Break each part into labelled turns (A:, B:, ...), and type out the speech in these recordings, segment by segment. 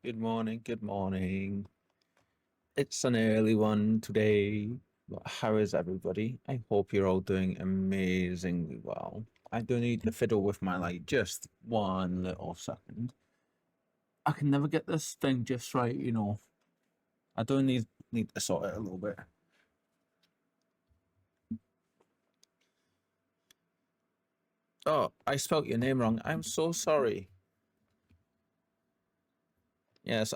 A: Good morning, good morning. It's an early one today. But how is everybody? I hope you're all doing amazingly well. I do need to fiddle with my light just one little second. I can never get this thing just right, you know. I do need to sort it a little bit. Oh, I spelt your name wrong. I'm so sorry. Yes,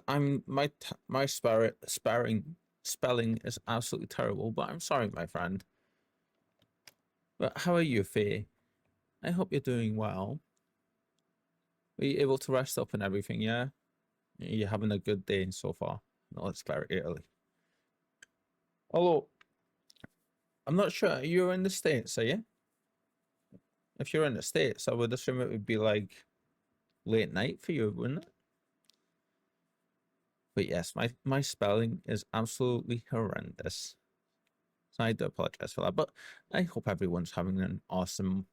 A: my spelling is absolutely terrible, but I'm sorry, my friend. But how are you, Faye? I hope you're doing well. Are you able to rest up and everything, yeah? You're having a good day so far. No, it's very early. Although, I'm not sure. You're in the States, are you? If you're in the States, I would assume it would be like late night for you, wouldn't it? But yes, my spelling is absolutely horrendous. So I do apologize for that. But I hope everyone's having an awesome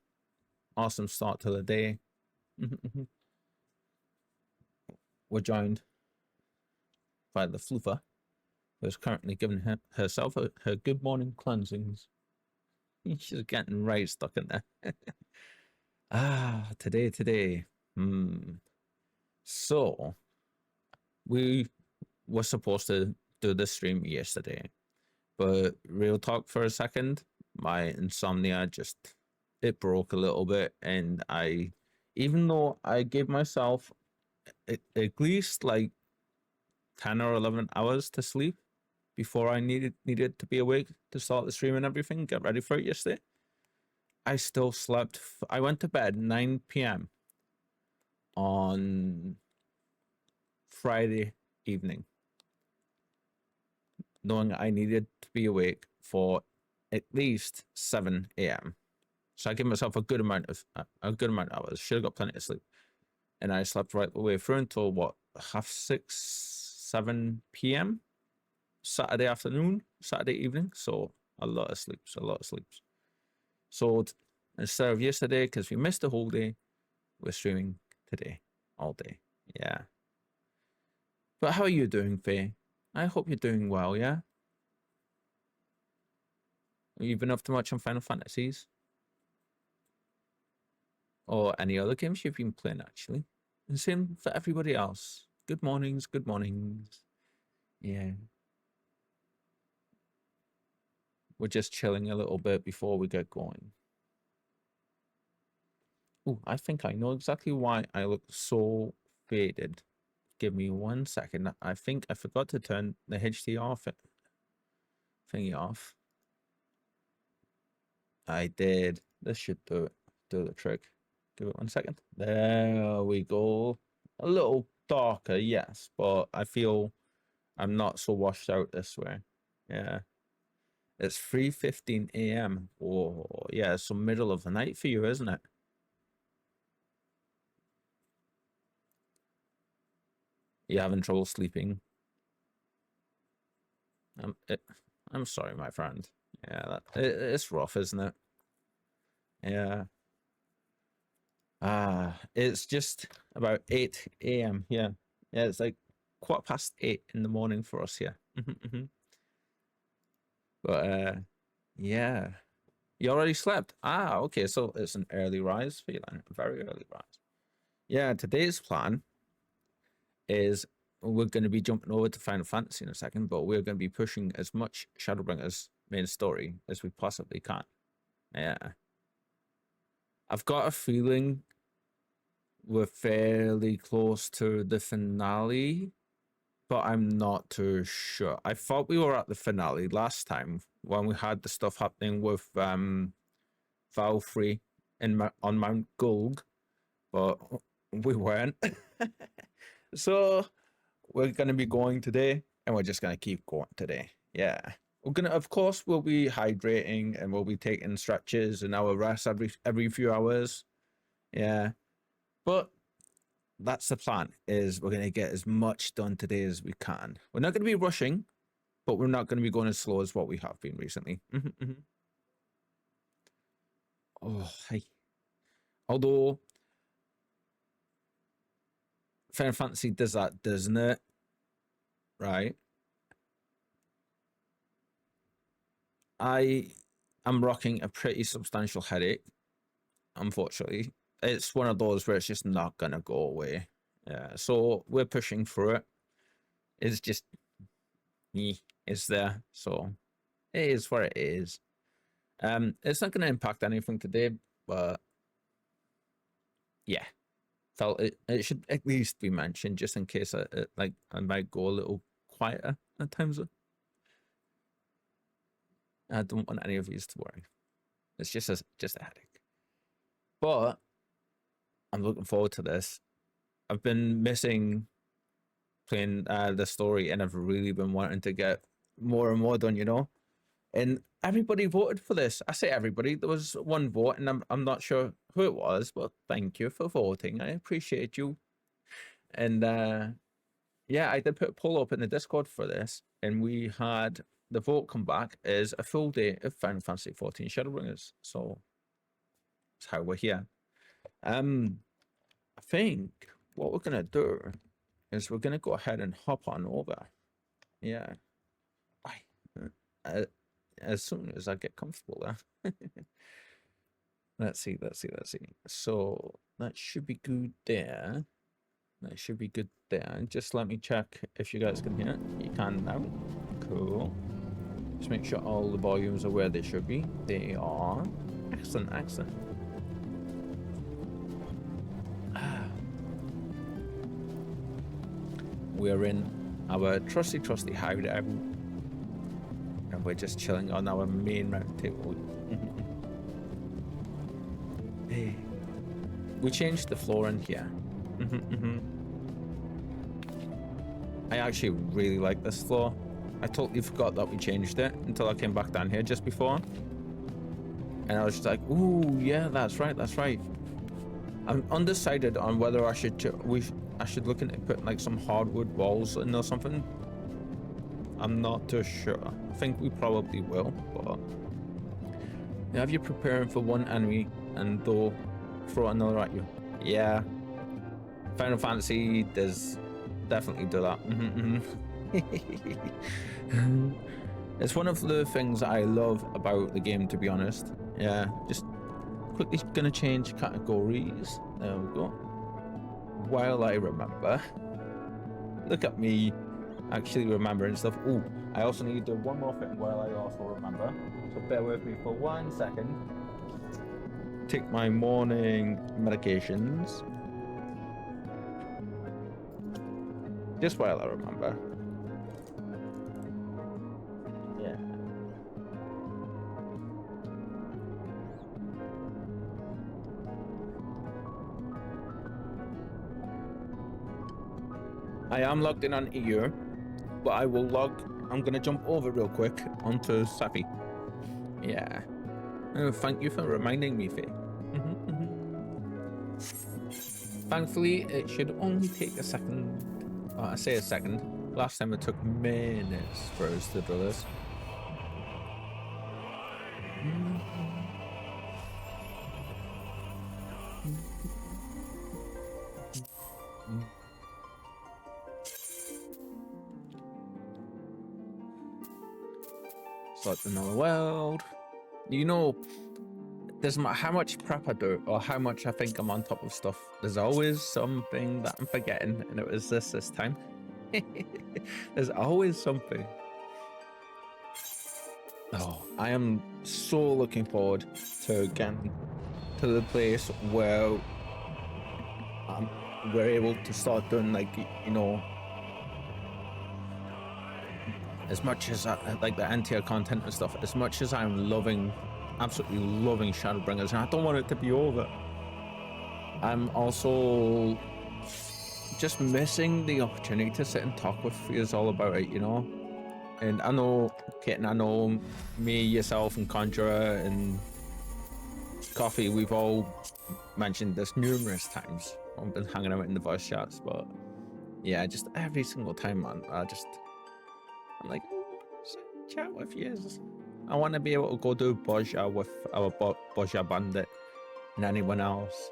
A: start to the day. We're joined by the floofer, who is currently giving herself her good morning cleansings. She's getting right stuck in there. Today. So, we were supposed to do the stream yesterday, but real talk for a second, my insomnia it broke a little bit, and even though I gave myself at least like 10 or 11 hours to sleep before I needed to be awake to start the stream and everything, get ready for it yesterday, I still slept. I went to bed 9 p.m. on Friday evening, knowing I needed to be awake for at least 7 a.m. So I gave myself a good amount of hours. Should have got plenty of sleep, and I slept right the way through until what, 6:30, 7 p.m. Saturday evening. So a lot of sleeps. So instead of yesterday, because we missed the whole day, we're streaming today, all day. Yeah. But how are you doing, Faye? I hope you're doing well, yeah? You've been up to much on Final Fantasies? Or any other games you've been playing, actually? And same for everybody else. Good mornings, good mornings. Yeah. We're just chilling a little bit before we get going. Oh, I think I know exactly why I look so faded. Give me 1 second. I think I forgot to turn the HDR thingy off. I did. This should do the trick. Give it 1 second. There we go. A little darker, yes, but I feel I'm not so washed out this way. Yeah. It's 3:15 a.m. Oh, yeah, it's the middle of the night for you, isn't it? You're having trouble sleeping. I'm sorry, my friend. Yeah, it's rough, isn't it? Yeah. It's just about 8 a.m. Yeah. Yeah, it's like 8:15 in the morning for us here. But yeah. You already slept? Okay, so it's an early rise for you then. A very early rise. Yeah, today's plan is we're going to be jumping over to Final Fantasy in a second, but we're going to be pushing as much Shadowbringers main story as we possibly can. Yeah. I've got a feeling we're fairly close to the finale, but I'm not too sure. I thought we were at the finale last time when we had the stuff happening with Valkyrie on Mount Gulg, but we weren't. So we're going to be going today, and we're just going to keep going today. Yeah. Of course, we'll be hydrating and we'll be taking stretches and our rest every few hours. Yeah. But that's the plan, is we're going to get as much done today as we can. We're not going to be rushing, but we're not going to be going as slow as what we have been recently. Oh, hey. Although Final Fantasy does that, doesn't it? right? I am rocking a pretty substantial headache, unfortunately. It's one of those where it's just not gonna go away. Yeah, so we're pushing through it. It's just it's there, so it is what it is. It's not gonna impact anything today, but yeah, felt it should at least be mentioned just in case I might go a little quieter at times. I don't want any of you to worry. It's just a headache. But I'm looking forward to this. I've been missing playing the story, and I've really been wanting to get more and more done, you know. And everybody voted for this. I say everybody. There was one vote, and I'm not sure who it was, but thank you for voting. I appreciate you. And yeah, I did put a poll up in the Discord for this, and we had the vote come back as a full day of Final Fantasy 14 Shadowbringers. So that's how we're here. I think what we're gonna do is we're gonna go ahead and hop on over. Yeah. As soon as I get comfortable there. Let's see. So that should be good there. That should be good there. Just let me check if you guys can hear it. You can now. Cool. Just make sure all the volumes are where they should be. They are. Excellent, excellent. We're in our trusty hideout, and we're just chilling on our main round table. Hey, we changed the floor in here. I actually really like this floor. I totally forgot that we changed it until I came back down here just before, and I was just like, "Ooh, yeah, that's right, that's right." I'm undecided on whether I should look into putting like some hardwood walls in or something. I'm not too sure. I think we probably will, but yeah, have you preparing for one enemy and they'll throw another at you? Yeah. Final Fantasy does definitely do that. It's one of the things I love about the game, to be honest. Yeah, just quickly gonna change categories. There we go. While I remember. Look at me actually remembering stuff. Oh, I also need to do one more thing while I also remember. So bear with me for 1 second. Take my morning medications. Just while I remember. Yeah. I am logged in on EU, but I'm gonna jump over real quick onto Safi. Yeah. Oh, thank you for reminding me, Faye. Thankfully, it should only take a second. I say a second. Last time it took minutes for us to do this. Select another world. You know, doesn't matter how much prep I do or how much I think I'm on top of stuff, there's always something that I'm forgetting, and it was this time. There's always something. Oh, I am so looking forward to getting to the place where we're able to start doing, like, you know, as much as like the anti content and stuff, as much as I'm absolutely loving Shadowbringers, and I don't want it to be over, I'm also just missing the opportunity to sit and talk with you all about it, you know. And I know Kit, and I know me, yourself, and Conjurer, and Coffee, we've all mentioned this numerous times. I've been hanging out in the voice chats, but yeah, just every single time, man, I'm like, chat with you. I want to be able to go do Boja with our Boja Bandit and anyone else.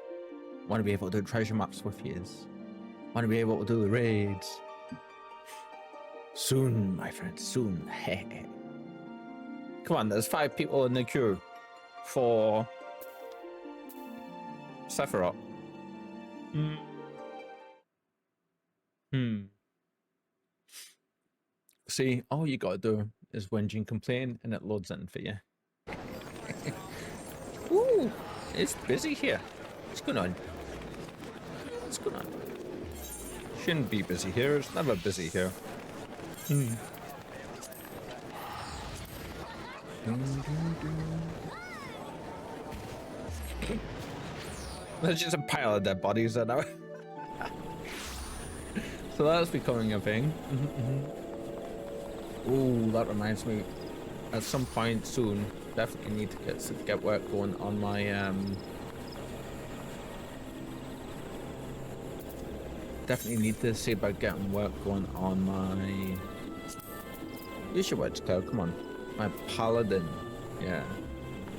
A: I want to be able to do treasure maps with you. I want to be able to do the raids. Soon, my friend, soon. Come on, there's 5 people in the queue for Sephiroth. See, all you gotta do is whinge and complain and it loads in for you. Ooh, it's busy here. What's going on? What's going on? Shouldn't be busy here. It's never busy here. There's just a pile of dead bodies there now. So that's becoming a thing. Ooh, that reminds me. At some point soon, definitely need to get work going on my definitely need to see about getting work going on my. Use your wedge cloud. Come on, my paladin. Yeah.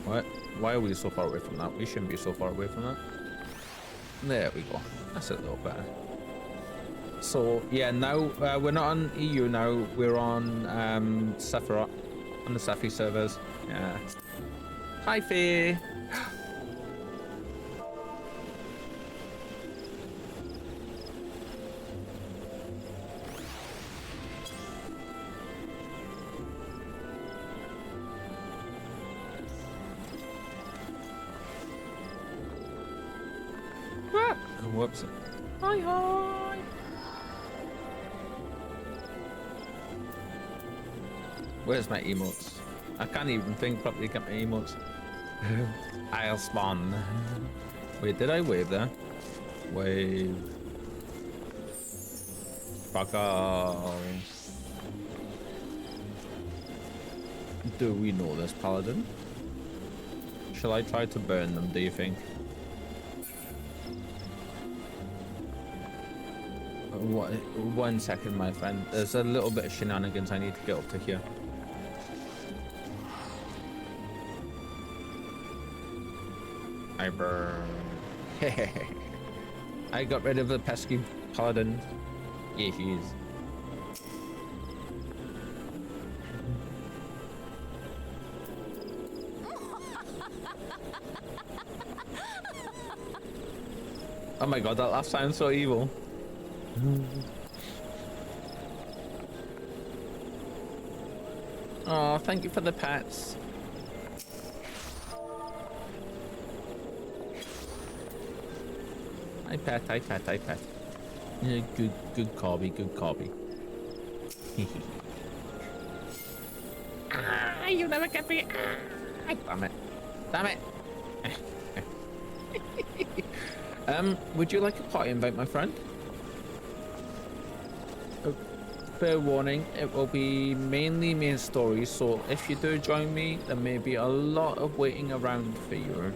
A: What? Why are we so far away from that? We shouldn't be so far away from that. There we go. That's a little better. So yeah, now we're not on EU now. We're on Sephiroth, on the Sephi servers. Yeah. Hi, Faye. Whoops. Hi, hi. Where's my emotes? I can't even think properly. Get my emotes. I'll spawn. Wait, did I wave there? Wave. Fuck off. Do we know this paladin? Shall I try to burn them, do you think? What, 1 second, my friend. There's a little bit of shenanigans I need to get up to here. I burn. I got rid of the pesky paladin. Yeah, he is. Oh my god, that laugh sounds so evil. Oh, thank you for the pets. I pet. Yeah, good Corby, good Corby. You never get me. Damn it. Would you like a party invite, my friend? Fair warning, it will be mainly main story, so if you do join me, there may be a lot of waiting around for you.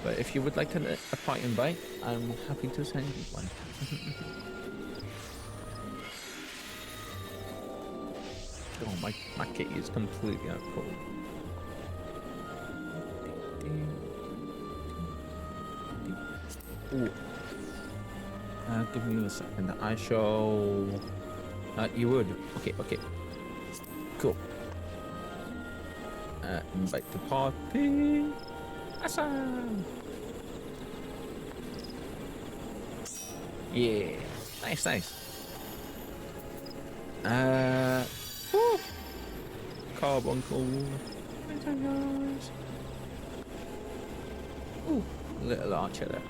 A: But if you would like a party invite, I'm happy to send you one. Oh, my kitty is completely out cold. Ooh. Give me a second. I shall. You would. Okay. Cool. Invite to party. Awesome. Yeah. Nice. Woo. Carbuncle. Ooh, little archer there.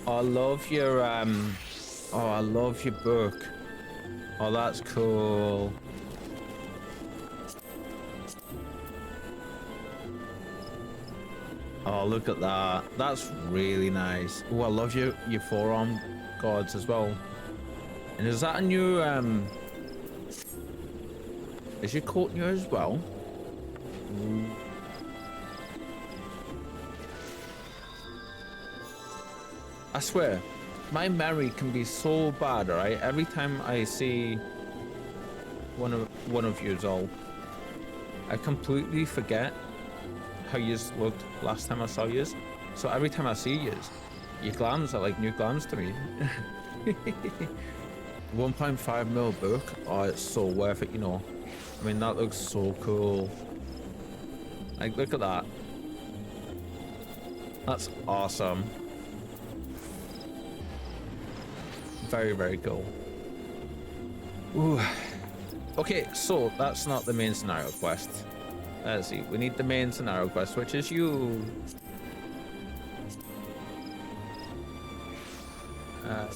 A: I love your I love your book. Oh, that's cool. Oh, look at that. That's really nice. Oh, I love your forearm guards as well. And is that a new is your coat new as well? Ooh. I swear, my memory can be so bad, right? Every time I see one of yous all, I completely forget how yous looked last time I saw yous. So every time I see yous, Your glams are like new glams to me. 1.5 mil book. Oh, it's so worth it, you know. I mean, that looks so cool. Like, look at that. That's awesome. Very, very cool. Ooh. Okay, so that's not the main scenario quest. Let's see. We need the main scenario quest, which is you.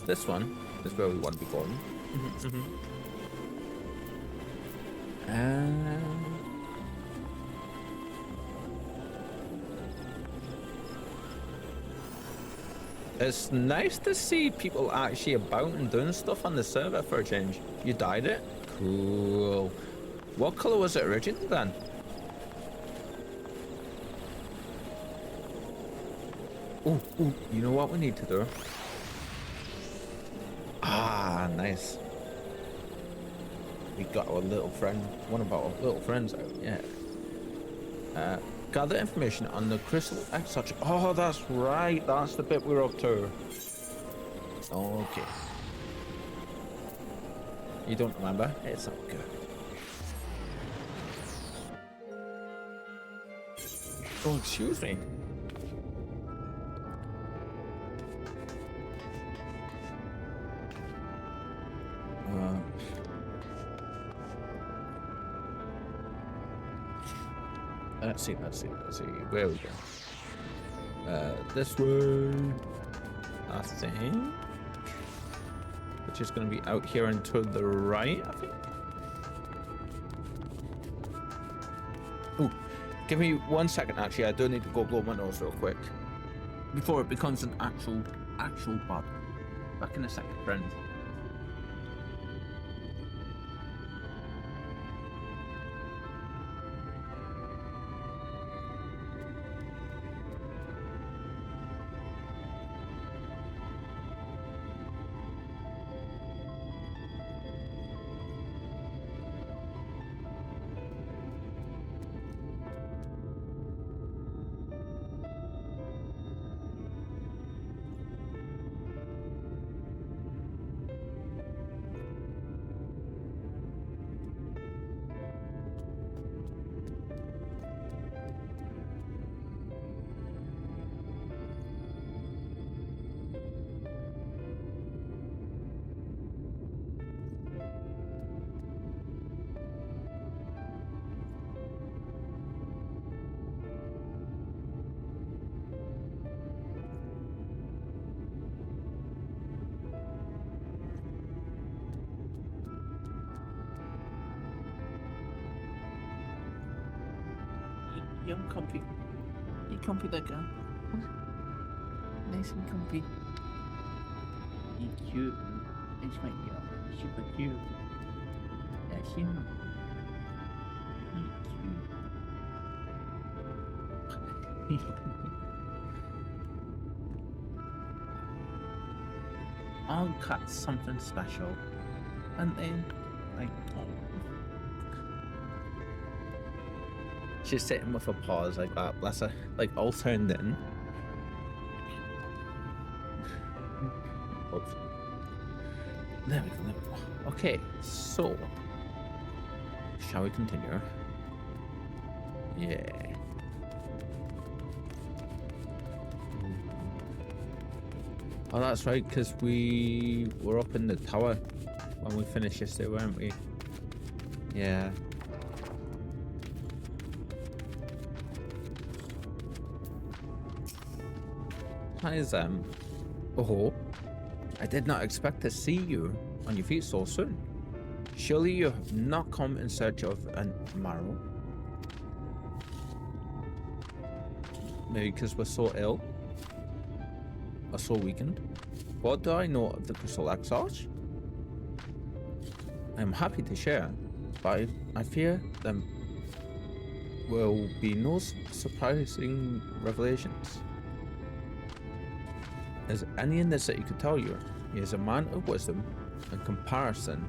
A: This one is where we want to be going. It's nice to see people actually about and doing stuff on the server for a change. You dyed it? Cool. What color was it originally then? Oh, you know what we need to do? Ah, nice. We got our little friend, one of our little friends out, yeah. Gather information on the crystal exarch. Oh, that's right. That's the bit we're up to. Okay. You don't remember? It's all good. Oh, excuse me. Let's see. Where we go? This way, I think. Which is going to be out here and to the right, I think. Oh, give me 1 second. Actually, I do need to go blow my nose real quick before it becomes an actual bad. Back in a second, friend. You're comfy. You're comfy there, girl. Nice and comfy. You're cute. It's my girl. Super cute. That's you. You're cute. All cats something special. And then, like, she's sitting with her paws like that, bless her. Like, all turned in. Oops. There we go. Okay, so. Shall we continue? Yeah. Oh, that's right, because we were up in the tower when we finished yesterday, weren't we? Yeah. Hi, Zem. Oh, I did not expect to see you on your feet so soon. Surely you have not come in search of an marrow? Maybe because we're so ill? Or so weakened? What do I know of the Crystal Exarch? I am happy to share, but I fear there will be no surprising revelations. As any in the city could tell you, he is a man of wisdom and compassion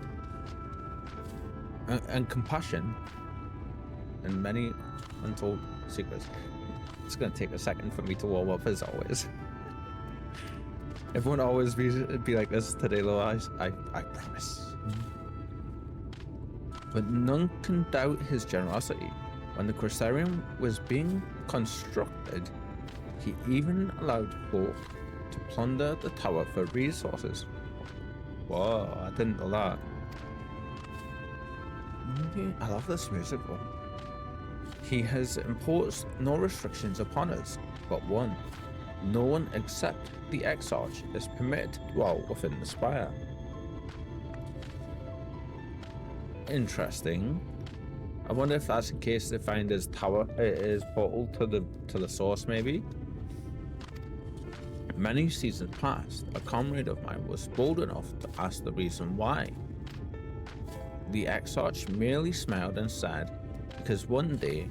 A: and many untold secrets. It's going to take a second for me to warm up as always. It won't always be like this today, Lois. I promise. But none can doubt his generosity. When the Crystarium was being constructed, he even allowed folk to plunder the tower for resources. Whoa, I didn't know that. I love this musical. He has imposed no restrictions upon us, but one. No one except the Exarch is permitted to dwell within the spire. Interesting. I wonder if that's in case they find his tower, his portal to the source, maybe. Many seasons past, a comrade of mine was bold enough to ask the reason why. The Exarch merely smiled and said, because one day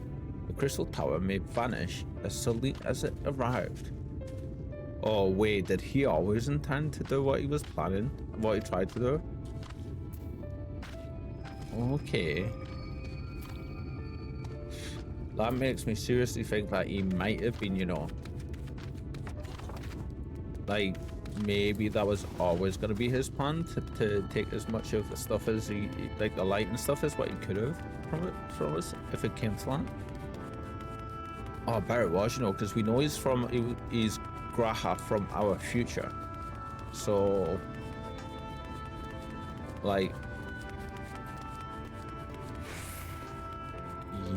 A: the crystal tower may vanish as suddenly as it arrived. Oh wait, did he always intend to do what he was planning? What he tried to do? Okay. That makes me seriously think that he might have been, you know, like, maybe that was always going to be his plan, to take as much of the stuff as he, like the light and stuff, as what he could have from us if it came to that. Oh, I bet it was, you know, because we know he's Graha from our future. So, like,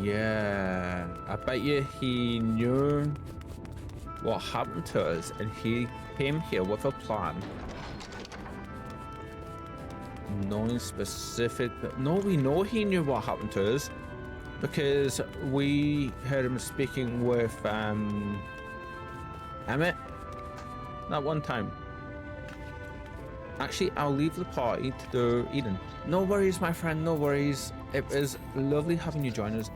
A: yeah, I bet you he knew what happened to us and he came here with a plan, knowing specific. No, we know he knew what happened to us because we heard him speaking with Emmett that one time. Actually, I'll leave the party to do Eden. No worries, my friend, no worries. It was lovely having you join us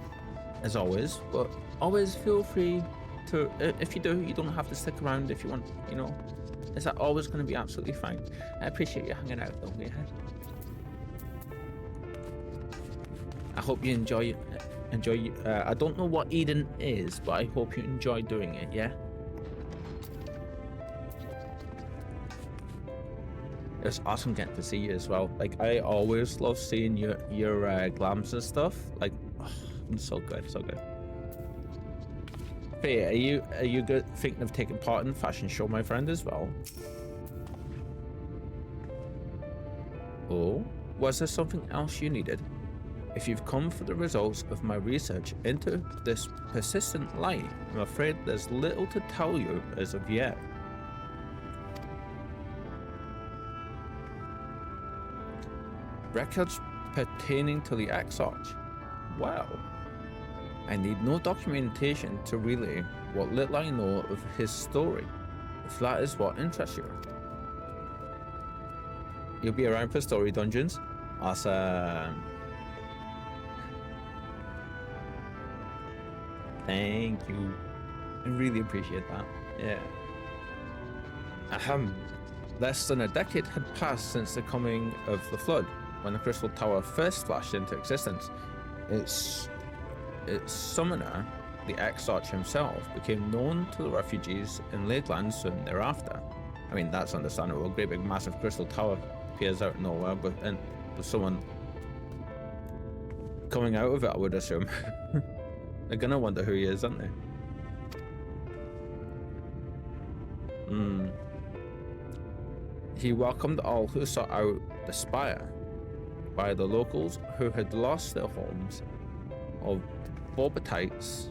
A: as always, but always feel free to, if you do, you don't have to stick around if you want, you know. Is that always going to be absolutely fine? I appreciate you hanging out though, yeah. I hope you enjoy I don't know what Eden is, but I hope you enjoy doing it, yeah? It's awesome getting to see you as well. Like, I always love seeing your glams and stuff. Like, oh, it's so good, so good. Hey, are you good thinking of taking part in the fashion show, my friend, as well? Oh, was there something else you needed? If you've come for the results of my research into this persistent light, I'm afraid there's little to tell you as of yet. Records pertaining to the Exarch. Wow. I need no documentation to relay what little I know of his story, if that is what interests you. You'll be around for story dungeons? Awesome. Thank you. I really appreciate that. Yeah. Ahem. Less than a decade had passed since the coming of the flood, when the Crystal Tower first flashed into existence. Its summoner, the Exarch himself, became known to the refugees in Lakeland soon thereafter. I mean, that's understandable. A great big massive crystal tower appears out of nowhere, but with someone coming out of it, I would assume. They're gonna wonder who he is, aren't they? He welcomed all who sought out the spire by the locals who had lost their homes, of Borbatites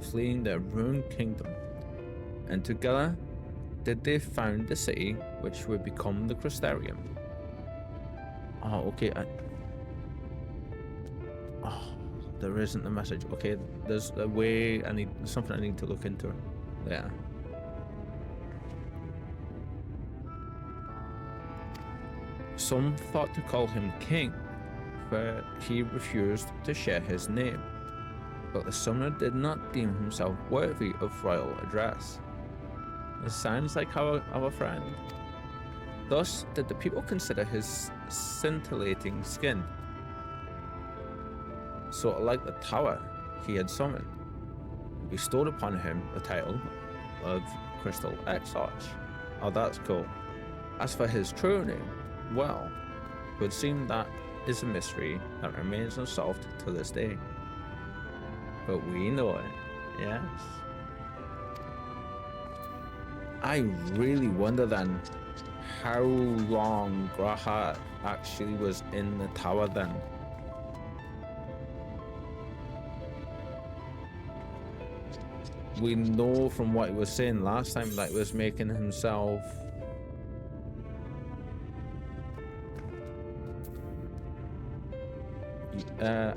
A: fleeing their ruined kingdom, and together did they found the city which would become the Crystarium. Oh, okay. Oh, there isn't a message. Okay, there's a way. Something I need to look into. Yeah. Some thought to call him king, but he refused to share his name. But the summoner did not deem himself worthy of royal address. It sounds like our friend. Thus did the people consider his scintillating skin, sort of like the tower he had summoned, bestowed upon him the title of Crystal Exarch. Oh, that's cool. As for his true name, well, it would seem that is a mystery that remains unsolved to this day. But we know it, yes. I really wonder then how long Graha actually was in the tower then. We know from what he was saying last time that he was making himself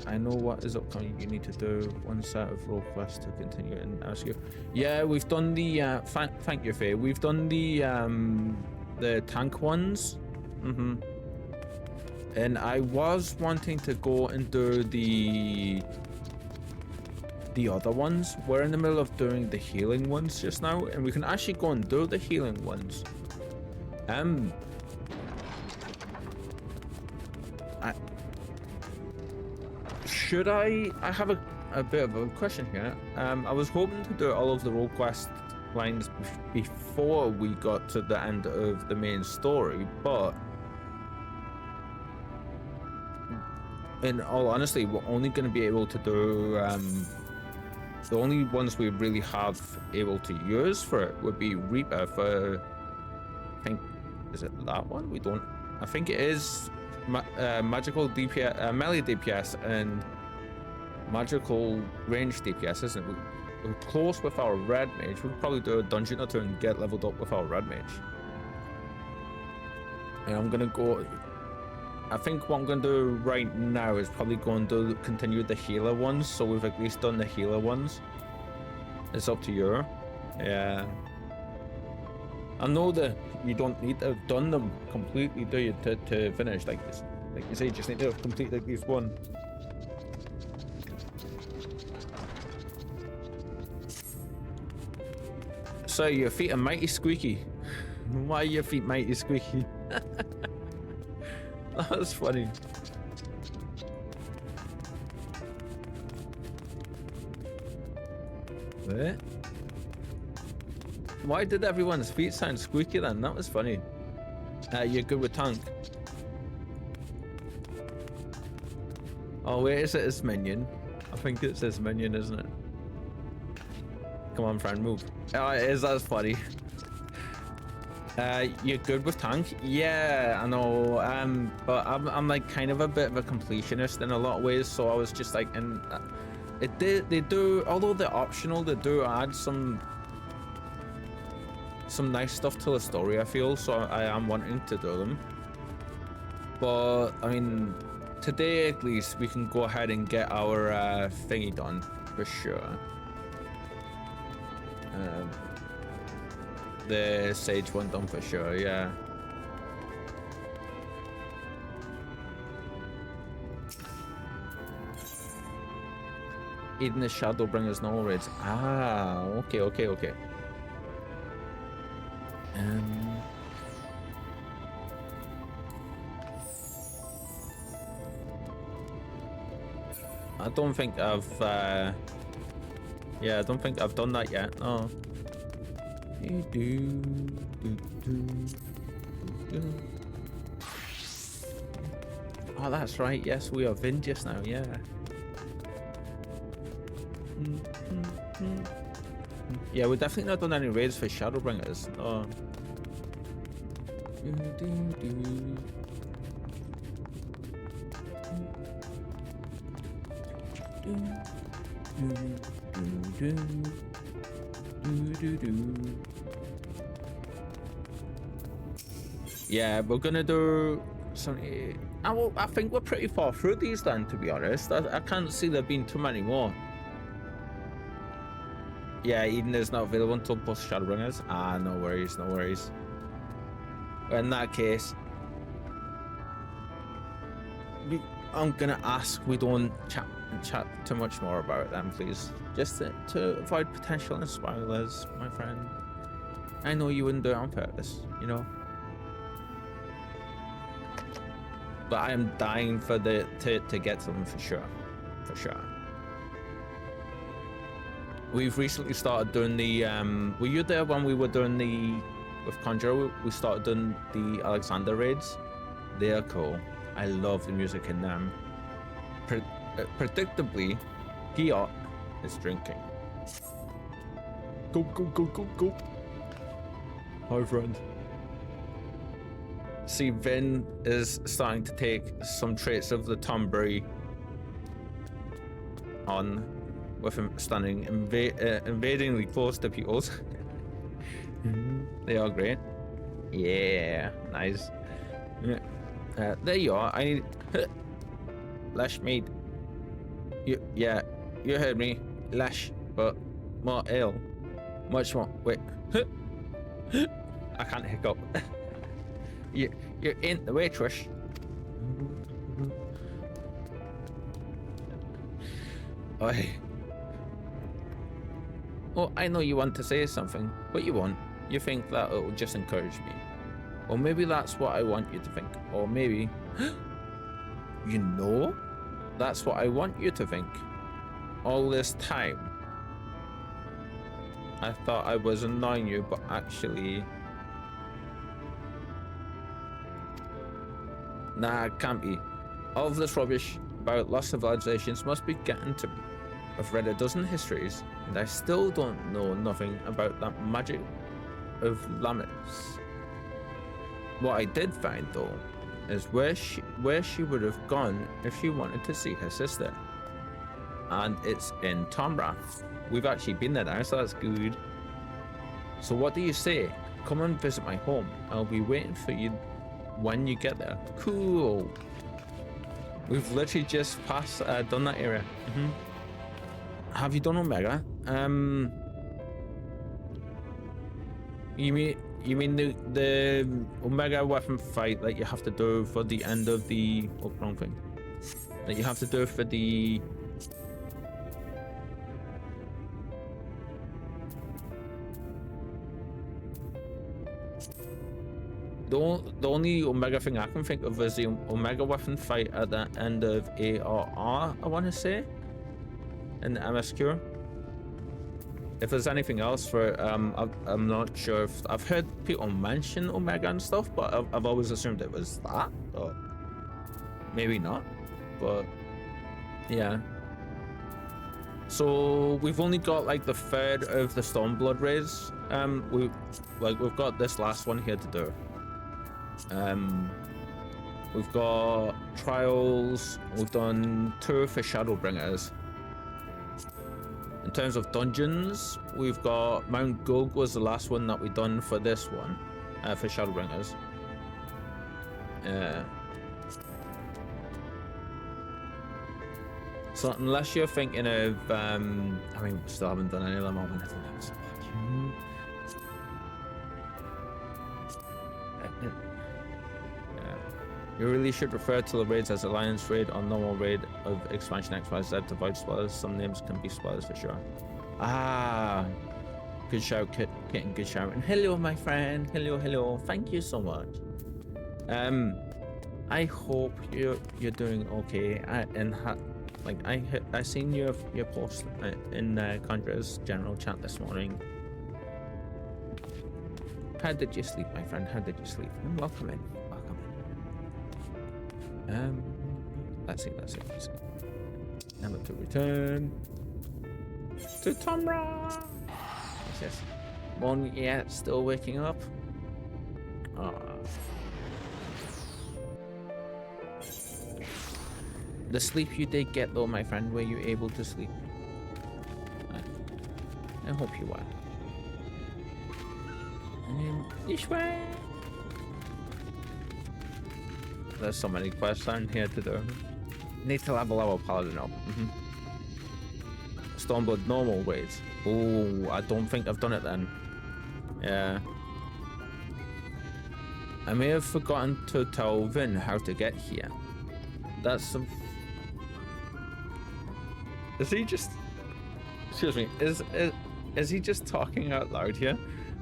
A: I know what is upcoming. You need to do one set of role quests to continue and ask you. Yeah, we've done the thank you, Faye. We've done the tank ones. And I was wanting to go and do the other ones. We're in the middle of doing the healing ones just now, and we can actually go and do the healing ones. Should I have a bit of a question here. I was hoping to do all of the role quest lines before we got to the end of the main story, but in all honesty, we're only going to be able to do the only ones we really have able to use for it would be Reeper for, I think, is it that one? We don't, I think it is magical DPS, melee DPS and magical range DPS, isn't it? We're close with our red mage. We'll probably do a dungeon or two and get leveled up with our red mage. And I'm gonna go, I think what I'm gonna do right now is probably going to continue the healer ones, so we've at least done the healer ones. It's up to you. Yeah. I know that you don't need to have done them completely, do you, to finish like this? Like you say, you just need to have completed at least one. So your feet are mighty squeaky. Why are your feet mighty squeaky? That was funny. What? Why did everyone's feet sound squeaky then? That was funny. You're good with tank. Oh wait, is it his minion? I think it's his minion, isn't it? Come on, friend, move. Oh, it is. That's funny. You're good with tank? Yeah, I know. But I'm like kind of a bit of a completionist in a lot of ways. So I was just like, and they do, although they're optional, they do add some nice stuff to the story, I feel. So I am wanting to do them. But I mean, today at least we can go ahead and get our thingy done for sure. The sage one done for sure, yeah. Even the Shadowbringers no raids. Ah, okay. I don't think I've yeah, I don't think I've done that yet. No. Oh, that's right. Yes, we are Vindius now. Yeah. Yeah, we've definitely not done any raids for Shadowbringers. No. Yeah, we're gonna do some. I think we're pretty far through these then, to be honest. I can't see there being too many more. Yeah, Eden is not available until post Shadowbringers. Ah, no worries, no worries. In that case, I'm gonna ask we don't chat too much more about it then, please. Just to avoid potential spoilers, my friend. I know you wouldn't do it on purpose, you know. But I am dying for to get them for sure, We've recently started doing the. Were you there when we were doing with Conjurer, we started doing the Alexander raids. They are cool. I love the music in them. Predictably, Piot is drinking. Go, go, go, go, go. Hi, friend. See, Vin is starting to take some traits of the Tombury on, with him standing invadingly close to people's. They are great. Yeah, nice. Yeah. There you are. I need Lash meat. You heard me. Lash, but more ale. Much more. Wait. I can't hiccup. You ain't the waitress. Oi. Well, I know you want to say something, but you won't. You think that it will just encourage me. Or maybe that's what I want you to think. Or maybe... You know? That's what I want you to think. All this time. I thought I was annoying you, but actually... Nah, it can't be. All of this rubbish about lost civilizations must be getting to me. I've read a dozen histories, and I still don't know nothing about that magic of Lamis. What I did find, though, is where she would have gone if she wanted to see her sister. And it's in Tomrath. We've actually been there now, so that's good. So what do you say? Come and visit my home. I'll be waiting for you when you get there. Cool. We've literally just passed, done that area. Have you done Omega? You mean the Omega weapon fight that you have to do for the end of the wrong thing? That you have to do for the The only Omega thing I can think of is the Omega weapon fight at the end of ARR, I want to say, in the MSQ. If there's anything else for I'm not sure if I've heard people mention Omega and stuff, but I've always assumed it was that, or maybe not. But yeah. So we've only got like the third of the Stormblood raids. We've got this last one here to do. We've got trials. We've done 2 for Shadowbringers. In terms of dungeons, we've got Mount Gug was the last one that we done for this one, for Shadowbringers. So unless you're thinking of, I mean, we still haven't done any of them. You really should refer to the raids as Alliance raid or normal raid of expansion XYZ to avoid spoilers. Some names can be spoilers for sure. Ah, good shout, Kitten, good shout. And hello, my friend. Hello. Thank you so much. I hope you're doing okay. I seen your post in Conjurer's general chat this morning. How did you sleep, my friend? How did you sleep? And welcome in. Let's see. Number to return to Tomra. Yes. One, yeah, still waking up. The sleep you did get, though, my friend, were you able to sleep? I hope you were. And this way. There's so many quests down here to do. Need to level our paladin up. Stormblood normal raids. Oh, I don't think I've done it then. Yeah. I may have forgotten to tell Vin how to get here. That's some... Is he just... Excuse me. Is he just talking out loud here?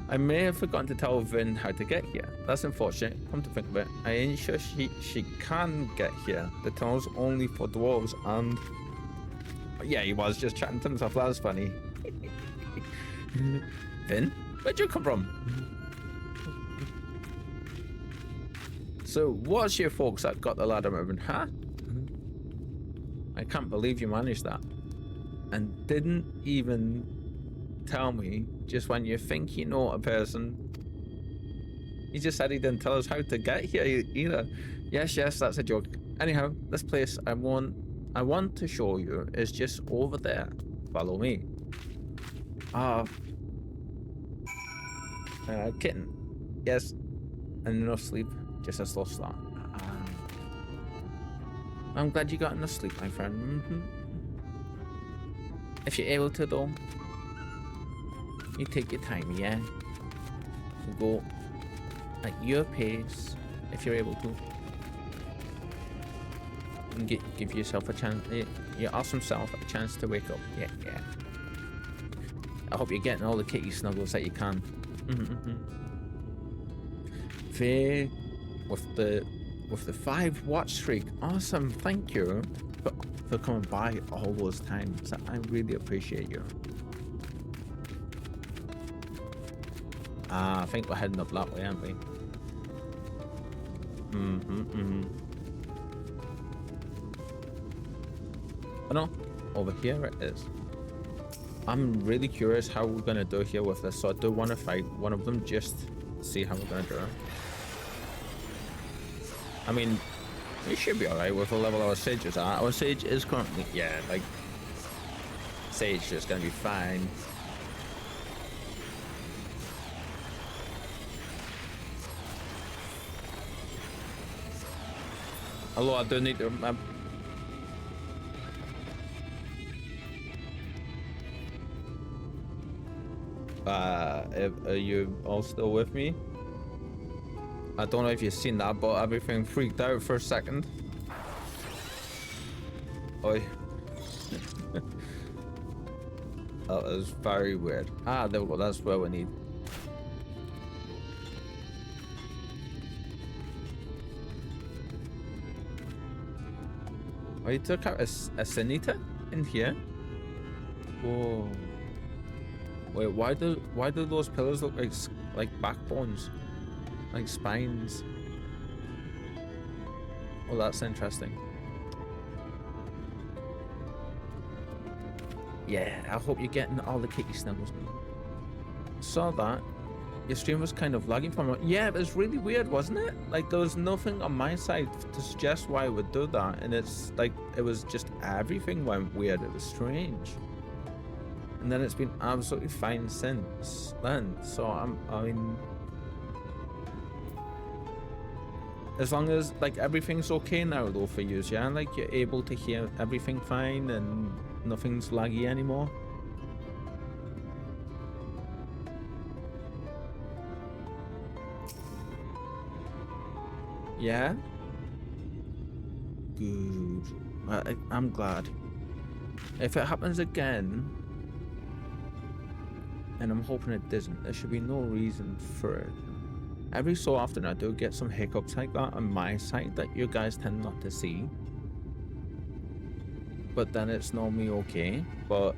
A: I may have forgotten to tell Vin how to get here. That's unfortunate. Come to think of it, I ain't sure she can get here. The tunnel's only for dwarves, and yeah, he was just chatting to himself. That was funny. Vin, where'd you come from? So, what's your folks that got the ladder moving, huh? I can't believe you managed that. And didn't even tell me just when you think you know a person. He just said he didn't tell us how to get here either. Yes, that's a joke. Anyhow, this place I want to show you is just over there. Follow me. Kitten. Yes. And enough sleep. Just a slow start. I'm glad you got enough sleep, my friend. If you're able to, though, you take your time, yeah? You go at your pace, if you're able to. And give yourself a chance, your awesome self a chance to wake up. Yeah. I hope you're getting all the kitty snuggles that you can. Fair with the 5 watch streak. Awesome, thank you for coming by all those times. I really appreciate you. I think we're heading up that way, aren't we? Oh no, over here it is. I'm really curious how we're gonna do here with this, so I do want to fight one of them just to see how we're gonna do it. I mean, we should be alright with the level our Sage is at. Our Sage is currently, yeah, like, Sage is gonna be fine. Although I do need to remember. Are you all still with me? I don't know if you've seen that, but everything freaked out for a second. Oi. That was very weird. There we go. That's where we need. Oh, you took out a Sanita in here? Whoa. Wait, why do those pillars look like backbones? Like spines? Oh, that's interesting. Yeah, I hope you're getting all the kitty snuggles. Saw that. Your stream was kind of lagging from it. Yeah, it was really weird, wasn't it? Like, there was nothing on my side to suggest why I would do that. And it's like, it was just everything went weird. It was strange. And then it's been absolutely fine since then. So I mean, as long as like everything's okay now though for you, yeah, like you're able to hear everything fine and nothing's laggy anymore. Yeah. Good. I'm glad. If it happens again. And I'm hoping it doesn't. There should be no reason for it. Every so often I do get some hiccups like that on my side that you guys tend not to see. But then it's normally okay. But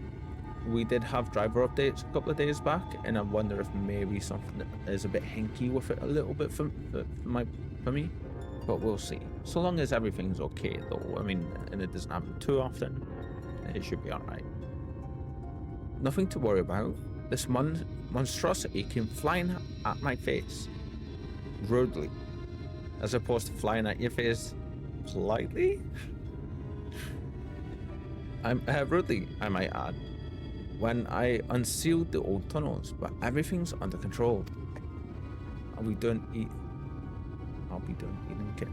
A: we did have driver updates a couple of days back, and I wonder if maybe something is a bit hinky with it a little bit for me. But we'll see. So long as everything's okay though, I mean, and it doesn't happen too often, it should be alright. Nothing to worry about. This monstrosity came flying at my face, rudely, as opposed to flying at your face politely. Rudely, I might add, when I unsealed the old tunnels, but everything's under control. I'll be done eating kit.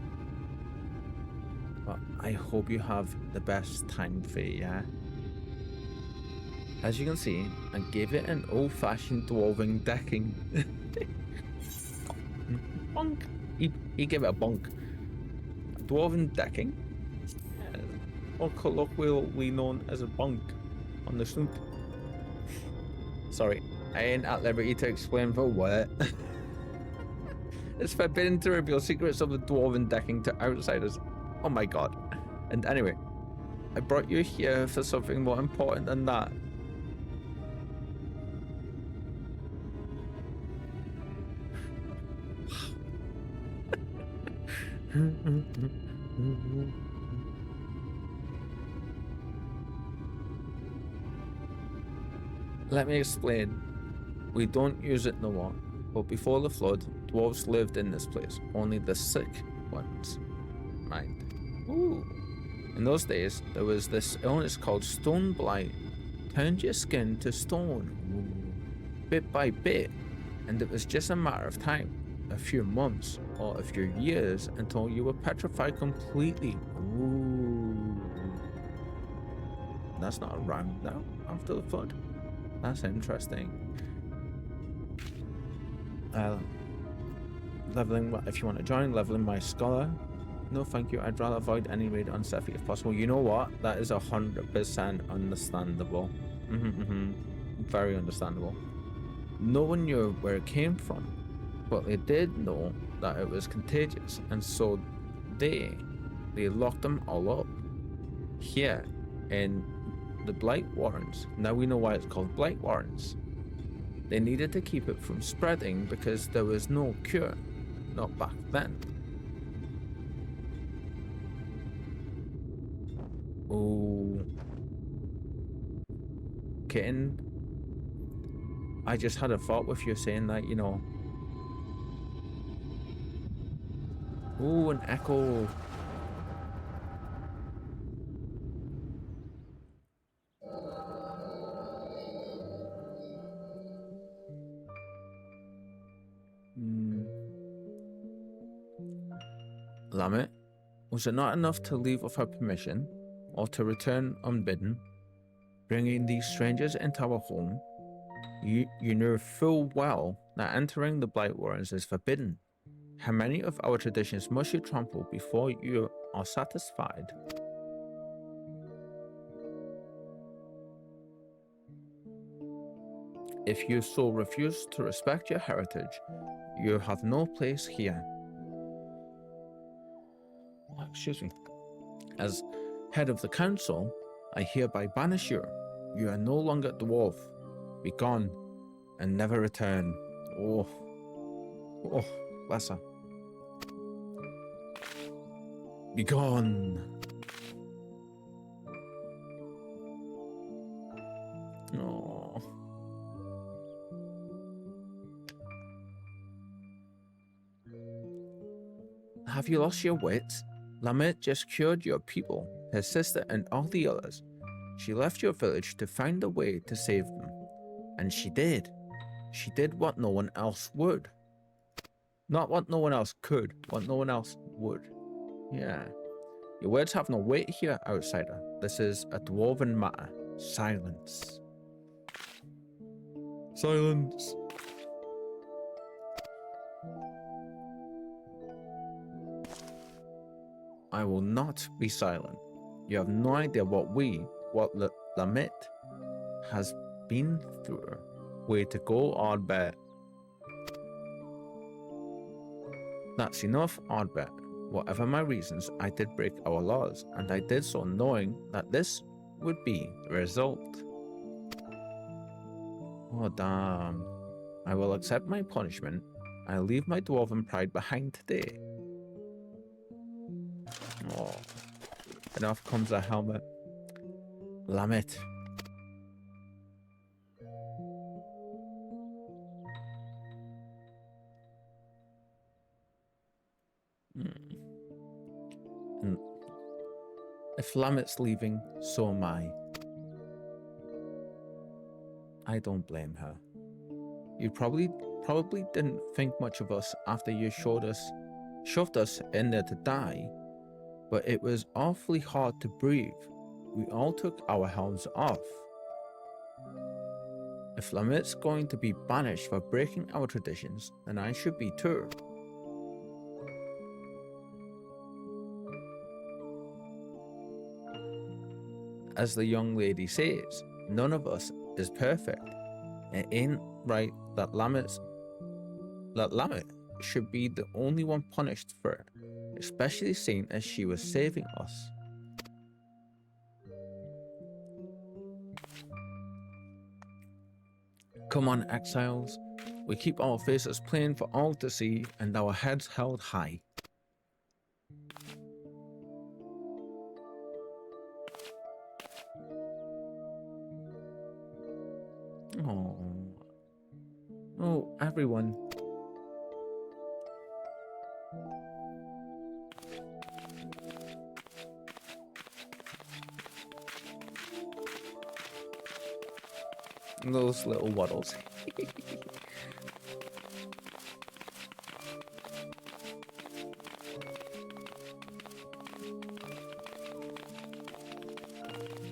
A: But I hope you have the best time for it, yeah? As you can see, I gave it an old-fashioned dwarven decking. Bonk. He gave it a bonk. Dwarven decking. Or colloquially known as a bonk on the snoop. Sorry, I ain't at liberty to explain for what. It's forbidden to reveal secrets of the dwarven decking to outsiders. Oh my god. And anyway, I brought you here for something more important than that. Let me explain. We don't use it no more, but before the flood, dwarves lived in this place. Only the sick ones. Mind. Ooh. In those days, there was this illness called stone blight. Turned your skin to stone. Ooh. Bit by bit. And it was just a matter of time. A few months or a few years until you were petrified completely. Ooh. That's not around now after the flood. That's interesting. Leveling, if you want to join, leveling my scholar. No thank you, I'd rather avoid any raid on Sephi if possible. You know what? That is 100% understandable. Very understandable. No one knew where it came from, but they did know that it was contagious, and so they locked them all up here in the Blight Warrens. Now we know why it's called Blight Warrens. They needed to keep it from spreading because there was no cure, not back then. Oh, kitten. I just had a thought with you saying that, you know. Ooh, an echo. Lamet, was it not enough to leave without permission, or to return unbidden, bringing these strangers into our home? You know full well that entering the Blight Warrens is forbidden. How many of our traditions must you trample before you are satisfied? If you so refuse to respect your heritage, you have no place here. Excuse me. As head of the council, I hereby banish you. You are no longer dwarf. Be gone and never return. Oh, bless her. Be gone. Oh. Have you lost your wits? Lamet just cured your people, her sister and all the others. She left your village to find a way to save them. And she did. She did what no one else would. Not what no one else could, what no one else would. Yeah. Your words have no weight here, outsider. This is a dwarven matter. Silence. Silence. I will not be silent. You have no idea what Lamet has been through. Way to go, Ardbert. That's enough, Ardbert. Whatever my reasons, I did break our laws, and I did so knowing that this would be the result. Oh, damn. I will accept my punishment. I'll leave my dwarven pride behind today. Oh. And off comes a helmet. Lamet. And if Lamet's leaving, so am I. I don't blame her. You probably didn't think much of us after you shoved us in there to die, but it was awfully hard to breathe. We all took our helms off. If Lamet's going to be banished for breaking our traditions, then I should be too. As the young lady says, none of us is perfect. It ain't right that Lamet should be the only one punished for it, especially seeing as she was saving us. Come on, exiles. We keep our faces plain for all to see and our heads held high. Oh, everyone. Those little waddles.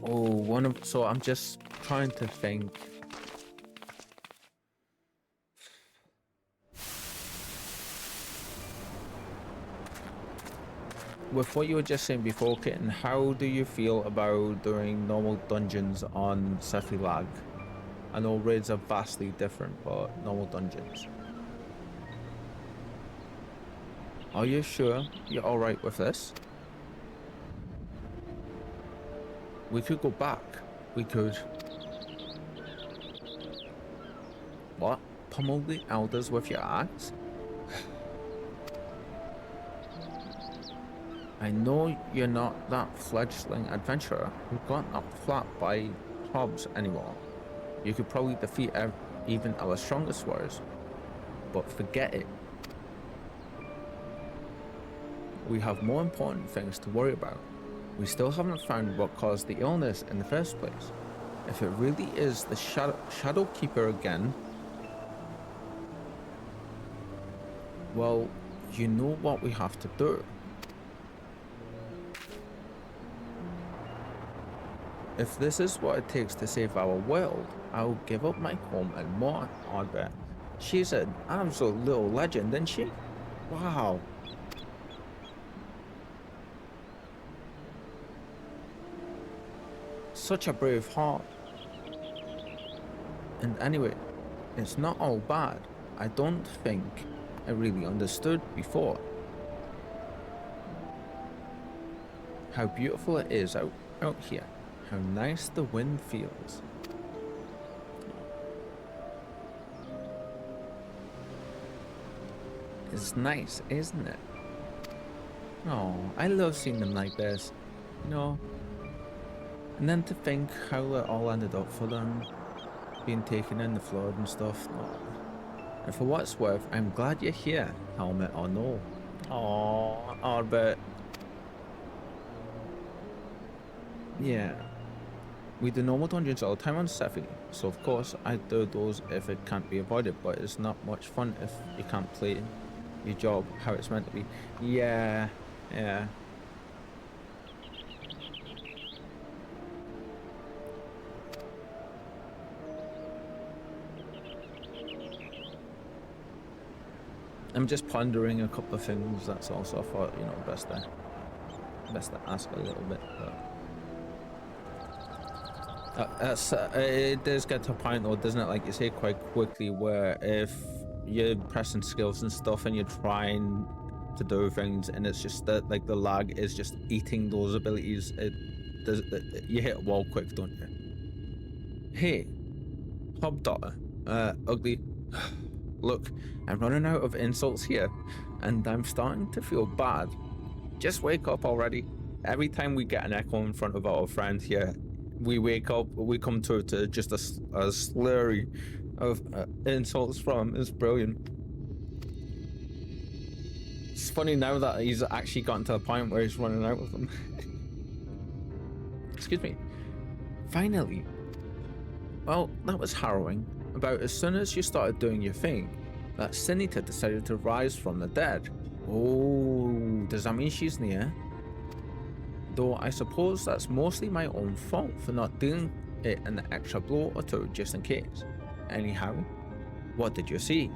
A: Oh, so I'm just trying to think. With what you were just saying before, Kitten, how do you feel about doing normal dungeons on Sephi Lag? I know raids are vastly different, but normal dungeons. Are you sure you're alright with this? We could go back. We could... What? Pummel the elders with your axe? I know you're not that fledgling adventurer who got knocked flat by hobs anymore. You could probably defeat even our strongest warriors, but forget it. We have more important things to worry about. We still haven't found what caused the illness in the first place. If it really is the Shadow Keeper again, well, you know what we have to do. If this is what it takes to save our world, I'll give up my home and more, I bet. She's an absolute little legend, isn't she? Wow. Such a brave heart. And anyway, it's not all bad. I don't think I really understood before how beautiful it is out here. How nice the wind feels. It's nice, isn't it? Oh, I love seeing them like this, you know. And then to think how it all ended up for them, being taken in the flood and stuff. Oh. And for what it's worth, I'm glad you're here, helmet or no. Oh, Arbit. Yeah. We do normal dungeons all the time on Sephi, so of course I do those if it can't be avoided, but it's not much fun if you can't play your job how it's meant to be. Yeah, yeah. I'm just pondering a couple of things, that's all, so I thought, you know, best to ask a little bit, but... it does get to a point though, doesn't it, like you say, quite quickly, where if you're pressing skills and stuff and you're trying to do things and it's just that like the lag is just eating those abilities, you hit a wall quick, don't you? Hey, Hobdaughter, ugly. Look, I'm running out of insults here and I'm starting to feel bad. Just wake up already. Every time we get an echo in front of our friend here, we wake up, we come to just a slurry of insults from. It's brilliant. It's funny now that he's actually gotten to the point where he's running out of them. Excuse me. Finally. Well, that was harrowing. About as soon as you started doing your thing, that Sinita decided to rise from the dead. Oh, does that mean she's near? Though I suppose that's mostly my own fault for not doing it an extra blow or two just in case. Anyhow, what did you see?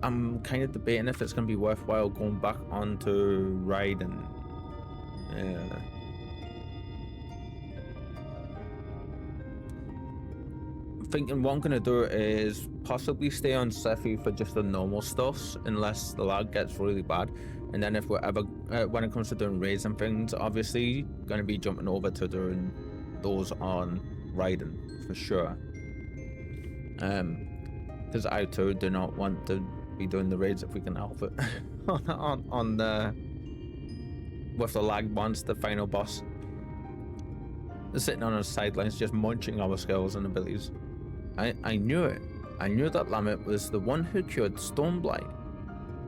A: I'm kind of debating if it's going to be worthwhile going back onto Raiden. I'm thinking what I'm going to do is possibly stay on Sephi for just the normal stuffs unless the lag gets really bad. And then if we're ever, when it comes to doing raids and things, obviously going to be jumping over to doing those on Raiden for sure. Because I too do not want to be doing the raids if we can help it on the with the lag once the final boss is sitting on our sidelines just munching our skills and abilities. I knew it. I knew that Lamet was the one who cured Stoneblight.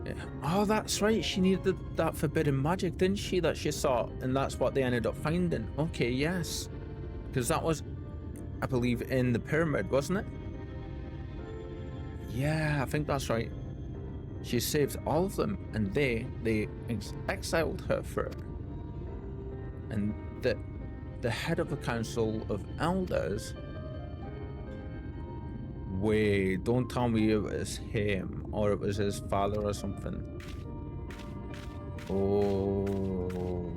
A: Yeah. Oh, that's right. She needed that forbidden magic, didn't she, that she saw? And that's what they ended up finding. Okay, yes. Because that was, I believe, in the pyramid, wasn't it? Yeah, I think that's right. She saved all of them, and they exiled her for it. And the head of the Council of Elders. Wait, don't tell me it was him or it was his father or something. Oh.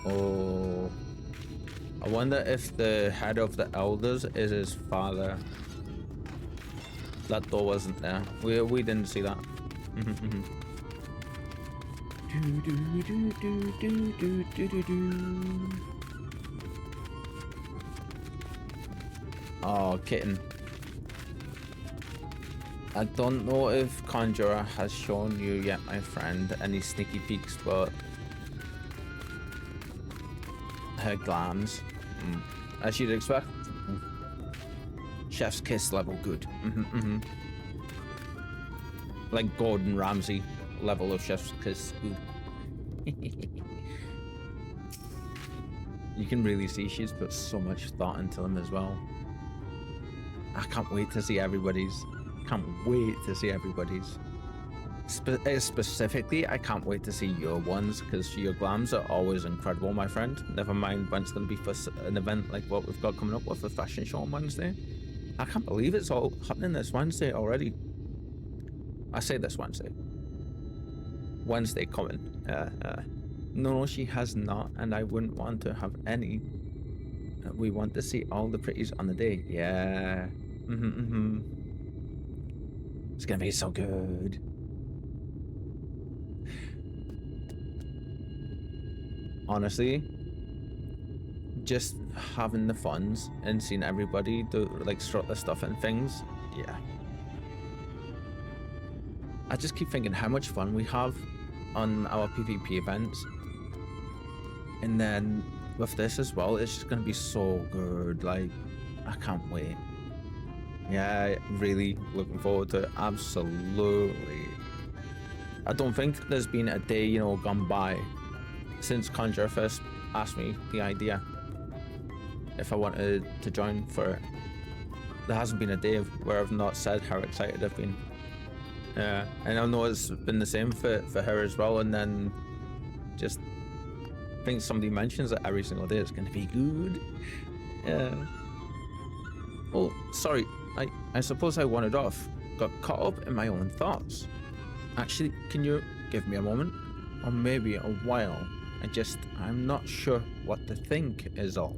A: Oh. I wonder if the head of the Elders is his father. That door wasn't there. We didn't see that. Oh, kitten. I don't know if Conjurer has shown you yet, my friend, any sneaky peeks, but her glands, as you'd expect. Chef's kiss level good. Like Gordon Ramsay level of chef's kiss good. You can really see she's put so much thought into them as well. I can't wait to see everybody's. Can't wait to see everybody's. Specifically, I can't wait to see your ones, because your glams are always incredible, my friend. Never mind when it's going to be for an event like what we've got coming up with the fashion show on Wednesday. I can't believe it's all happening this Wednesday already. I say this Wednesday. Wednesday coming. No, she has not, and I wouldn't want to have any. We want to see all the pretties on the day. Yeah. It's gonna be so good. Honestly, just having the funds and seeing everybody do like strut their stuff and things. Yeah. I just keep thinking how much fun we have on our PvP events. And then with this as well, it's just gonna be so good. Like, I can't wait. Yeah, really looking forward to it. Absolutely. I don't think there's been a day, you know, gone by since Conjurer first asked me the idea if I wanted to join for it. There hasn't been a day where I've not said how excited I've been. Yeah, and I know it's been the same for her as well. And then just I think somebody mentions it every single day. It's going to be good. Yeah. Oh, sorry. I suppose I wandered off. Got caught up in my own thoughts. Actually, can you give me a moment? Or maybe a while. I'm not sure what to think is all.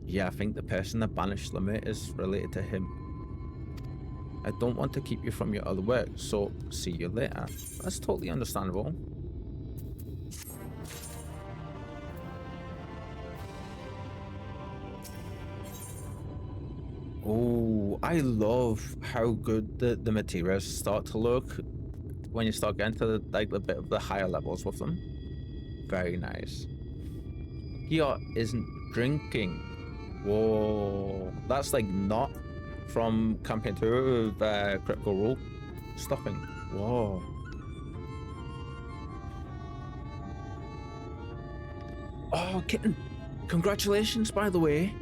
A: Yeah, I think the person that banished Limit is related to him. I don't want to keep you from your other work, so see you later. That's totally understandable. Oh, I love how good the materials start to look when you start getting to like a bit of the higher levels with them. Very nice. Here isn't drinking. Whoa, that's like not from campaign 2 of Critical Role stopping. Whoa. Oh, kitten, congratulations, by the way.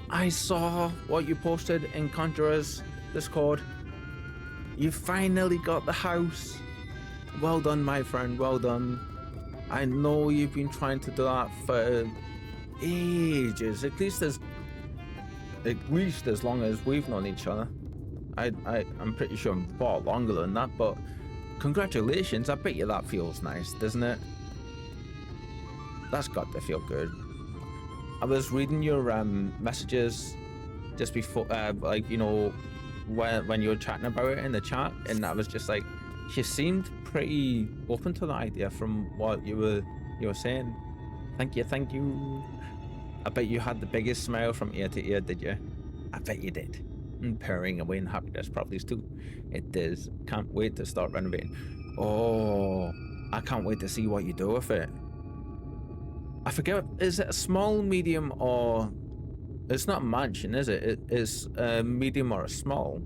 A: I saw what you posted in Conjurer's Discord. You finally got the house. Well done, my friend, well done. I know you've been trying to do that for ages, at least as long as we've known each other. I'm pretty sure I'm far longer than that, but congratulations. I bet you that feels nice, doesn't it? That's got to feel good. I was reading your messages just before, like, you know, when you were chatting about it in the chat, and I was just like, she seemed pretty open to the idea from what you were saying. Thank you. I bet you had the biggest smile from ear to ear, did you? I bet you did. And purring away in happiness probably too. It is. Can't wait to start renovating. Oh, I can't wait to see what you do with it. I forget, is it a small, medium, or It's not a mansion, is it? It's a medium or a small.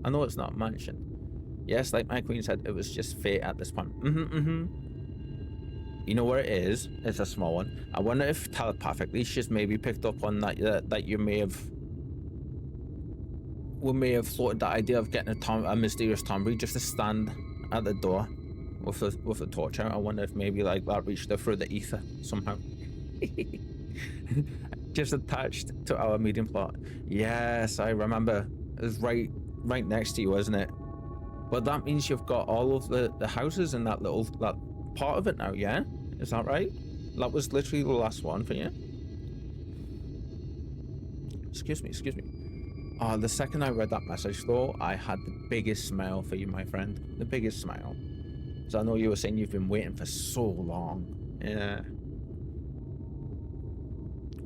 A: I know it's not a mansion. Yes, like my queen said, it was just fate at this point. You know where it is? It's a small one. I wonder if telepathically she's maybe picked up on that that you may have floated the idea of getting a mysterious tomb just to stand at the door with a torch out. I wonder if maybe like that reached her through the ether somehow. Just attached to our medium plot. Yes, I remember. It was right next to you, wasn't it? But that means you've got all of the houses in that part of it now, yeah? Is that right? That was literally the last one for you. Excuse me. Oh, the second I read that message though, I had the biggest smile for you, my friend. The biggest smile. So I know you were saying you've been waiting for so long. Yeah.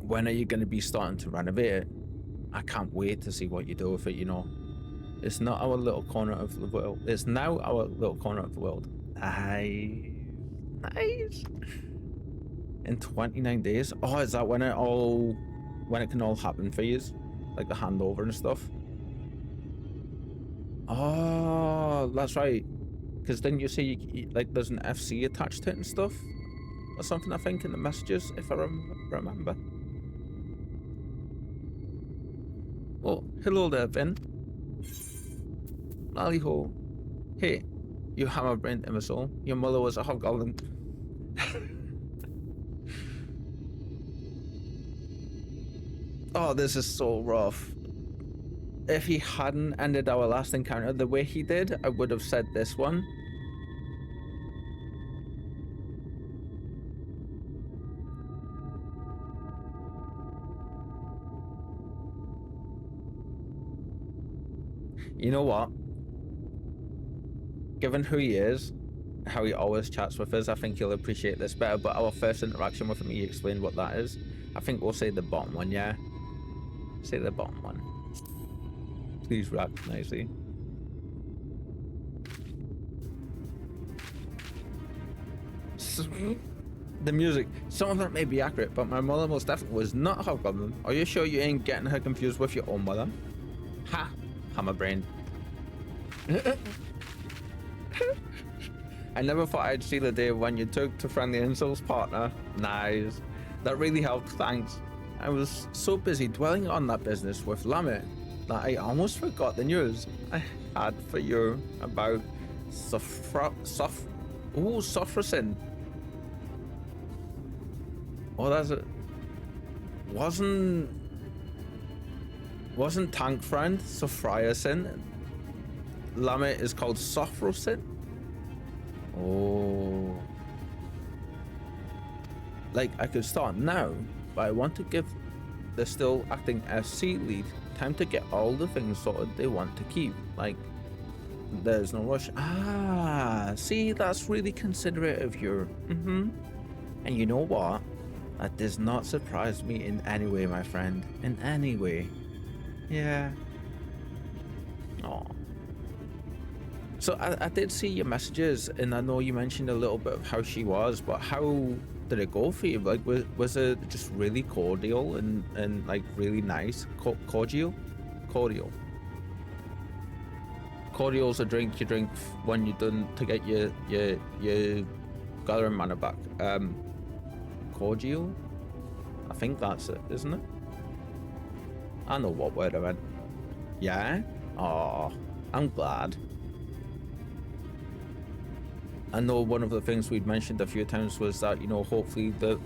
A: When are you going to be starting to renovate it? I can't wait to see what you do with it, you know. It's not our little corner of the world. It's now our little corner of the world. Nice. In 29 days? Oh, is that when it can all happen for you? Like the handover and stuff? Oh, that's right. Because didn't you say like there's an FC attached to it and stuff? Or something, I think, in the messages, if I remember. Oh, hello there, Vin. Lally-ho. Hey, you hammer-brained imbecile. Your mother was a hobgoblin. Oh, this is so rough. If he hadn't ended our last encounter the way he did, I would have said this one. You know what? Given who he is, how he always chats with us, I think you'll appreciate this better. But our first interaction with him, he explained what that is. I think we'll say the bottom one, yeah? Say the bottom one. Please rap nicely. The music. Some of that may be accurate, but my mother most definitely was not a hobgoblin. Are you sure you ain't getting her confused with your own mother? Ha! Hammerbrain. I never thought I'd see the day when you took to friendly insults partner. Nice. That really helped, thanks. I was so busy dwelling on that business with Lamet that I almost forgot the news I had for you about Sophrosyn. Oh, that's it. Wasn't Tank Friend Sophrosyn? Lamet is called Sophrosyn? Oh. Like, I could start now, but I want to give the still acting FC lead time to get all the things sorted they want to keep. Like, there's no rush. Ah, see, that's really considerate of you. And you know what? That does not surprise me in any way, my friend. In any way. Yeah. Oh. So I did see your messages, and I know you mentioned a little bit of how she was, but how did it go for you? Like, was it just really cordial and like really nice? Cordial? Cordial's a drink you drink when you're done to get your gathering mana back. Cordial? I think that's it, isn't it? I know what word I meant. Yeah? Oh, I'm glad. I know one of the things we'd mentioned a few times was that, you know, hopefully the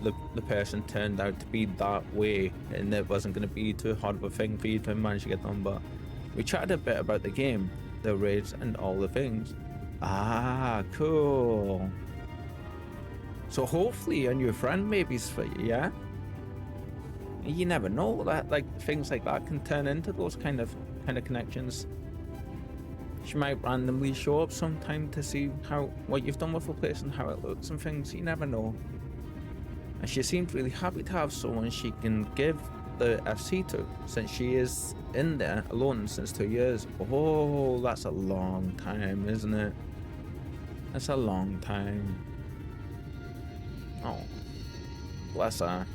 A: person turned out to be that way and it wasn't going to be too hard of a thing for you to manage to get done. But we chatted a bit about the game, the raids and all the things. Ah, cool. So hopefully a new friend maybe's for you, yeah? You never know that, like, things like that can turn into those kind of connections. She might randomly show up sometime to see what you've done with the place and how it looks and things. You never know. And she seemed really happy to have someone she can give the FC to, since she is in there alone since 2 years. Oh, that's a long time, isn't it? That's a long time. Oh, bless her.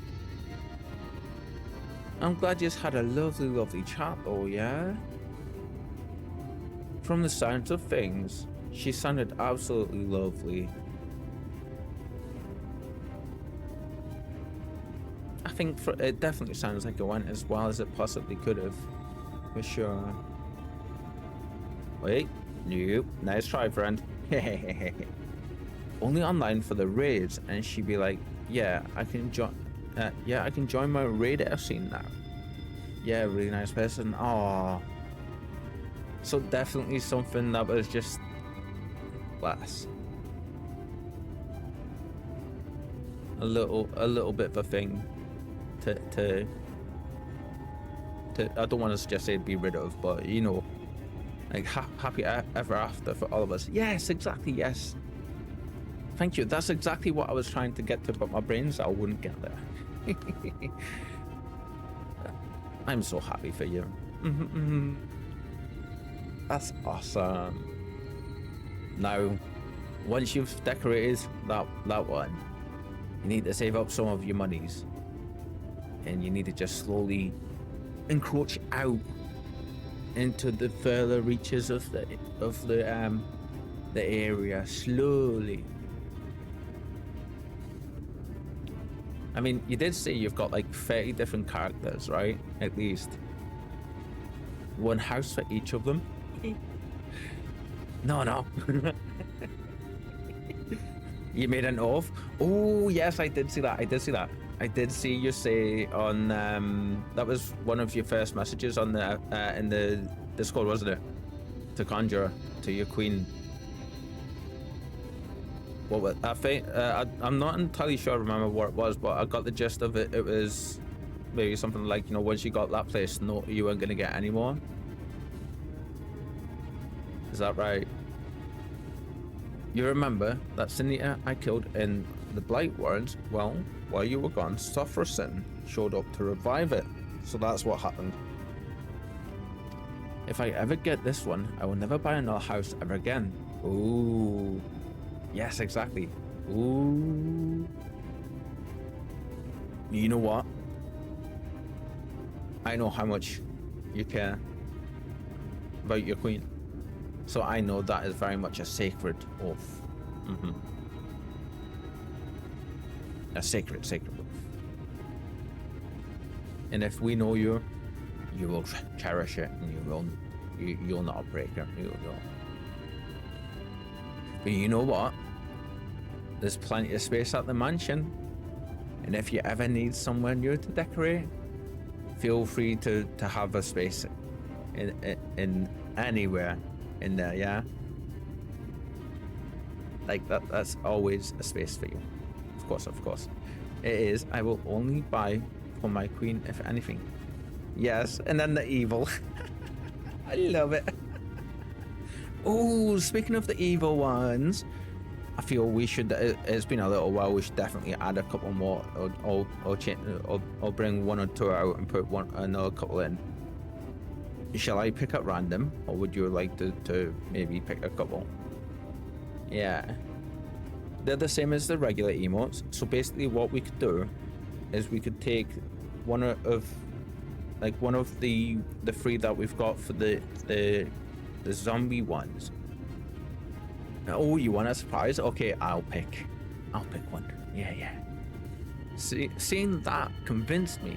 A: I'm glad you just had a lovely, lovely chat though, yeah? From the sounds of things, she sounded absolutely lovely. I think it definitely sounds like it went as well as it possibly could have, for sure. Wait, nope, nice try, friend. Only online for the raids, and she'd be like, yeah, I can join my radar scene now. Yeah, really nice person. Oh, so definitely something that was just less. A little bit of a thing to I don't want to just say be rid of, but you know, like happy ever after for all of us. Yes, exactly. Yes. Thank you. That's exactly what I was trying to get to, but my brain cell wouldn't get there. I'm so happy for you. That's awesome. Now, once you've decorated that one, you need to save up some of your monies, and you need to just slowly encroach out into the further reaches of the area slowly. I mean, you did say you've got like 30 different characters, right? At least one house for each of them. No. You made an oath. Oh yes, I did see that. I did see you say on that was one of your first messages on the in the Discord, wasn't it? To conjure to your queen. What was I think? I'm not entirely sure I remember what it was, but I got the gist of it. It was maybe something like, you know, once you got that place, no, you weren't gonna get any more. Is that right? You remember that Cynthia I killed in the Blight Warrens? Well, while you were gone, Sufferson showed up to revive it. So that's what happened. If I ever get this one, I will never buy another house ever again. Ooh. Yes, exactly. Ooh. You know what? I know how much you care about your queen. So I know that is very much a sacred oath. A sacred oath. And if we know you, you will cherish it, and you'll not break it. You'll. But you know what? There's plenty of space at the mansion, and if you ever need somewhere new to decorate, feel free to have a space in anywhere in there, yeah? Like that's always a space for you. Of course. It is. I will only buy for my queen, if anything. Yes, and then the evil. I love it. Oh, speaking of the evil ones, I feel we should, it's been a little while, we should definitely add a couple more, or bring one or two out and put another couple in. Shall I pick at random, or would you like to maybe pick a couple? Yeah. They're the same as the regular emotes, so basically what we could do is we could take one of the three that we've got for the zombie ones. Oh, you want a surprise? Okay, I'll pick one. Yeah. Seeing that convinced me.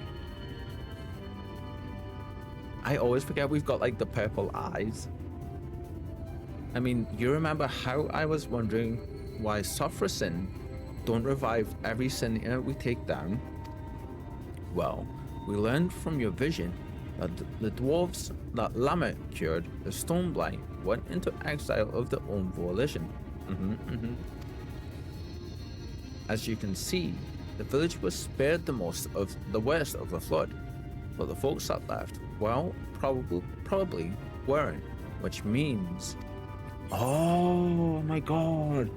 A: I always forget we've got like the purple eyes. I mean, you remember how I was wondering why Sophracin don't revive every Cynthia we take down? Well, we learned from your vision that the dwarves that Lamet cured the stone blight went into exile of their own volition. As you can see, the village was spared the worst of the flood, but the folks that left, well, probably weren't, which means, oh my god,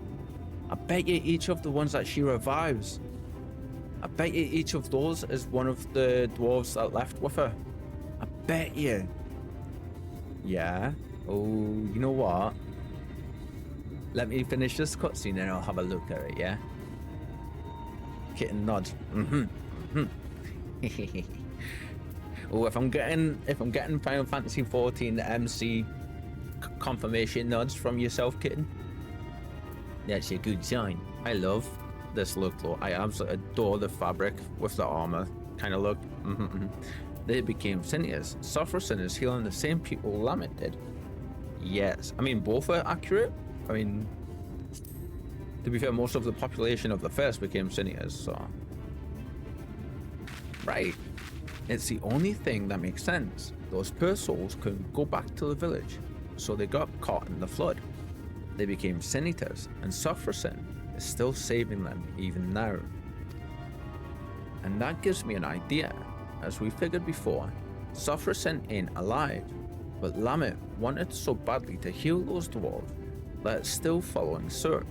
A: I bet you each of the ones that she revives, I bet you each of those is one of the dwarves that left with her. I bet you. Yeah. Oh, you know what? Let me finish this cutscene and I'll have a look at it, yeah? Kitten nods. Oh, if I'm getting Final Fantasy 14 MC confirmation nods from yourself, kitten, that's a good sign. I love this look though. I absolutely adore the fabric with the armor kind of look. They became Cynthias. Suffer sinners healing the same people Lamet did. Yes, I mean both are accurate. I mean, to be fair, most of the population of the first became Cynthias, so right. It's the only thing that makes sense. Those poor souls couldn't go back to the village, so they got caught in the flood. They became Cynthias, and Suffersin is still saving them even now. And that gives me an idea. As we figured before, Suffersin ain't alive, but Lamet wanted so badly to heal those dwarves that it's still following suit.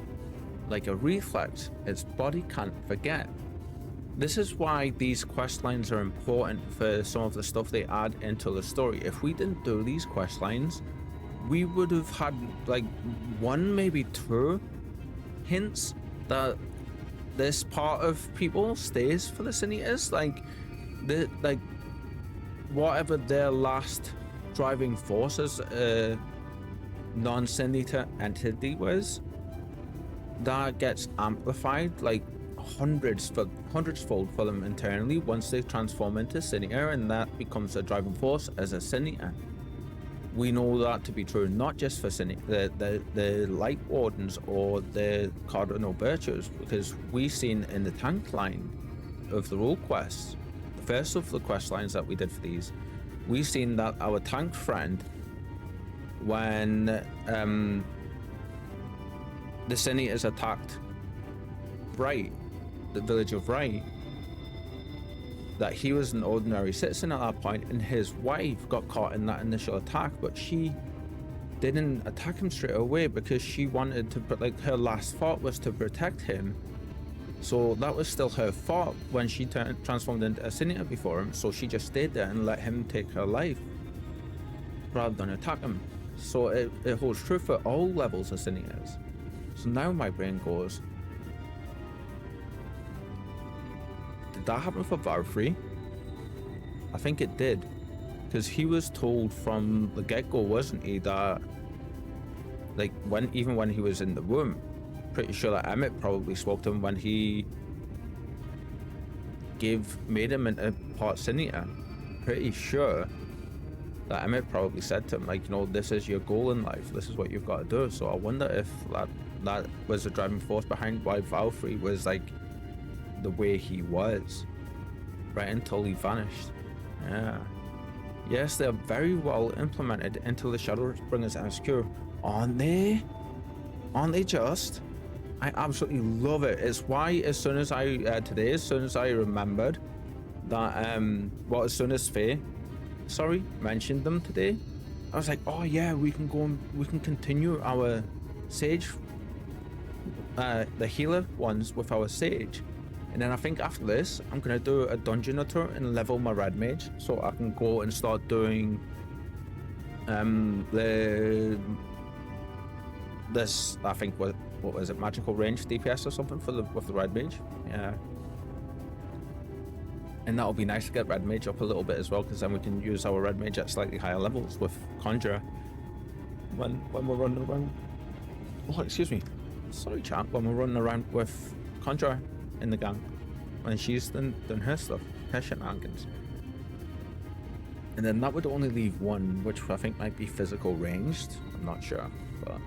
A: Like a reflex, its body can't forget. This is why these quest lines are important for some of the stuff they add into the story. If we didn't do these quest lines, we would have had like one, maybe two hints that this part of people stays for the Cynthias. Like whatever their last driving force as a non-Cynthian entity was, that gets amplified like hundreds fold for them internally once they transform into Cynthian, and that becomes a driving force as a Cynthian. We know that to be true not just for the Light Wardens or the Cardinal Birches, because we've seen in the tank line of the role quests, the first of the quest lines that we did for these, we've seen that our tank friend, when the Cynthians attacked Bright, the village of Bright, that he was an ordinary citizen at that point, and his wife got caught in that initial attack, but she didn't attack him straight away because she wanted to, but like her last thought was to protect him. So that was still her thought when she transformed into a Cynthian before him, so she just stayed there and let him take her life rather than attack him. So it holds true for all levels of Cynthians. So now my brain goes, did that happen for Valkyrie? I think it did, because he was told from the get-go, wasn't he, that like even when he was in the womb, pretty sure that Emmett probably spoke to him when he made him into part Cynthian. Pretty sure that Emmett probably said to him, like, you know, this is your goal in life, this is what you've got to do. So I wonder if that was the driving force behind why Valkyrie was like the way he was right until he vanished. Yeah, yes, they're very well implemented into the Shadowbringers SQ, aren't they just? I absolutely love it. It's why as soon as I remembered that as soon as Faye mentioned them today, I was like, oh yeah, we can go and we can continue our Sage, the healer ones with our Sage. And then I think after this, I'm going to do a dungeon or two and level my Red Mage so I can go and start doing this, I think, what was it, magical range DPS or something with the Red Mage. Yeah. And that'll be nice to get Red Mage up a little bit as well, because then we can use our Red Mage at slightly higher levels with Conjurer when we're running around. Oh, excuse me. Sorry, chat. When we're running around with Conjurer in the gang, when she's done her stuff, her shenanigans. And then that would only leave one, which I think might be physical ranged. I'm not sure, but...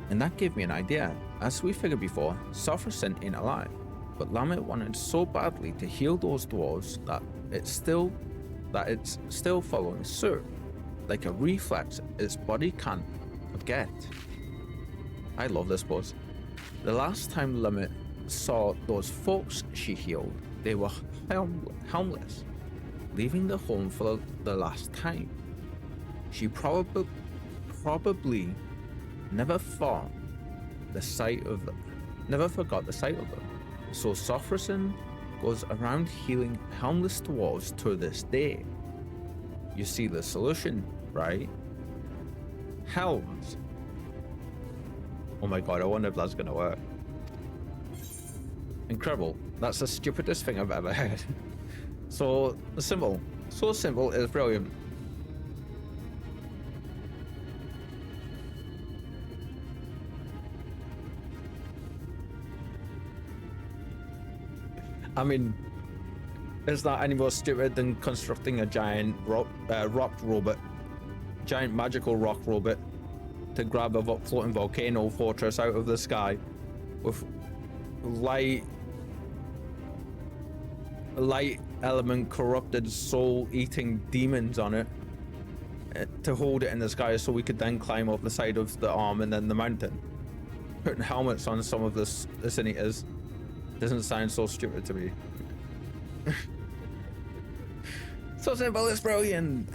A: And that gave me an idea. As we figured before, Sufferson ain't alive, but Lamet wanted so badly to heal those dwarves that it's still following suit. Like a reflex, its body can't forget. I love this pose. The last time Lamet saw those folks she healed, they were homeless, leaving the home for the last time. She probably never forgot the sight of them. So Sofrason goes around healing homeless dwarves to this day. You see the solution, right? Helms. Oh my god, I wonder if that's gonna work. Incredible. That's the stupidest thing I've ever heard. So simple. So simple, it's brilliant. I mean, is that any more stupid than constructing a giant rock robot, giant magical rock robot, to grab a floating volcano fortress out of the sky with light element corrupted soul eating demons on it, to hold it in the sky so we could then climb up the side of the arm and then the mountain? Putting helmets on some of the Cineators doesn't sound so stupid to me. So simple, it's brilliant.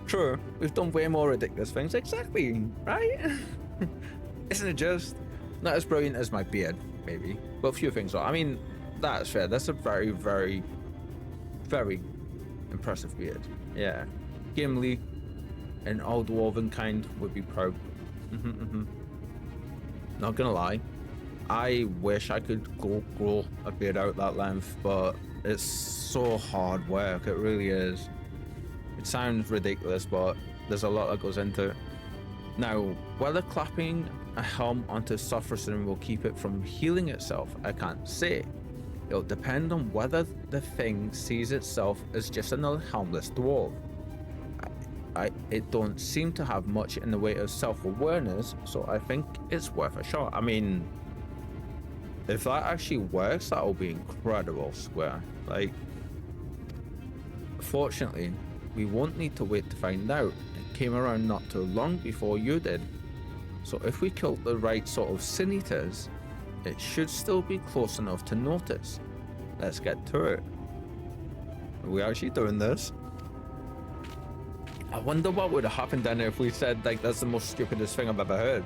A: True, we've done way more ridiculous things. Exactly, right? Isn't it just? Not as brilliant as my beard, maybe, but a few things are. I mean, that's fair. That's a very, very, very impressive beard. Yeah. Gimli, an old dwarven kind, would be proud. Not gonna lie, I wish I could grow a beard out that length, but it's so hard work. It really is. It sounds ridiculous, but there's a lot that goes into it. Now, whether clapping a helm onto Sufferson will keep it from healing itself, I can't say. It'll depend on whether the thing sees itself as just another helmless dwarf. It don't seem to have much in the way of self-awareness, so I think it's worth a shot. I mean, if that actually works, that'll be incredible, Square. Like, fortunately, we won't need to wait to find out. It came around not too long before you did. So if we killed the right sort of Cineators, it should still be close enough to notice. Let's get to it. Are we actually doing this? I wonder what would have happened then if we said, like, that's the most stupidest thing I've ever heard.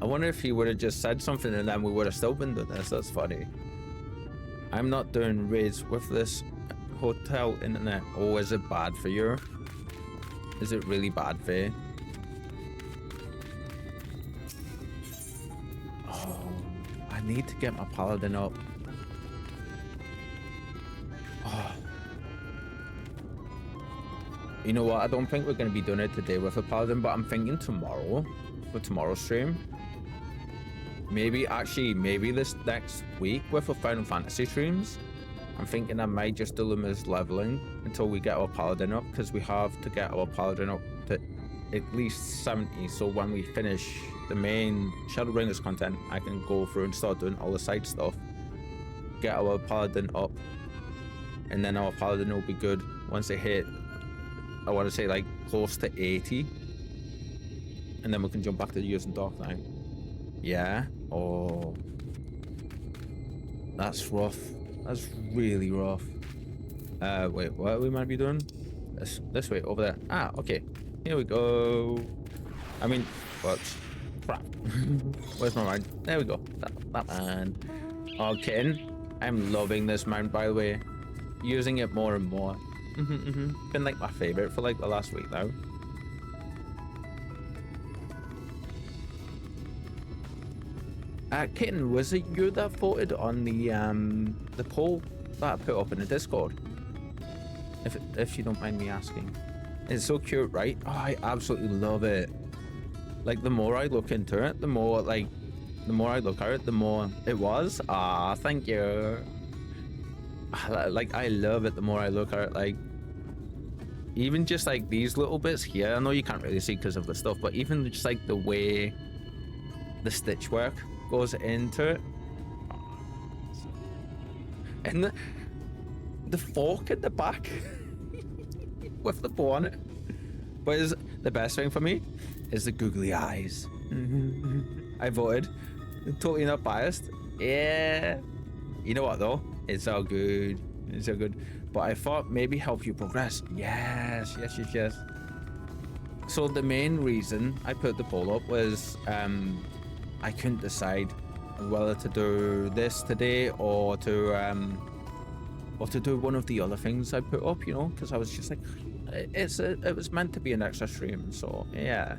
A: I wonder if he would have just said something and then we would have still been doing this. That's funny. I'm not doing raids with this hotel internet. Oh, is it bad for you? Is it really bad for you? Oh, I need to get my paladin up. Oh. You know what? I don't think we're going to be doing it today with a paladin, but I'm thinking tomorrow, for tomorrow's stream. Maybe this next week with a Final Fantasy streams. I'm thinking I might just do them as leveling until we get our paladin up, because we have to get our paladin up to at least 70. So when we finish the main Shadowbringers content, I can go through and start doing all the side stuff. Get our paladin up, and then our paladin will be good once they hit, I want to say, like close to 80, and then we can jump back to using Dark Knight. Yeah. Oh, that's rough. That's really rough. Wait, what we might be doing? This way, over there. Ah, okay. Here we go. I mean, what? Crap. Where's my mount? There we go. That man. Oh, kitten. I'm loving this mount, by the way. Using it more and more. Been like my favorite for like the last week now. Kitten, was it you that voted on the poll that I put up in the Discord? If you don't mind me asking. It's so cute, right? Oh, I absolutely love it. Like, the more I look into it, the more I look at it, the more it was. Ah, thank you. Like, I love it the more I look at it. Like, even just like these little bits here, I know you can't really see because of the stuff, but even just like the way the stitch work goes into it, and the fork at the back with the bow on it. But is the best thing for me is the googly eyes. I voted, totally not biased. Yeah, you know what though, it's all good, it's all good. But I thought maybe help you progress. Yes. So the main reason I put the poll up was I couldn't decide whether to do this today or to do one of the other things I put up, you know, because I was just like, it was meant to be an extra stream, so yeah.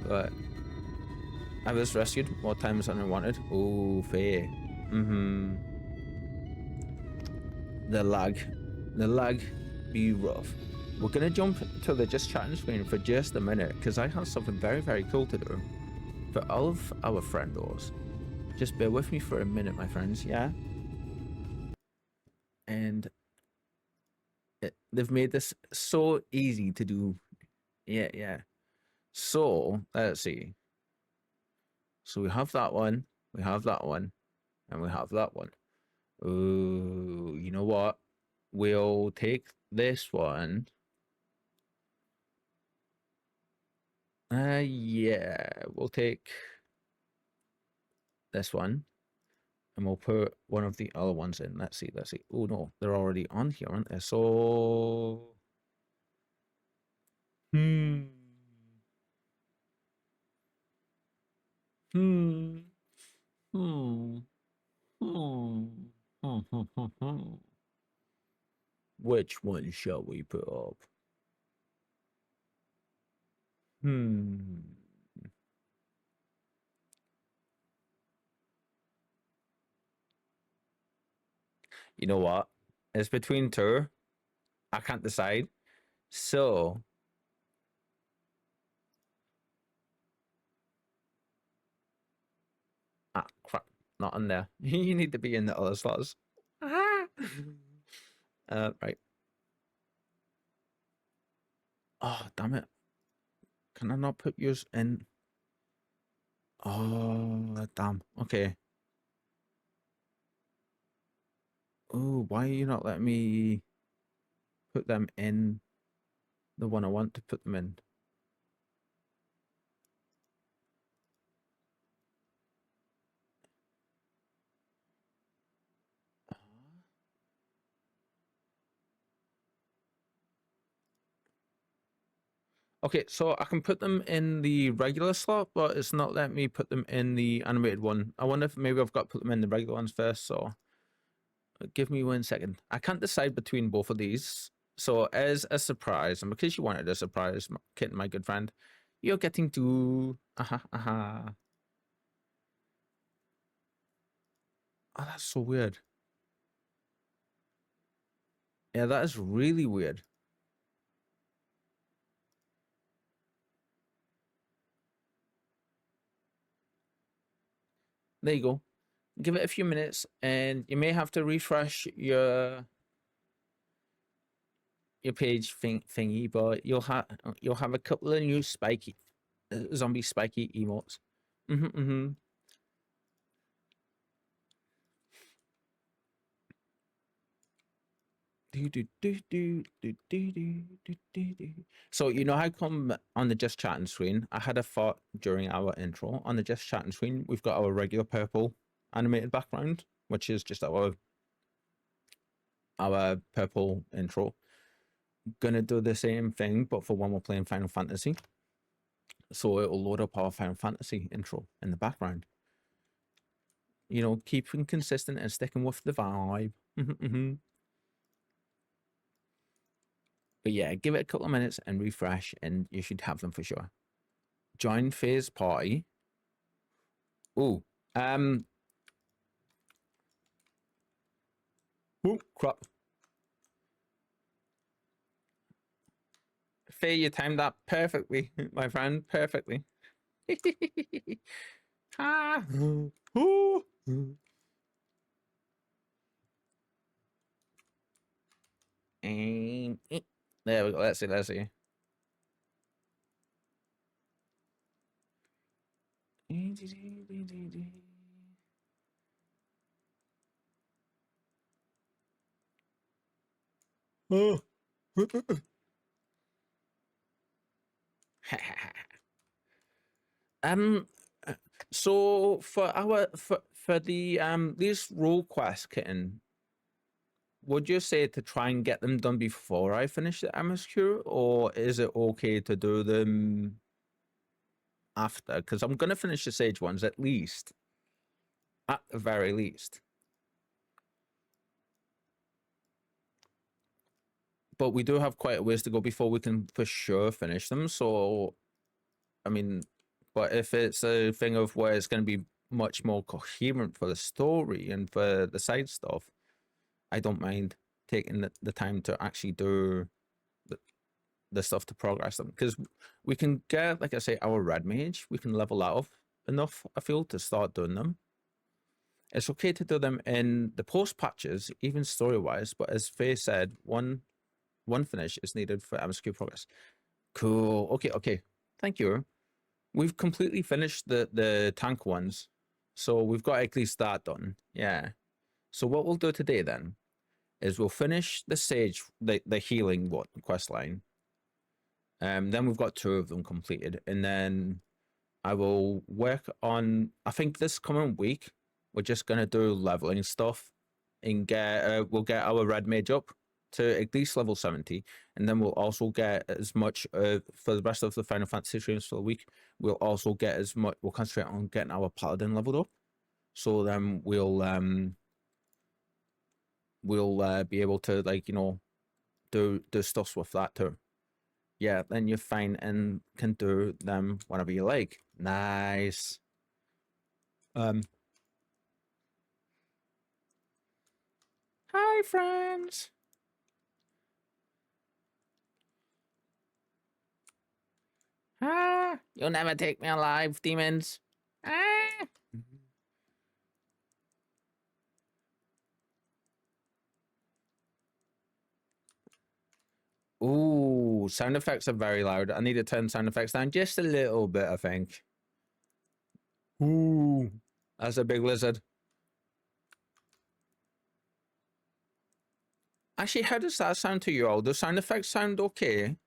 A: But I was rescued more times than I wanted. Oh, fair. The lag be rough. We're gonna jump to the just chatting screen for just a minute because I have something very, very cool to do for all of our friendos. Just bear with me for a minute, my friends, yeah? And they've made this so easy to do. Yeah. So, let's see. So we have that one, we have that one, and we have that one. Ooh, you know what? We'll take this one. Yeah, we'll take this one and we'll put one of the other ones in. Let's see. Oh no, they're already on here, aren't they? So, hmm, hmm, hmm, hmm. Which one shall we put up? Hmm. You know what? It's between two. I can't decide. So, crap, not in there. You need to be in the other slots. Right. Oh, damn it. Can I not put yours in? Oh, damn. Okay. Oh, why are you not letting me put them in the one I want to put them in? Okay, so I can put them in the regular slot, but it's not letting me put them in the animated one. I wonder if maybe I've got to put them in the regular ones first, so give me 1 second. I can't decide between both of these. So as a surprise, and because you wanted a surprise, Kit, my good friend, you're getting to... Oh, that's so weird. Yeah, that is really weird. There you go. Give it a few minutes, and you may have to refresh your page thingy, but you'll have a couple of new spiky zombie spiky emotes. Mm-hmm. So you know how come on the just chatting screen, I had a thought during our intro. On the just chatting screen, we've got our regular purple animated background, which is just our purple intro. Gonna do the same thing, but for when we're playing Final Fantasy. So it'll load up our Final Fantasy intro in the background. You know, keeping consistent and sticking with the vibe. But yeah, give it a couple of minutes and refresh, and you should have them for sure. Join phase party. Oh, oh crap. Faye, you timed that perfectly, my friend. Perfectly. Ah. Ooh. And there we go. Let's see. Oh. um so for our for the these role quests, Kitten, would you say to try and get them done before I finish the MSQ, or is it okay to do them after? Because I'm gonna finish the Sage ones at least, at the very least. But we do have quite a ways to go before we can for sure finish them. So, I mean, But if it's a thing of where it's going to be much more coherent for the story and for the side stuff, I don't mind taking the time to actually do the stuff to progress them, because we can get, like I say, our red mage, we can level that up enough, I feel, to start doing them. It's okay to do them in the post patches, even story wise, but as Faye said, one finish is needed for MSQ progress. Cool. Okay. Thank you. We've completely finished the tank ones, so we've got at least that done. Yeah. So what we'll do today then is we'll finish the sage, the healing quest line. Then we've got 2 of them completed, and then I will work on, I think this coming week, we're just gonna do leveling stuff and get we'll get our red mage up to at least level 70, and then we'll also get as much for the rest of the Final Fantasy streams for the week. We'll also get as much, we'll concentrate on getting our paladin leveled up, so then we'll be able to, like, you know, do stuff with that too. Yeah, then you're fine and can do them whenever you like. Nice. Hi, friends. Ah, you'll never take me alive, demons. Ah. Ooh, sound effects are very loud. I need to turn sound effects down just a little bit, I think. Ooh, that's a big lizard. Actually, how does that sound to you all? Do sound effects sound okay?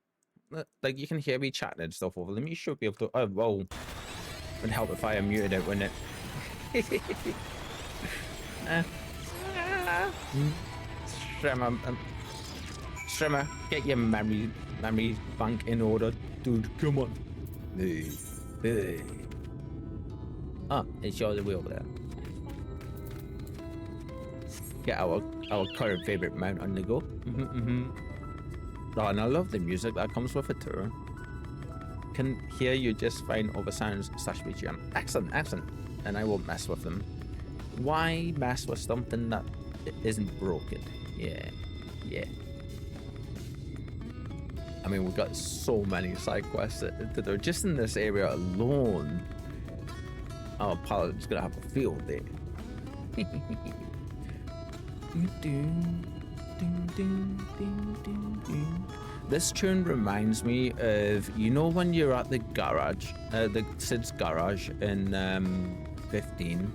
A: Like, you can hear me chatting and stuff over them. You should be able to. Oh, whoa. Would help if I unmuted it, wouldn't it? Shrimmer, get your memory bank in order, dude. Come on. Ah, it's yours way over there. Get our current favorite mount on the go. Oh, and I love the music that comes with it too. Can hear you just fine over sounds / BGM. Excellent. And I won't mess with them. Why mess with something that isn't broken? Yeah. I mean, we've got so many side quests that are just in this area alone. Our paladin's gonna have a field day. This tune reminds me of, you know, when you're at the garage, the Sid's garage in 15.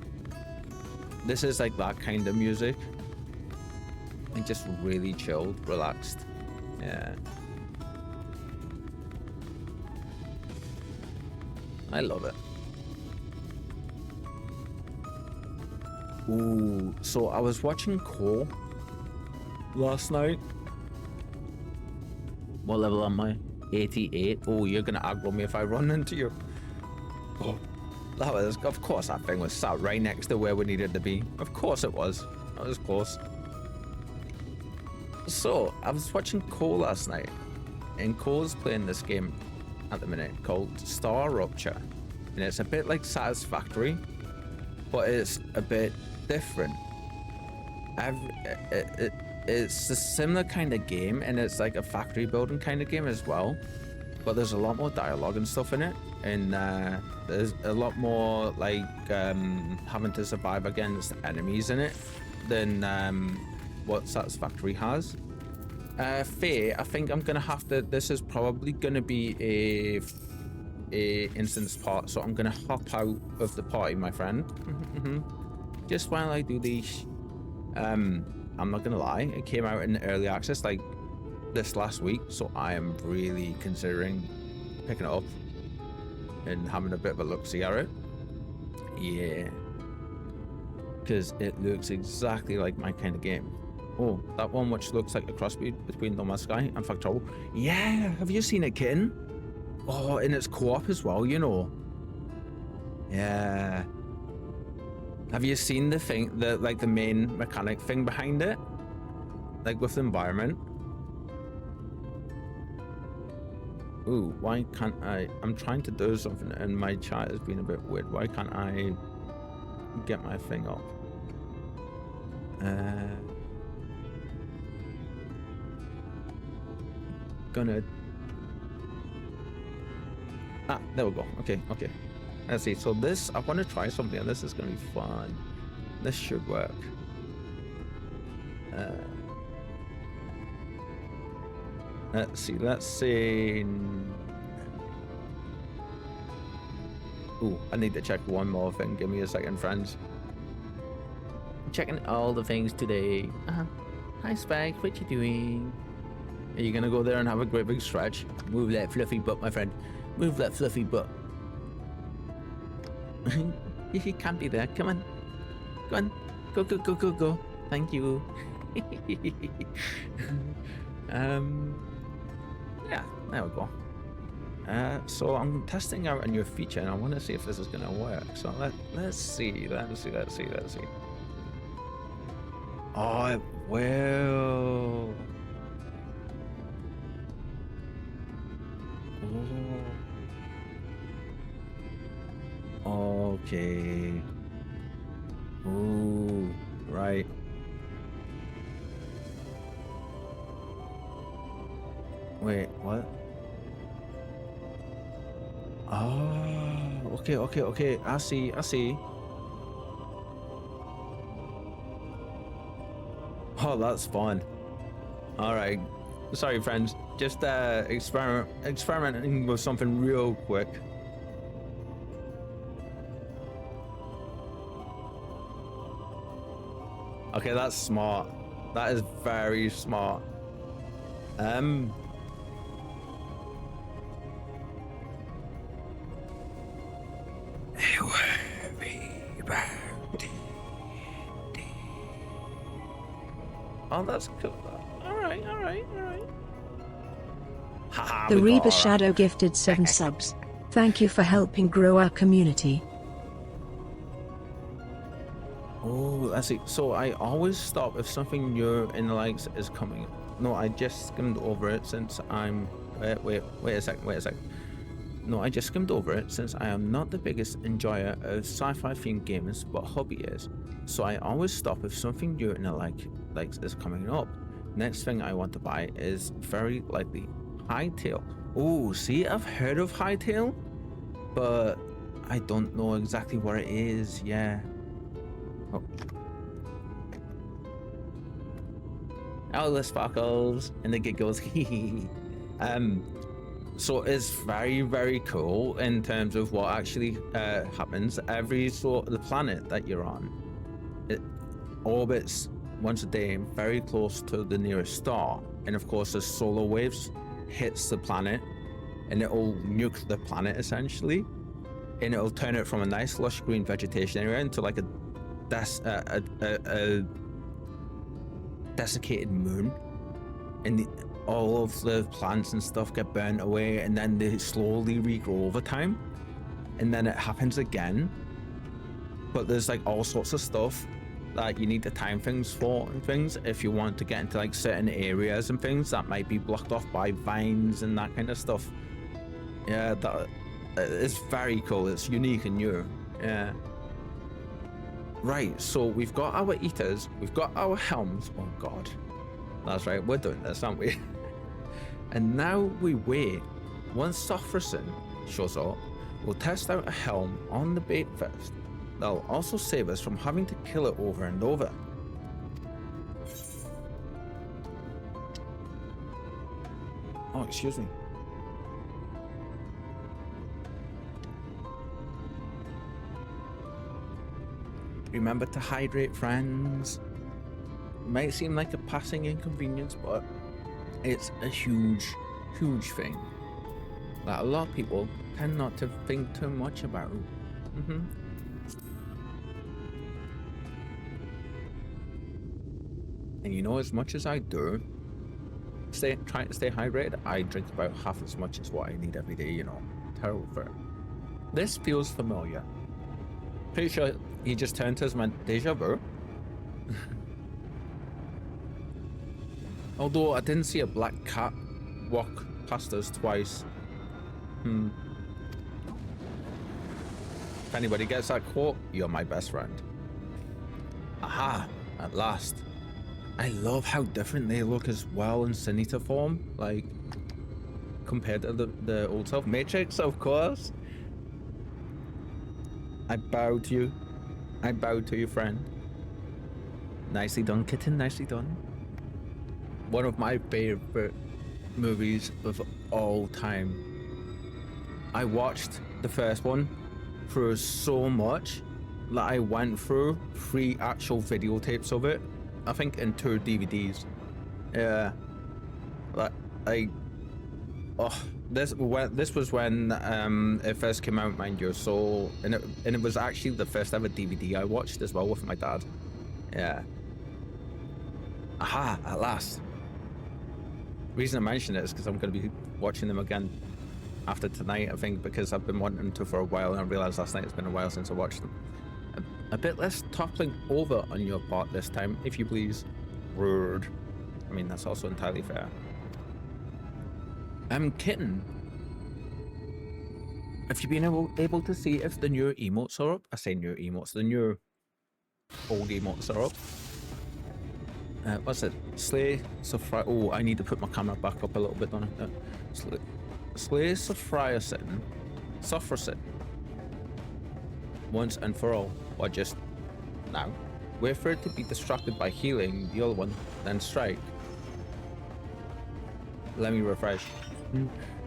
A: This is like that kind of music, and just really chilled, relaxed. Yeah, I love it. Ooh, so I was watching Cole last night. What level am I? 88. Oh, you're gonna aggro me if I run into you. Oh, that was, of course that thing was sat right next to where we needed to be. Of course it was. That was close. So, I was watching Cole last night, and Cole's playing this game at the minute called Star Rupture. And it's a bit like Satisfactory, but it's a bit different. It's a similar kind of game, and it's like a factory building kind of game as well, but there's a lot more dialogue and stuff in it, and there's a lot more like having to survive against enemies in it than what Satisfactory has. Faye, I think I'm gonna have to, this is probably gonna be a instance part, so I'm gonna hop out of the party, my friend. Just while I do these. I'm not gonna lie, it came out in early access like this last week, so I am really considering picking it up and having a bit of a look-see at it. Yeah, because it looks exactly like my kind of game. Oh, that one which looks like a cross between No Man's Sky and Factorio. Yeah, have you seen it, kitten? Oh, and it's co-op as well, you know. Yeah. Have you seen the thing, like the main mechanic thing behind it? Like with the environment? Ooh, why can't I? I'm trying to do something and my chat has been a bit weird. Why can't I get my thing up? Gonna... Ah, there we go. Okay, okay. Let's see. So this, I want to try something and this is gonna be fun. This should work. Let's see. Let's see. Ooh, I need to check one more thing. Give me a second, friends. I'm checking all the things today. Hi, Spike. What you doing? Are you gonna go there and have a great big stretch? Move that fluffy butt, my friend. Move that fluffy butt. You can't be there. Come on. Go on. Go, go, go, go, go. Thank you. Yeah, there we go. So I'm testing out a new feature and I want to see if this is gonna work. So let's see. Oh, it will. Oh. Okay. Ooh, right. Wait, what? Oh, okay. I see. Oh, that's fun. All right. Sorry, friends. Just experimenting with something real quick. Okay, that's smart. That is very smart. Oh, that's cool. All right.
B: The ReeperShadow gifted 7 subs. Thank you for helping grow our community.
A: Oh, let's see. So I always stop if something new in the likes is coming. No, I just skimmed over it since I'm... Wait a sec. No, I just skimmed over it since I am not the biggest enjoyer of sci-fi themed games, but hobby is. So I always stop if something new in the likes is coming up. Next thing I want to buy is very likely Hightail. Oh, see, I've heard of Hightail, but I don't know exactly what it is. Yeah. Oh. Oh, the sparkles and the giggles. So it's very cool in terms of what actually happens. Every sort of the planet that you're on, it orbits once a day very close to the nearest star, and of course the solar waves hits the planet and it'll nuke the planet essentially, and it'll turn it from a nice lush green vegetation area into like a desiccated moon, and all of the plants and stuff get burnt away, and then they slowly regrow over time, and then it happens again. But there's like all sorts of stuff that you need to time things for and things if you want to get into like certain areas and things that might be blocked off by vines and that kind of stuff. Yeah, that it's very cool. It's unique and new. Yeah. Right, so we've got our eaters, we've got our helms. Oh god, that's right, we're doing this, aren't we? And now we wait. Once Sofferson shows up, we'll test out a helm on the bait first. That'll also save us from having to kill it over and over. Oh, excuse me. Remember to hydrate, friends. It might seem like a passing inconvenience, but it's a huge thing that a lot of people tend not to think too much about. And you know, as much as I do try to stay hydrated, I drink about half as much as what I need every day, you know. Terrible for it. This feels familiar. Pretty sure he just turned to his man deja vu. Although I didn't see a black cat walk past us twice If anybody gets that quote, you're my best friend. Aha, at last. I love how different they look as well in Cinita form, like, compared to the old self. Matrix, of course. I bow to you. I bow to you, friend. Nicely done, kitten, nicely done. One of my favorite movies of all time. I watched the first one through so much that I went through 3 actual videotapes of it. I think in 2 DVDs. Yeah. This was when it first came out, mind you. So and it was actually the first ever DVD I watched as well with my dad. Yeah. Aha, at last. The reason I mention it is because I'm going to be watching them again after tonight, I think, because I've been wanting to for a while, and I realized last night it's been a while since I watched them. A bit less toppling over on your part this time, if you please. Rude. I mean, that's also entirely fair. Kitten. Have you been able to see if the new emotes are up? I say new emotes, the new old emotes are up. What's it? Slay, Sophia. Oh, I need to put my camera back up a little bit, don't I? Slay, Sophia sitting. Suffer sit. Once and for all, or just now. Wait for it to be distracted by healing the other one, then strike. Let me refresh.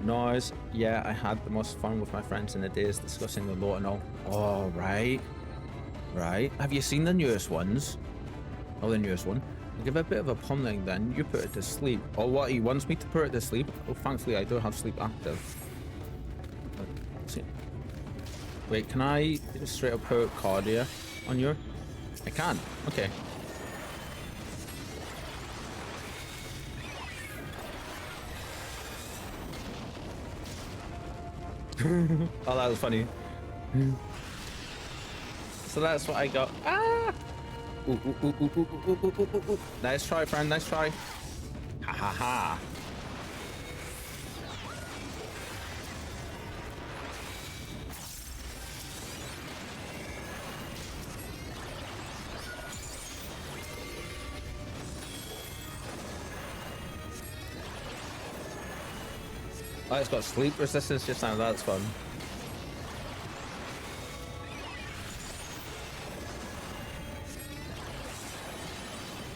A: Nice. Yeah, I had the most fun with my friends in the days discussing the lore and all. Oh, right. Right. Have you seen the newest ones? Oh, the newest one. I'll give it a bit of a pummeling then. You put it to sleep. Or what, he wants me to put it to sleep? Oh, thankfully I do have sleep active. Wait, can I just straight up put cardia on you? I can. Okay. Oh, that was funny. So that's what I got. Ah! Ooh, ooh, ooh, ooh, ooh, ooh, ooh, ooh, ooh, ooh. Nice try, friend. Nice try. Ha ha ha. Oh, it's got sleep resistance just now. That's fun.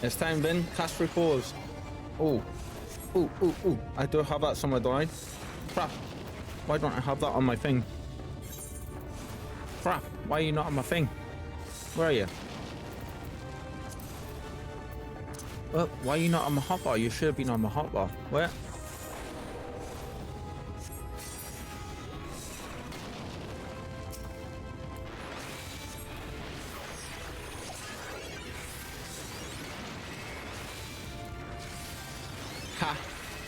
A: It's time, Ben. Cast repose. Oh. Ooh, ooh, ooh. I do have that somewhere, don't I? Crap. Why don't I have that on my thing? Crap. Why are you not on my thing? Where are you? Well, why are you not on my hotbar? You should have been on my hotbar. Where?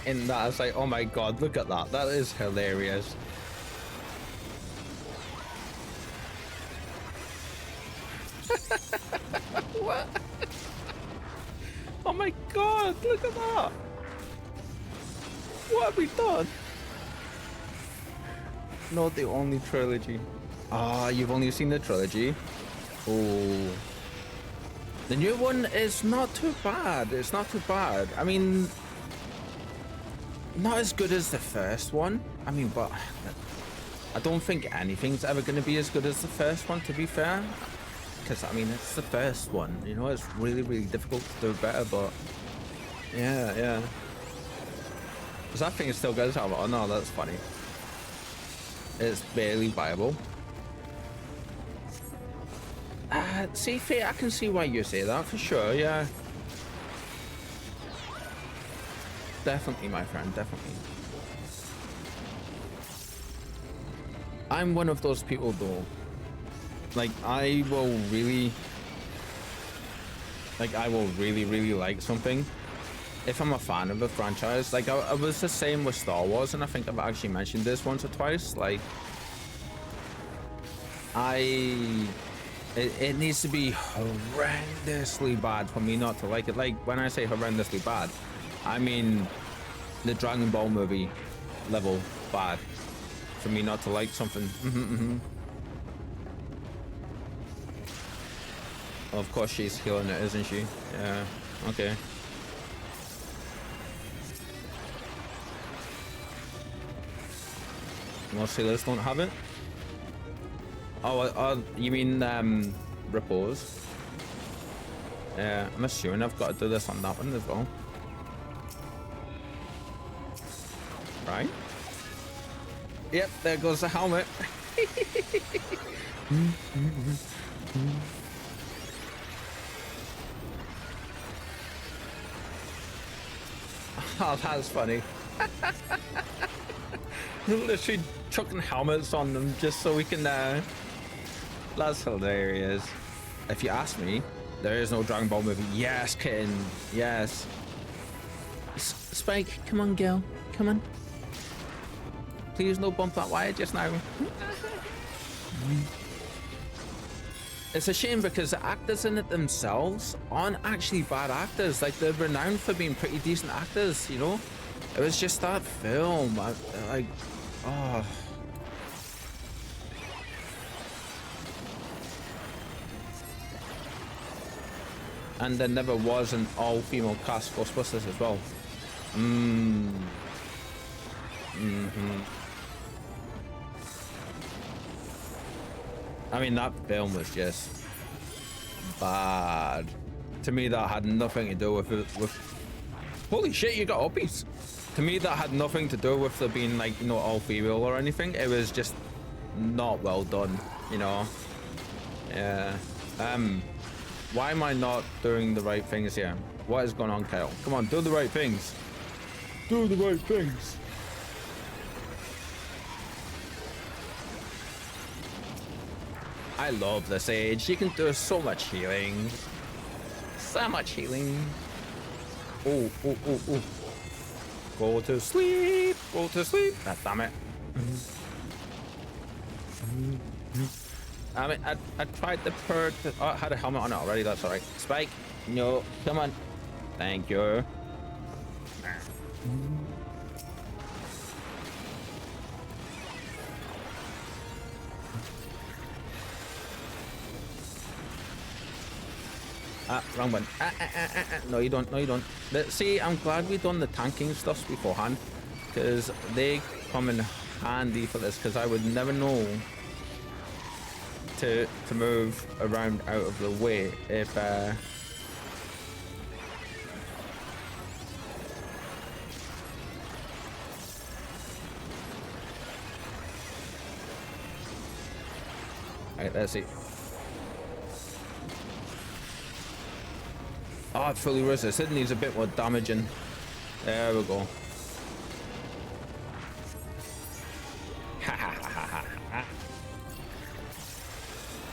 A: In that, I was like, oh my god, look at that. That is hilarious. What? Oh my god, look at that. What have we done? Not the only trilogy. Ah, you've only seen the trilogy? Oh. The new one is not too bad. It's not too bad. I mean, not as good as the first one. I mean, but I don't think anything's ever going to be as good as the first one, to be fair. Because, I mean, it's the first one. You know, it's really, really difficult to do better, but yeah. Because that thing still goes out. Oh, no, that's funny. It's barely viable. See, Faye, I can see why you say that, for sure, yeah. Definitely, my friend, definitely. I'm one of those people, though. Like, I will really, really like something if I'm a fan of a franchise. Like, I was the same with Star Wars, and I think I've actually mentioned this once or twice. Like, it needs to be horrendously bad for me not to like it. Like, when I say horrendously bad, I mean the Dragon Ball movie level bad for me not to like something. Of course she's healing it, isn't she? Yeah, okay. Most healers don't have it. Oh, you mean repose? Yeah, I'm assuming I've got to do this on that one as well. Right? Yep, there goes the helmet. Oh, that's funny. Literally chucking helmets on them just so we can that's hilarious. If you ask me, there is no Dragon Ball movie. Yes, kitten. Yes. Spike, come on, girl. Come on. Please no bump that wire just now. It's a shame because the actors in it themselves aren't actually bad actors. Like, they're renowned for being pretty decent actors, you know? It was just that film. Like, oh. And there never was an all-female cast Ghostbusters as well. I mean, that film was just bad. To me, that had nothing to do with it. Holy shit, you got uppies. To me, that had nothing to do with there being, like, you know, all female or anything. It was just not well done, you know. Yeah. Why am I not doing the right things here? What is going on, Kyle? Come on, do the right things. Do the right things. I love this age. You can do so much healing. So much healing. Oh, oh, oh, oh. Go to sleep. Go to sleep. God damn it. I mean, I tried the perk. Oh, I had a helmet on it already. That's all right. Spike. No. Come on. Thank you. Wrong one. No, you don't. No, you don't. But see, I'm glad we done the tanking stuff beforehand, because they come in handy for this, because I would never know to move around out of the way if Alright, let's see. Oh, it fully resist. It needs a bit more damaging. There we go.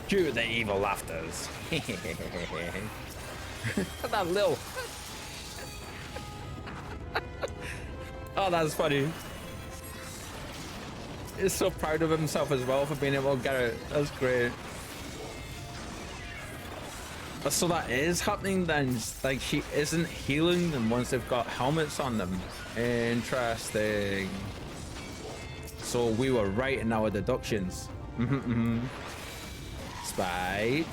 A: Cue the evil laughters. That little. Oh, that's funny. He's so proud of himself as well for being able to get it. That's great. So that is happening then. Like, she isn't healing them once they've got helmets on them. Interesting. So we were right in our deductions. Spike.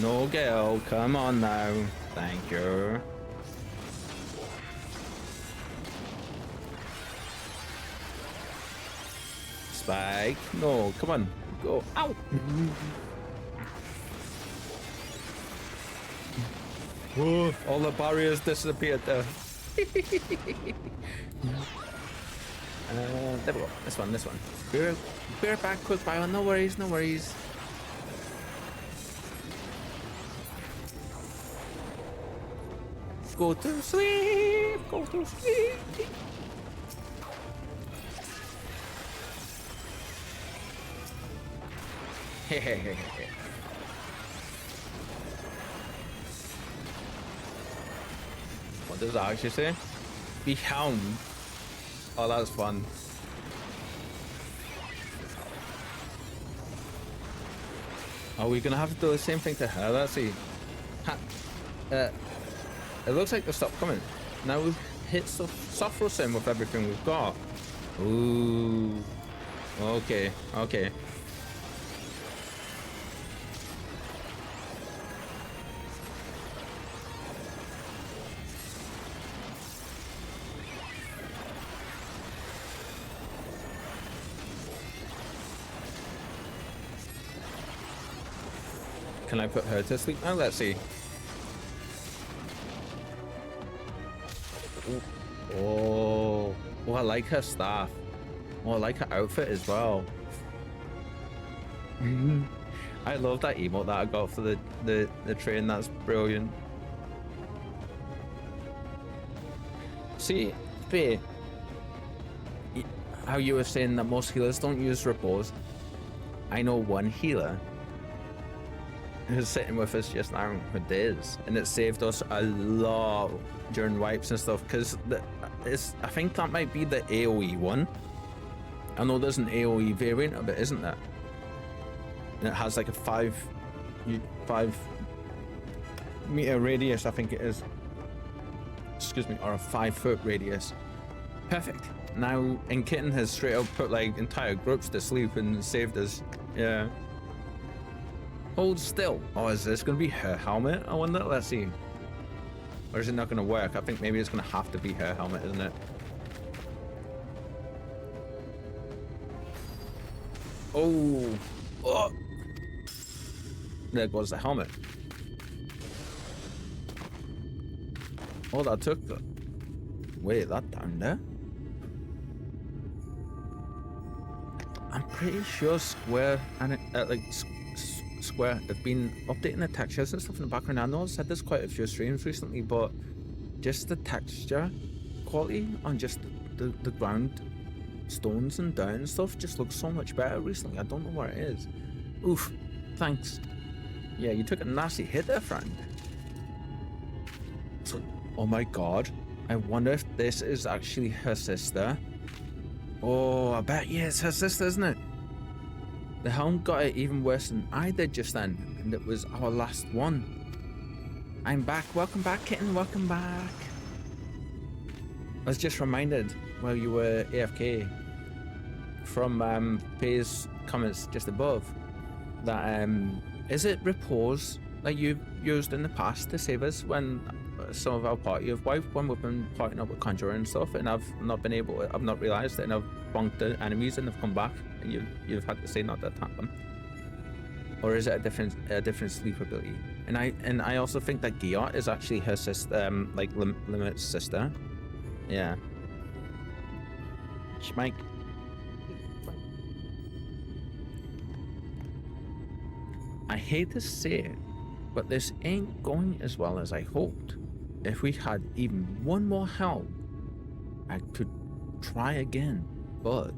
A: No girl. Come on now. Thank you. Spike. No, come on. Go. Ow. Whoa, all the barriers disappeared there. There we go. This one. Bear back, quick bio. No worries, no worries. Go to sleep. Go to sleep. Hehehehe. What does that actually say? Be helmed. Oh, that's fun. Are we gonna have to do the same thing to her? Let's see. It looks like they stopped coming. Now we've hit Sophrosim with everything we've got. Ooh. Okay, okay. Can I put her to sleep now? Let's see. Oh, oh, I like her staff. Oh, I like her outfit as well. I love that emote that I got for the train. That's brilliant. See, Faye, how you were saying that most healers don't use repose. I know one healer who's sitting with us just now who does, and it saved us a lot during wipes and stuff, because I think that might be the AoE one. I know there's an AoE variant of it, isn't there? And it has like a 5 meter radius, I think it is. Excuse me, or a 5 foot radius. Perfect. Now, and Kitten has straight up put like entire groups to sleep and saved us. Yeah. Hold still. Oh, is this gonna be her helmet? I wonder. Let's see. Or is it not gonna work? I think maybe it's gonna have to be her helmet, isn't it? Oh. Oh. There goes the helmet. Oh, that took the... Wait, that down there? I'm pretty sure Square and Square have been updating the textures and stuff in the background. I know I've said this quite a few streams recently, but just the texture quality on just the ground stones and dirt and stuff just looks so much better recently. I don't know what it is. Oof, thanks. Yeah, you took a nasty hit there, friend. So, oh my god, I wonder if this is actually her sister. Oh, I bet, yeah, it's her sister, isn't it? The helm got it even worse than I did just then, and it was our last one. I'm back. Welcome back, Kitten. Welcome back. I was just reminded while you were AFK from Faye's comments just above that is it repose that you've used in the past to save us when some of our party have wiped, when we've been partying up with Conjurer and stuff, and I've not realized it, and I've bonked the enemies and they've come back, and you've had to say not to attack them? Or is it a different sleep ability? And I also think that Gia is actually her sister, like Limit's sister. Yeah. Schmike. I hate to say it, but this ain't going as well as I hoped. If we had even one more help, I could try again, but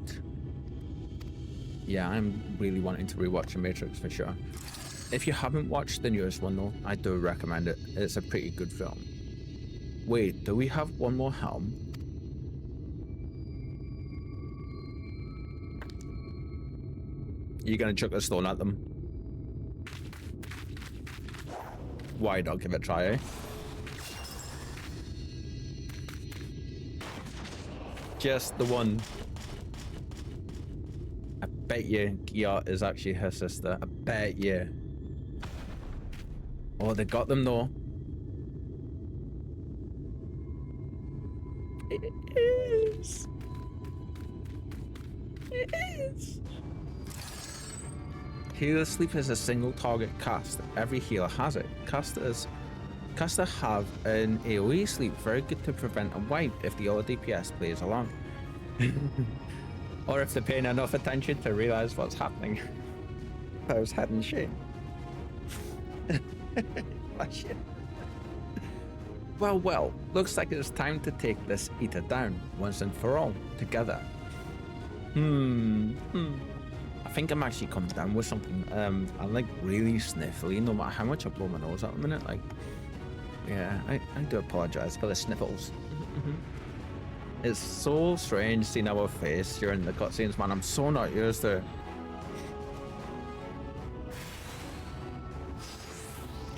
A: yeah, I'm really wanting to rewatch The Matrix for sure. If you haven't watched the newest one though, I do recommend it. It's a pretty good film. Wait, do we have one more helm? You're gonna chuck a stone at them? Why not give it a try, eh? Just the one. I bet you Gia is actually her sister. I bet you. Oh, they got them though. It is. It is. Healer sleep is a single target cast. Every healer has it. Casters have an AoE sleep, very good to prevent a wipe if the other DPS plays along. Or if they're paying enough attention to realize what's happening. I was head in shame. Well, looks like it's time to take this eater down once and for all, together. I think I'm actually coming down with something. I'm like really sniffly, no matter how much I blow my nose at the minute. Like, yeah, I do apologize for the sniffles. It's so strange seeing our face during the cutscenes, man. I'm so not used to it.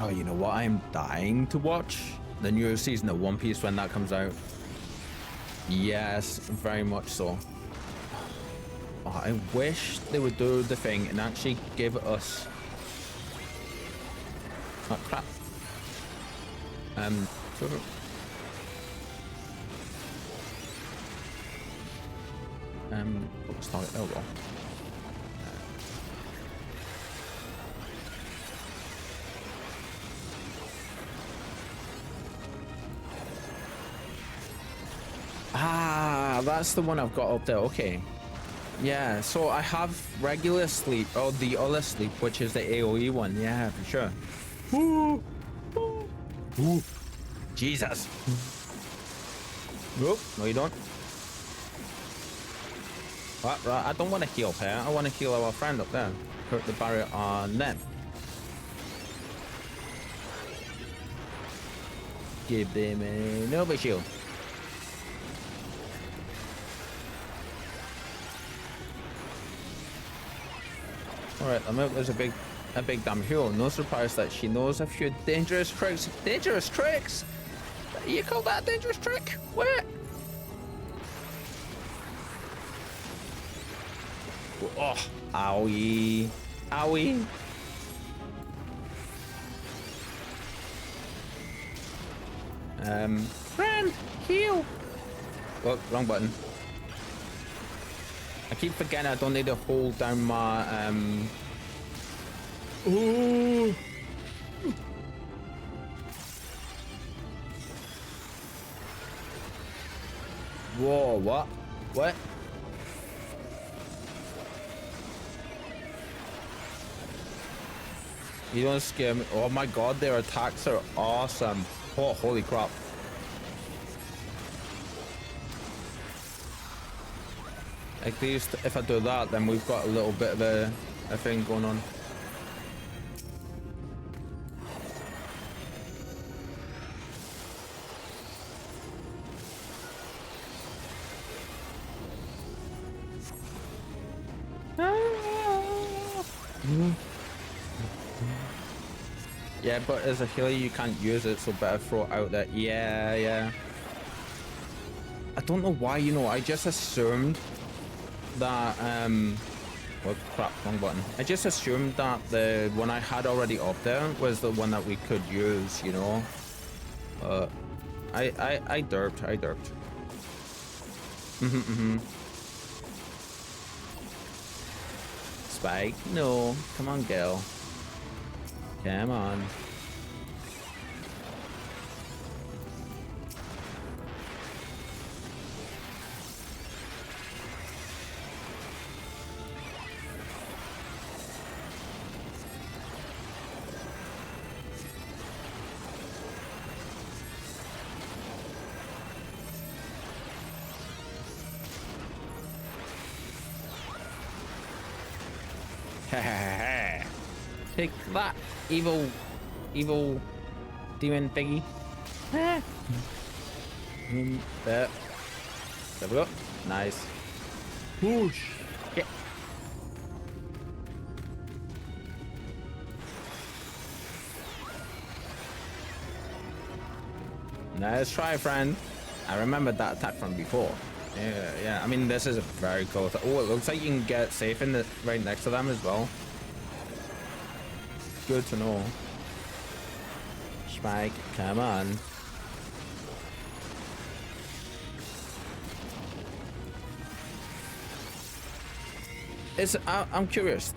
A: Oh, you know what? I'm dying to watch the new season of One Piece when that comes out. Yes, very much so. Oh, I wish they would do the thing and actually give us... Oh, crap. Sure. Focus target. Oh, well. Ah, that's the one I've got up there. Okay. Yeah, so I have regular sleep, or the other sleep, which is the AoE one. Yeah, for sure. Ooh. Ooh. Jesus. Nope, no you don't. Right, I don't want to heal her. I want to heal our friend up there. Put the barrier on them. Give them a Nova Shield. Alright, I know there's a big damn hero. No surprise that she knows a few dangerous tricks. Dangerous tricks? You call that a dangerous trick? What? Oh, owie. Owie. Friend, heal. Oh, wrong button. I keep forgetting I don't need to hold down my Ooh. Whoa, what? What? You don't scare me. Oh my god, their attacks are awesome. Oh, holy crap. At least if I do that, then we've got a little bit of a thing going on. Yeah, but as a healer you can't use it, so better throw it out there. Yeah. I don't know why, you know, I just assumed that well, crap, wrong button. I just assumed that the one I had already up there was the one that we could use, you know. I derped. Spike, no, come on, girl. Come on. Take that, evil demon thingy. There we go. Nice. Whoosh. Yeah. Nice try, friend. I remembered that attack from before. Yeah. I mean, this is a very cool attack. Oh, it looks like you can get safe in the right next to them as well. Good to know. Spike, come on. I'm curious.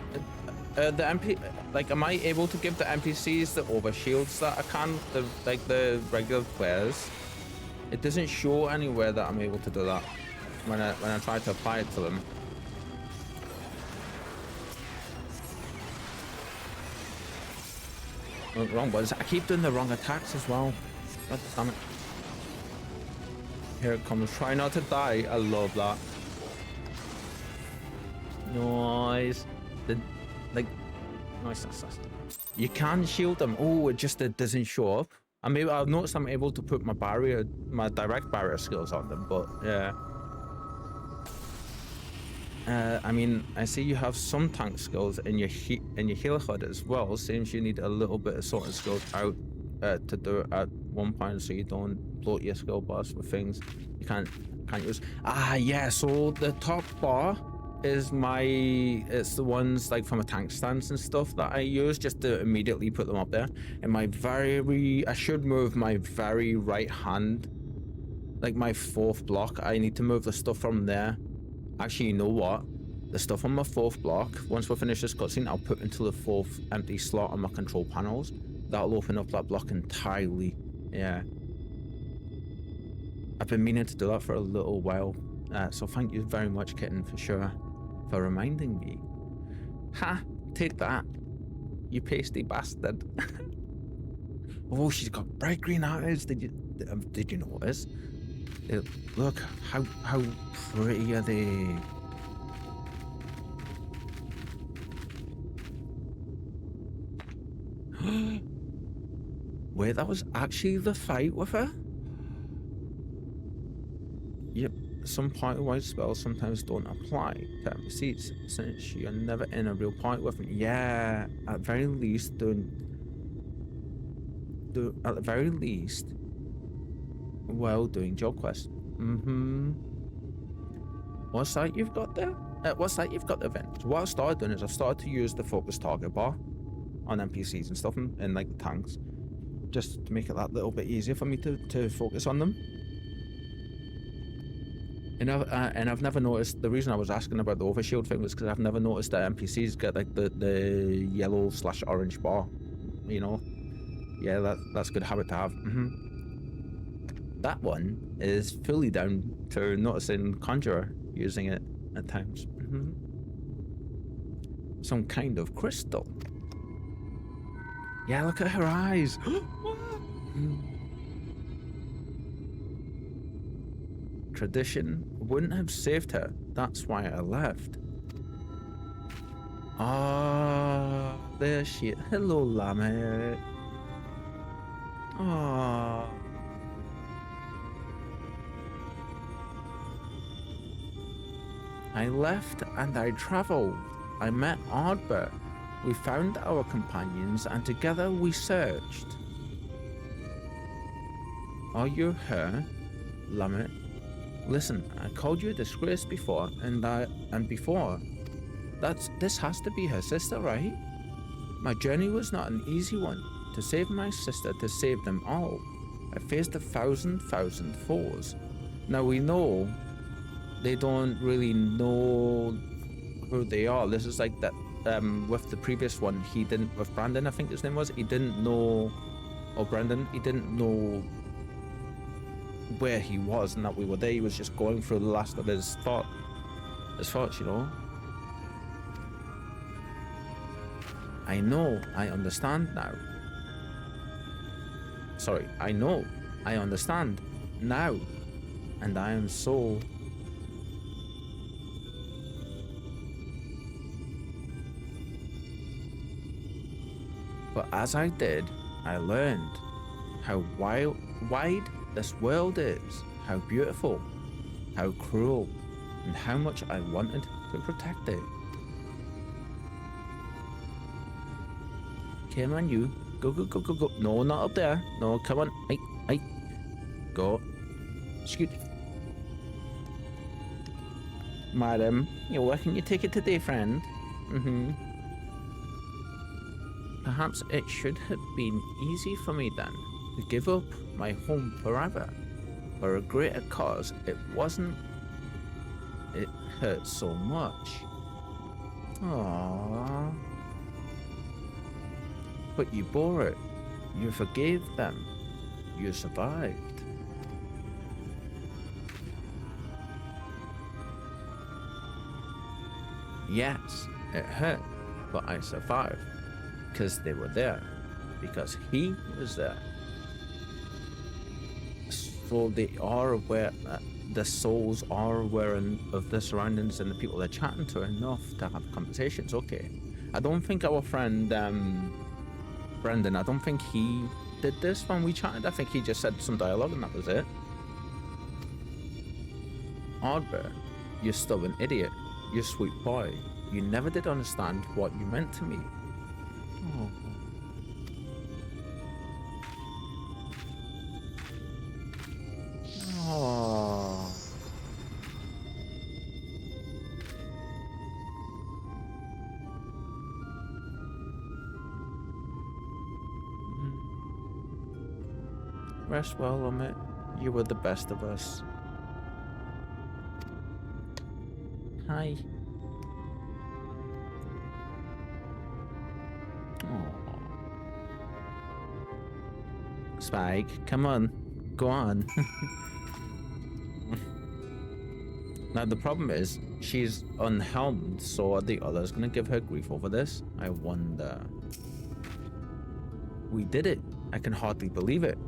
A: The MP, like, am I able to give the NPCs the overshields that I can, the regular players? It doesn't show anywhere that I'm able to do that when I try to apply it to them. Oh, wrong buttons. I keep doing the wrong attacks as well. God damn it. Here it comes. Try not to die. I love that. Nice. Nice. You can shield them. Oh, it doesn't show up. I've noticed I'm able to put my direct barrier skills on them, but yeah. I mean, I see you have some tank skills in your heal HUD as well. Seems you need a little bit of sorting skills out to do it at one point, so you don't bloat your skill bars with things you can't use. Ah, yeah. So the top bar it's the ones like from a tank stance and stuff that I use just to immediately put them up there. And my I should move my very right hand, like my 4th block. I need to move the stuff from there. Actually, you know what? The stuff on my 4th block, once we finish this cutscene, I'll put into the 4th empty slot on my control panels. That'll open up that block entirely. Yeah. I've been meaning to do that for a little while. So thank you very much, Kitten, for sure, for reminding me. Ha! Take that, you pasty bastard. Oh, she's got bright green eyes. Did you notice? Look, how pretty are they? Wait, that was actually the fight with her? Yep, some party-wide spells sometimes don't apply to NPCs since you're never in a real party with them. Yeah, at very least, at the very least, while doing job quests. What's that you've got there? What's that you've got there, then? So what I started doing is I started to use the focus target bar on NPCs and stuff in like the tanks, just to make it that little bit easier for me to focus on them. And I've never noticed, the reason I was asking about the overshield thing was because I've never noticed that NPCs get like the yellow/orange bar, you know? Yeah, that's a good habit to have. That one is fully down to noticing Conjurer using it at times. Some kind of crystal. Yeah, look at her eyes. Tradition wouldn't have saved her. That's why I left. Ah, there she is. Hello, Lamet. Ah. I left and I traveled. I met Ardbert. We found our companions and together we searched. Are you her, Lamet? Listen, I called you a disgrace before, and before. This has to be her sister, right? My journey was not an easy one. To save my sister, to save them all. I faced 1,000 foes. Now we know they don't really know who they are. This is like that with the previous one, he didn't, with Brandon, I think his name was, he didn't know, or Brendan, he didn't know where he was and that we were there. He was just going through the last of his thoughts, you know. I know, I understand now. Sorry, I know, I understand now, and I am so... But as I did, I learned how wide this world is, how beautiful, how cruel, and how much I wanted to protect it. Come on, you. Go, go, go, go, go. No, not up there. No, come on. Hey. Go. Scoot. Madam, you're working your ticket today, friend. Perhaps it should have been easy for me then, to give up my home forever. For a greater cause, it wasn't. It hurt so much. Aww. But you bore it. You forgave them. You survived. Yes, it hurt, but I survived. Because they were there. Because he was there. So they are aware, the souls are aware of the surroundings and the people they're chatting to enough to have conversations. Okay. I don't think our friend, Brendan, I don't think he did this when we chatted. I think he just said some dialogue and that was it. Ardbert, you're still an idiot. You sweet boy. You never did understand what you meant to me. Oh. Oh. Rest well, Limit. You were the best of us. Hi. Aww. Spike, come on. Go on. Now, the problem is, she's unhelmed, so are the others gonna give her grief over this? I wonder. We did it. I can hardly believe it.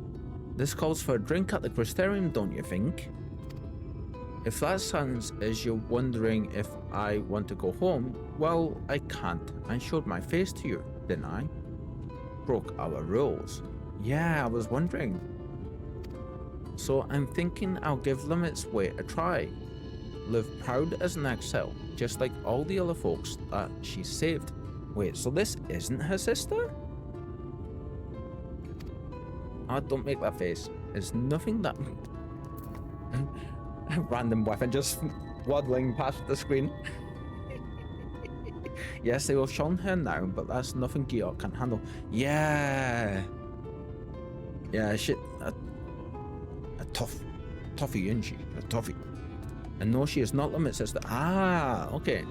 A: This calls for a drink at the Crystarium, don't you think? If that sounds as you're wondering if I want to go home, well, I can't. I showed my face to you, didn't I? Broke our rules. Yeah, I was wondering. So I'm thinking I'll give Limit's Way a try. Live proud as an exile, just like all the other folks that she saved. Wait, so this isn't her sister? Oh, don't make that face. It's nothing that... A random weapon just waddling past the screen. Yes, they will shown her now, but that's nothing Georg can handle. Yeah. Yeah, shit. A toffee, isn't she? A toffee. And no, she is not Limit's sister. Ah, okay.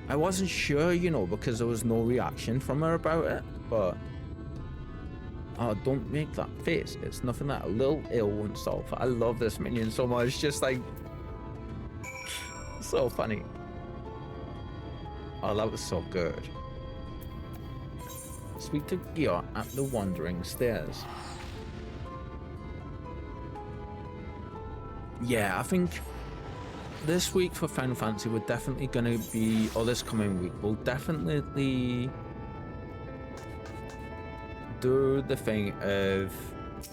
A: I wasn't sure, you know, because there was no reaction from her about it, but... Oh, don't make that face. It's nothing that a little ill won't solve. I love this minion so much. Just like... so funny. Oh, that was so good. Speak to Georg at the Wandering Stairs. Yeah, I think this week for Final Fantasy we're definitely going to be, or this coming week, we'll definitely do the thing of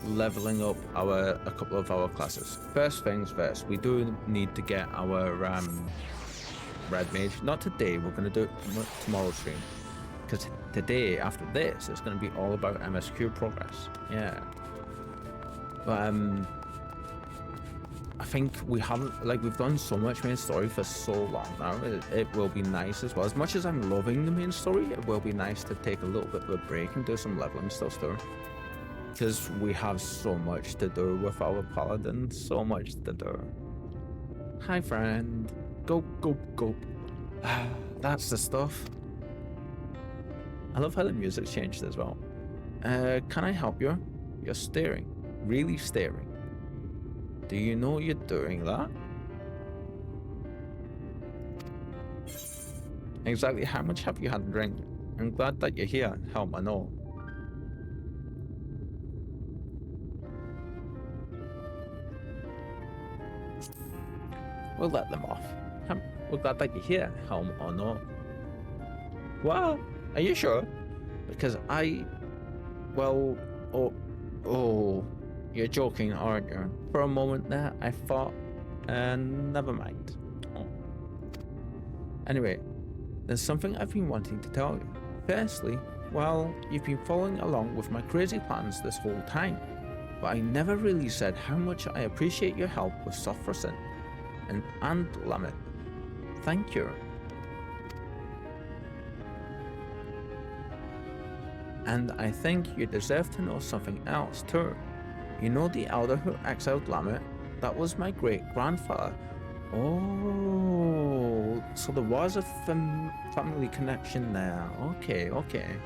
A: leveling up a couple of our classes. First things first, we do need to get our red mage. Not today, we're going to do it tomorrow's stream. Because today, after this, it's going to be all about MSQ progress. Yeah. But I think we haven't, like, we've done so much main story for so long now. It will be nice as well. As much as I'm loving the main story, it will be nice to take a little bit of a break and do some leveling stuff too. Because we have so much to do with our paladin. So much to do. Hi, friend. Go, go, go. That's the stuff. I love how the music's changed as well. Can I help you? You're staring. Really staring. Do you know you're doing that? Exactly how much have you had to drink? I'm glad that you're here. Help, I know. We'll let them off. We're glad that you're here. Helm or no. What? Are you sure? Because well, oh, you're joking, aren't you? For a moment there, I thought, never mind. Oh. Anyway, there's something I've been wanting to tell you. Firstly, well, you've been following along with my crazy plans this whole time, but I never really said how much I appreciate your help with Sofrasin and Lamit. Thank you. And I think you deserve to know something else too. You know the elder who exiled Lamit? That was my great-grandfather. Oh, so there was a family connection there. Okay, okay.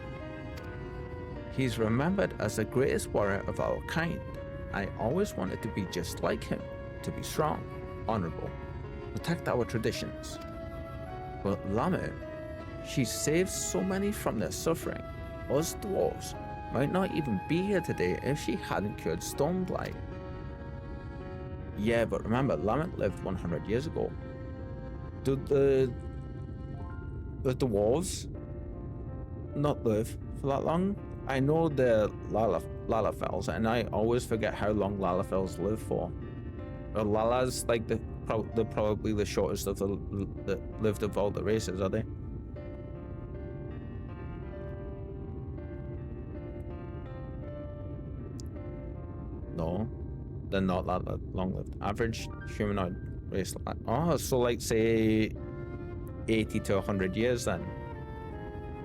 A: He's remembered as the greatest warrior of our kind. I always wanted to be just like him, to be strong, honorable, protect our traditions. But Lamit, she saved so many from their suffering. Us dwarves might not even be here today if she hadn't cured Stormblight. Yeah, but remember, Lamit lived 100 years ago. Did the dwarves not live for that long? I know the Lalafels, and I always forget how long Lalafels live for. Lala's like they're probably the shortest of the lived of all the races, are they? No, they're not that long lived. Average humanoid race. Oh, so like say 80 to 100 years then.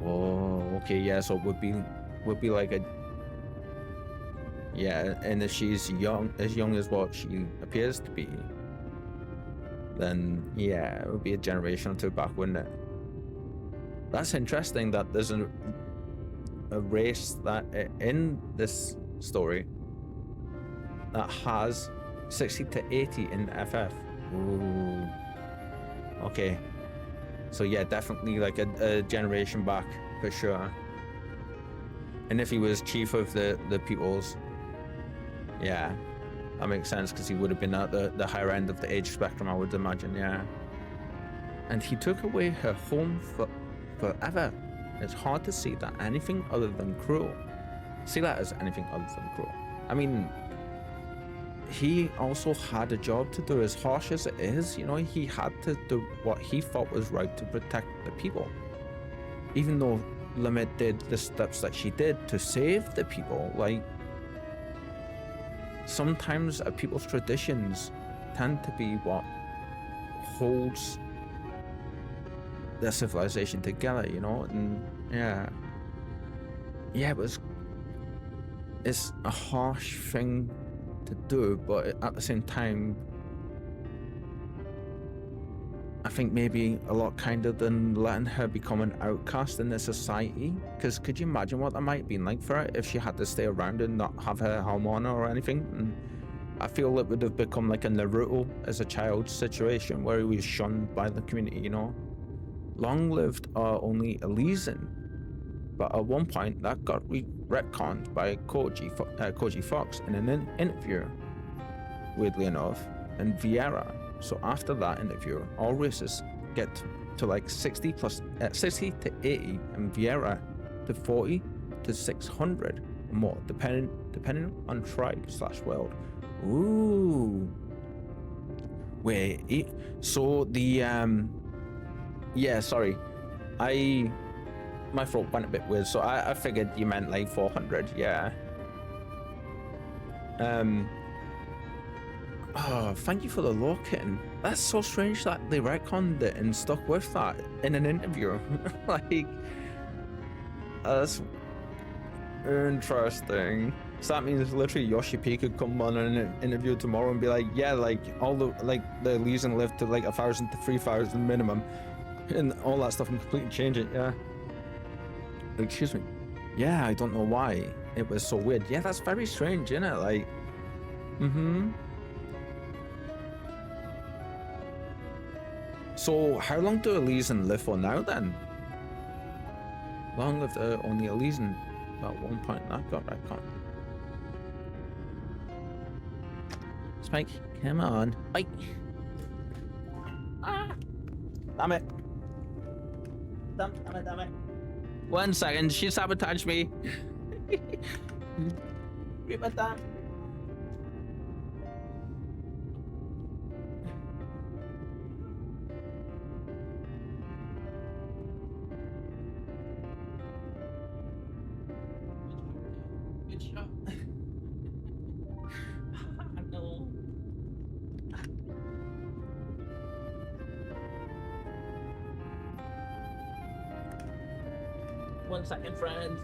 A: Oh, okay, yeah. So it would be like a Yeah, and if she's young as what she appears to be, then yeah, it would be a generation or two back, wouldn't it? That's interesting that there's a race that in this story that has 60 to 80 in FF. Ooh. Okay. So yeah, definitely like a generation back for sure. And if he was chief of the peoples, yeah, that makes sense because he would have been at the higher end of the age spectrum, I would imagine, yeah. And he took away her home forever. It's hard to see that anything other than cruel. See that as anything other than cruel. I mean, he also had a job to do, as harsh as it is, you know, he had to do what he thought was right to protect the people. Even though Limit did the steps that she did to save the people, like, sometimes a people's traditions tend to be what holds their civilization together, you know, and yeah, it's a harsh thing to do, but at the same time, I think maybe a lot kinder than letting her become an outcast in the society. Because could you imagine what that might have been like for her if she had to stay around and not have her home on her or anything? And I feel it would have become like a Naruto as a child situation where he was shunned by the community, you know? Long lived are only Elysian, but at one point that got retconned by Koji Fox in an interview, weirdly enough, and Vieira. So after that interview, all races get to like 60 to 80, and Vieira to 40 to 600 more, depending on tribe / world. Ooh. Wait, so the yeah, sorry, my throat went a bit weird, so I figured you meant like 400. Yeah. Oh, thank you for the lore kitten. That's so strange that they retconned it and stuck with that in an interview. Like, that's interesting. So that means literally Yoshi P could come on an interview tomorrow and be like, yeah, like all the Elysian lived to like 1,000 to 3,000 minimum, and all that stuff, and completely change it. Yeah. Excuse me. Yeah, I don't know why it was so weird. Yeah, that's very strange, isn't it? Like, So how long do Elysian live for now then? Long lived only Elysian. At one point that got retconned. Spike, come on. Spike. Ah! Damn it. Damn it. 1 second, she sabotaged me. Reaper damn. Good shot. No. 1 second, friend.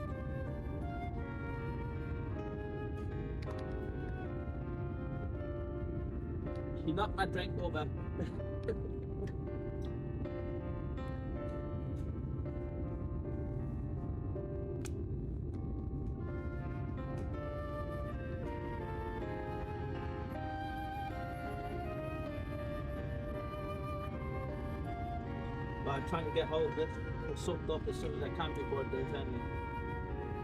A: She knocked my drink over. But I'm trying to get all of this soaked up as soon as I can before there's any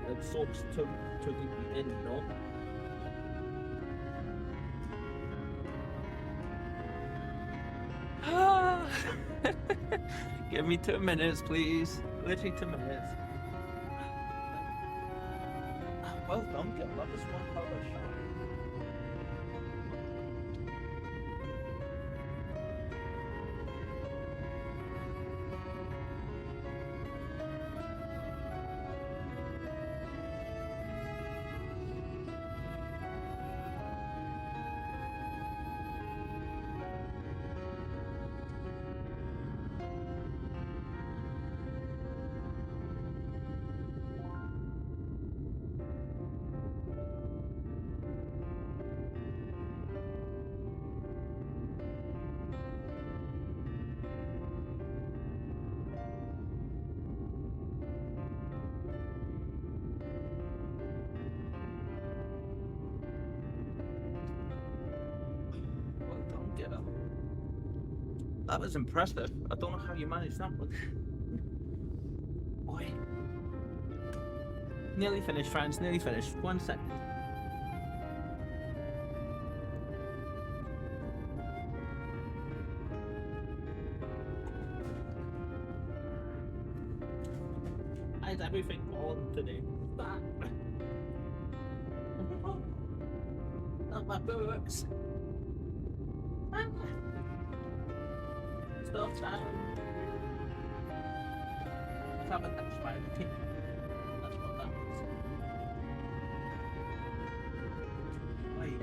A: it soaks too deeply in, you know? Give me 2 minutes, please. Literally 2 minutes. Well done, girl. That was one hell of a shot. yeah. That was impressive. I don't know how you managed that one. Boy. Nearly finished, friends. Nearly finished. 1 second. I had everything on today. Not my books. Stuff time. Let's have a touch by the team. That's what that was. Wait.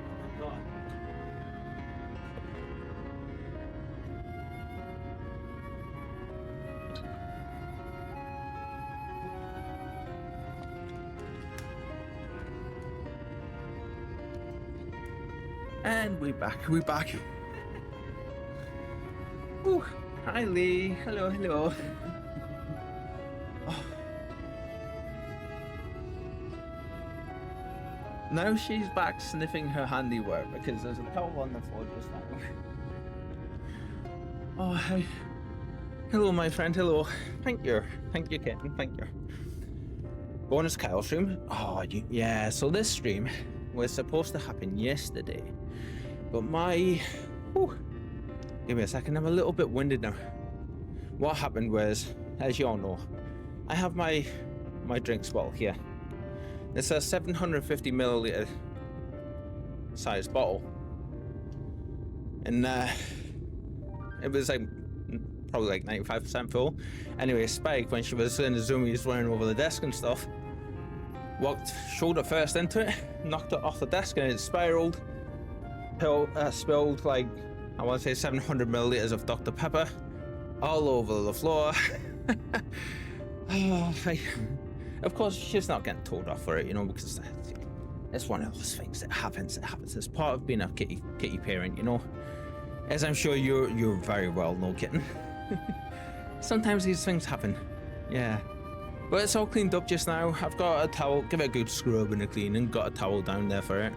A: Oh my god. And we're back. Ooh. Hi Lee. Hello. Oh. Now she's back sniffing her handiwork because there's a towel on the floor just now. Oh, hi. Hello, my friend. Hello. Thank you, kitten. Thank you. Bonus Kyle stream. Oh, yeah. So this stream was supposed to happen yesterday, but give me a second. I'm a little bit winded now. What happened was, as you all know, I have my drinks bottle here. It's a 750 milliliter size bottle, and it was like probably like 95% full. Anyway, Spike, when she was in the zoomies running over the desk and stuff, walked shoulder first into it, knocked it off the desk, and it spiraled. Spilled like, I want to say 700 milliliters of Dr. Pepper all over the floor. Of course, she's not getting told off for it, you know, because it's one of those things that happens. It's part of being a kitty parent, you know. As I'm sure you're very well know, kitten. Sometimes these things happen. Yeah. But it's all cleaned up just now. I've got a towel, give it a good scrub and a clean, and got a towel down there for it.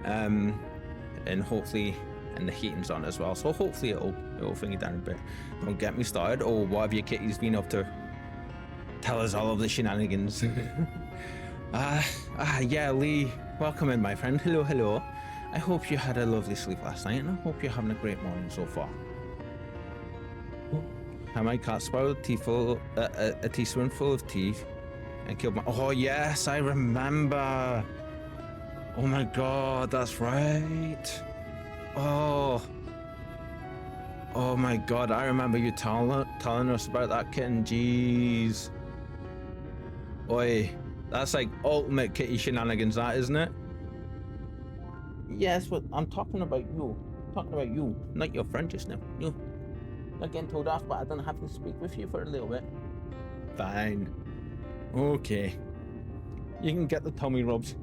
A: And hopefully, and the heating's on as well, so hopefully it'll bring it down a bit. Don't get me started. Oh, what have your kitties been up to? Tell us all of the shenanigans. Yeah, Lee, welcome in, my friend. Hello. I hope you had a lovely sleep last night, and I hope you're having a great morning so far. How my cat swallowed a teaspoonful of tea and killed my... Oh, yes, I remember. Oh my god, that's right. Oh my god, I remember you telling us about that kitten. Jeez. Oi, that's like ultimate kitty shenanigans, that, isn't it? Yes, but I'm talking about you. Not your friend just now. You. Not getting told off, but I don't have to speak with you for a little bit. Fine. Okay. You can get the tummy rubs.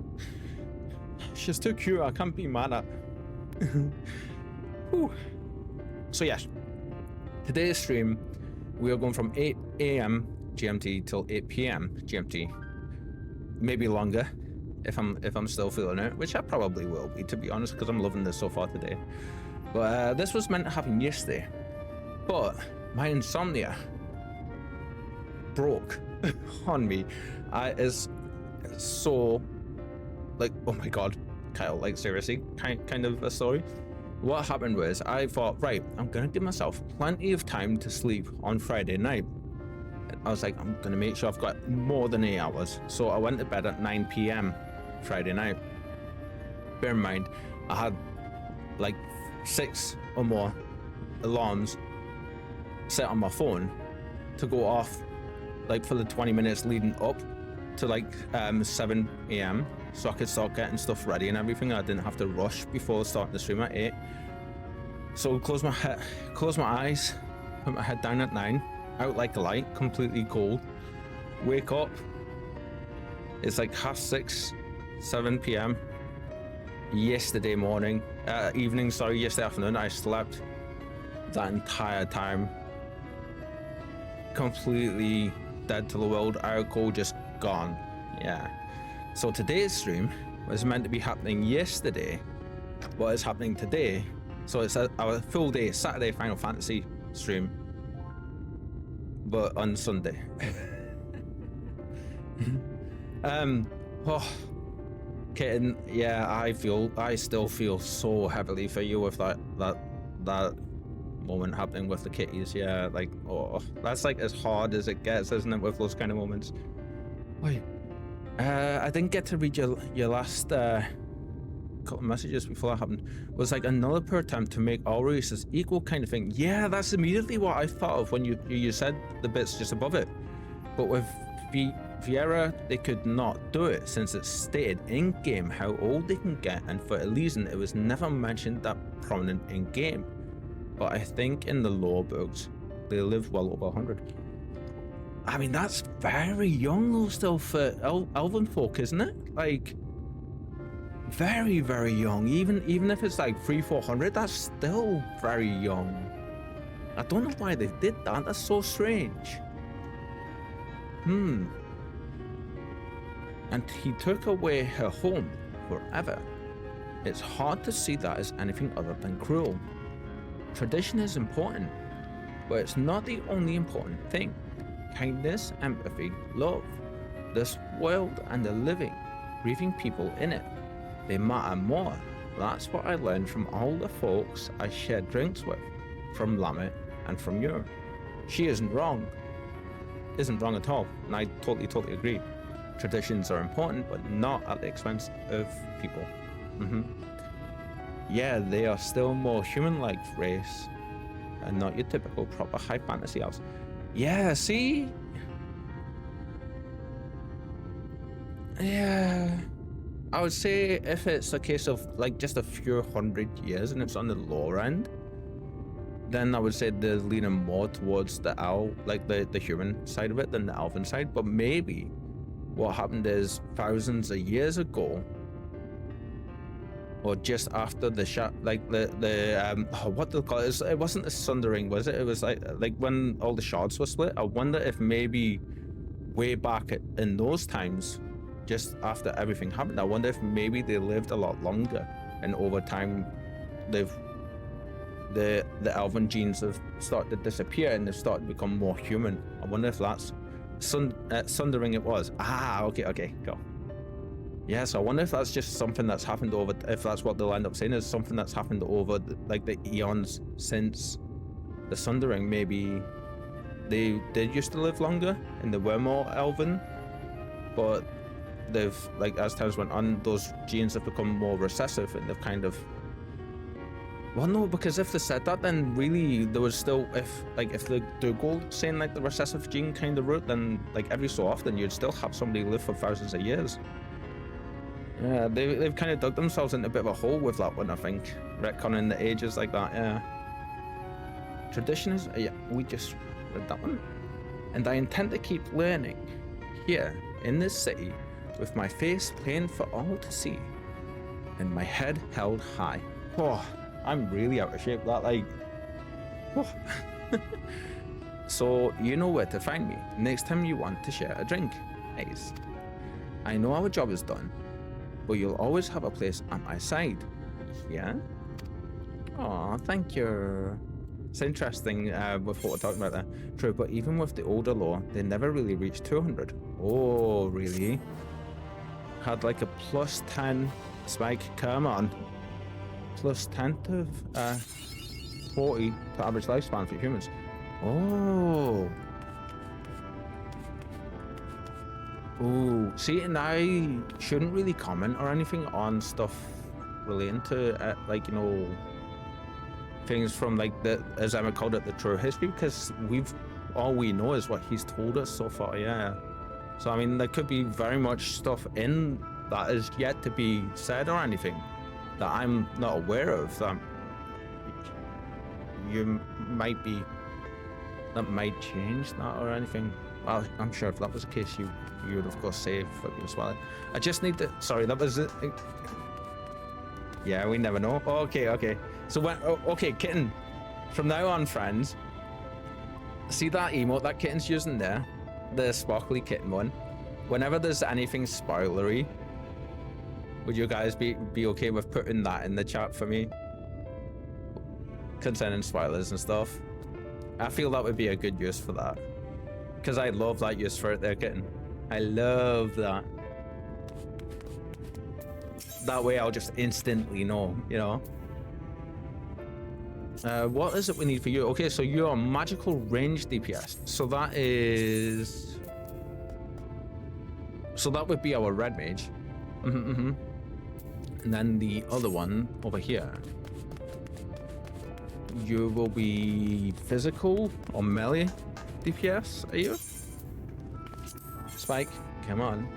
A: She's too cute, I can't be mad at. So yes, today's stream, we are going from 8 AM GMT till 8 PM GMT. Maybe longer, if I'm still feeling it, which I probably will be, to be honest, because I'm loving this so far today. But this was meant to happen yesterday, but my insomnia broke on me. Is so like, oh my god, Kyle, like seriously, kind of a story. What happened was, I thought, right, I'm gonna give myself plenty of time to sleep on Friday night. I was like, I'm gonna make sure I've got more than 8 hours. So I went to bed at 9 PM Friday night. Bear in mind, I had like 6 or more alarms set on my phone to go off like for the 20 minutes leading up to like 7 AM, so I could start getting stuff ready and everything. I didn't have to rush before starting the stream at 8. So close my eyes, put my head down at 9, out like a light, completely cold. Wake up, it's like 6:30, 7 PM yesterday yesterday afternoon. I slept that entire time, completely dead to the world, out cold, just gone. Yeah. So today's stream was meant to be happening yesterday, but it's happening today. So it's our full day Saturday Final Fantasy stream, but on Sunday. Oh, Kitten, yeah, I still feel so heavily for you with that moment happening with the kitties. Yeah, like, oh, that's like as hard as it gets, isn't it, with those kind of moments? Wait, I didn't get to read your last couple of messages before that happened. Was like another per attempt to make all races equal kind of thing. Yeah, that's immediately what I thought of when you said the bits just above it. But with Viera, they could not do it since it stated in-game how old they can get, and for a reason it was never mentioned that prominent in-game. But I think in the lore books, they live well over 100. I mean, that's very young though still for elven folk, isn't it? Like, very, very young. Even if it's like 300-400, that's still very young. I don't know why they did that. That's so strange. And he took away her home forever. It's hard to see that as anything other than cruel. Tradition is important, but it's not the only important thing. Kindness, empathy, love. This world and the living, breathing people in it, they matter more. That's what I learned from all the folks I shared drinks with, from Lamet and from you. She isn't wrong at all, and I totally agree. Traditions are important, but not at the expense of people. Yeah, they are still more human-like race, and not your typical proper high fantasy elves. Yeah, see? Yeah, I would say if it's a case of like just a few hundred years and it's on the lower end, then I would say they're leaning more towards the like the human side of it than the elven side. But maybe what happened is thousands of years ago, or just after the what do they call it? It wasn't the sundering, was it? It was like when all the shards were split. I wonder if maybe way back in those times, just after everything happened, I wonder if maybe they lived a lot longer, and over time the elven genes have started to disappear and they've started to become more human. I wonder if that's sundering it was. Okay, go. Yeah, so I wonder if that's just something that's happened over, if that's what they'll end up saying is something that's happened over like the eons since the sundering. Maybe they did used to live longer and they were more elven, but they've, like, as times went on, those genes have become more recessive and they've kind of, well, no, because if they said that, then really there was still, if they do go saying like the recessive gene kind of route, then like every so often you'd still have somebody live for thousands of years. Yeah, they've kind of dug themselves into a bit of a hole with that one, I think, retconning the ages like that. Yeah, tradition is, yeah, we just read that one. And I intend to keep learning here in this city with my face plain for all to see and my head held high. Oh, I'm really out of shape, that, like, oh. So you know where to find me next time you want to share a drink. Nice. I know our job is done, but you'll always have a place at my side. Yeah? Aw, thank you. It's interesting with what we're talking about there. True, but even with the older lore, they never really reached 200. Oh, really? Had like a +10 spike, come on. +10 to 40 to average lifespan for humans. Oh. Ooh, see, and I shouldn't really comment or anything on stuff relating to, like, you know, things from like the, as Emma called it, the true history, because all we know is what he's told us so far. Yeah. So I mean, there could be very much stuff in that is yet to be said or anything that I'm not aware of, that you might be, that might change that or anything. Well, I'm sure if that was the case, you would of course say fucking swallow. I just need to, sorry, that was it. Yeah, we never know. Okay. So when, okay, Kitten, from now on, friends, see that emote that Kitten's using there, the sparkly kitten one? Whenever there's anything spoilery, would you guys be okay with putting that in the chat for me? Concerning spoilers and stuff. I feel that would be a good use for that. Because I love that use for it there, kitten. I love that. That way I'll just instantly know, you know? What is it we need for you? Okay, so you're magical range DPS. So that is... So that would be our red mage. And then the other one over here. You will be physical or melee DPS, are you? Spike, come on.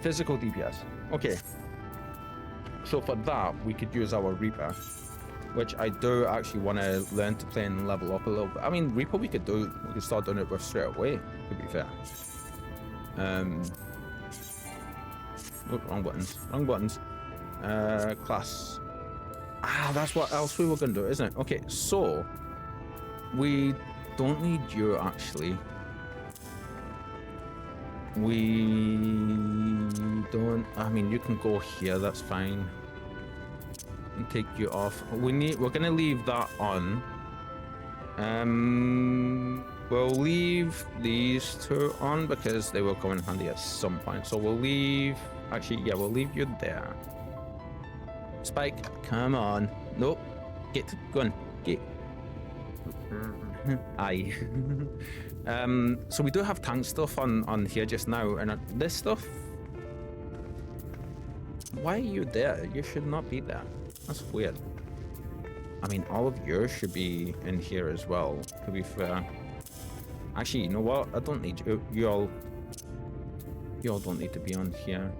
A: Physical DPS. Okay. So for that, we could use our Reaper, which I do actually want to learn to play and level up a little bit. I mean, Reaper we could start doing it with straight away, to be fair. Oh, wrong buttons. Wrong buttons. Class. Ah, that's what else we were going to do, isn't it? Okay, so we don't need you actually. We don't. I mean, you can go here. That's fine. And take you off. We're gonna leave that on. We'll leave these two on because they will come in handy at some point. So we'll leave. Actually, yeah, we'll leave you there. Spike, come on. Nope. Get. Go on. Get. Aye. So we do have tank stuff on here just now, and this stuff. Why are you there? You should not be there. That's weird. I mean, all of yours should be in here as well, to be fair. Actually, you know what? I don't need you. You all don't need to be on here.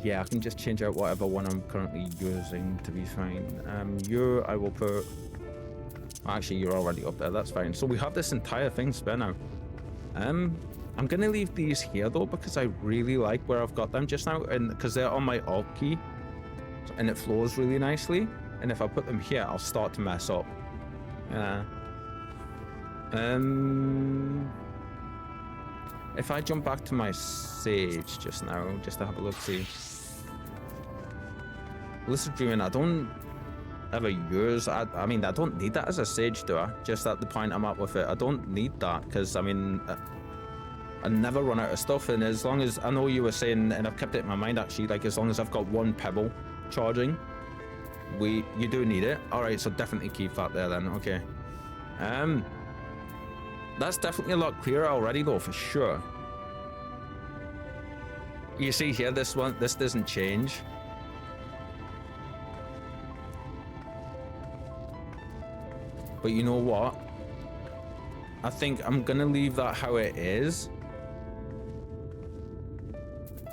A: Yeah, I can just change out whatever one I'm currently using to be fine. I will put... Actually, you're already up there. That's fine. So we have this entire thing spare now. I'm gonna leave these here though because I really like where I've got them just now, and because they're on my alt key, and it flows really nicely. And if I put them here, I'll start to mess up. If I jump back to my Sage just now, just to have a look, see. Lucid Dreaming, I don't ever use. I mean, I don't need that as a Sage, do I? Just at the point I'm at with it, I don't need that because I mean, I never run out of stuff. And as long as I know you were saying, and I've kept it in my mind actually, like as long as I've got one pebble charging, you do need it. All right, so definitely keep that there then. Okay. That's definitely a lot clearer already though, for sure. You see here, this doesn't change. But you know what? I think I'm gonna leave that how it is.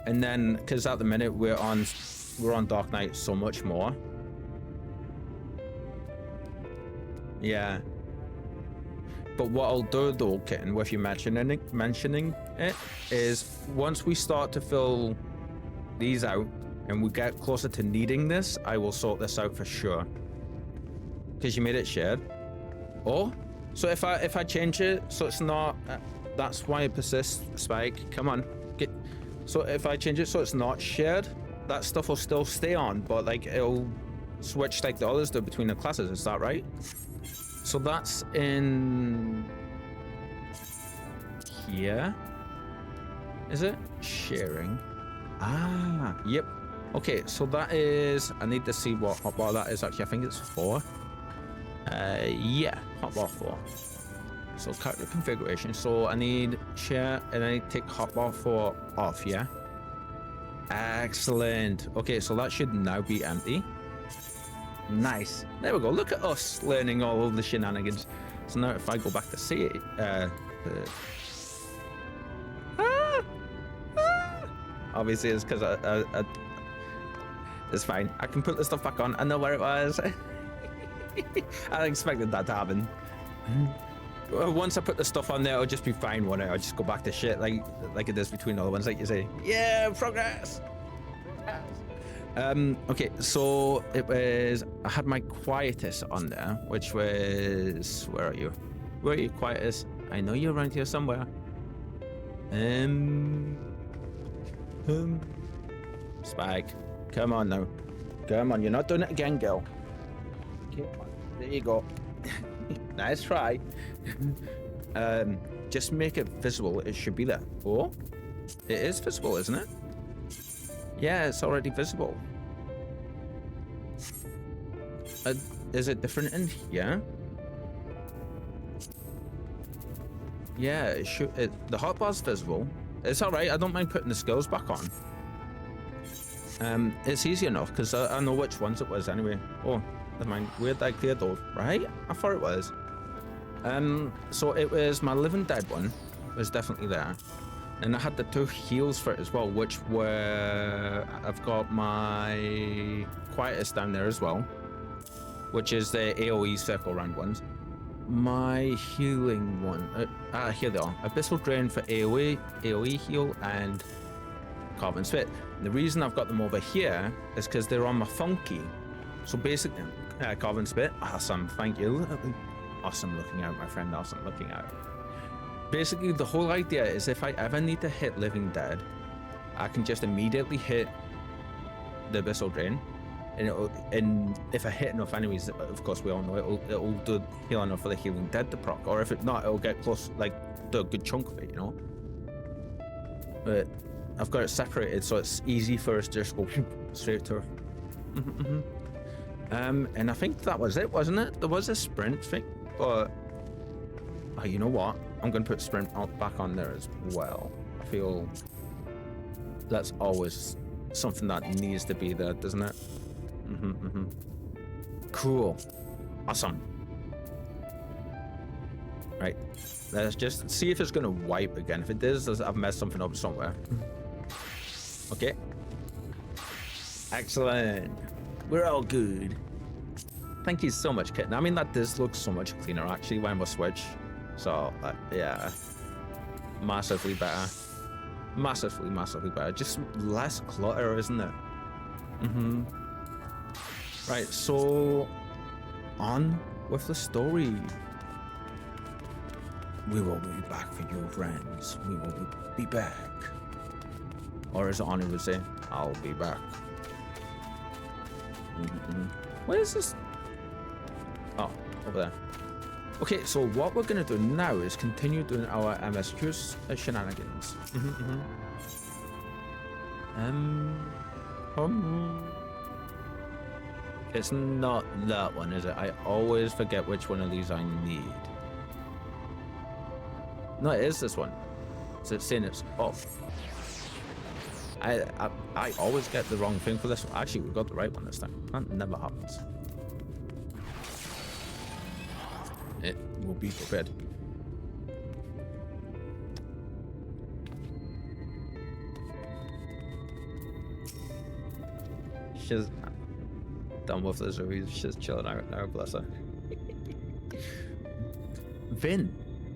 A: And then, because at the minute we're on Dark Knight so much more. Yeah. But what I'll do though, Kitten, with you mentioning it, is once we start to fill these out and we get closer to needing this, I will sort this out for sure. Because you made it shared. Oh, so if I change it so it's not, that's why it persists, Spike. Come on, get. So if I change it so it's not shared, that stuff will still stay on, but like it'll switch like the others do between the classes. Is that right? So that's in here. Is it? Sharing. Ah, yep. Okay, so that is, I need to see what hotbar that is actually. I think it's 4. Yeah, hotbar 4. So character configuration. So I need share and I need to take hotbar 4 off, yeah? Excellent. Okay, so that should now be empty. Nice. There we go. Look at us learning all of the shenanigans. So now if I go back to see it, obviously it's because I it's fine. I can put the stuff back on. I know where it was. I expected that to happen. Once I put the stuff on there, it'll just be fine, won't it? I'll just go back to shit like it is between all the ones, like you say. Yeah, progress. Okay, so it was, I had my quietest on there, which was, where are you? Where are you, quietest? I know you're around here somewhere. Spike, come on now. Come on, you're not doing it again, girl. Come on, there you go. Nice try. Just make it visible. It should be there. Oh, it is visible, isn't it? Yeah, it's already visible. Is it different in here? Yeah, it should. The hotbar's visible. It's all right. I don't mind putting the skills back on. It's easy enough because I know which ones it was anyway. Oh, never mind. Where'd I clear those? Right? I thought it was. So it was my living dead one. Was definitely there. And I had the 2 heals for it as well, which were... I've got my quietest down there as well, which is the AoE circle round ones. My healing one... here they are. Abyssal Drain for AoE heal, and Carbon Spit. The reason I've got them over here is because they're on my funky. So basically... Carbon Spit. Awesome, thank you. Awesome looking out, my friend. Awesome looking out. Basically, the whole idea is if I ever need to hit Living Dead, I can just immediately hit the Abyssal Drain. And if I hit enough enemies, of course we all know it'll do heal enough for the Healing Dead to proc. Or if it not, it'll get close, like, do a good chunk of it, you know? But I've got it separated so it's easy for us to just go straight to her. And I think that was it, wasn't it? There was a sprint thing, but... Oh, you know what? I'm going to put sprint back on there as well. I feel that's always something that needs to be there, doesn't it? Cool. Awesome. Right. Let's just see if it's going to wipe again. If it does, I've messed something up somewhere. Okay. Excellent. We're all good. Thank you so much, Kitten. I mean, that does look so much cleaner, actually, when we switch. So, yeah, massively better. Massively better. Just less clutter, isn't it? Right, so on with the story. We will be back for you, friends. We will be back. Or as Ani would say, I'll be back. What is this? Oh, over there. Okay, so what we're going to do now is continue doing our MSQ shenanigans. It's not that one, is it? I always forget which one of these I need. No, it is this one. So it's saying it's off. I always get the wrong thing for this one. Actually, we got the right one this time. That never happens. It will be prepared. She's done with this review. She's chilling out now, bless her. Vin,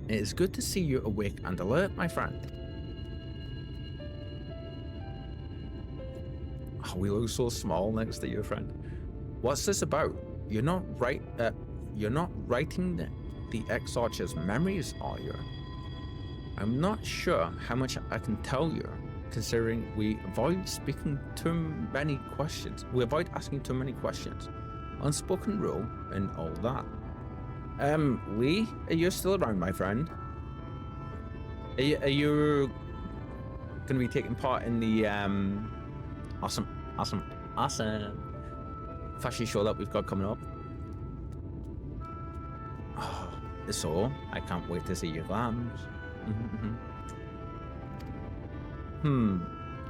A: it is good to see you awake and alert, my friend. Oh, we look so small next to you, friend. What's this about? You're not writing the ex-archer's memories, are you? I'm not sure how much I can tell you, considering we avoid speaking too many questions. We avoid asking too many questions. Unspoken rule and all that. Lee, are you still around, my friend? Are you gonna be taking part in the awesome fashion show that we've got coming up? Oh, so I can't wait to see your glam's.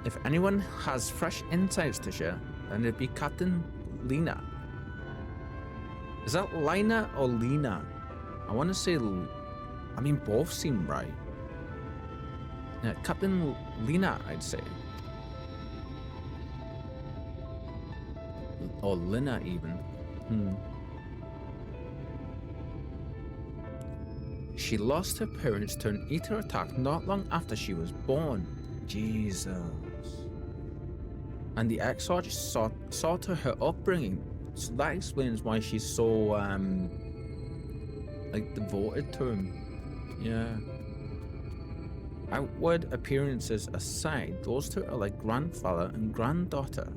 A: If anyone has fresh insights to share, then it'd be Captain Lena. Is that Lina or Lena? I want to say, I mean, both seem right. Yeah, Captain Lena, I'd say. Or Lina, even. She lost her parents to an ether attack not long after she was born. Jesus. And the ex-arch saw to her upbringing. So that explains why she's so, like, devoted to him. Yeah. Outward appearances aside, those two are like grandfather and granddaughter.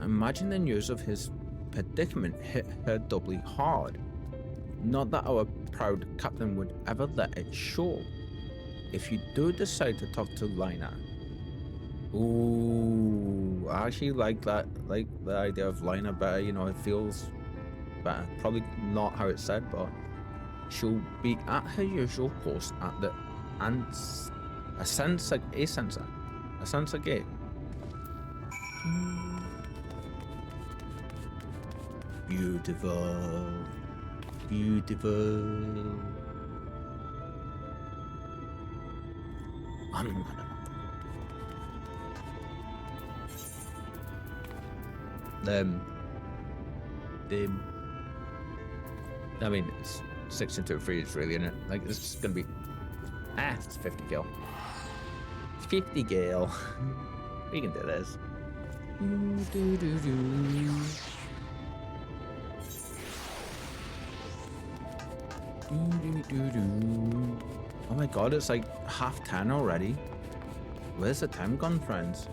A: Imagine the news of his predicament hit her doubly hard. Not that our proud captain would ever let it show. If you do decide to talk to Lina, ooh, I actually like that, like the idea of Lina better, you know, it feels better. Probably not how it's said, but she'll be at her usual post at the a sensor gate. Beautiful. Beautiful. I mean, it's 6 into 3 is really in it. Like, this is gonna be. It's 50 gil. It's 50 gil. We can do this. Oh my god, it's like 10:30 already. Where's the time gone, friends?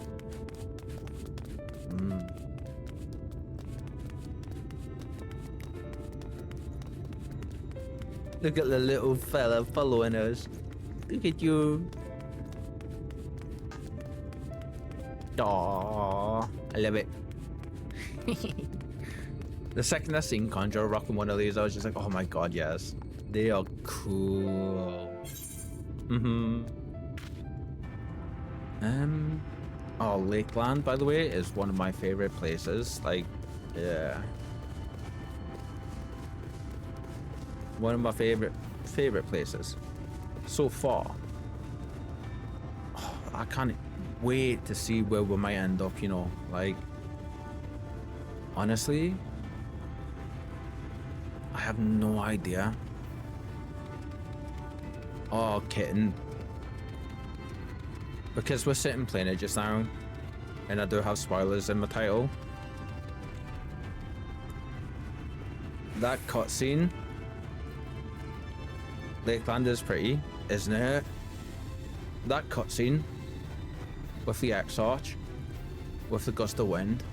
A: Look at the little fella following us. Look at you. Aww, I love it. The second I seen Conjure rocking one of these, I was just like, oh my god, yes. They are cool. Oh, Lakeland, by the way, is one of my favorite places. Like, yeah. One of my favorite places so far. Oh, I can't wait to see where we might end up, you know. Like, honestly, I have no idea. Oh, kitten. Because we're sitting playing it just now, and I do have spoilers in my title. That cutscene, Lakeland is pretty, isn't it? That cutscene with the X-Arch, with the gust of wind.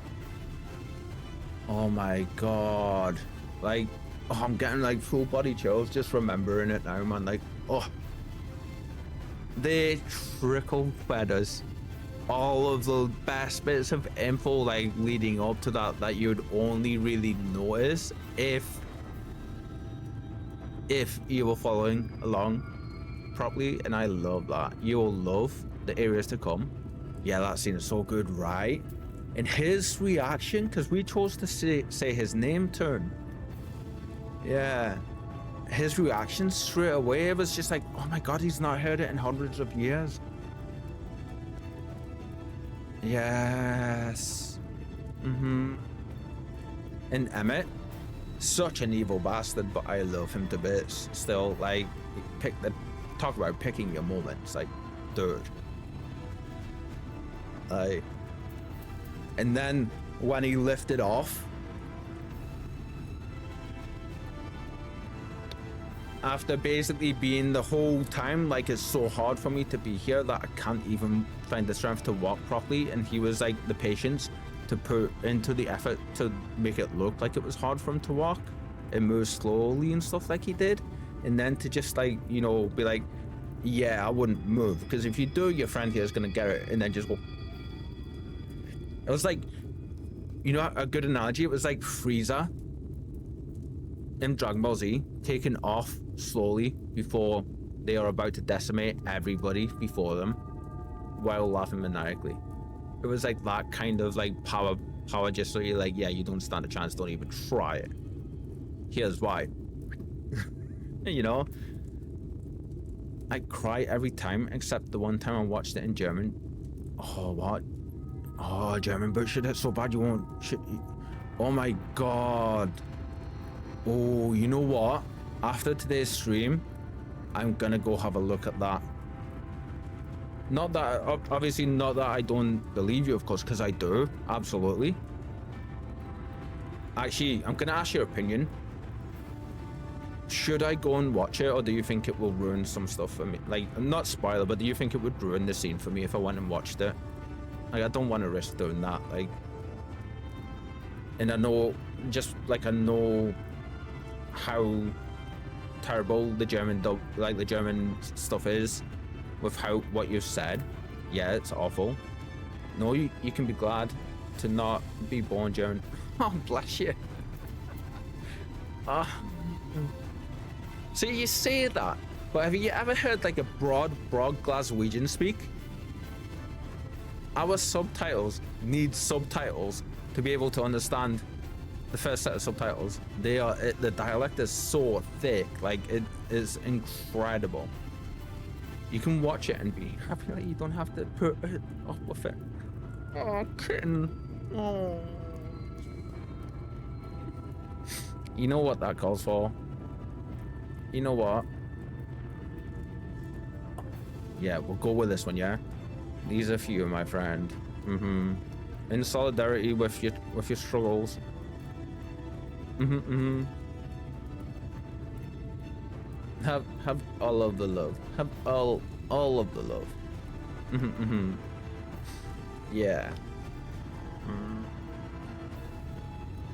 A: Oh my god. Like, oh, I'm getting like full body chills just remembering it now, man. Like, oh. They trickle fed us all of the best bits of info, like leading up to that you'd only really notice if you were following along properly, and I love that. You'll love the areas to come. Yeah, that scene is so good, right? And his reaction, because we chose to say his name turn. Yeah. His reaction straight away was just like, oh my god, he's not heard it in hundreds of years. Yes. And Emmett, such an evil bastard, but I love him to bits. Still, like, talk about picking your moments, like, dude. Like, and then when he lifted off, after basically being the whole time like, it's so hard for me to be here that I can't even find the strength to walk properly, and he was like the patience to put into the effort to make it look like it was hard for him to walk and move slowly and stuff like he did, and then to just like, you know, be like, yeah, I wouldn't move, because if you do, your friend here is gonna get it, and then just go. It was like, you know, a good analogy, it was like Frieza in Dragon Ball Z taking off slowly before they are about to decimate everybody before them while laughing maniacally. It was like that kind of like power just so you're like, yeah, you don't stand a chance, don't even try it. Here's why. You know, I cry every time except the one time I watched it in German. Oh, what? Oh, German bullshit, it's so bad you won't shit. Oh my god. Oh, you know what? After today's stream, I'm gonna go have a look at that. Not that, obviously not that I don't believe you, of course, because I do, absolutely. Actually, I'm gonna ask your opinion. should I go and watch it, or do you think it will ruin some stuff for me? Like, not spoiler, but do you think it would ruin the scene for me if I went and watched it? Like, I don't want to risk doing that. Like, and I know, just like I know how terrible the German the German stuff is with what you've said. Yeah, it's awful. No, you can be glad to not be born German. Oh, bless you. Ah. See, you say that, but have you ever heard like a broad Glaswegian speak? Our subtitles need subtitles to be able to understand the first set of subtitles. The dialect is so thick, like it is incredible. You can watch it and be happy that you don't have to put it up with it. Oh, kitten. Oh. You know what that calls for? You know what? Yeah, we'll go with this one, yeah? These are for you, my friend. In solidarity with your struggles. Have all of the love. Have all of the love. Yeah.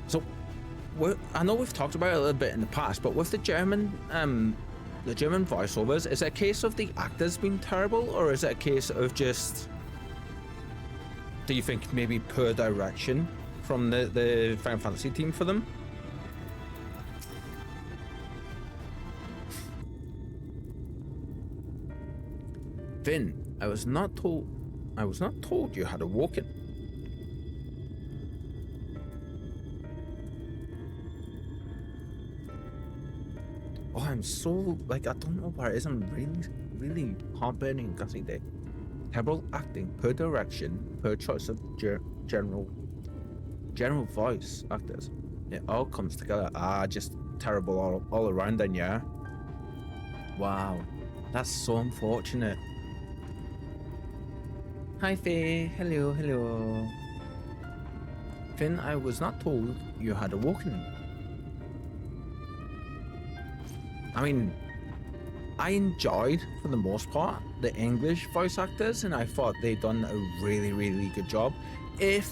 A: So, I know we've talked about it a little bit in the past, but with the German voiceovers, is it a case of the actors being terrible, or is it a case of just, do you think maybe poor direction from the Final Fantasy team for them? Finn, I was not told you had awoken. Oh, I'm so, like, I don't know what it is. I'm really heartburning and gutty day. Terrible acting, poor direction, poor choice of general voice actors. It all comes together. Just terrible all around then, yeah? Wow, that's so unfortunate. Hi, Faye. Hello. Finn, I was not told you had awoken. I mean, I enjoyed, for the most part, the English voice actors, and I thought they'd done a really good job. If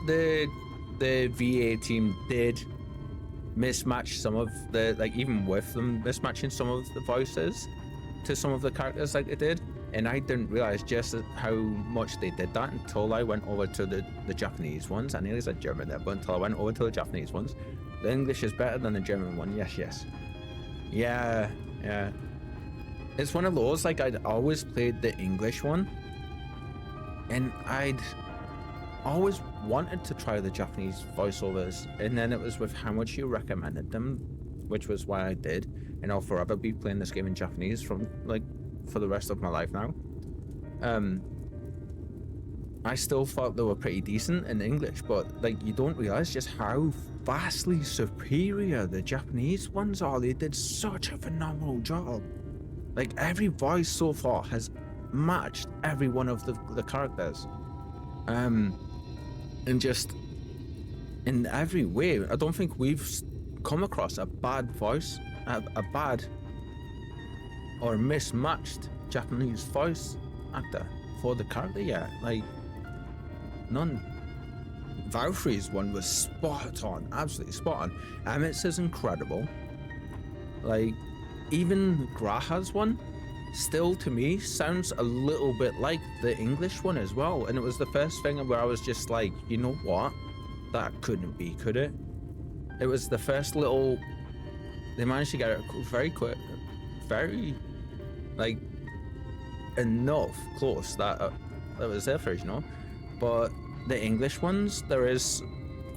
A: the VA team did mismatch some of the, like, even with them mismatching some of the voices to some of the characters like they did, and I didn't realize just how much they did that until I went over to the Japanese ones. I nearly said German there, but until I went over to the Japanese ones. The English is better than the German one. Yes. Yeah. It's one of those, like, I'd always played the English one, and I'd always wanted to try the Japanese voiceovers, and then it was with how much you recommended them, which was why I did, and I'll forever be playing this game in Japanese from, like, for the rest of my life now. I still thought they were pretty decent in English, but, like, you don't realize just how vastly superior the Japanese ones are. They did such a phenomenal job. Like, every voice so far has matched every one of the characters. And just in every way, I don't think we've come across a bad voice, a bad or mismatched Japanese voice actor for the character yet. Like, none. Valkyrie's one was spot on, absolutely spot on. Emmett's is incredible. Like, even Graha's one still, to me, sounds a little bit like the English one as well. And it was the first thing where I was just like, you know what? That couldn't be, could it? It was the first little... They managed to get it very quick, very, like, enough close that that was their first, you know? But the English ones, there is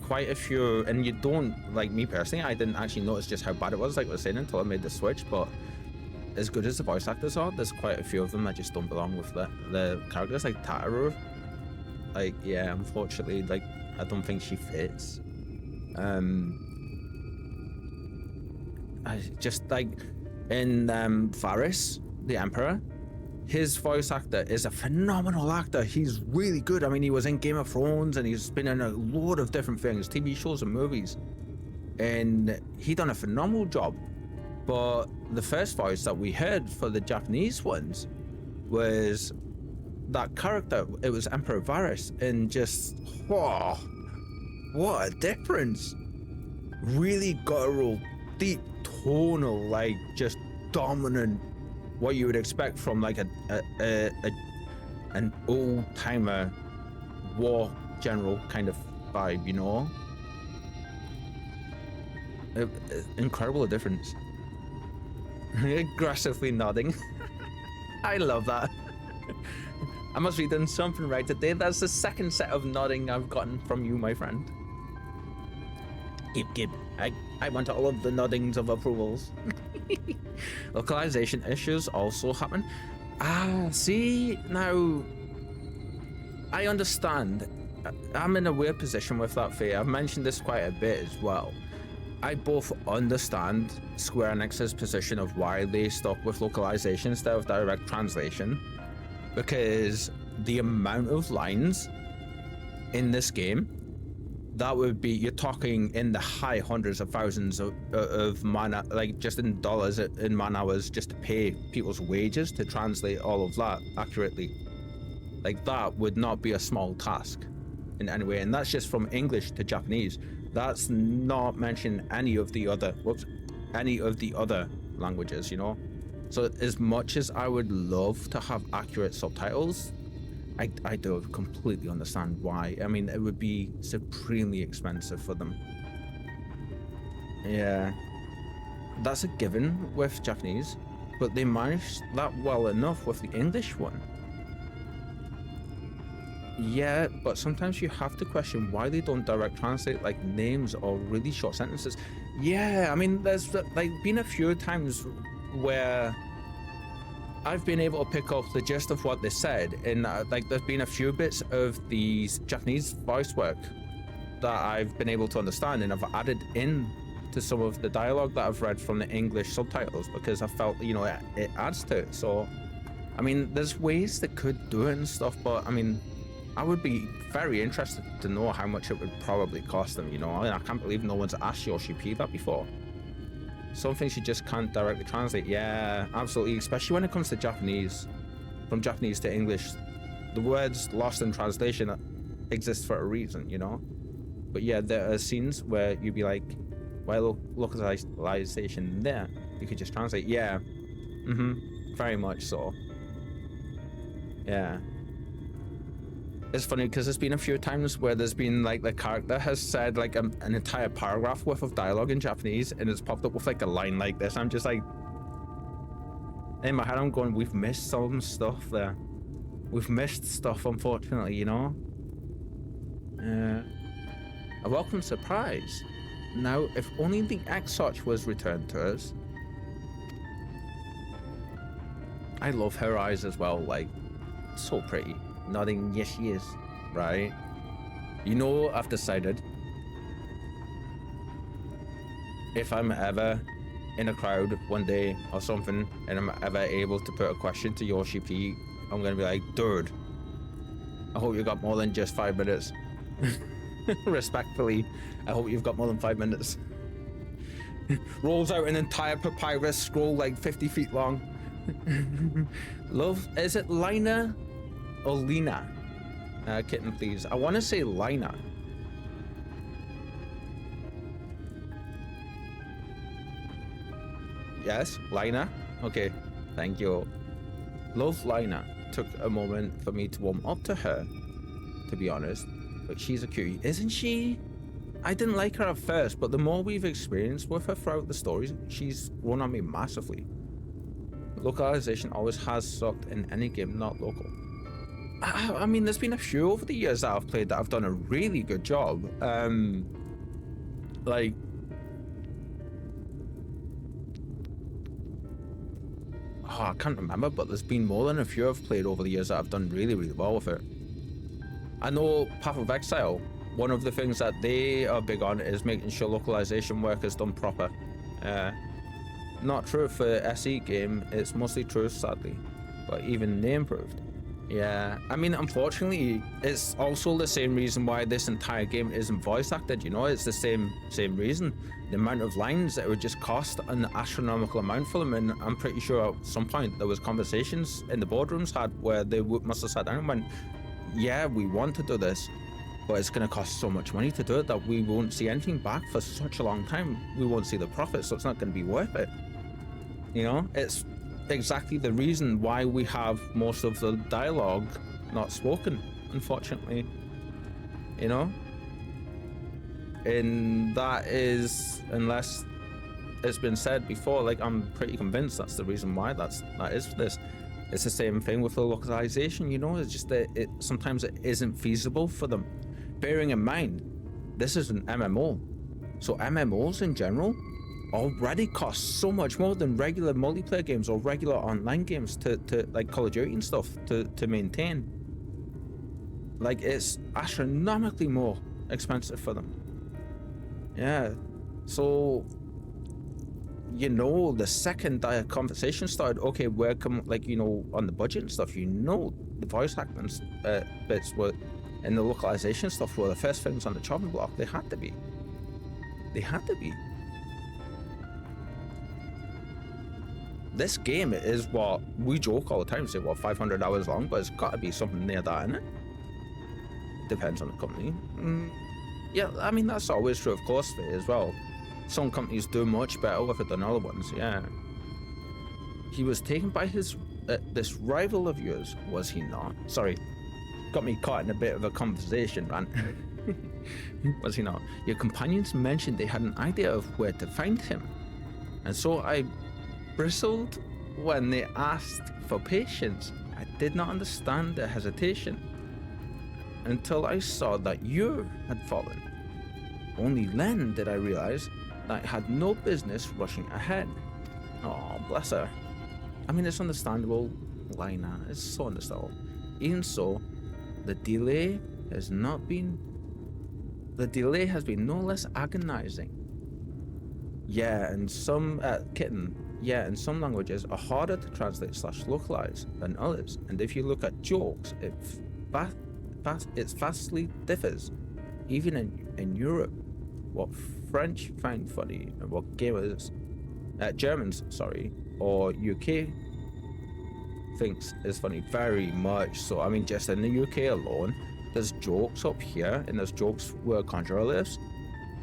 A: quite a few, and you don't, like, me personally, I didn't actually notice just how bad it was, like I was saying, until I made the switch. But as good as the voice actors are, there's quite a few of them that just don't belong with the characters, like Tataru. Like, yeah, unfortunately, like, I don't think she fits. I just, like, in Varys, the Emperor, his voice actor is a phenomenal actor. He's really good. I mean, he was in Game of Thrones, and he's been in a load of different things, TV shows and movies, and he done a phenomenal job. But the first voice that we heard for the Japanese ones was that character. It was Emperor Varys, and just, whoa, what a difference. Really guttural, deep tonal, like just dominant, what you would expect from like an old-timer war general kind of vibe, you know? Incredible difference. Aggressively nodding. I love that. I must be doing something right today. That's the second set of nodding I've gotten from you, my friend. Gib. I want all of the noddings of approvals. Localization issues also happen. See, now I understand. I'm in a weird position with that, Faye. I've mentioned this quite a bit as well. I both understand Square Enix's position of why they stuck with localization instead of direct translation, because the amount of lines in this game, that would be, you're talking in the high hundreds of thousands of man, like just in dollars, in man hours, just to pay people's wages to translate all of that accurately. Like, that would not be a small task in any way, and that's just from English to Japanese. That's not mentioning any of the other languages, you know? So as much as I would love to have accurate subtitles, I do completely understand why. I mean, it would be supremely expensive for them. Yeah, that's a given with Japanese, but they managed that well enough with the English one. Yeah, but sometimes you have to question why they don't direct translate like names or really short sentences. Yeah, I mean, there's like been a few times where I've been able to pick up the gist of what they said, and like there's been a few bits of the Japanese voice work that I've been able to understand, and I've added in to some of the dialogue that I've read from the English subtitles because I felt, you know, it adds to it. So, I mean, there's ways they could do it and stuff, but I mean, I would be very interested to know how much it would probably cost them, you know? I can't believe no one's asked Yoshi P that before. Some things you just can't directly translate. Yeah, absolutely, especially when it comes to Japanese. From Japanese to English, the words lost in translation exist for a reason, you know? But yeah, there are scenes where you'd be like, why localization there? You could just translate. Yeah, very much so. Yeah. It's funny because there's been a few times where there's been like the character has said like an entire paragraph worth of dialogue in Japanese, and it's popped up with like a line like this. I'm just like, in my head I'm going, we've missed some stuff there. We've missed stuff, unfortunately, you know? A welcome surprise. Now, if only the Exarch was returned to us. I love her eyes as well, like, so pretty. Nodding, yes she is, right? You know, I've decided if I'm ever in a crowd one day or something and I'm ever able to put a question to Yoshi P, I'm gonna be like, dude, I hope you got more than just 5 minutes. Respectfully, I hope you've got more than 5 minutes. Rolls out an entire papyrus scroll like 50 feet long. Love, is it Lina or Lina? Kitten, please. I want to say Lina. Yes, Lina. Okay, thank you. Love Lina. Took a moment for me to warm up to her, to be honest. But she's a cutie, isn't she? I didn't like her at first, but the more we've experienced with her throughout the stories, she's grown on me massively. Localization always has sucked in any game not local. I mean, there's been a few over the years that I've played that have done a really good job. Like, I can't remember, but there's been more than a few I've played over the years that have done really, really well with it. I know Path of Exile, one of the things that they are big on is making sure localization work is done proper. Not true for SE game, it's mostly true, sadly, but even they improved. Yeah, I mean, unfortunately, it's also the same reason why this entire game isn't voice acted. You know, it's the same reason. The amount of lines that it would just cost an astronomical amount for them, and I'm pretty sure at some point there was conversations in the boardrooms had where they must have sat down and went, "Yeah, we want to do this, but it's going to cost so much money to do it that we won't see anything back for such a long time. We won't see the profit, so it's not going to be worth it." You know, it's exactly the reason why we have most of the dialogue not spoken, unfortunately. You know, and that is, unless it's been said before, like, I'm pretty convinced that's the reason why that is for this. It's the same thing with the localization, you know. It's just that it sometimes it isn't feasible for them, bearing in mind this is an MMO, so MMOs in general already cost so much more than regular multiplayer games or regular online games to like Call of Duty and stuff to maintain. Like, it's astronomically more expensive for them. Yeah, so, you know, the second that conversation started, okay, where come, like, you know, on the budget and stuff, you know, the voice acting bits were, and the localization stuff were the first things on the chopping block. They had to be. This game is what we joke all the time, say, what, 500 hours long, but it's got to be something near that, innit? Depends on the company. Yeah, I mean, that's always true, of course, for it as well. Some companies do much better with it than other ones, yeah. He was taken by his this rival of yours, was he not? Sorry, got me caught in a bit of a conversation rant. Was he not? Your companions mentioned they had an idea of where to find him, and so I bristled when they asked for patience. I did not understand their hesitation until I saw that you had fallen. Only then did I realize that I had no business rushing ahead. Oh, bless her. I mean, it's understandable, Lina. It's so understandable. Even so, the delay has been no less agonizing. Yeah, and some kitten. Yeah, and some languages are harder to translate / localize than others. And if you look at jokes, it vastly differs. Even in Europe, what French find funny and what Germans, or UK thinks is funny, very much so. I mean, just in the UK alone, there's jokes up here, and there's jokes where Conjurer lives,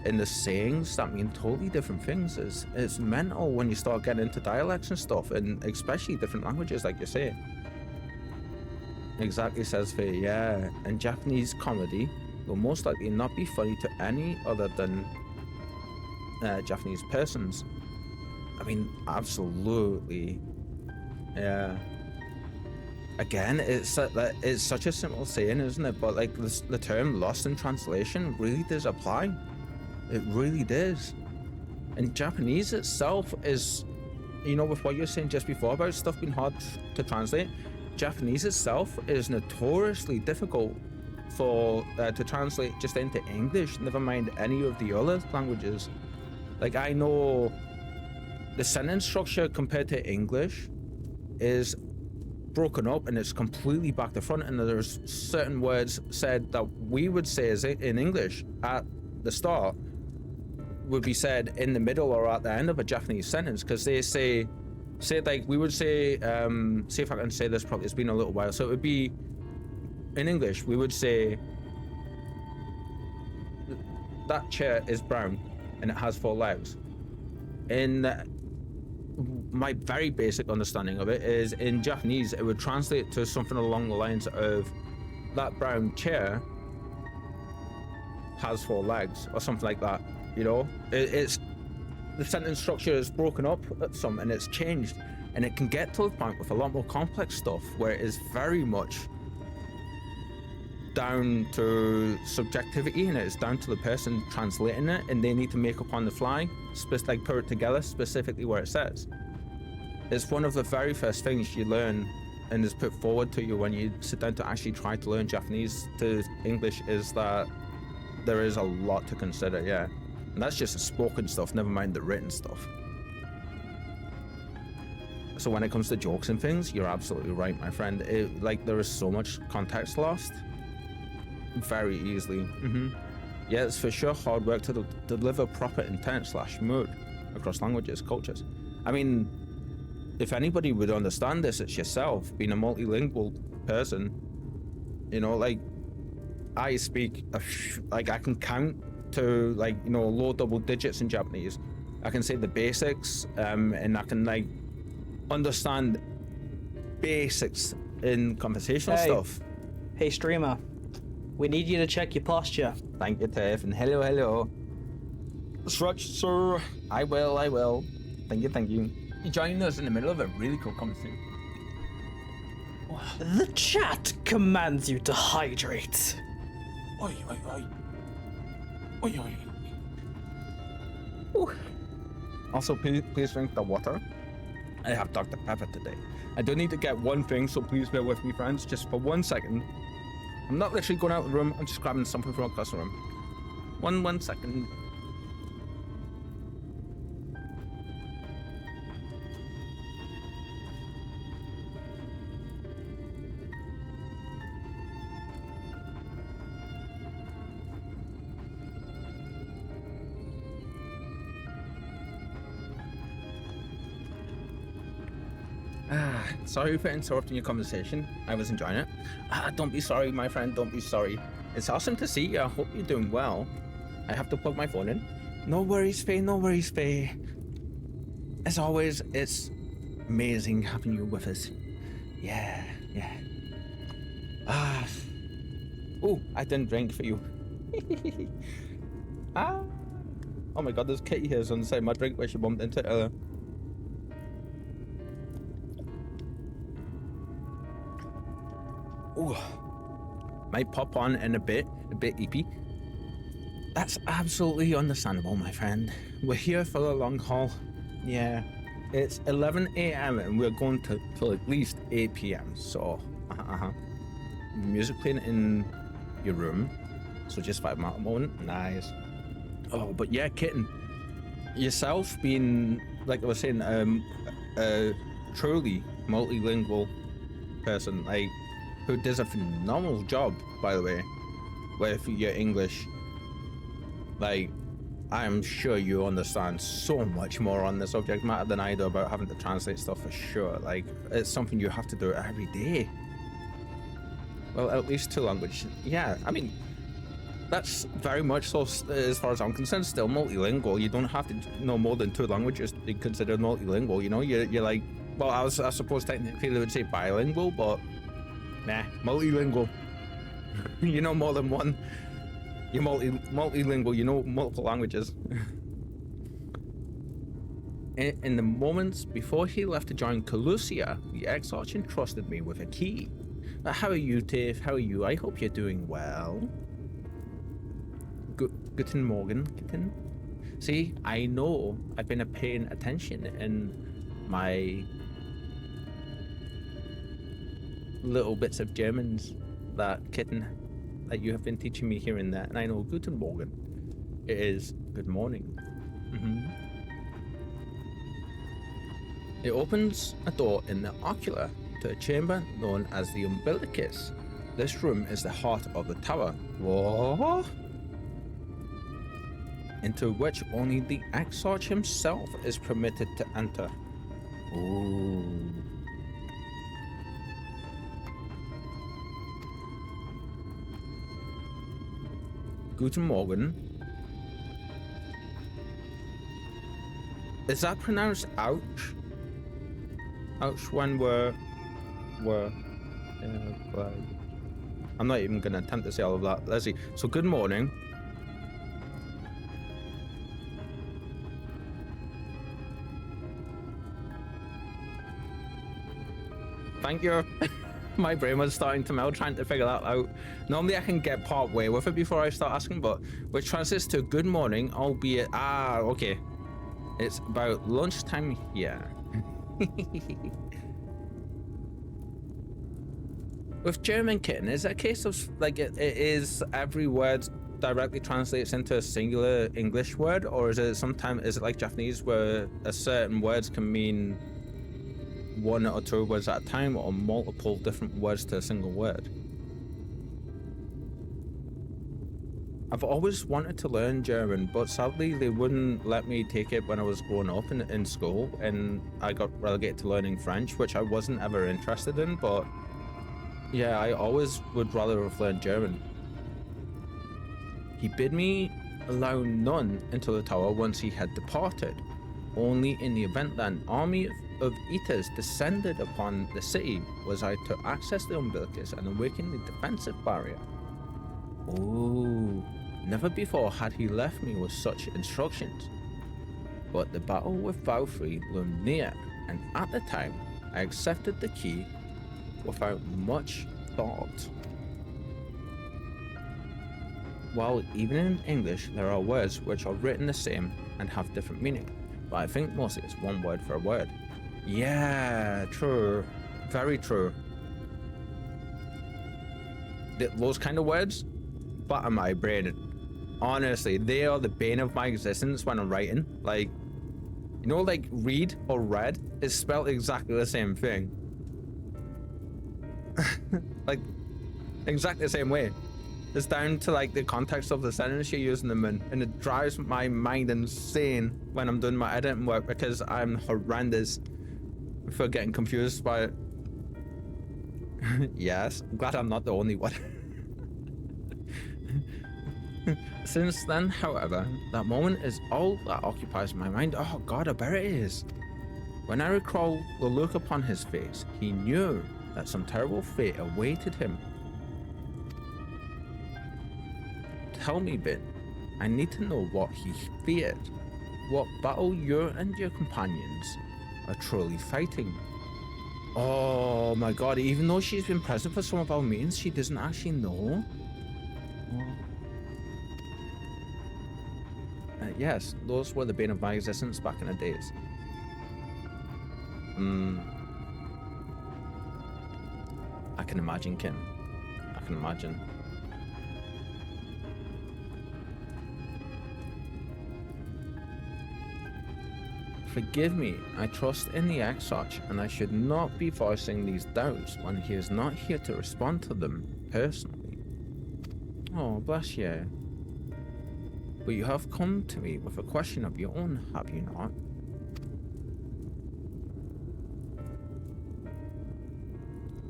A: and the sayings that mean totally different things. It's mental when you start getting into dialects and stuff, and especially different languages, like you say. Exactly, says Faye. Yeah, and Japanese comedy will most likely not be funny to any other than Japanese persons. I mean, absolutely. Yeah. Again, it's such a simple saying, isn't it? But like the term "lost in translation" really does apply. It really does. And Japanese itself is, you know, with what you're saying just before about stuff being hard to translate, Japanese itself is notoriously difficult to translate just into English, never mind any of the other languages. Like, I know the sentence structure compared to English is broken up and it's completely back to front, and there's certain words said that we would say as in English at the start would be said in the middle or at the end of a Japanese sentence, because they say like we would say, see if I can say this properly, it's been a little while. So it would be, in English, we would say, that chair is brown and it has 4 legs. In my very basic understanding of it is, in Japanese, it would translate to something along the lines of, that brown chair has 4 legs, or something like that. You know, it's the sentence structure is broken up at some, and it's changed, and it can get to the point with a lot more complex stuff where it is very much down to subjectivity, and it's down to the person translating it, and they need to make up on the fly, like put it together specifically where it says. It's one of the very first things you learn and is put forward to you when you sit down to actually try to learn Japanese to English, is that there is a lot to consider. Yeah, and that's just the spoken stuff, never mind the written stuff. So when it comes to jokes and things, you're absolutely right, my friend. Like, there is so much context lost very easily. Yeah, it's for sure hard work to deliver proper intent / mood across languages, cultures. I mean, if anybody would understand this, it's yourself, being a multilingual person. You know, like, I speak, like, I can count to, like, you know, low double digits in Japanese. I can say the basics, and I can, like, understand basics in conversational stuff.
C: Hey, streamer. We need you to check your posture.
A: Thank you, Tiff, and hello. Stretch, sir. I will. Thank you. You're joining us in the middle of a really cool conversation.
C: The chat commands you to hydrate.
A: Oi.
C: Ooh.
A: Also, please drink the water. I have Dr. Pepper today. I do need to get one thing, so please bear with me, friends, just for 1 second. I'm not literally going out of the room, I'm just grabbing something from across the room. One second. Sorry for interrupting your conversation. I was enjoying it. Don't be sorry, my friend. Don't be sorry. It's awesome to see you. I hope you're doing well. I have to plug my phone in. No worries, Faye. As always, it's amazing having you with us. Yeah. Oh, I didn't drink for you. Oh my god, there's kitty hairs on the side of my drink where she bumped into it earlier. Ooh, might pop on in a bit eepy. That's absolutely understandable, my friend. We're here for the long haul. Yeah, it's 11 a.m. and we're going till at least 8 p.m. So, music playing in your room. So just 5 minutes moment. Nice. Oh, but yeah, Kitten, yourself being, like I was saying, a truly multilingual person, like, who does a phenomenal job, by the way, with your English. Like, I'm sure you understand so much more on the subject matter than I do about having to translate stuff, for sure. Like, it's something you have to do every day. Well, at least 2 languages. Yeah, I mean, that's very much so, as far as I'm concerned, still multilingual. You don't have to know more than 2 languages to be considered multilingual, you know? You're like, well, I suppose technically they would say bilingual, but nah, multilingual. You know more than one. You're multilingual, you know multiple languages. In the moments before he left to join Calusia, the ex-arch entrusted me with a key. How are you, Tiff? How are you? I hope you're doing well. Guten Morgen, Kitten. See, I know I've been paying attention in my little bits of Germans that Kitten that you have been teaching me here and there, and I know Guten Morgen is good morning. It opens a door in the ocular to a chamber known as the umbilicus. This room is the heart of the tower. What? Into which only the ex-arch himself is permitted to enter. Ooh. Guten Morgen. Is that pronounced ouch? Ouch when we're like, I'm not even gonna attempt to say all of that. Let's see. So good morning. Thank you. My brain was starting to melt trying to figure that out. Normally I can get part way with it before I start asking, but which translates to good morning, albeit, okay. It's about lunchtime here. With German, Kitten, is it a case of, like, it is every word directly translates into a singular English word, or is it sometimes, is it like Japanese where a certain words can mean one or two words at a time or multiple different words to a single word. I've always wanted to learn German, but sadly they wouldn't let me take it when I was growing up in school, and I got relegated to learning French, which I wasn't ever interested in, but yeah, I always would rather have learned German. He bid me allow none into the tower once he had departed, only in the event that an army of eaters descended upon the city was I to access the umbilicus and awaken the defensive barrier. Oh, never before had he left me with such instructions. But the battle with Valkyrie loomed near, and at the time, I accepted the key without much thought. While even in English there are words which are written the same and have different meaning, but I think mostly it's one word for a word. Yeah, true. Very true. Those kind of words batter my brain. Honestly, they are the bane of my existence when I'm writing. Like, you know, like read or read is spelled exactly the same thing. Like, exactly the same way. It's down to like the context of the sentence you're using them in, and it drives my mind insane when I'm doing my editing work because I'm horrendous for getting confused by it. Yes, I'm glad I'm not the only one. Since then, however, that moment is all that occupies my mind. Oh God, I bet it is. When I recall the look upon his face, he knew that some terrible fate awaited him. Tell me, Ben, I need to know what he feared, what battle you and your companions are truly fighting. Oh my God, even though she's been present for some of our meetings, she doesn't actually know? Yes, those were the bane of my existence back in the days. I can imagine, Kim. I can imagine. Forgive me, I trust in the Exarch, and I should not be voicing these doubts when he is not here to respond to them personally. Oh, bless you. But you have come to me with a question of your own, have you not?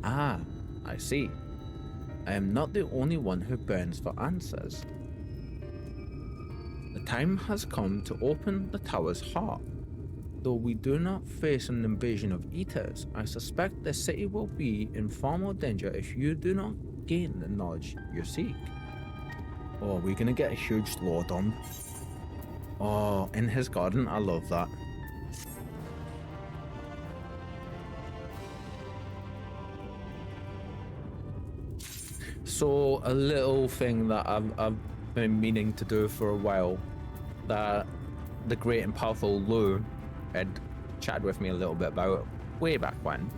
A: Ah, I see. I am not the only one who burns for answers. The time has come to open the tower's heart. Though we do not face an invasion of eaters, I suspect the city will be in far more danger if you do not gain the knowledge you seek. Oh, are we gonna get a huge lore dump? Oh, in his garden, I love that. So, a little thing that I've been meaning to do for a while, that the great and powerful Lou had chatted with me a little bit about way back when.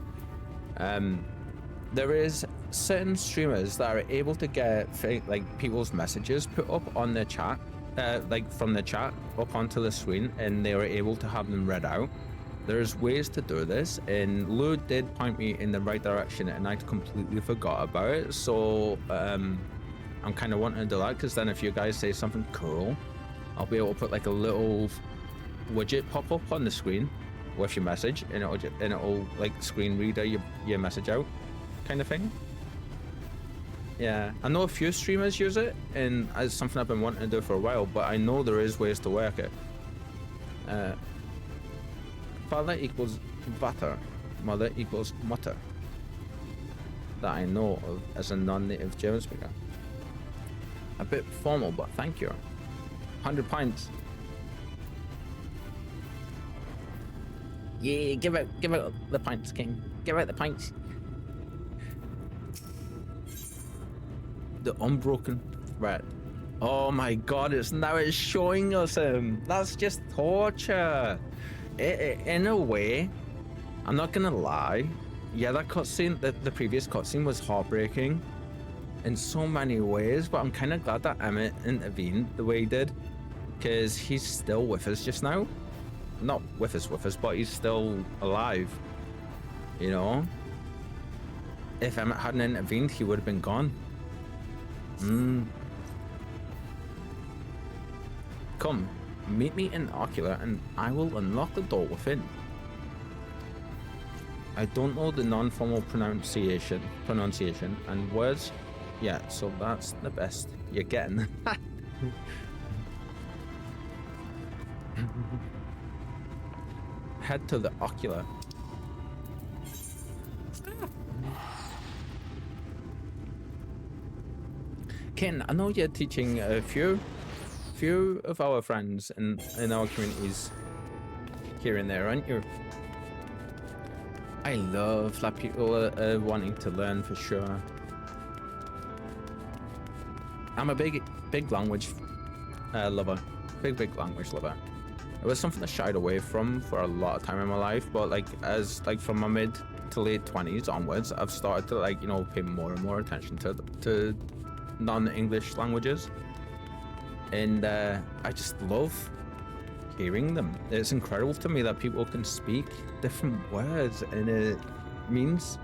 A: There is certain streamers that are able to get like people's messages put up on their chat, like from the chat up onto the screen, and they are able to have them read out. There's ways to do this, and Lou did point me in the right direction, and I completely forgot about it. So I'm kind of wanting to do that, because then if you guys say something cool, I'll be able to put like a little widget pop up on the screen with your message, and it'll like screen reader your message out, kind of thing. Yeah, I know a few streamers use it, and it's something I've been wanting to do for a while, but I know there is ways to work it. Father equals Vater, mother equals Mutter. That I know of as a non-native German speaker. A bit formal, but thank you. 100 pints. Yeah, give out the pints, King. Give out the pints. The unbroken thread. Oh my God! It's showing us him. That's just torture. In a way, I'm not gonna lie. Yeah, that cutscene, the previous cutscene was heartbreaking in so many ways. But I'm kind of glad that Emmett intervened the way he did, because he's still with us just now. Not with us, but he's still alive. You know? If Emmett hadn't intervened, he would have been gone. Come, meet me in Ocular and I will unlock the door within. I don't know the non-formal pronunciation and words. Yeah, so that's the best you're getting. Head to the Ocular. Ken, I know you're teaching a few of our friends in our communities here and there, aren't you? I love that people are wanting to learn for sure. I'm a big language lover, big language lover. It was something I shied away from for a lot of time in my life, but from my mid to late 20s onwards, I've started to pay more and more attention to non-English languages, and I just love hearing them. It's incredible to me that people can speak different words and it means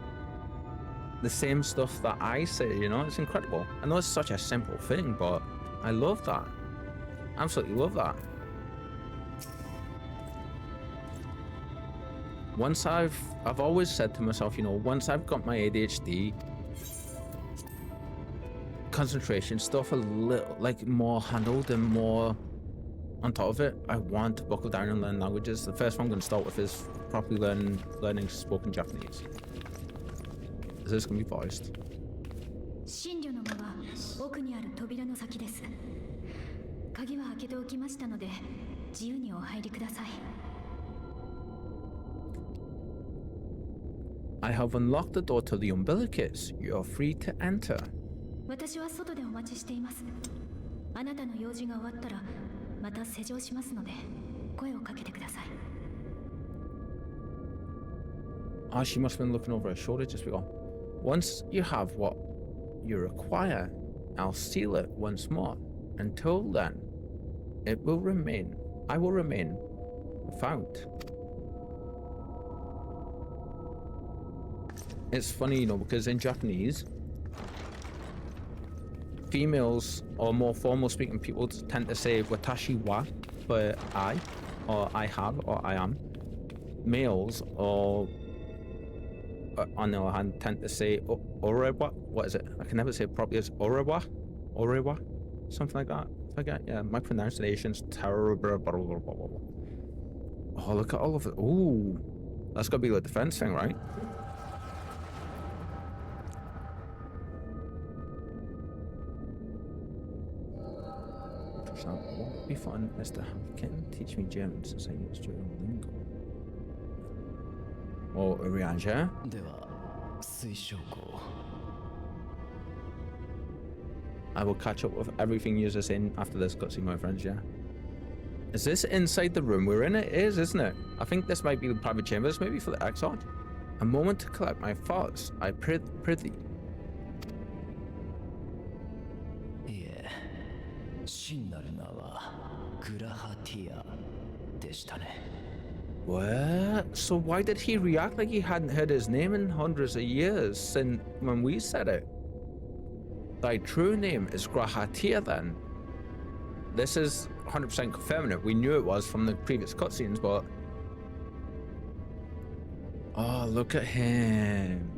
A: the same stuff that I say, you know? It's incredible. I know it's such a simple thing, but I love that. Absolutely love that. Once I've always said to myself, you know, once I've got my ADHD concentration stuff a little more handled and more on top of it, I want to buckle down and learn languages. The first one I'm going to start with is properly learning spoken Japanese. Is this going to be voiced? I have unlocked the door to the umbilicus. You're free to enter. Oh, she must have been looking over her shoulder just before. Once you have what you require, I'll seal it once more. Until then, I will remain without. It's funny, you know, because in Japanese, females or more formal speaking people tend to say watashi wa for I, or I have, or I am. Males, or on the other hand, tend to say orewa. What is it? I can never say it properly. It's orewa, something like that. I forget. Yeah, my pronunciation's terrible. Oh, look at all of it. Ooh, that's gotta be the defense thing, right? So, what would be fun is to have Kitten teach me German since I use Duolingo. Oh, Urianja? I will catch up with everything you're saying after this cutscene, my friends, yeah? Is this inside the room we're in? It is, isn't it? I think this might be the private chambers, maybe for the Exarch. A moment to collect my thoughts, I prithee. What? So why did he react like he hadn't heard his name in hundreds of years since when we said it? Thy true name is Grahatia then. This is 100% confirming it. We knew it was from the previous cutscenes, but... Oh, look at him.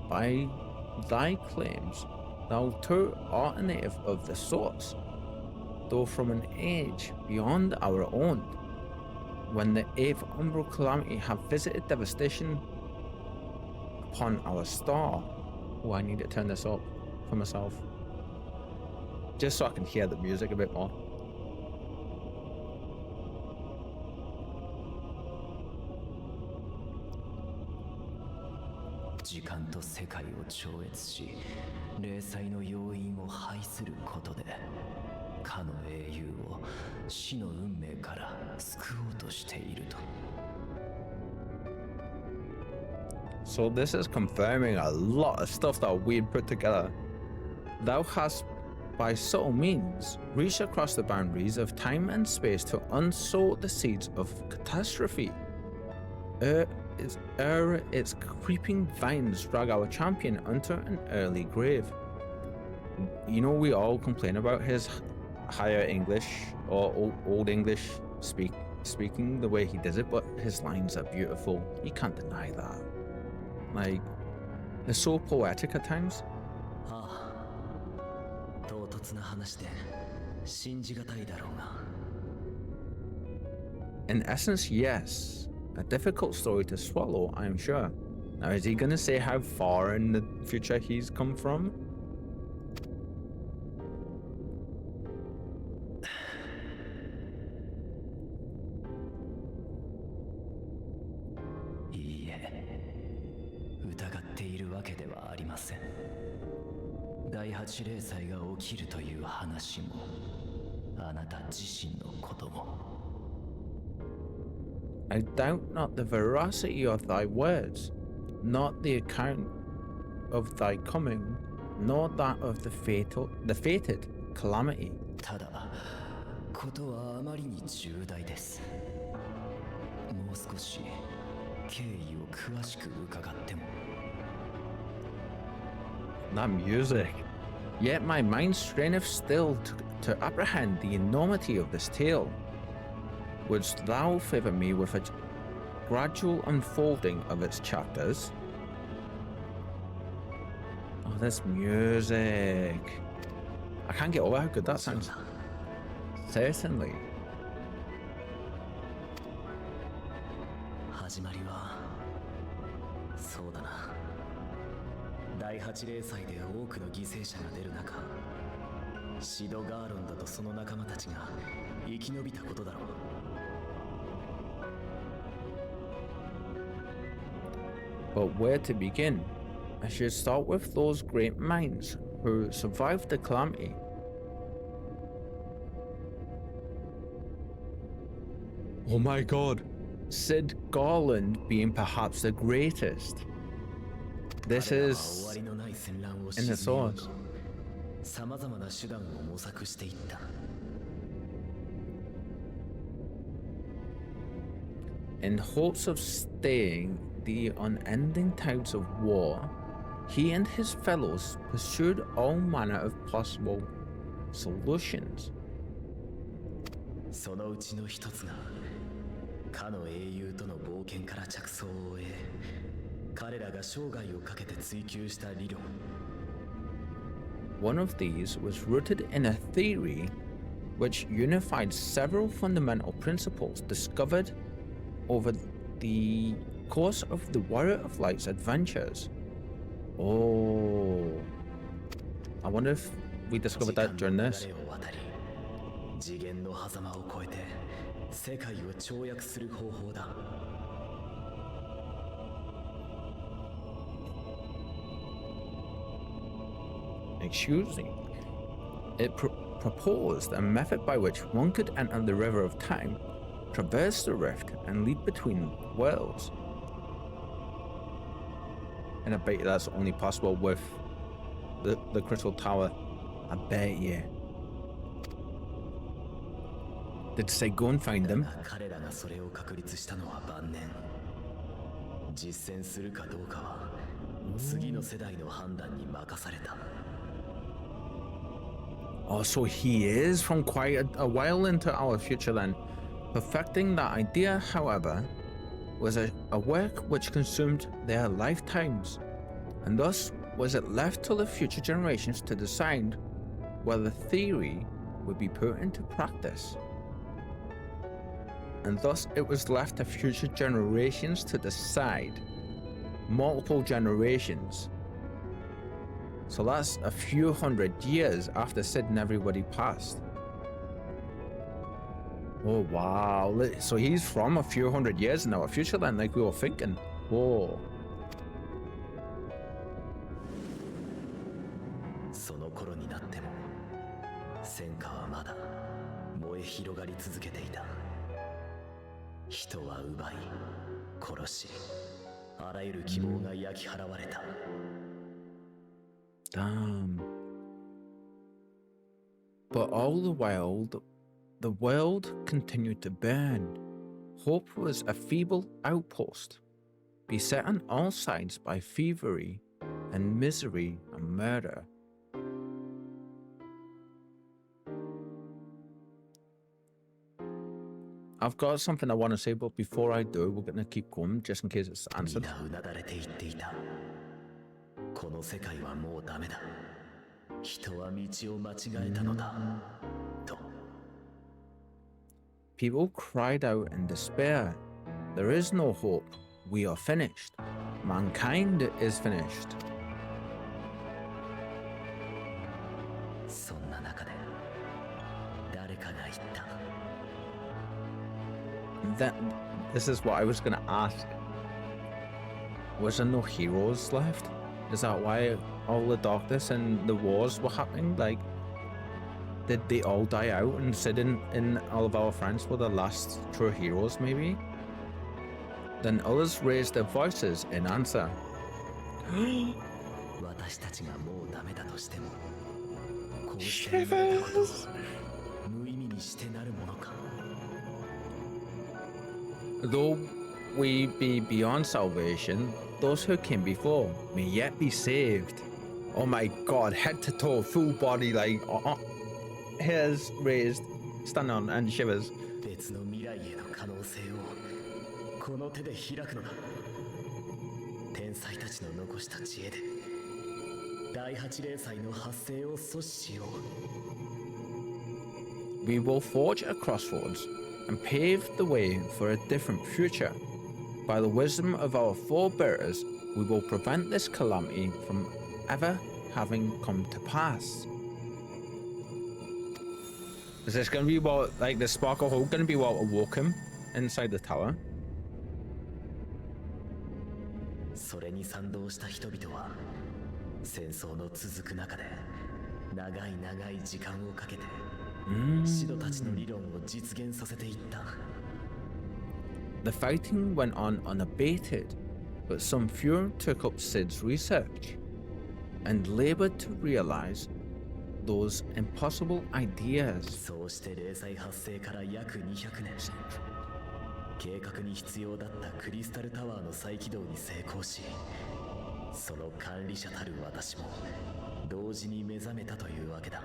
A: By thy claims, thou too art a native of the source, though from an age beyond our own, when the 8th umbral calamity have visited devastation upon our star. Oh, I need to turn this up for myself, just so I can hear the music a bit more.
D: 死の運命から救おうとしていると。
A: So this is confirming a lot of stuff that we'd put together. Thou hast by subtle means reached across the boundaries of time and space to unsow the seeds of catastrophe. Its creeping vines drag our champion unto an early grave. You know, we all complain about his higher English or old English speaking the way he does it, but his lines are beautiful. You can't deny that. Like, they're so poetic at times.
D: ああ、唐突な話で信じがたいだろうが。
A: In essence, yes. A difficult story to swallow, I'm sure. Now, is he gonna say how far in the future he's come from?
D: いいえ、疑っているわけではありません。第八霊祭が起きるという話も、あなた自身のことも。
A: I doubt not the veracity of thy words, not the account of thy coming, nor that of the fated calamity.
D: ただ、ことはあまりに重大です。もう少し経緯を詳しく伺っても。
A: That music. Yet my mind straineth still to apprehend the enormity of this tale. Wouldst thou favour me with a gradual unfolding of its chapters? Oh, this music. I can't get over how good that sounds. Certainly.
D: 始まりはそうだな。第八霊祭で多くの犠牲者が出る中、シドガーロンだとその仲間たちが生き延びたことだろう。
A: But where to begin? I should start with those great minds who survived the calamity. Oh my god! Sid Garland being perhaps the greatest. This is in the source.
D: さまざまな手段を模索していった。
A: In hopes of staying the unending tides of war, he and his fellows pursued all manner of possible solutions.
D: そのうちの一つが、かの英雄との冒険から着想を得、彼らが生涯をかけて追求した理論。
A: One of these was rooted in a theory which unified several fundamental principles discovered over the course of the Warrior of Light's adventures. Oh, I wonder if we discovered that during this.
D: 次元の狭間を越えて世界を跳躍する方法だ。
A: Excuse me. It proposed a method by which one could enter the river of time, traverse the rift, and leap between worlds. And I bet you that's only possible with the Crystal Tower. I bet you. Did it say go and find them?
D: 彼らがそれを確立したのは晩年。実践するかどうかは次の世代の判断に任された。
A: Oh, so he is from quite a while into our future then. Perfecting that idea, however, was a work which consumed their lifetimes, and thus was it left to the future generations to decide whether the theory would be put into practice. And thus it was left to future generations to decide. Multiple generations. So that's a few hundred years after Sid and everybody passed. Oh wow, so he's from a few hundred years in our future then, like we were thinking. Whoa.
D: その頃になっても戦火はまだ燃え広がり続けていた。人は奪い殺し、あらゆる希望が焼き払われた。
A: Damn. But all the while, the world continued to burn. Hope was a feeble outpost, beset on all sides by thievery and misery and murder. I've got something I want to say, but before I do, we're going to keep going just in case it's answered.
D: 皆うなだれて言っていた。この世界はもうダメだ。人は道を間違えたのだ。と。
A: People cried out in despair. There is no hope. We are finished. Mankind is finished.
D: そんな中で誰かが言った。
A: This is what I was going to ask. Was there no heroes left? Is that why all the darkness and the wars were happening? Like, did they all die out and Sid and all of our friends were the last true heroes, maybe? Then others raised their voices in answer.
D: 私たちがもうダメだとしても、こうして言われたことを無意味にしてなるものか。
A: Though we be beyond salvation, those who came before may yet be saved. Oh my god, head to toe, full body, like, hairs raised, stand on and shivers.
D: 別の未来への可能性をこの手で開くのだ。天才たちの残した知恵で第8零祭の発生を阻止しよう。
A: We will forge a crossroads and pave the way for a different future. By the wisdom of our forebears, we will prevent this calamity from ever having come to pass. Is this going to be what, like, the spark of hope going to be what awoke him inside the tower?
D: それに賛同した人々は戦争の続く中で長い長い時間をかけてシドたちの理論を実現させていった。
A: The fighting went on unabated, but some few took up Sid's research and labored to realize those impossible ideas.
D: そうして零祭発生から約200年、計画に必要だったクリスタルタワーの再起動に成功し、その管理者たる私も同時に目覚めたというわけだ。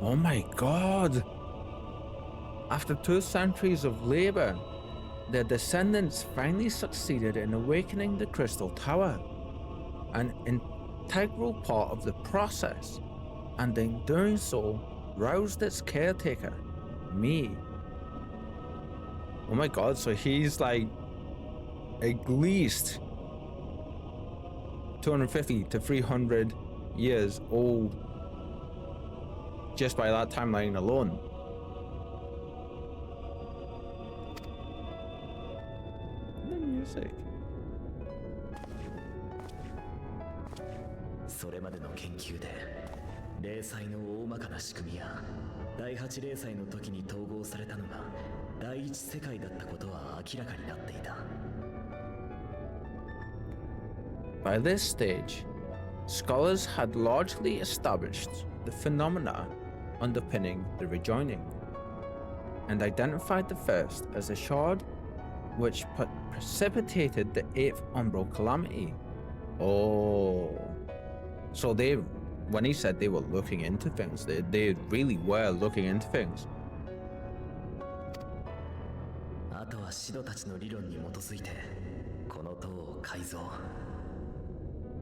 A: Oh my god! After 2 centuries of labor, their descendants finally succeeded in awakening the Crystal Tower, an integral part of the process, and in doing so, roused its caretaker, me. Oh my god, so he's like at least 250 to 300 years old just by that timeline alone. The music.
D: それまでの研究で零祭の大まかな仕組みや第8零祭の時に統合されたのが第一世界だったことは明らかになっていた。
A: By this stage, scholars had largely established the phenomena underpinning the rejoining, and identified the first as a shard which precipitated the 8th umbral calamity. Oh, so they, when he said they were looking into things, they really were looking into things.
D: あとはシドたちの理論に基づいてこの塔を改造。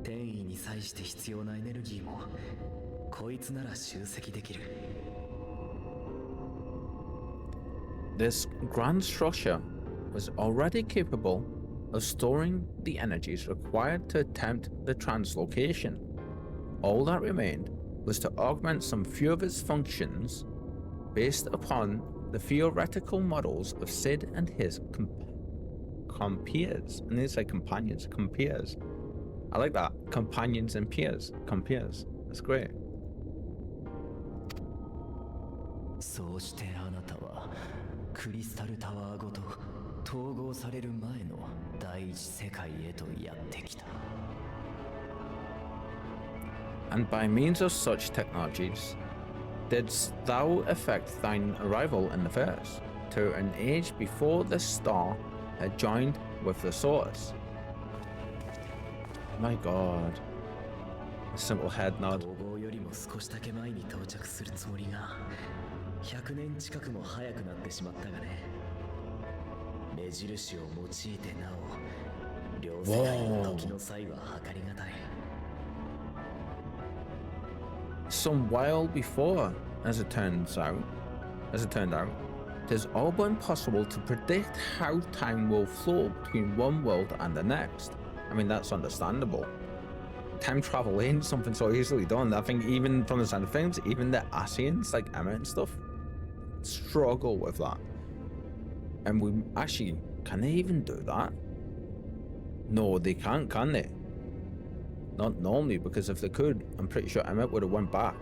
D: 転移に際して必要なエネルギーもこいつなら集積できる。
A: This grand structure was already capable of storing the energies required to attempt the translocation. All that remained was to augment some few of its functions based upon the theoretical models of Sid and his compeers. And they say companions, compeers. I like that. Companions and peers. Compeers. That's great.
D: そうしてあなたはクリスタルタワーごと統合される前の第一世界へとやってきた。
A: And by means of such technologies, didst thou effect thine arrival in the verse, to an age before the star had joined with the source. My god. A simple head nod.
D: 統合よりも少しだけ前に到着するつもりが100年近くも早くなってしまったがね。目印を用いてなお両世界の時の際は計りがたい。
A: Some while before, as it turned out, it has all been possible to predict how time will flow between one world and the next. I mean, that's understandable. Time travel ain't something so easily done. I think even from the side of things, even the Asians, like Emma and stuff, struggle with that. And we actually, can they even do that? No, they can't, can they? Not normally, because if they could, I'm pretty sure Emmett would have went back.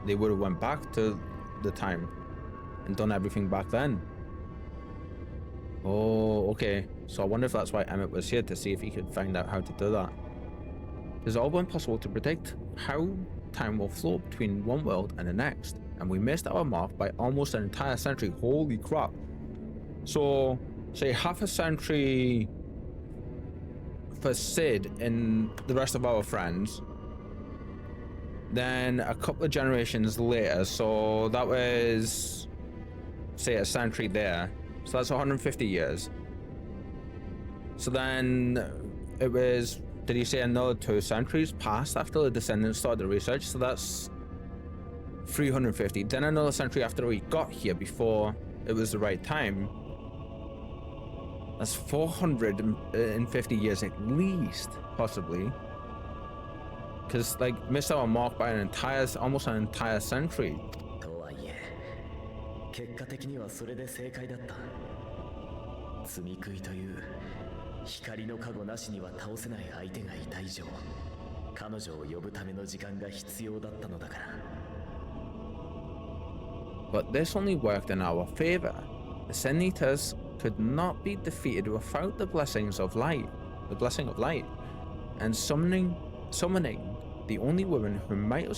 A: They would have went back to the time and done everything back then. Oh, okay. So I wonder if that's why Emmett was here, to see if he could find out how to do that. It's all been possible to predict how time will flow between one world and the next, and we missed our mark by almost an entire century. Holy crap. So, say half a century for Sid and the rest of our friends, then a couple of generations later, so that was, say, a century there, so that's 150 years. So then it was, did he say another 2 centuries passed after the descendants started the research? So that's 350, then another century after we got here before it was the right time. That's 450 years at least, possibly. Because, like, missed our mark by almost an entire century.
D: とはいえ、結果的にはそれで正解だった。積み食いという光の加護なしには倒せない相手がいた以上、彼女を呼ぶための時間が必要だったのだから。
A: But this only worked in our favor. The Senitas could not be defeated without the blessings of light, the blessing of light, and summoning the only woman who might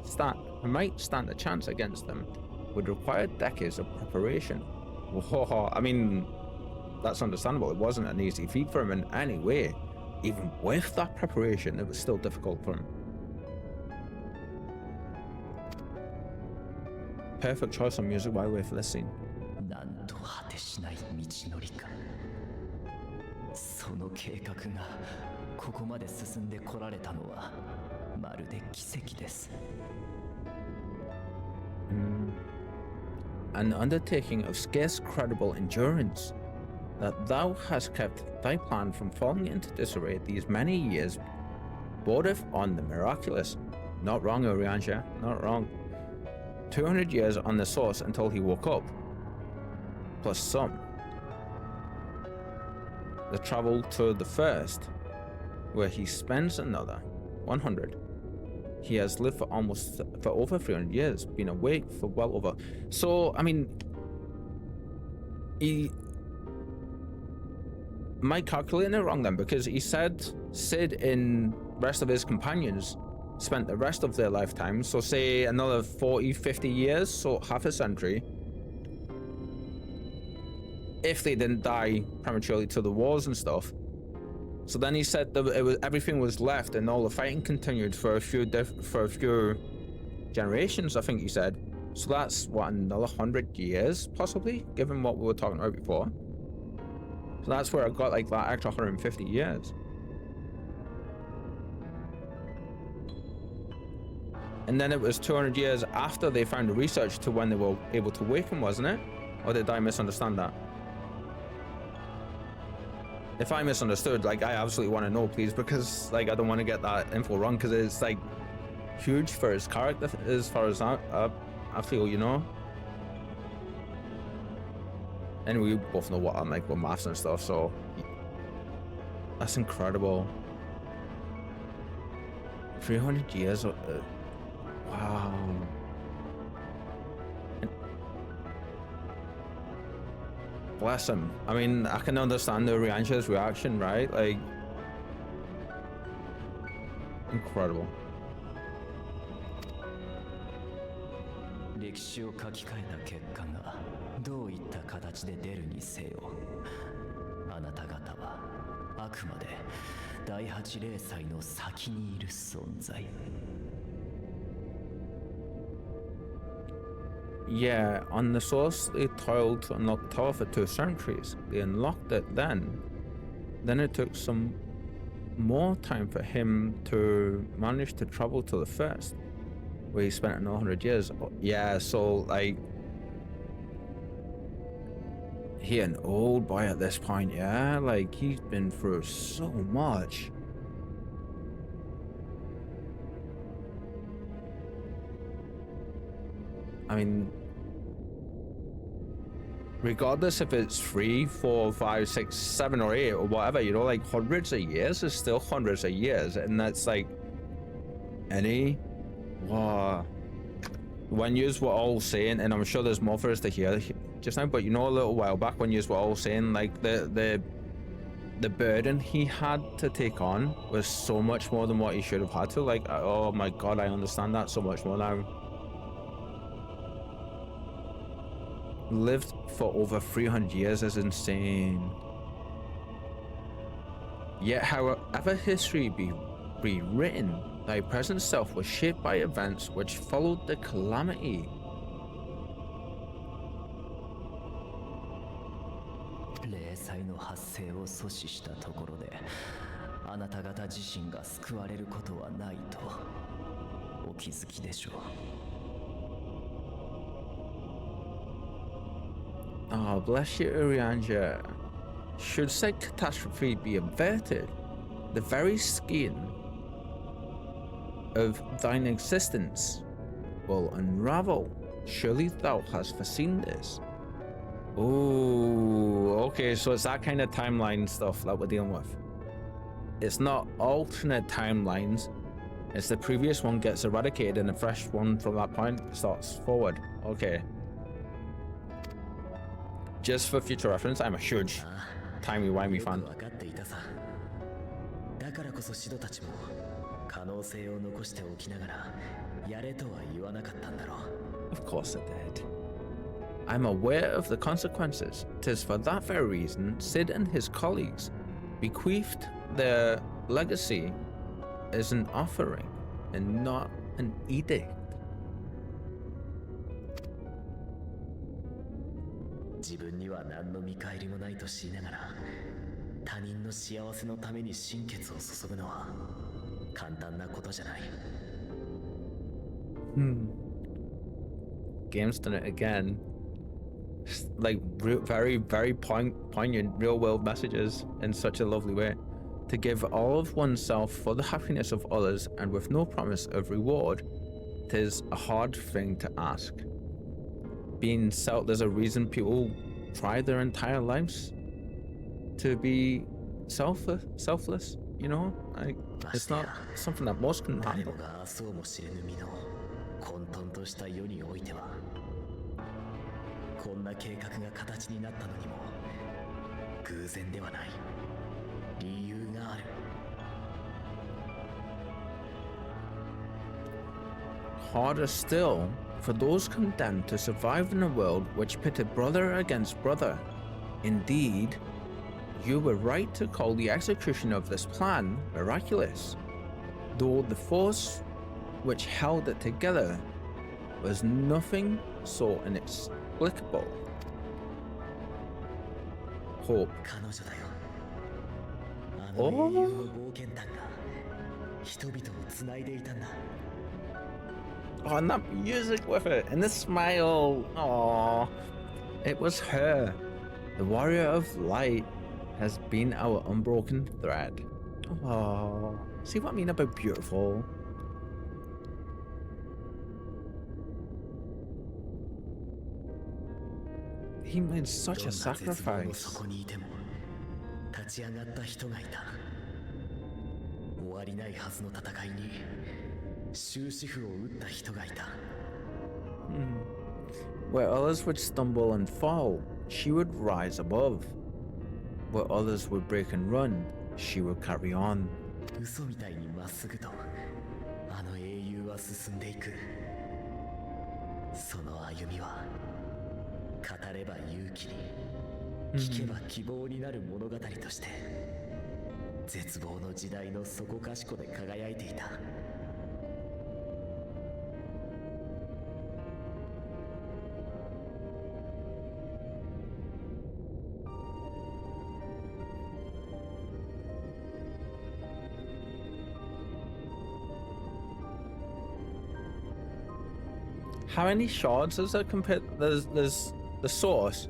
A: stand a chance against them would require decades of preparation. Whoa, I mean, that's understandable. It wasn't an easy feat for him in any way. Even with that preparation, it was still difficult for him. Perfect choice on music, by the way, for this scene.
D: なんと果てしない道のりか。その計画がここまで進んでこられたのはまるで奇跡です。
A: An undertaking of scarce credible endurance, that thou hast kept thy plan from falling into disarray these many years, bordeth on the miraculous. Not wrong, Oriansha, not wrong. 200 years on the source until he woke up, plus some. The travel to the first, where he spends another 100. He has lived for over 300 years, been awake for well over. So, I mean, he might calculate it wrong then, because he said Sid and rest of his companions spent the rest of their lifetime, so say another 40, 50 years, so half a century, if they didn't die prematurely to the wars and stuff. So then he said that everything was left and all the fighting continued for a few generations, I think he said. So that's what, another 100 years possibly, given what we were talking about before. So that's where I got like that extra 150 years. And then it was 200 years after they found the research to when they were able to awaken, wasn't it? Or did I misunderstand that? If I misunderstood, like, I absolutely want to know, please, because, like, I don't want to get that info wrong, because it's, like, huge for his character, as far as I feel, you know? And we both know what I'm like with maths and stuff, so that's incredible. 300 years, wow. bless him. I mean, I can understand the Riancha's reaction, right? Like, incredible.
D: 歴史を書き換えた結果がどういった形で出るにせよ、あなた方はあくまで第八零祭の先にいる存在。
A: Yeah, on the source they toiled to unlock the tower for 2 centuries. They unlocked it then. Then it took some more time for him to manage to travel to the first, where he spent another 100 years. Yeah, so like he an old boy at this point, yeah? Like he's been through so much. I mean, regardless if it's 3, 4, 5, 6, 7, or 8 or whatever, you know, like hundreds of years is still hundreds of years, and that's like any when yous were all saying, and I'm sure there's more for us to hear just now, but you know, a little while back when yous were all saying like the burden he had to take on was so much more than what he should have had to. Like, oh my god, I understand that so much more now. Lived for over 300 years is insane. Yet however history be rewritten, thy present self was shaped by events which followed the calamity.
D: 零災の発生を阻止したところで、あなた方自身が救われることはないとお気づきでしょう。
A: Oh, bless you, Urianja. Should said catastrophe be averted, the very skin of thine existence will unravel. Surely thou hast foreseen this. Oh, okay, so it's that kind of timeline stuff that we're dealing with. It's not alternate timelines. It's the previous one gets eradicated and a fresh one from that point starts forward. Okay. Just for future reference, I'm a huge timey-wimey fan.
D: だからこそシドたちも可能性を残しておきながらやれとは言わなかったんだろう。
A: Of course it did. I'm aware of the consequences. 'Tis for that very reason Sid and his colleagues bequeathed their legacy as an offering and not an edict.
D: 自分には何の見返りもないと知りながら他人の幸せのために心血を注ぐのは簡単なことじゃない。
A: Game's done it again. Like very, very poignant real-world messages in such a lovely way. To give all of oneself for the happiness of others and with no promise of reward, 'tis a hard thing to ask. Being there's a reason people try their entire lives to be selfless, you know? Like, it's not something that most can handle.
D: 誰もが明日をも知れぬ身の混沌とした世においてはこんな計画が形になったのにも偶然ではない理由がある。
A: Harder still for those condemned to survive in a world which pitted brother against brother. Indeed, you were right to call the execution of this plan miraculous, though the force which held it together was nothing so inexplicable. Hope.
D: 彼女だよ。あの英雄の冒険団が人々をつないでいたんだ。
A: Oh, and that music with it, and the smile. Oh, it was her. The warrior of light has been our unbroken thread. Oh, see what I mean about beautiful? He made such a sacrifice.
D: そこにいても立ち上がった人がいた。終わりないはずの戦いに終止符を打った人がいた。
A: Where others would stumble and fall, she would rise above. Where others would break and run, she would carry on.
D: 嘘みたいにまっすぐとあの英雄は進んでいく。その歩みは語れば勇気に聞けば希望になる物語として絶望の時代の底かしこで輝いていた。
A: How many shards is there compared? There's the source.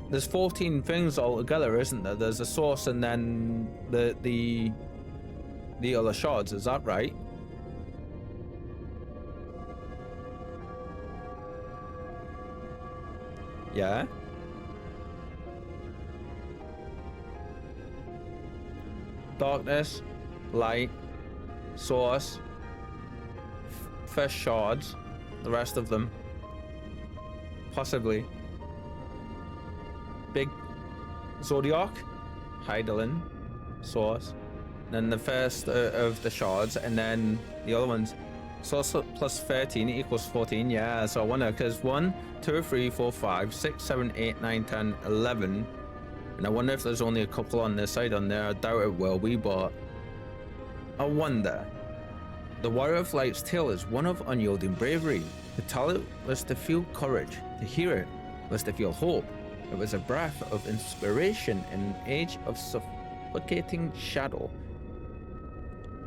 A: There's 14 things altogether, isn't there? There's a source and then the other shards. Is that right? Yeah. Darkness, light, source, first shards. The rest of them, possibly. Big Zodiac, Heidelin, Source, then the first of the shards, and then the other ones. Source plus 13 equals 14. Yeah, so I wonder because 1, 2, 3, 4, 5, 6, 7, 8, 9, 10, 11, and I wonder if there's only a couple on this side on there. I doubt it will be, but I wonder. The Warrior of Light's tale is one of unyielding bravery. To tell it was to feel courage. To hear it was to feel hope. It was a breath of inspiration in an age of suffocating shadow.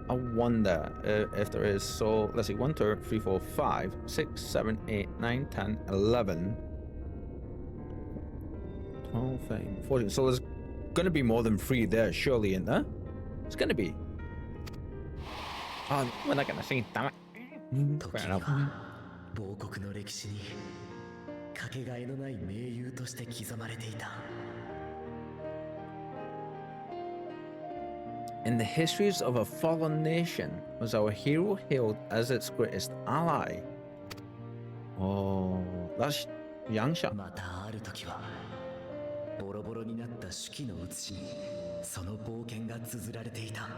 A: I wonder if there is. So let's see, 1, 2, 3, 4, 5, 6, 7, 8, 9, 10, 11, 12, 13, 14. So there's gonna be more than 3 there, surely, isn't there? It's gonna be. Oh, we're not gonna see, damn it. Fair enough.
D: 亡国の歴史にかけがえのない盟友として刻まれていた。
A: In the histories of a fallen nation, was our hero hailed as its greatest ally? Oh, that's Yangsha.
D: またある時はボロボロになった手記の写しにその冒険が綴られていた。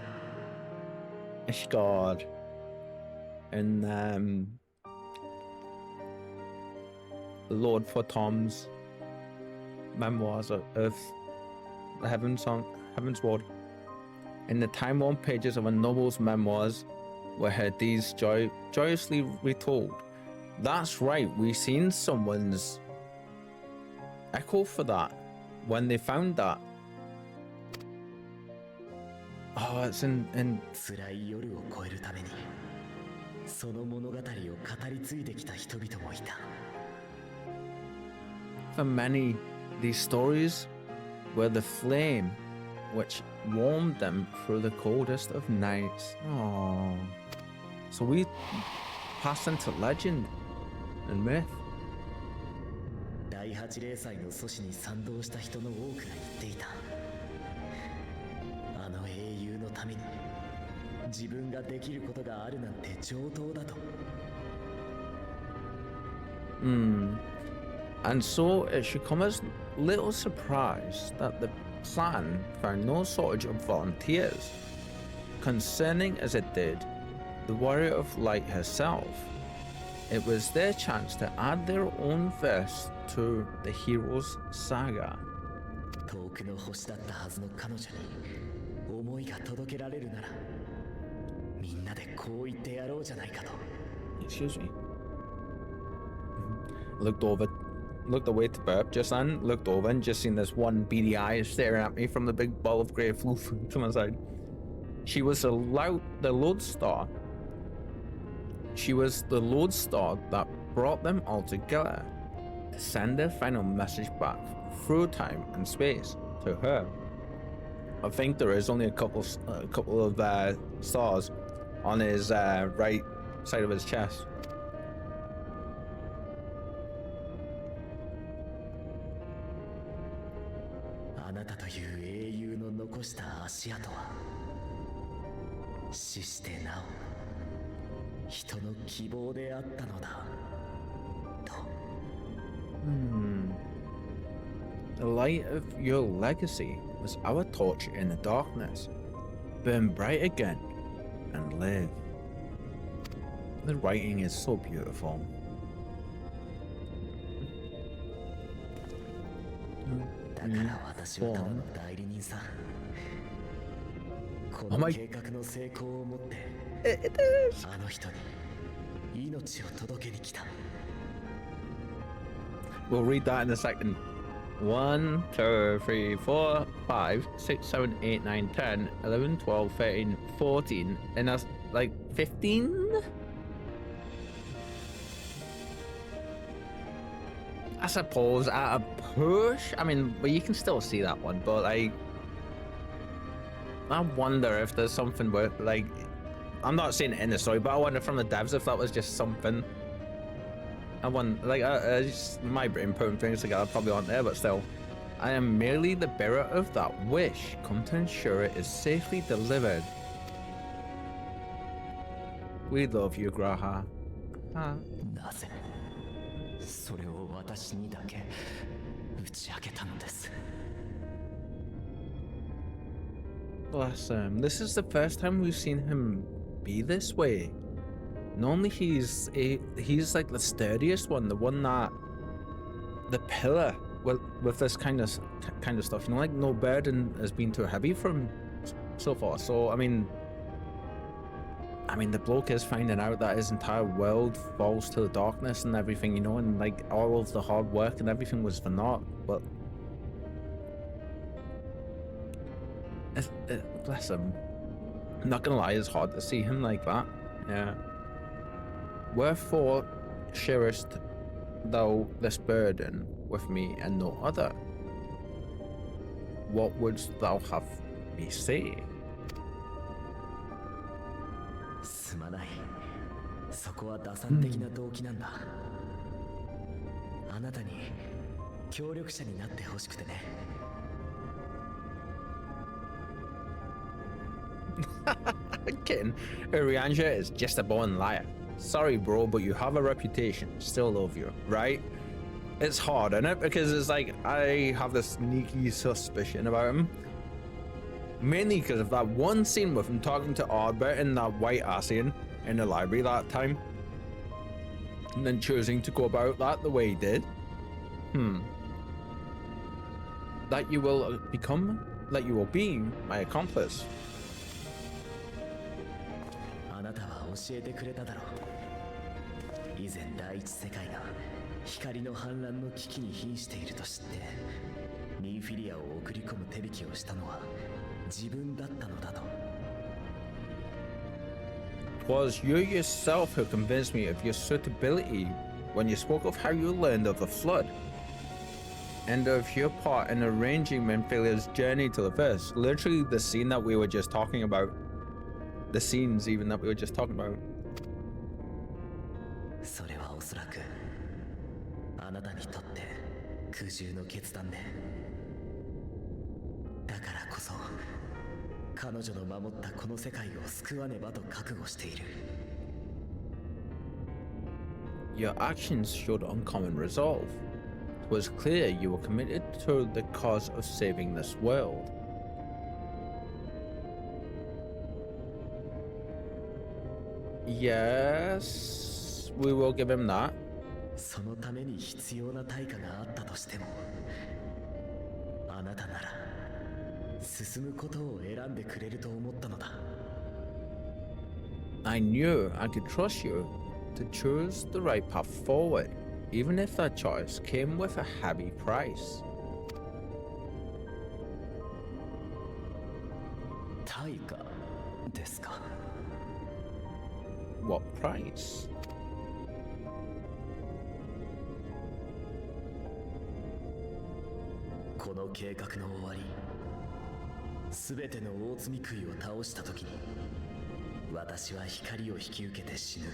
A: Ishgard. And Lord for Tom's memoirs of the Heaven's Ward. In the time-worn pages of a noble's memoirs were her deeds joyously retold. That's right, we seen someone's echo for that when they found that. Oh, it's in
D: 辛い夜を越えるためにその物語を語り継いできた人々もいた。
A: For many, these stories were the flame which warmed them through the coldest of nights. Oh, so we passed into legend and myth.
D: 第八霊祭の阻止に賛同した人の多くが言っていた。あの英雄のために自分ができることがあるなんて上等だと。
A: And so it should come as little surprise that the plan found no shortage of volunteers, concerning as it did the Warrior of Light herself. It was their chance to add their own verse to the hero's saga.
D: 遠くの星だったはずの彼女に思いが届けられるならみんなでこう言ってやろうじゃないかと。
A: Excuse me. Looked away to burp just then, looked over and just seen this one beady eye staring at me from the big ball of grey floof to my side. She was the lodestar. She was the lodestar that brought them all together to send their final message back through time and space to her. I think there is only a couple of stars on his right side of his chest.
D: あなたという英雄の残した足跡は死してなお人の希望であったのだと。
A: light of your legacy was our torch in the darkness. Burn bright again and live. The writing is so beautiful.
D: だから私はただの代理人さ。こ
A: Oh
D: の
A: my-
D: 計画の成功をもって
A: It is.
D: あの人に命を届けに来た。
A: We'll read that in a second. 1, 2, 3, 4, 5, 6, 7, 8, 9, 10, 11, 12, 13, 14, and that's like 15? I suppose at a push. I mean, but you can still see that one, but like, I wonder if there's something where, like, I'm not saying it in the story, but I wonder from the devs if that was just something. I wonder, like, just my brain putting things together probably aren't there, but still. I am merely the bearer of that wish. Come to ensure it is safely delivered. We love you, Graha. Ah.
D: なぜそれを私にだけ打ち明けたのです。
A: Bless him. This is the first time we've seen him be this way. Normally he's like the sturdiest one, the one that the pillar with this kind of stuff. You know, like no burden has been too heavy for him so far. So I mean, the bloke is finding out that his entire world falls to the darkness and everything, you know, and like all of the hard work and everything was for naught. But bless him. I'm not gonna lie, it's hard to see him like that. Yeah. Wherefore sharest thou this burden with me and no other? What wouldst thou have me say?
D: すまない。そこは打算的な動機なんだ。あなたに協力者になってほしくてね。
A: Kidding. Urianger is just a born liar. Sorry, bro, but you have a reputation. Still love you, right? It's hard, isn't it? Because it's like, I have this sneaky suspicion about him. Mainly because of that one scene with him talking to Ardbert in that white Asian in the library that time. And then choosing to go about that the way he did. That you will be my accomplice.
D: あなたは教えてくれただろう。以前第一世界が光の反乱の危機に瀕していると知ってニーフィリアを送り込む手引きをしたのは自分だったのだと。
A: 'Twas you yourself who convinced me of your suitability when you spoke of how you learned of the flood and of your part in arranging Menphilia's journey to the first. Literally the scene that we were just talking about. The scenes even that we were just talking about.
D: それはおそらくあなたにとって苦渋の決断で。だからこそ彼女の守ったこの世界を救わねばと覚悟している。
A: Your actions showed uncommon resolve. It was clear you were committed to the cause of saving this world. Yes, we will give him that.
D: そのために必要な対価があったとしてもあなたなら進むことを選んでくれると思ったのだ。
A: I knew I could trust you to choose the right path forward, even if that choice came with a heavy price.
D: 対価ですか。
A: What price?
D: この計画の終わり、すべての大罪食いを倒したときに、私は光を引き受けて死ぬ。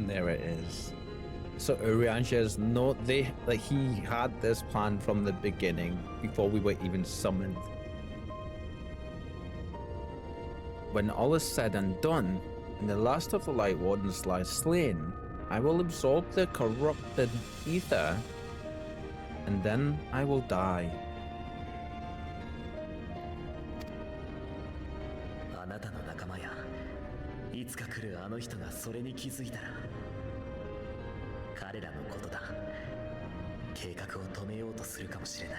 A: There it is. So Uriansha's he had this plan from the beginning before we were even summoned. When all is said and done, and the last of the Light Wardens lies slain, I will absorb the corrupted ether and then I will die.
D: あなたの仲間やいつか来るあの人がそれに気づいたら彼らのことだ。計画を止めようとするかもしれない。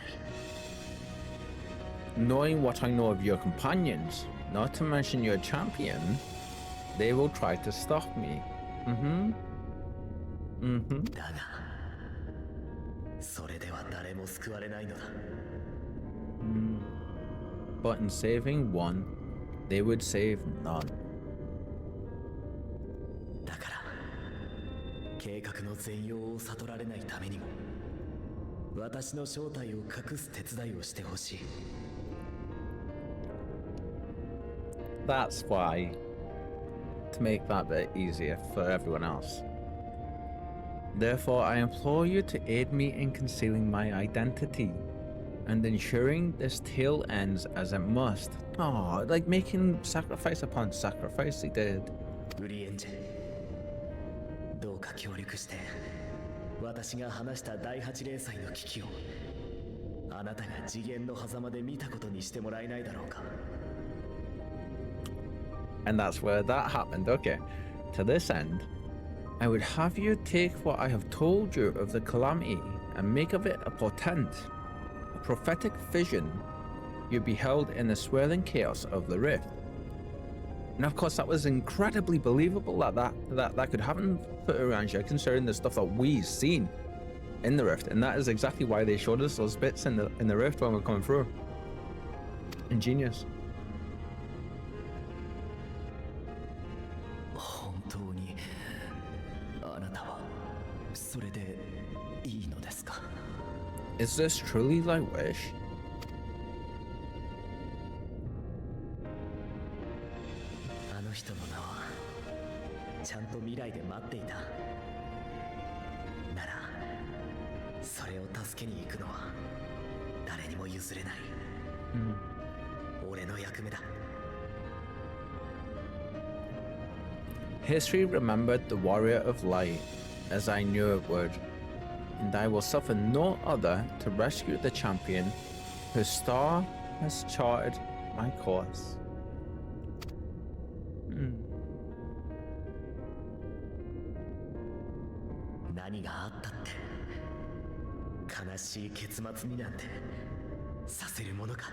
A: Knowing what I know of your companions, not to mention your champion, they will try to stop me.
D: だがそれでは誰も救われないのだ。
A: But in saving one, they would save none.
D: だから計画の全容を悟られないためにも私の正体を隠す手伝いをしてほしい。
A: That's why, to make that bit easier for everyone else. Therefore, I implore you to aid me in concealing my identity and ensuring this tale ends as it must. Oh, like making sacrifice upon sacrifice he did.
D: ウリエンジェ、どうか協力して私が話した第8零祭の危機をあなたが次元の狭間で見たことにしてもらえないだろうか。
A: And that's where that happened. Okay, to this end, I would have you take what I have told you of the calamity and make of it a portent, a prophetic vision you beheld in the swirling chaos of the rift. And of course, that was incredibly believable that could happen for Uransha, considering the stuff that we've seen in the rift, and that is exactly why they showed us those bits in the rift when we're coming through. Ingenious.
D: 本当にあなたはそれでいいのですか？
A: Is this truly thy wish?
D: あの人の名はちゃんと未来で待っていた。ならそれを助けに行くのは誰にも譲れない。俺の役目だ。
A: History remembered the warrior of light, as I knew it would, and I will suffer no other to rescue the champion whose star has charted my course.
D: 何があったって悲しい結末になんてさせるものか。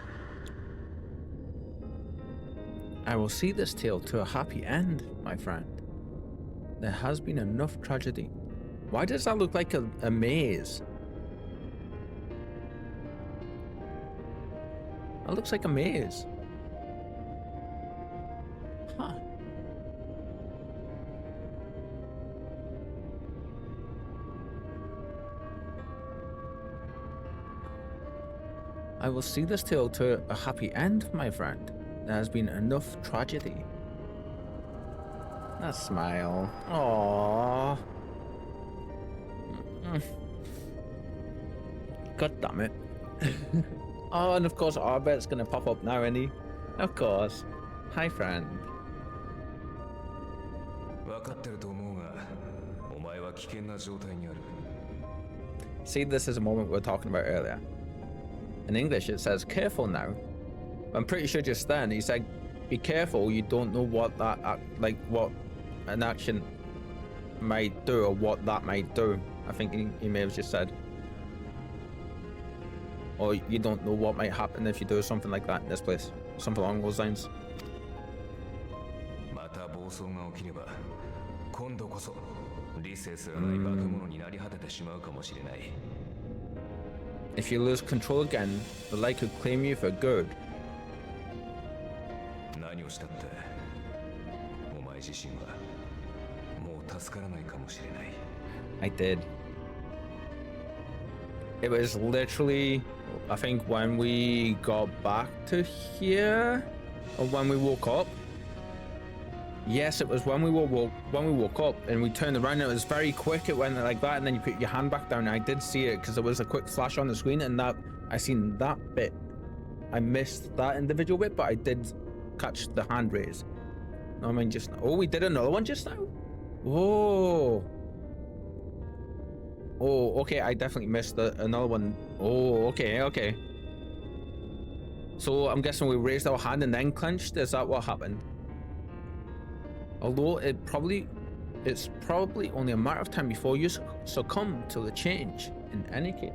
A: I will see this tale to a happy end, my friend. There has been enough tragedy. Why does that look like a maze? That looks like a maze. Huh. I will see this tale to a happy end, my friend. There has been enough tragedy. That smile. Aww. God damn it. Oh, and of course Arbet's gonna pop up now, isn't he? Of course. Hi, friend.
E: 分かってると思うが、お前は危険な状態にある。
A: See, this is a moment we were talking about earlier. In English, it says, careful now. I'm pretty sure just then he said, be careful, you don't know what that, what an action might do or what that might do. I think he may have just said. Or you don't know what might happen if you do something like that in this place. Something along those lines.
E: また暴走が起きれば、今度こそ理性すらない化け物になり果ててしまうかもしれない。
A: If you lose control again, the light could claim you for good.
E: 何をしたって、お前自身はもう助からないかもしれない。
A: I did. It was literally, I think, when we got back to here, or when we woke up. Yes, it was when we woke up and we turned around. And it was very quick. It went like that, and then you put your hand back down. And I did see it because there was a quick flash on the screen, and that I seen that bit. I missed that individual bit, but I did catch the hand raise. No, I mean just now. Oh, we did another one just now. Whoa. Oh, okay, I definitely missed another one. Oh, okay. So I'm guessing we raised our hand and then clenched. Is that what happened? Although it's probably only a matter of time before you succumb to the change. In any case.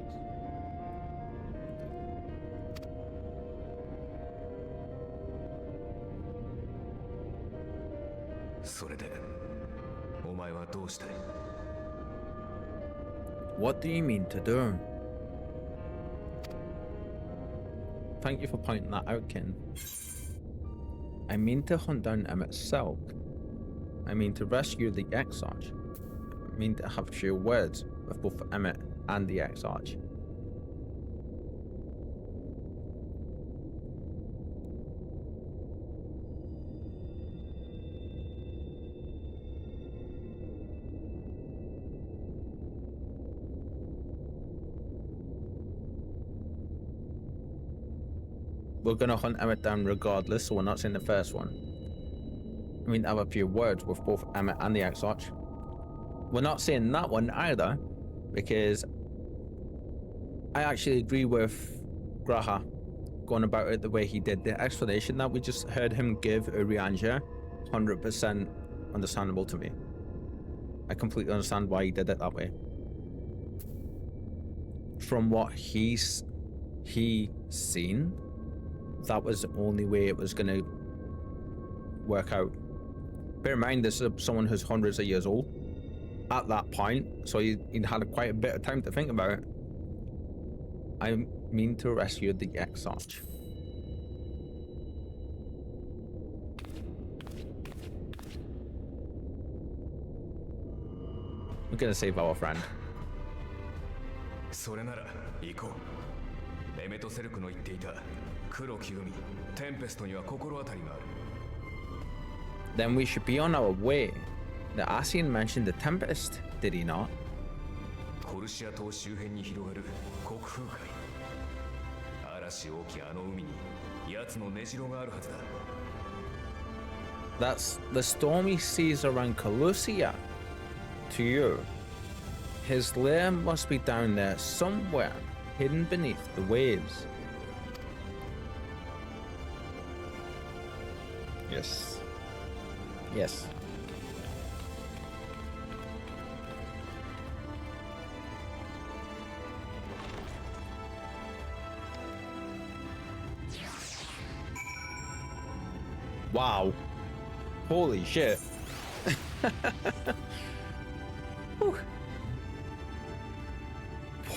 E: それでお前はどうしたい？
A: What do you mean to do? Thank you for pointing that out, Ken. I mean to hunt down Emmett's cell. I mean to rescue the X-Arch. I mean to have a few words with both Emmett and the X-Arch. We're gonna hunt Emmett down regardless, so we're not saying the first one. I mean, have a few words with both Emmett and the X-Arch. We're not saying that one either, because I actually agree with Graha going about it the way he did. The explanation that we just heard him give Urianger, 100% understandable to me. I completely understand why he did it that way. From what he's seen, that was the only way it was gonna work out. Bear in mind, this is someone who's hundreds of years old at that point, so he had quite a bit of time to think about it. I mean to rescue the X-Arch. We're gonna save our friend.
E: それなら行こう。エメトセルクの言っていた黒き海テンペストには心当たりがある。
A: Then we should be on our way. The Asian mentioned the Tempest, did he not?
E: コルシア島周辺に広がる国風海。嵐大きあの海に奴の根城があるはずだ。
A: That's the stormy seas around Calusia. To you, his lair must be down there somewhere, hidden beneath the waves. Yes. Yes. Wow. Holy shit.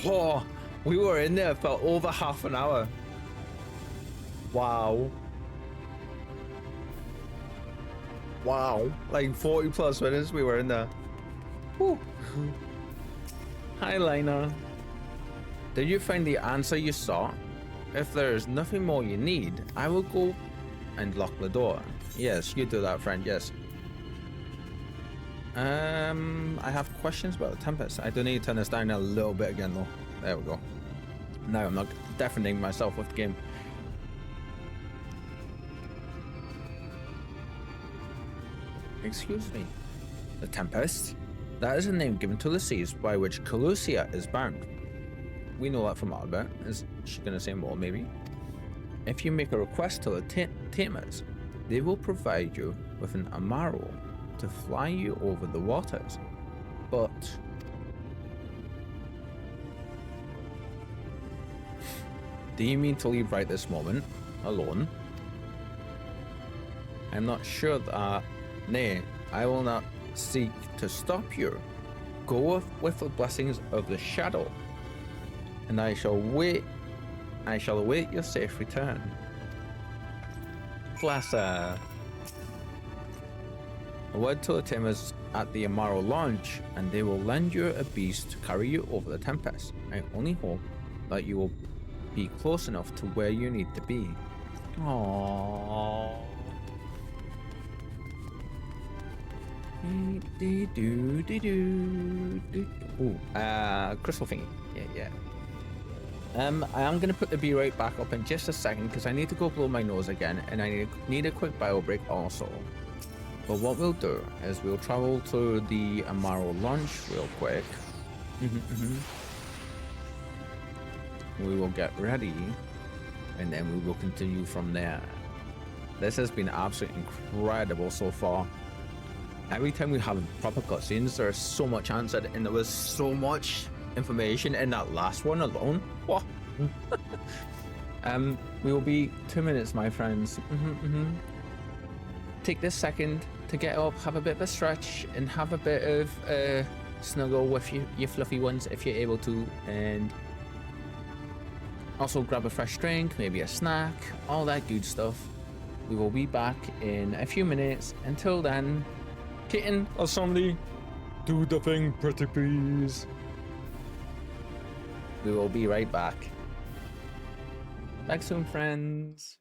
A: Oh, we were in there for over half an hour. Wow. Wow. Like 40 plus minutes we were in there. Whew. Hi, Lena. Did you find the answer you sought? If there is nothing more you need, I will go and lock the door. Yes, you do that, friend. Yes. I have questions about the Tempest. I do need to turn this down a little bit again, though. There we go. Now I'm not deafening myself with the game. Excuse me. The Tempest? That is a name given to the seas by which Calusia is bound. We know that from Albert. Is she gonna say more, maybe? If you make a request to the Tamers, they will provide you with an Amaro to fly you over the waters. But do you mean to leave right this moment, alone? I'm not sure that. Nay, I will not seek to stop you. Go with the blessings of the Shadow, and I shall await your safe return. Bless her. A word to the Tamers at the Amaro launch, and they will lend you a beast to carry you over the Tempest. I only hope that you will be close enough to where you need to be. Aww. Ooh, crystal thingy. Yeah. I am gonna put the B rate back up in just a second because I need to go blow my nose again, and I need a quick bio break also. But what we'll do is we'll travel to the Amaro launch real quick. We will get ready, and then we will continue from there. This has been absolutely incredible so far. Every time we have proper cutscenes, there's so much answered, and there was so much information in that last one alone. What? We will be 2 minutes, my friends. Take this second to get up, have a bit of a stretch, and have a bit of snuggle with your fluffy ones if you're able to, and also grab a fresh drink, maybe a snack, all that good stuff. We will be back in a few minutes. Until then, kitten or somebody, do the thing pretty please. We will be right back. Back soon, friends.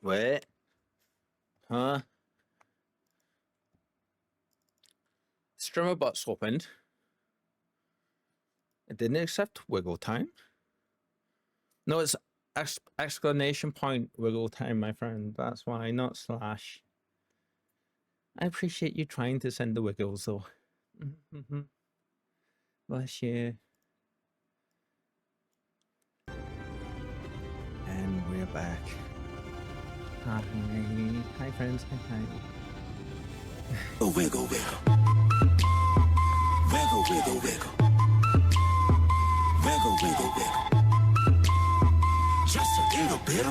A: Wait. Huh? Streamer bots opened. It didn't accept wiggle time. No, it's exclamation point wiggle time, my friend. That's why, not slash. I appreciate you trying to send the wiggles, though. Bless you. And we're back. Hi. Hi, friends. Hi.
F: Wiggle, wiggle, wiggle. Wiggle, wiggle, wiggle. Wiggle, wiggle, wiggle. Just a little bit.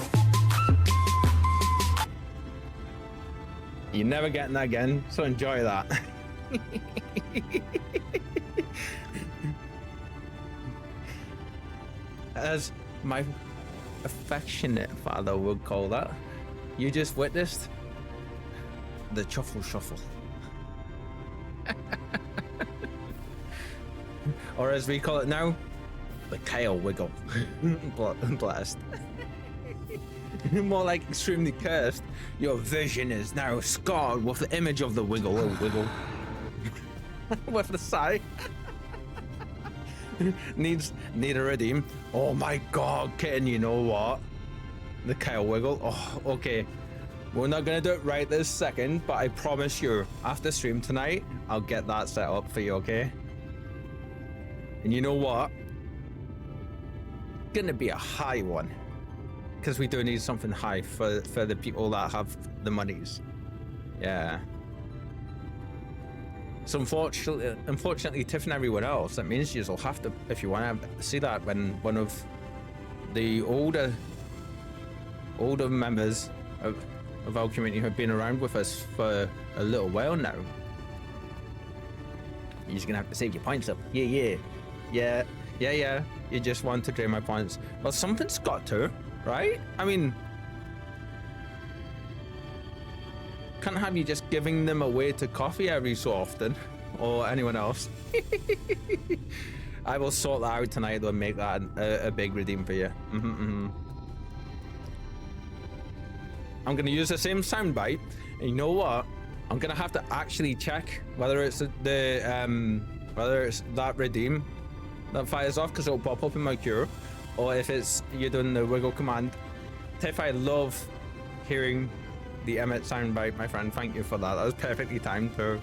A: You're never getting that again, so enjoy that. As my affectionate father would call that, you just witnessed the chuffle shuffle. Or as we call it now, the Kale wiggle. Blessed. More like extremely cursed. Your vision is now scarred with the image of the wiggle. With the sigh. Need a redeem. Oh my god, kitten, you know what? The Kale wiggle. Oh, okay. We're not gonna do it right this second, but I promise you, after stream tonight, I'll get that set up for you, okay? And you know what? Gonna be a high one. Because we do need something high for the people that have the monies. Yeah. So unfortunately, Tiff and everyone else, that means you'll have to, if you want to see that, when one of the older members of our community who have been around with us for a little while now, you're just gonna have to save your points up. Yeah. You just want to drain my points. Well, something's got to, right? I mean, can't have you just giving them away to coffee every so often, or anyone else. I will sort that out tonight though and make that a big redeem for you. I'm gonna use the same soundbite, and you know what? I'm gonna have to actually check whether it's whether it's that redeem that fires off, because it'll pop up in my queue, or if it's you're doing the wiggle command. Tiff, I love hearing the Emmett soundbite, my friend. Thank you for that. That was perfectly timed too.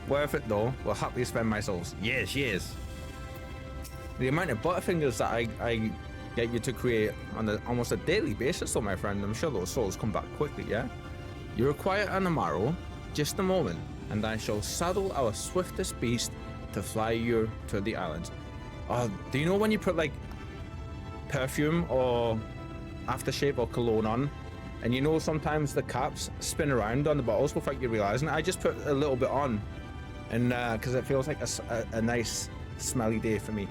A: Worth it though. Will happily spend my souls. Yes. The amount of butterfingers that I get you to create on almost a daily basis though, my friend. I'm sure those souls come back quickly, yeah? You require an Amaro, just a moment, and I shall saddle our swiftest beast to fly you to the islands. Do you know when you put like perfume or aftershave or cologne on, and you know sometimes the caps spin around on the bottles without you realizing? I just put a little bit on, and because it feels like a nice smelly day for me.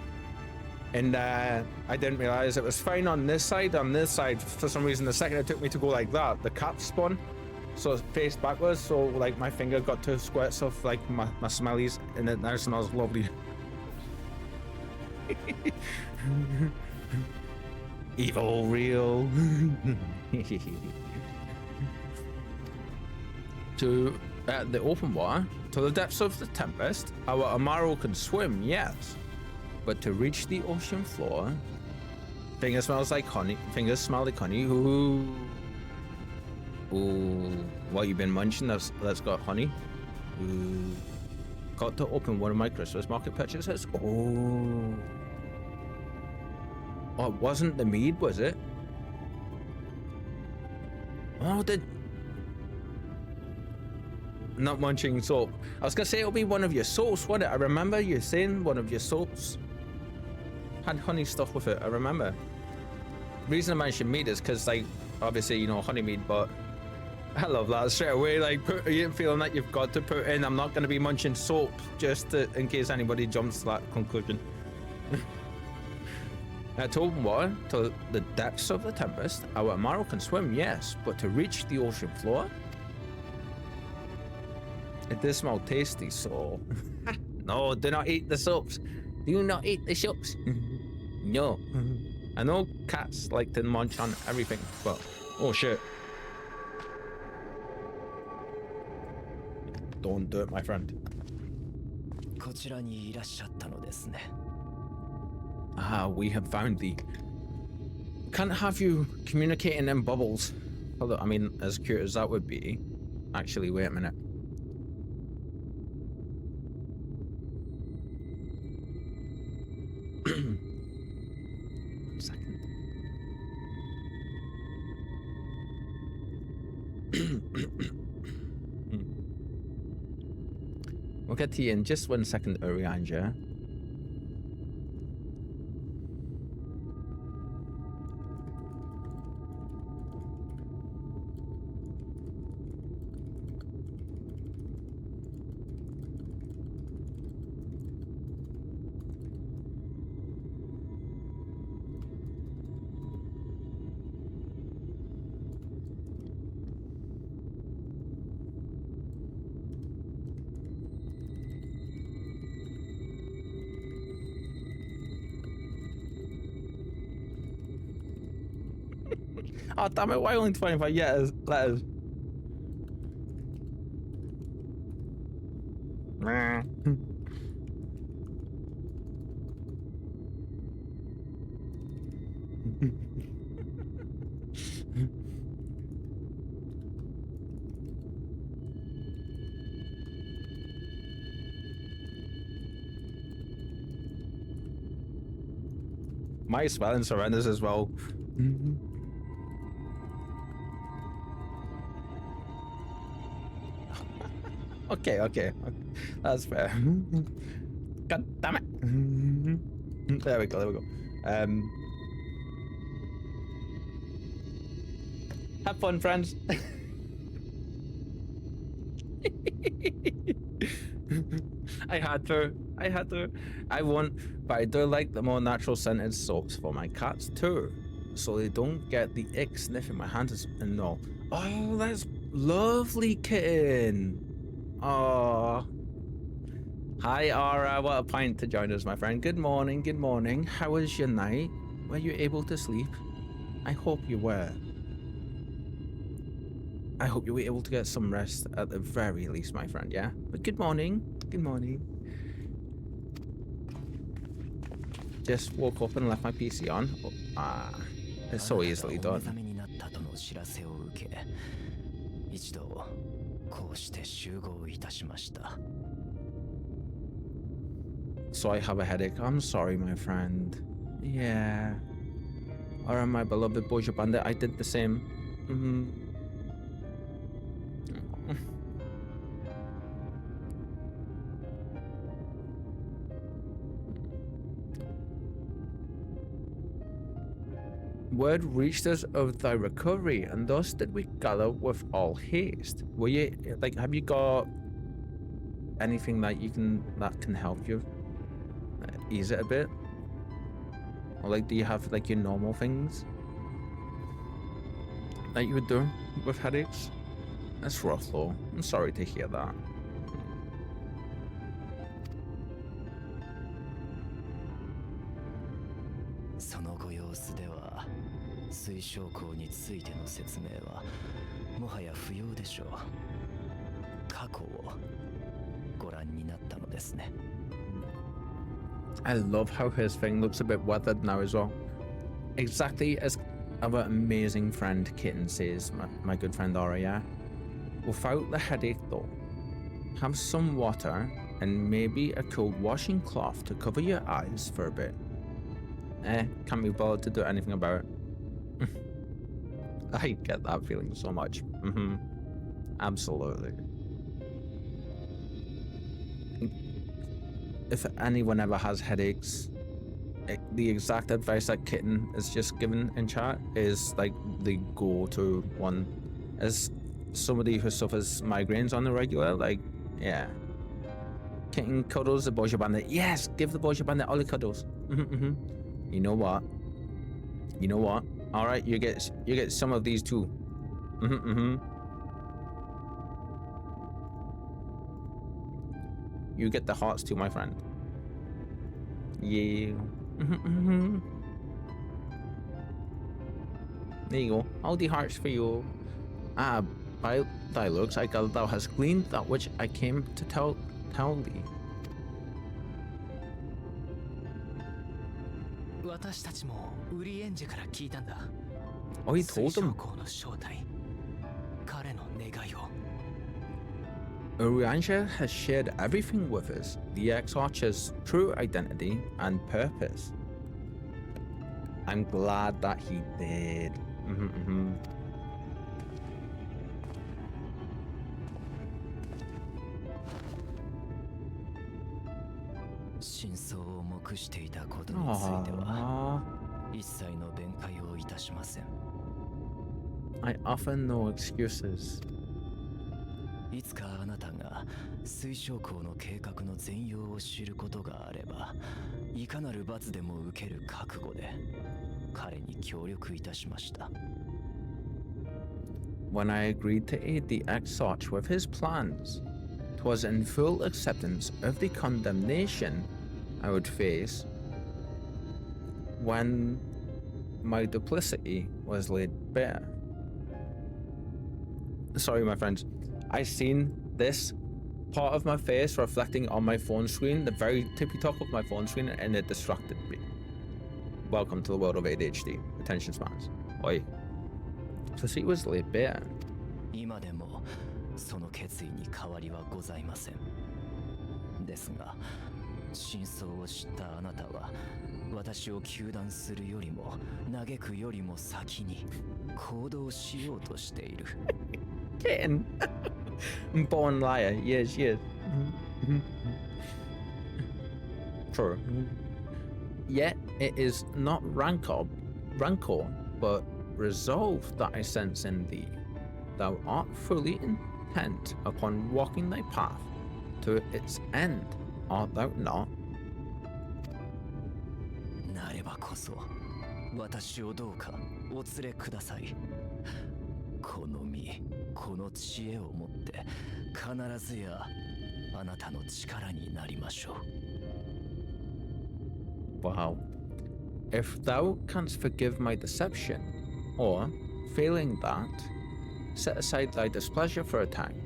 A: And I didn't realize it was fine on this side. On this side, for some reason, the second it took me to go like that, the cap spun, so it's faced backwards. So like my finger got two squirts of like my smellies, and it now smells lovely. Evil real. To the open water, to the depths of the tempest, our Amaro can swim, yes, but to reach the ocean floor, fingers smell like honey. Ooh, what you been munching? That's got honey. Ooh, got to open one of my Christmas market purchases. Oh, it wasn't the mead, was it? Oh, not munching soap. I was gonna say it'll be one of your soaps, wasn't it? I remember you saying one of your soaps had honey stuff with it. I remember. The reason I mentioned mead is because, like, obviously, you know, honey mead, but I love that straight away. Like, you feeling that you've got to put in, I'm not gonna be munching soap, just in case anybody jumps to that conclusion. To open water, to the depths of the tempest, our Amaro can swim, yes, but to reach the ocean floor, it does smell tasty, so... No, do not eat the soaps. Do not eat the soaps. No. I know cats like to munch on everything, but... Oh, shit. Don't do it, my friend. We have found thee. Can't have you communicating in bubbles. Although, I mean, as cute as that would be. Actually, wait a minute. We'll get to you in just 1 second, Urianja. Oh, damn it, why only 25 letters? My spelling surrenders as well. Okay. That's fair. God damn it. There we go. Have fun, friends. I had to. I want, but I do like the more natural scented soaps for my cats too, so they don't get the ick sniffing my hands and all. Oh, that's lovely, kitten. Oh. Hi, Ara. What a pint to join us, my friend. Good morning. How was your night? Were you able to sleep? I hope you were. I hope you were able to get some rest at the very least, my friend, yeah? But good morning. Just woke up and left my PC on. Oh, it's so easily done. So I have a headache. I'm sorry, my friend. Yeah. Alright, my beloved Boja Bandit, I did the same. Word reached us of thy recovery, and thus did we gather with all haste. Were you, like, have you got anything that can help you ease it a bit? Or like, do you have like your normal things that you would do with headaches? That's rough though. I'm sorry to hear that. I love how his thing looks a bit weathered now as well. Exactly as our amazing friend Kitten says, my good friend Aura, yeah? Without the headache though, have some water and maybe a cold washing cloth to cover your eyes for a bit. Can't be bothered to do anything about it. I get that feeling so much. Absolutely. If anyone ever has headaches, the exact advice that Kitten is just given in chat is like the go-to one. As somebody who suffers migraines on the regular, like, yeah. Kitten cuddles the Boja Bandit. Yes, give the Boja Bandit all the cuddles. You know what? All right, you get some of these too. You get the hearts too, my friend. Yeah. There you go. All the hearts for you. By thy looks, I gather thou hast gleaned that which I came to tell thee. Oh, he told them. Urianja has shared everything with us, the ex-archer's true identity and purpose. I'm glad that he did.
D: 真相を目していたことについては
A: Aww.
D: 一切の弁解をいたしません。
A: I offer no excuses.
D: いつかあなたが水晶港の計画の全容を知ることがあれば、いかなる罰でも受ける覚悟で彼に協力いたしました。
A: When I agreed to aid the ex-Arch with his plans, 'twas in full acceptance of the condemnation I would face when my duplicity was laid bare. Sorry, my friends. I seen this part of my face reflecting on my phone screen, the very tippy top of my phone screen, and it distracted me. Welcome to the world of ADHD. Attention spans. Oi. So she was laid bare.
D: 今でもその決意に変わりはございません。ですが、真相を知ったあなたは私を糾弾するよりも嘆くよりも先に行動しようとしている。
A: Kitten. Born liar. Yes, yes. True. Yet it is not rancor, but resolve that I sense in thee. Thou art fully intent upon walking thy path to its end, art thou not?
D: なればこそ私をどうかお連れください。この身、この知恵をもって必ずやあなたの力になりましょう。
A: Wow. If thou canst forgive my deception, or, failing that, set aside thy displeasure for a time,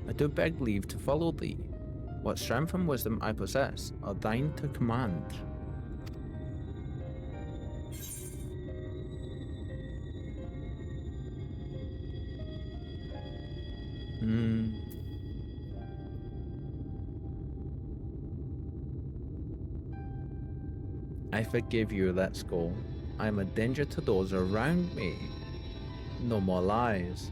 A: I do beg leave to follow thee. What strength and wisdom I possess are thine to command. I forgive you, let's go. I am a danger to those around me. No more lies.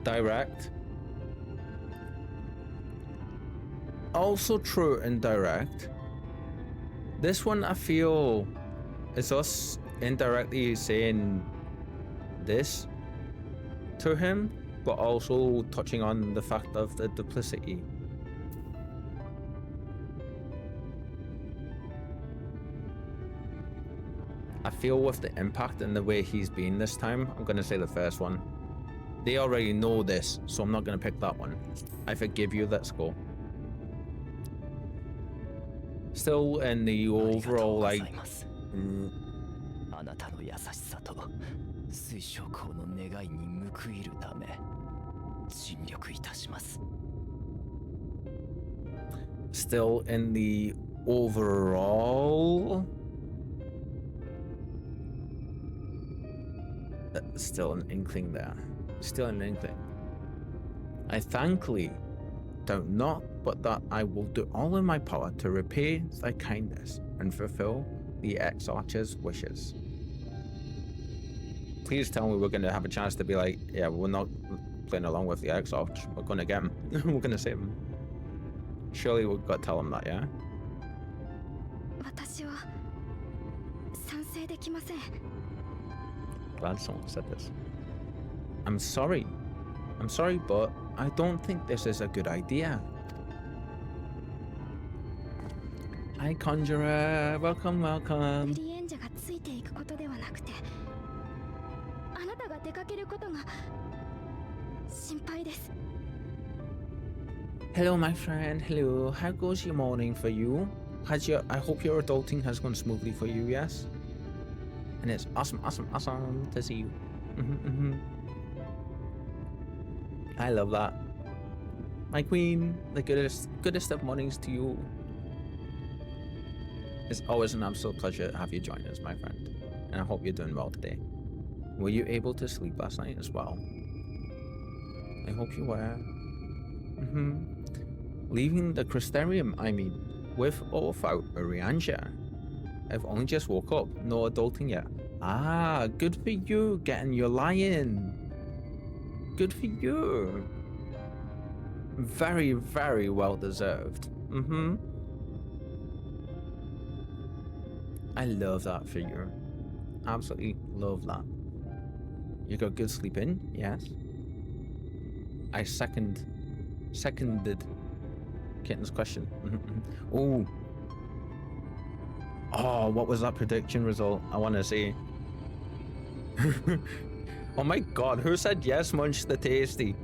A: Direct. Also true and direct. This one I feel is us indirectly saying this to him, but also touching on the fact of the duplicity. I feel with the impact and the way he's been this time, I'm gonna say the first one. They already know this, so I'm not gonna pick that one. I forgive you, let's go. Still in the overall, like...
D: あなたの優しさと水晶港の願いに報いるため尽力いたします。
A: Still in the overall... Still an inkling there. Still an inkling. I thankfully doubt not, but that I will do all in my power to repay thy kindness and fulfill the ex-archer's wishes. Please tell me we're going to have a chance to be like, yeah, we're not playing along with the ex-arch. We're going to get him. We're going to save him. Surely we've got to tell him that, yeah?
G: 私は賛成できません。
A: Glad someone said this. I'm sorry, but I don't think this is a good idea. Hi, Conjurer. Welcome, welcome.
G: リエンジャがついていくことではなくて、あなたが出かけることが心配です。
A: Hello, my friend. Hello. How goes your morning for you? I hope your adulting has gone smoothly for you, yes? And it's awesome to see you. I love that. My queen, the goodest of mornings to you. It's always an absolute pleasure to have you join us, my friend. And I hope you're doing well today. Were you able to sleep last night as well? I hope you were. Leaving the Crystarium, I mean, with or without a Rianja. I've only just woke up, no adulting yet. Ah, good for you getting your lion. Good for you. Very, very well deserved. Mm-hmm. I love that figure. Absolutely love that. You got good sleep in? Yes. I seconded Kitten's question. Oh. Oh, what was that prediction result? I want to see. Oh my god, who said yes, Munch the Tasty?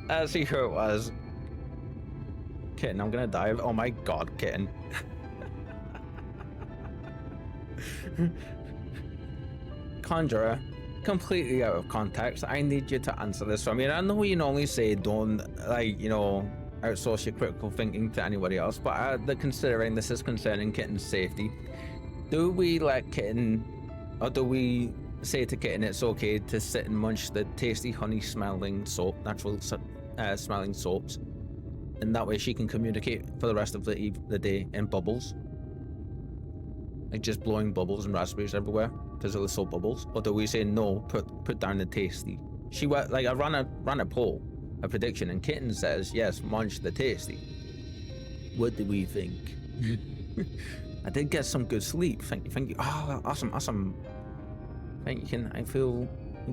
A: Let's see who it was. Kitten, I'm gonna dive. Oh my god, Kitten. Conjurer, completely out of context. I need you to answer this for me. And I know you normally say don't, like, you know, outsource your critical thinking to anybody else, but considering this is concerning Kitten's safety, do we let Kitten, or do we say to Kitten it's okay to sit and munch the tasty honey smelling soap, natural smelling soaps, and that way she can communicate for the rest of the day in bubbles, like just blowing bubbles and raspberries everywhere because of the soap bubbles? Or do we say no, put down the tasty? She went like, I ran a poll, a prediction, and Kitten says yes, munch the tasty. What do we think? I did get some good sleep. Thank you. Oh, awesome. Thank you, Kitten. I feel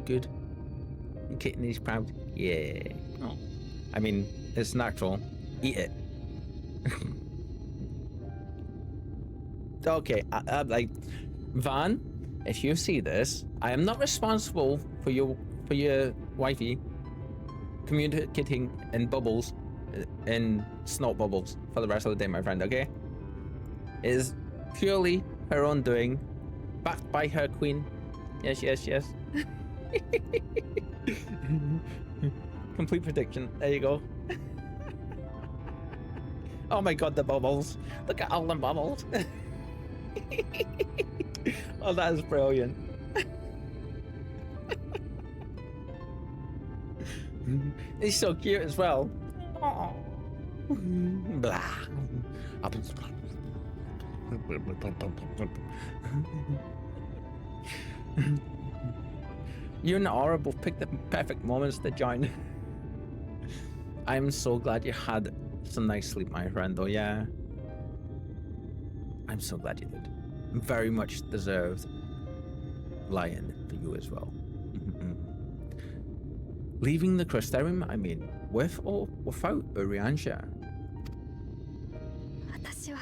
A: good. Kitten is proud. Yeah. Oh. I mean, it's natural. Eat it. Okay, like, Van, if you see this, I am not responsible for your wifey communicating in bubbles, in snot bubbles for the rest of the day, my friend, okay? It is purely her own doing, backed by her queen. Yes. Complete prediction. There you go. Oh my god, the bubbles. Look at all the bubbles. Oh, that is brilliant. He's so cute as well. Blah. You and Horrible picked the perfect moments to join. I'm so glad you had some nice sleep, my friend, though. Yeah, I'm so glad you did. Very much deserved lion for you as well. Leaving the Crystarium, I mean, with or without Uriansha?
G: 私は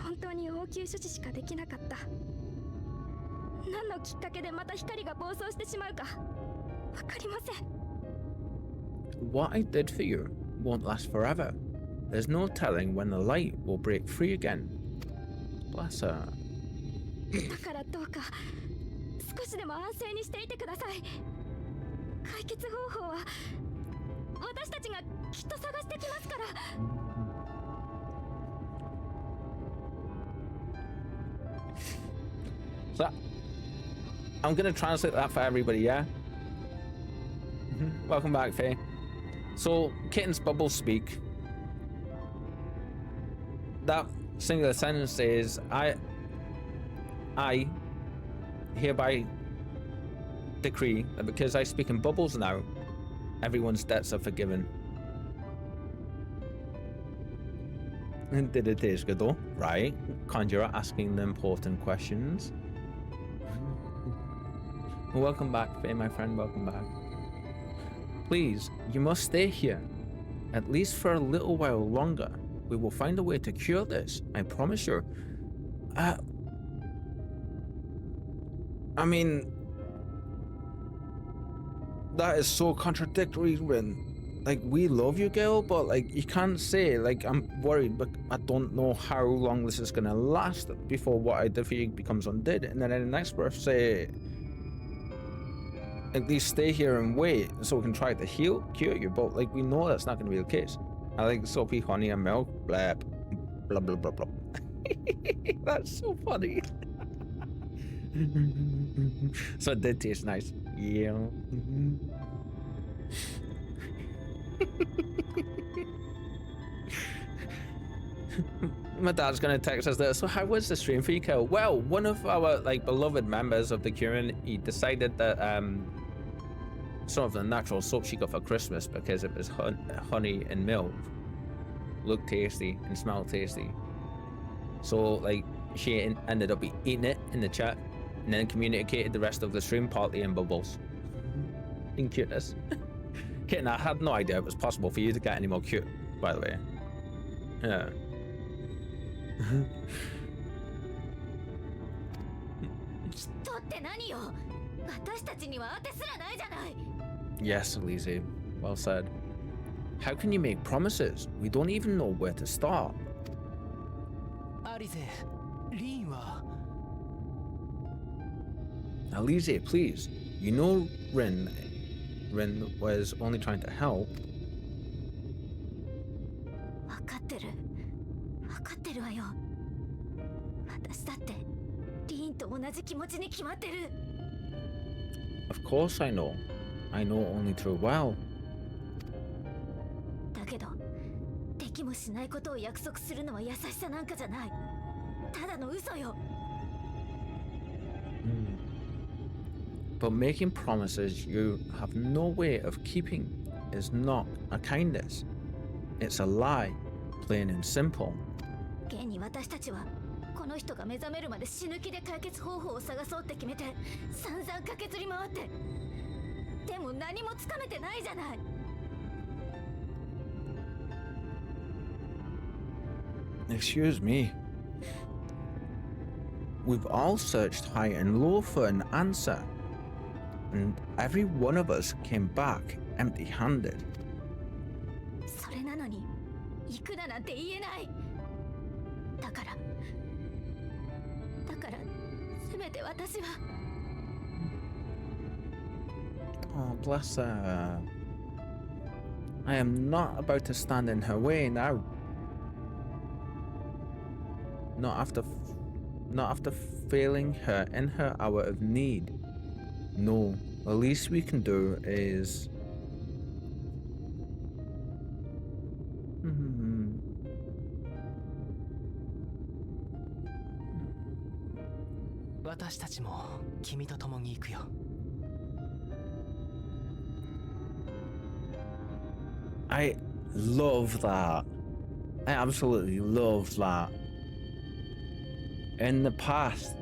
G: 本当に応急処置しかできなかった。何のきっかけでまた光が暴走してしまうかわかりません。
A: What I did for you won't last forever. There's no telling when the light will break free again. Bless her.
G: だからどうか少しでも安静にしていてください。解決方法は私たちがきっと探してきますから。
A: So, I'm gonna translate that for everybody, yeah? Welcome back, Faye. So, Kitten's bubble speak. That singular sentence says, I hereby decree that because I speak in bubbles now, everyone's debts are forgiven. Did it taste good though? Right. Conjurer asking the important questions. Welcome back, Faye, my friend. Welcome back. Please, you must stay here. At least for a little while longer. We will find a way to cure this. I promise you. I mean, that is so contradictory when, like, we love you, girl, but, like, you can't say, like, I'm worried, but I don't know how long this is gonna last before what I did for you becomes undid. And then in the next breath say, at least stay here and wait so we can try to cure you, but, like, we know that's not gonna be the case. I like soapy honey and milk, blah, blah, blah, blah, blah. That's so funny. So it did taste nice. Yeah. My dad's gonna text us that. So how was the stream for you, Kel? Well, one of our like beloved members of the community decided that some of the natural soap she got for Christmas, because it was honey and milk, looked tasty and smelled tasty. So like she ended up eating it in the chat, and then communicated the rest of the stream partly in bubbles. In cuteness. Kitten, I had no idea it was possible for you to get any more cute, by the way. Yeah. Yes, Elise. Well said. How can you make promises? We don't even know where to start. Elise, please. You know Rin was only trying to help. Of course I know. I know only too well. But making promises you have no way of keeping is not a kindness. It's a lie, plain and simple. Excuse me. We've all searched high and low for an answer, and every one of us came back empty-handed. Oh, bless her. I am not about to stand in her way now. Not after failing her in her hour of need. No, the least we can do is... I love that. I absolutely love that. In the past,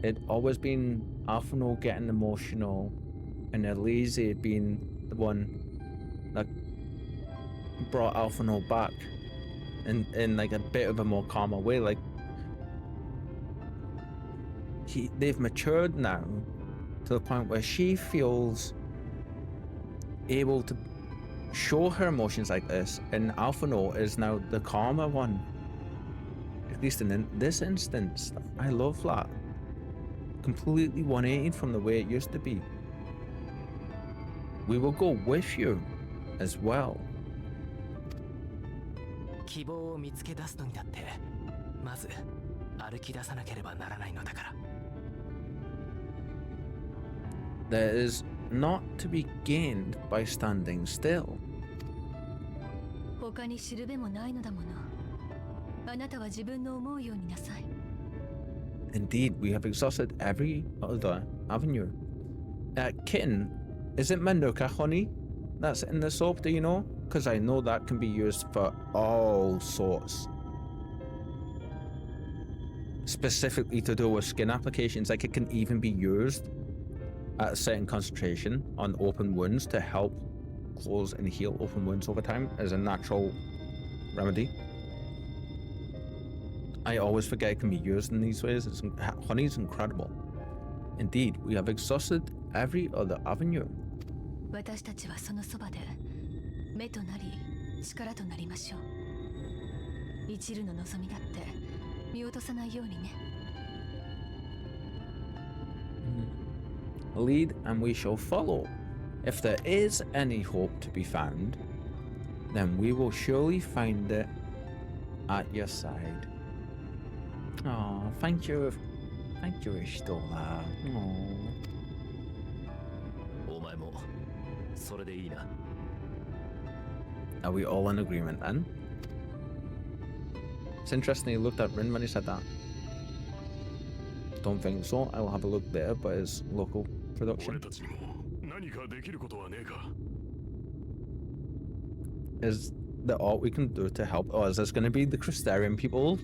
A: it'd always been Alphino getting emotional and Elise being the one that brought Alphino back in like a bit of a more calmer way. Like they've matured now to the point where she feels able to show her emotions like this, and Alphino is now the calmer one. At least in this instance. I love that. Completely 180 from the way it used to be. We will go with you as well. There is not to be gained by standing still. Indeed, we have exhausted every other avenue. Kitten, is it Manuka honey that's in the soap, do you know? Because I know that can be used for all sorts. Specifically to do with skin applications, like it can even be used at a certain concentration on open wounds to help close and heal open wounds over time as a natural remedy. I always forget it can be used in these ways. Honey's incredible. Indeed, we have exhausted every other avenue. Lead and we shall follow. If there is any hope to be found, then we will surely find it at your side. Oh, thank you, Ishtola. Are we all in agreement then? It's interesting he looked at Rin when he said that. Don't think so. I will have a look there, but it's local
F: 俺
A: production.
F: たちにも何かできることはねえか。
A: Is there aught we can do to help? Or is this going to be the Crystarian people?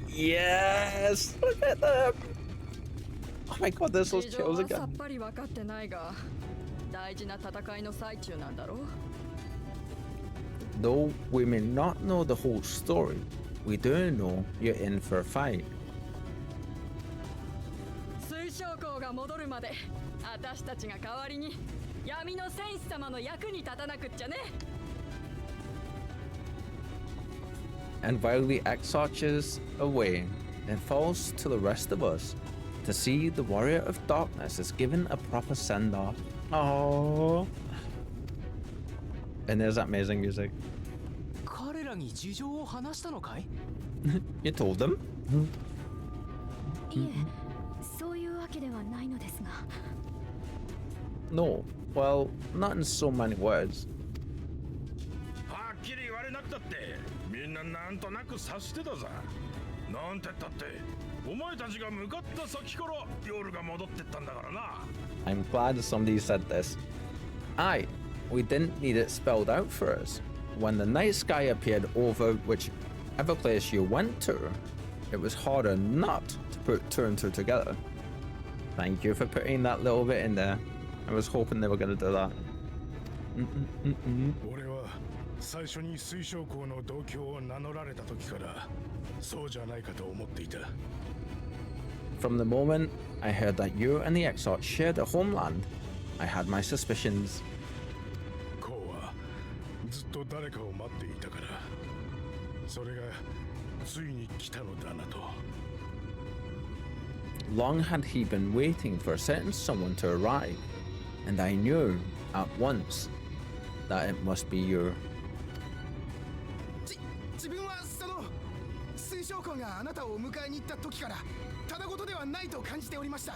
A: Yes! Look at them! Oh my god, there's those
H: 事情
A: chills
H: はさ
A: again.
H: っぱり分かってないが大事な戦いの最中なんだろう。
A: Though we may not know the whole story, we do know you're in for a fight.
H: 水晶港が戻るまで私たちが代わりに闇の戦士様の役に立たなくっちゃね。
A: And while the Exarch is away, it falls to the rest of us to see the Warrior of Darkness is given a proper send-off. Oh. And there's that amazing music.
D: 彼らに事情を話したのかい？
A: You told them?
G: いえ、そういうわけではないのですが。
A: No. Well, not in so many words.
F: はっきり言われなくたってみんななんとなく察してたさ。なんてったってお前たちが向かった先から夜が戻ってったんだからな。
A: I'm glad somebody said this. Aye, we didn't need it spelled out for us. When the night sky appeared over whichever place you went to, it was harder not to put two and two together. Thank you for putting that little bit in there. I was hoping they were going to do that.
F: 俺は最初に水晶港の同郷を名乗られた時からそうじゃないかと思っていた。
A: From the moment I heard that you and the Exarch shared a homeland, I had my suspicions.
F: こうはずっと誰かを待っていたから、それがついに来たのだなと。
A: Long had he been waiting for a certain someone to arrive, and I knew at once that it must be you.
I: 自分はその水晶港があなたを迎えに行った時からただごとではないと感じておりました。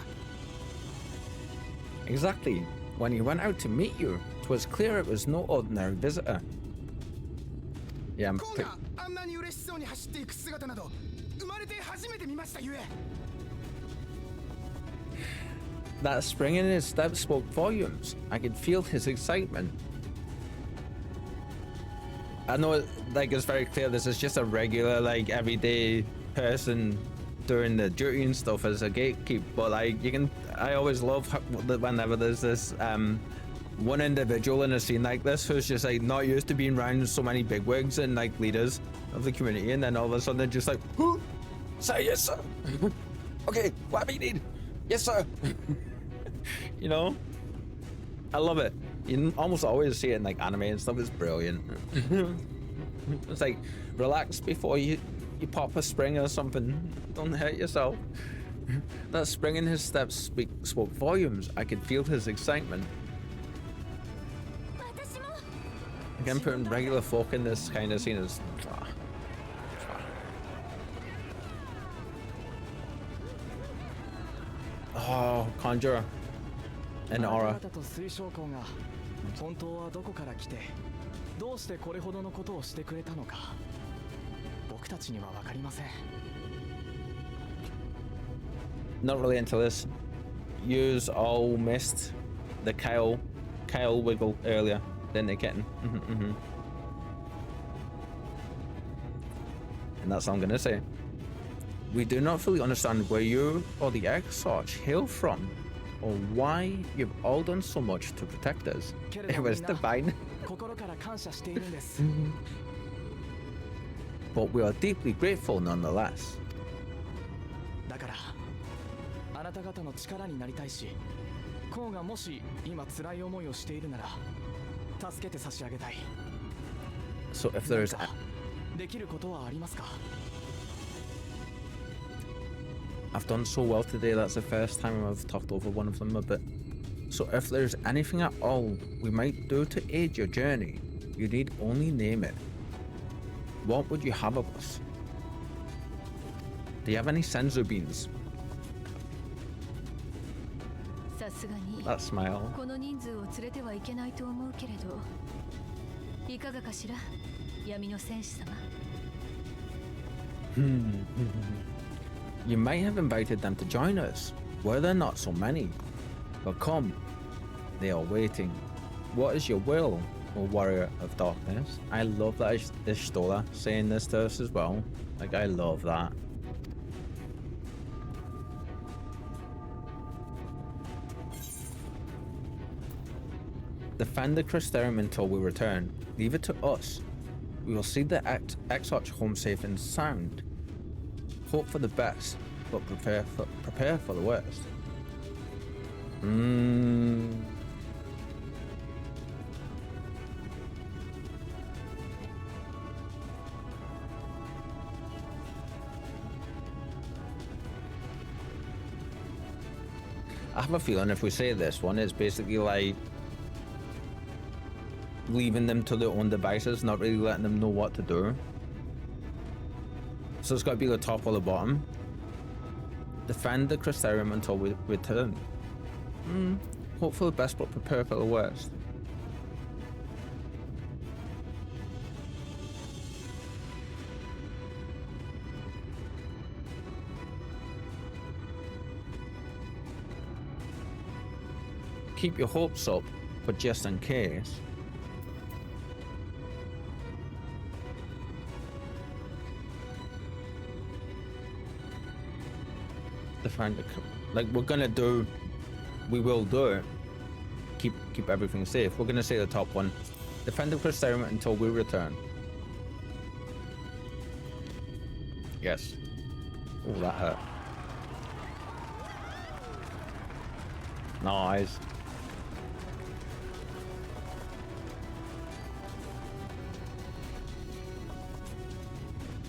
A: Exactly. When he went out to meet you, 'twas clear it was no ordinary visitor. Yeah, I'm
I: コウ
A: pretty...
I: があんなに嬉しそうに走っていく姿など生まれて初めて見ましたゆえ。
A: That spring in his step spoke volumes. I could feel his excitement. I know, like, it's very clear this is just a regular, like, everyday person doing the duty and stuff as a gatekeep, but, like, you can... I always love whenever there's this, one individual in a scene like this who's just, like, not used to being around so many bigwigs and, like, leaders of the community, and then all of a sudden they're just like, "Huh? Say yes, sir! Okay, what do you need? Yes, sir!" You know? I love it. You almost always see it in like anime and stuff. It's brilliant. It's like, relax before you pop a spring or something. Don't hurt yourself. That spring in his steps spoke volumes. I could feel his excitement. Again, putting regular folk in this kind of scene is... Oh, Conjurer. And Aura.
D: あなたと水晶港が本当はどこから来てどうしてこれほどのことをしてくれたのか僕たちには分かりません。
A: Not really into this. Use all missed the Kyle wiggle earlier, didn't they, Kitten? And that's all I'm gonna say. We do not fully understand where you or the Exarch hail from, or why you've all done so much to protect us. It was divine.
D: 心から感謝しているんです。
A: But we are deeply grateful nonetheless.
D: だからあなた方の力になりたいし、コウがもし今辛い思いをしているなら助けて差し上げたい。
A: So if there's
D: できることはありますか？
A: I've done so well today, that's the first time I've talked over one of them a bit. So if there's anything at all we might do to aid your journey, you need only name it. What would you have of us? Do you have any senzu beans?
G: さすがに
A: That smile.
G: この人数を連れてはいけないと思うけれどいかがかしら、闇の戦士様。
A: You might have invited them to join us. Were there not so many? But come, they are waiting. What is your will, O warrior of darkness? I love that Ishtola saying this to us as well. Like, I love that. Defend the Crystarium until we return. Leave it to us. We will see the Exarch home safe and sound. Hope for the best, but prepare for the worst. I have a feeling if we say this one, it's basically like leaving them to their own devices, not really letting them know what to do. So it's got to be the top or the bottom. Defend the Crystarium until we return. Hope for the best, but prepare for the worst. Keep your hopes up, but just in case. Defend the, like we're gonna do, we will do it. Keep everything safe. We're gonna say the top one. Defend the Crystarium until we return. Yes. Oh, that hurt. Nice.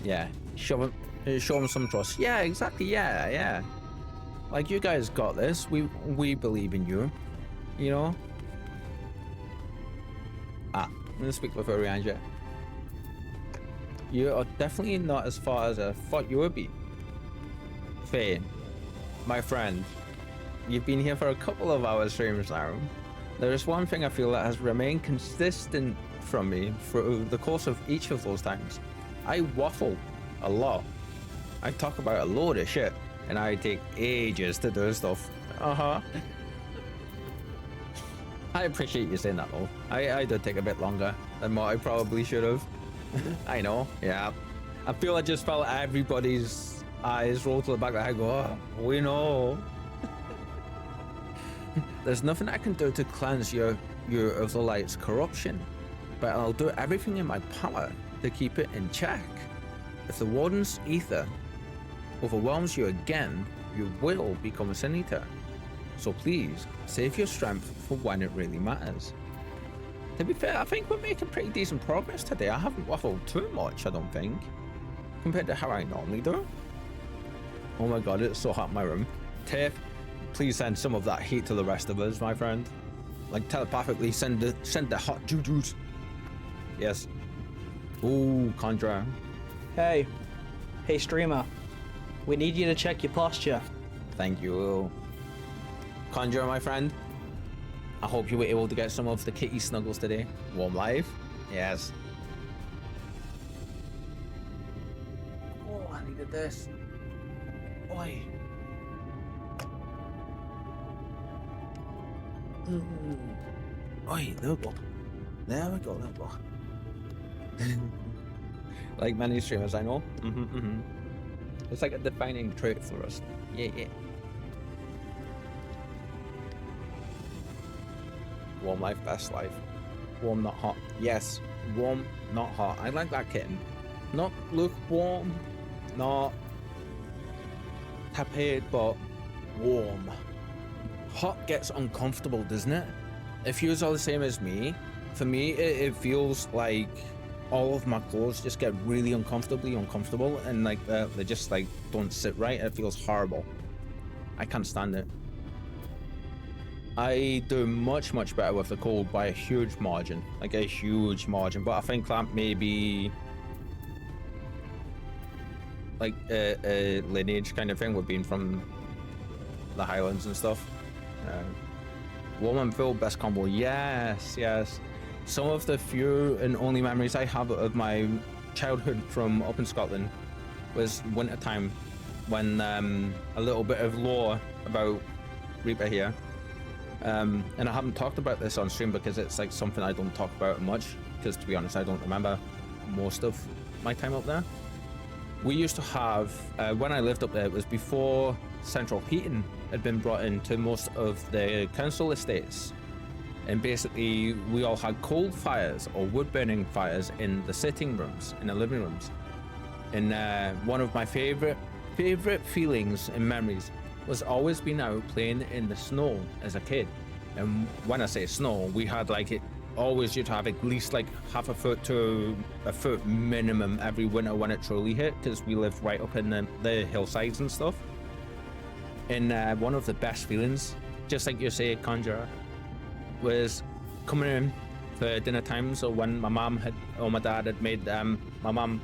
A: Yeah, show them some trust. Yeah, exactly. Yeah. Like, you guys got this. We believe in you. You know. I'm gonna speak with Orianja. You are definitely not as far as I thought you would be. Faye, my friend, you've been here for a couple of hours streams now. There is one thing I feel that has remained consistent from me through the course of each of those times. I waffle a lot. I talk about a load of shit, and I take ages to do stuff. I appreciate you saying that though. I did take a bit longer than what I probably should have. I know, yeah. I feel I just felt everybody's eyes roll to the back of the head, go, oh, we know. There's nothing I can do to cleanse you of the light's corruption, but I'll do everything in my power to keep it in check. If the Warden's ether overwhelms you again, you will become a Sin Eater. So please, save your strength for when it really matters. To be fair, I think we're making pretty decent progress today. I haven't waffled too much, I don't think, compared to how I normally do. Oh my god, it's so hot in my room. Tiff, please send some of that heat to the rest of us, my friend. Like, telepathically send the hot jujus. Yes. Ooh, Conjure.
C: Hey streamer, we need you to check your posture.
A: Thank you. Conjure, my friend. I hope you were able to get some of the kitty snuggles today. Warm life? Yes. Oh, I needed this. Oi. Oi, there we go. There we go. Like many streamers I know. It's like a defining trait for us. Yeah. Warm life, best life. Warm, not hot. Yes, warm, not hot. I like that kitten. Not lukewarm, not tepid, but warm. Hot gets uncomfortable, doesn't it? If you are the same as me, for me, it feels like all of my clothes just get really uncomfortable, and like they just like don't sit right. It feels horrible. I can't stand it. I do much better with the cold by a huge margin, like a huge margin. But I think that maybe like a lineage kind of thing with being from the Highlands and stuff. Warm and full, best combo. Yes. some of the few and only memories I have of my childhood from up in Scotland was winter time, when a little bit of lore about Reeper here. And I haven't talked about this on stream because it's like something I don't talk about much, because to be honest, I don't remember most of my time up there. We used to have, when I lived up there, it was before central heating had been brought into most of the council estates. And basically, we all had coal fires or wood burning fires in the sitting rooms, in the living rooms. And one of my favorite feelings and memories was always being out playing in the snow as a kid. And when I say snow, we had like it always used to have at least like half a foot to a foot minimum every winter when it truly hit, because we lived right up in the hillsides and stuff. And one of the best feelings, just like you say, Conjurer, was coming in for dinner times, or when my mom had, or my dad had made, my mom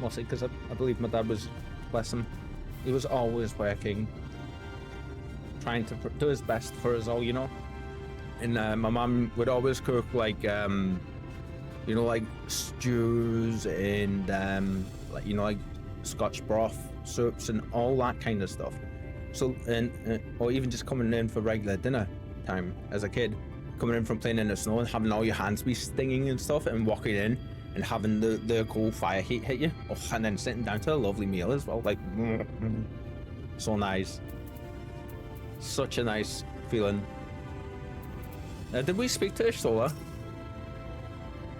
A: mostly, because I believe my dad was, bless him, he was always working, trying to do his best for us all, you know. And my mom would always cook like, you know, like stews and like, you know, like Scotch broth, soups, and all that kind of stuff. So, and or even just coming in for regular dinner time as a kid, coming in from playing in the snow and having all your hands be stinging and stuff, and walking in and having the coal fire heat hit you, oh, and then sitting down to a lovely meal as well, like so nice, such a nice feeling. Did we speak to Ishtola?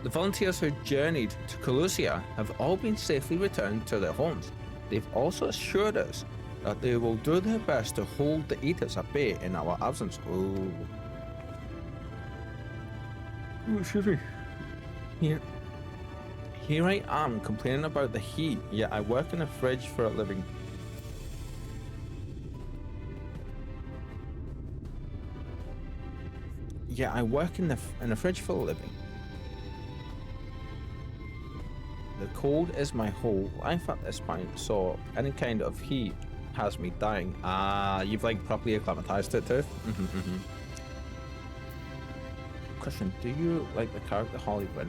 A: The volunteers who journeyed to Colusia have all been safely returned to their homes. They've also assured us that they will do their best to hold the eaters at bay in our absence. Oh, excuse me. Here I am complaining about the heat, yet I work in a fridge for a living. Yeah, I work in a fridge for a living. The cold is my whole life at this point, so any kind of heat has me dying. Ah, you've like properly acclimatized it too. Question: do you like the character Harley Quinn?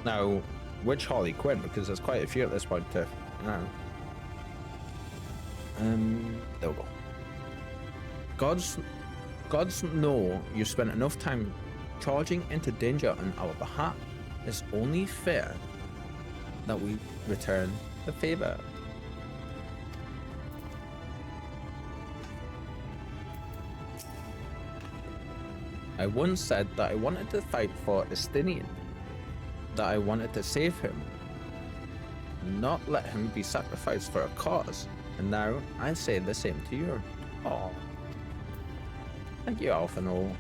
A: Now, which Harley Quinn? Because there's quite a few at this point too. No. There we go. Gods know you spent enough time charging into danger on our behalf. It's only fair that we return the favor. I once said that I wanted to fight for Estinian, that I wanted to save him, not let him be sacrificed for a cause, and now I say the same to you. Oh. Thank you, Alphano.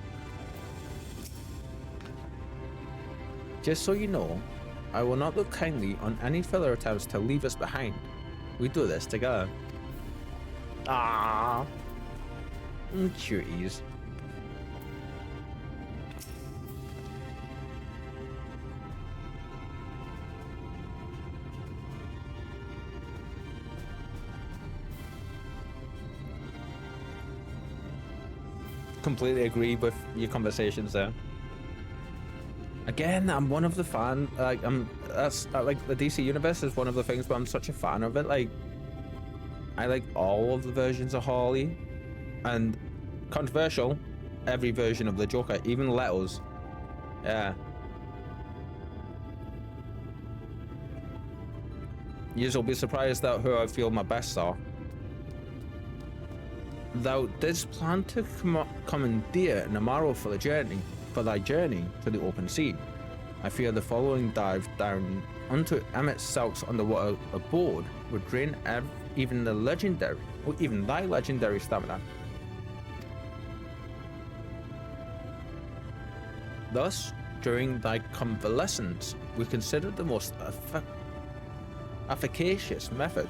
A: Just so you know, I will not look kindly on any further attempts to leave us behind. We do this together. Ah, cuties. Completely agree with your conversations there. Again, I'm one of the fan. Like that's like the DC universe is one of the things where I'm such a fan of it. Like, I like all of the versions of Harley, and controversial, every version of the Joker, even Leto's. Yeah. You'll be surprised at who I feel my best are. Thou didst plan to commandeer Namaro for thy journey to the open sea. I fear the following dive down onto Emmett Selk's underwater abode would drain even thy legendary stamina. Thus, during thy convalescence, we considered the most efficacious method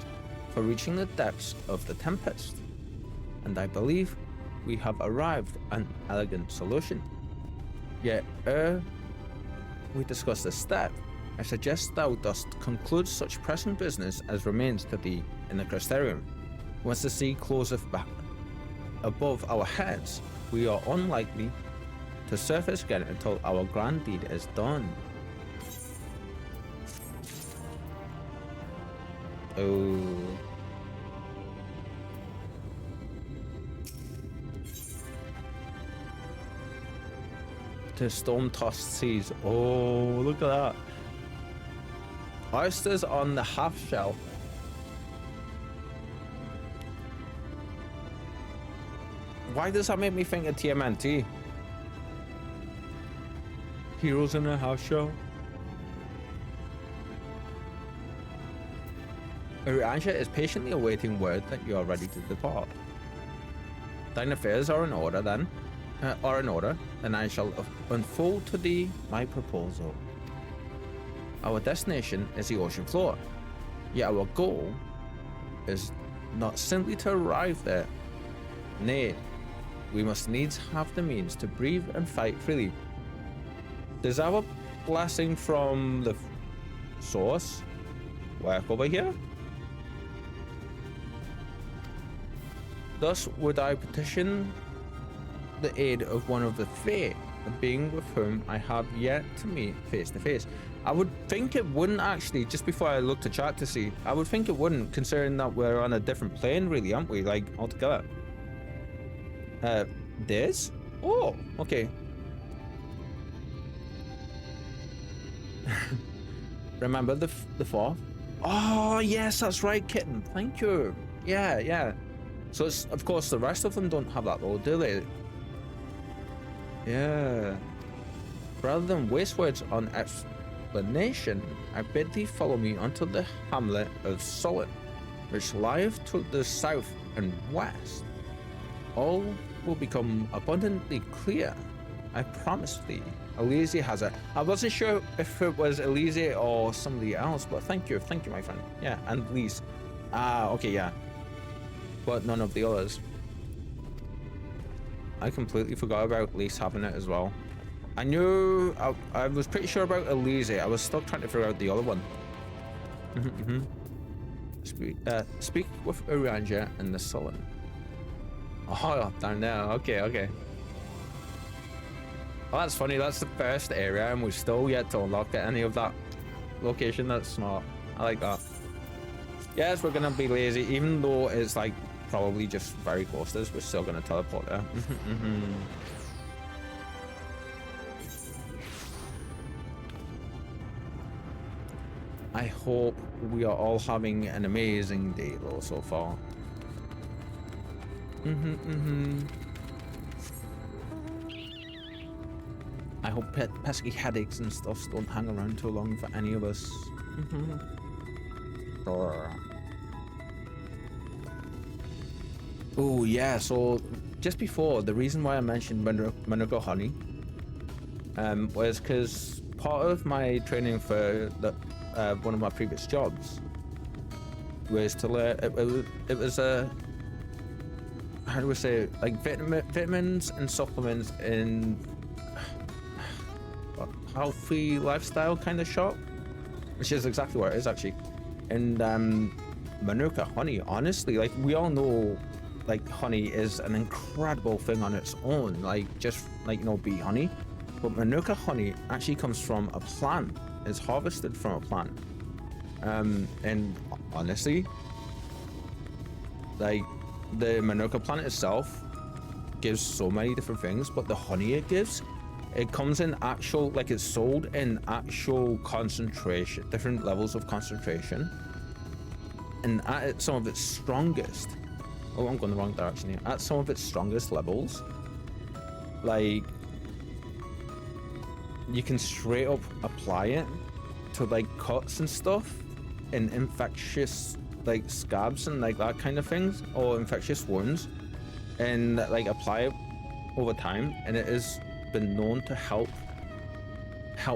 A: for reaching the depths of the Tempest, and I believe we have arrived at an elegant solution. Yet, ere we discuss this step, I suggest thou dost conclude such pressing business as remains to thee in the Crysterium. Once the sea closeth back above our heads, we are unlikely to surface again until our grand deed is done. Oh. To storm-tossed seas. Oh, look at that. Oysters on the half shell. Why does that make me think of TMNT? Heroes in a half shell. Uranja is patiently awaiting word that you are ready to depart. Thine affairs are in order then, and I shall unfold to thee my proposal. Our destination is the ocean floor, yet our goal is not simply to arrive there. Nay, we must needs have the means to breathe and fight freely. Does our blessing from the source work over here? Thus would I petition the aid of one of the Fae, a being with whom I have yet to meet face to face. I would think it wouldn't actually, just before I looked to chat to see, I would think it wouldn't, considering that we're on a different plane really, aren't we, like, altogether. This? Oh, okay. Remember the fourth? Oh, yes, that's right, kitten. Thank you. Yeah, yeah. So it's, of course, the rest of them don't have that though, do they? Yeah. Rather than waste words on explanation, I bid thee follow me unto the hamlet of Solid, which lieth to the south and west. All will become abundantly clear. I promise thee. Elise has it. I wasn't sure if it was Elise or somebody else, but thank you, my friend. Yeah, and Lise. Ah, okay, yeah. But none of the others. I completely forgot about Lise having it as well. I knew, I was pretty sure about Elise. I was still trying to figure out the other one. Speak with Uranja and the Sullen. Oh, down there. Okay, okay. Well, that's funny. That's the first area, and we've still yet to unlock any of that location. That's smart. I like that. Yes, we're gonna be lazy, even though it's like probably just very close to us. We're still gonna teleport there. I hope we are all having an amazing day though so far. I hope pesky headaches and stuff don't hang around too long for any of us. Oh yeah, so just before, the reason why I mentioned Manuka honey was because part of my training for the, one of my previous jobs was to learn, it was a, how do we say it? Like vitamins and supplements in healthy lifestyle kind of shop, which is exactly where it is actually. And Manuka honey, honestly, like we all know, like honey is an incredible thing on its own, like just like, you know, bee honey, but Manuka honey actually comes from a plant. It's harvested from a plant, and honestly, like the Manuka plant itself gives so many different things, but the honey it gives, it comes in actual, like it's sold in actual concentration, different levels of concentration, and at some of its strongest, oh, I'm going the wrong direction here, at some of its strongest levels, like you can straight up apply it to like cuts and stuff and infectious like scabs and like that kind of things, or infectious wounds, and like apply it over time, and it has been known to help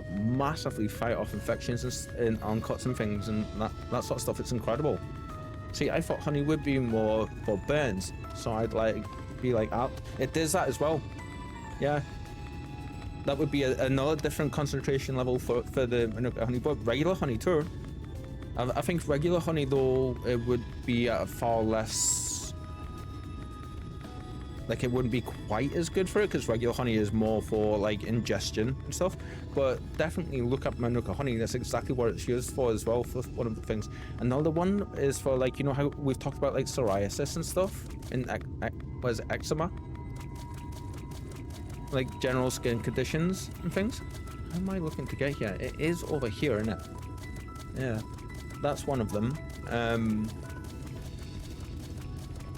A: massively fight off infections and on cuts and things and that sort of stuff. It's incredible. See, I thought honey would be more for burns, so I'd like be like out. It does that as well. Yeah, that would be another different concentration level for the Manuka honey, but regular honey too. I think regular honey though, it would be at a far less like it wouldn't be quite as good for it because regular honey is more for like ingestion and stuff. But definitely look up Manuka honey. That's exactly what it's used for as well, for one of the things. Another one is for like, you know how we've talked about like psoriasis and stuff, and what is it, eczema, like general skin conditions and things. How am I looking to get here? It is over here, isn't it? Yeah, that's one of them.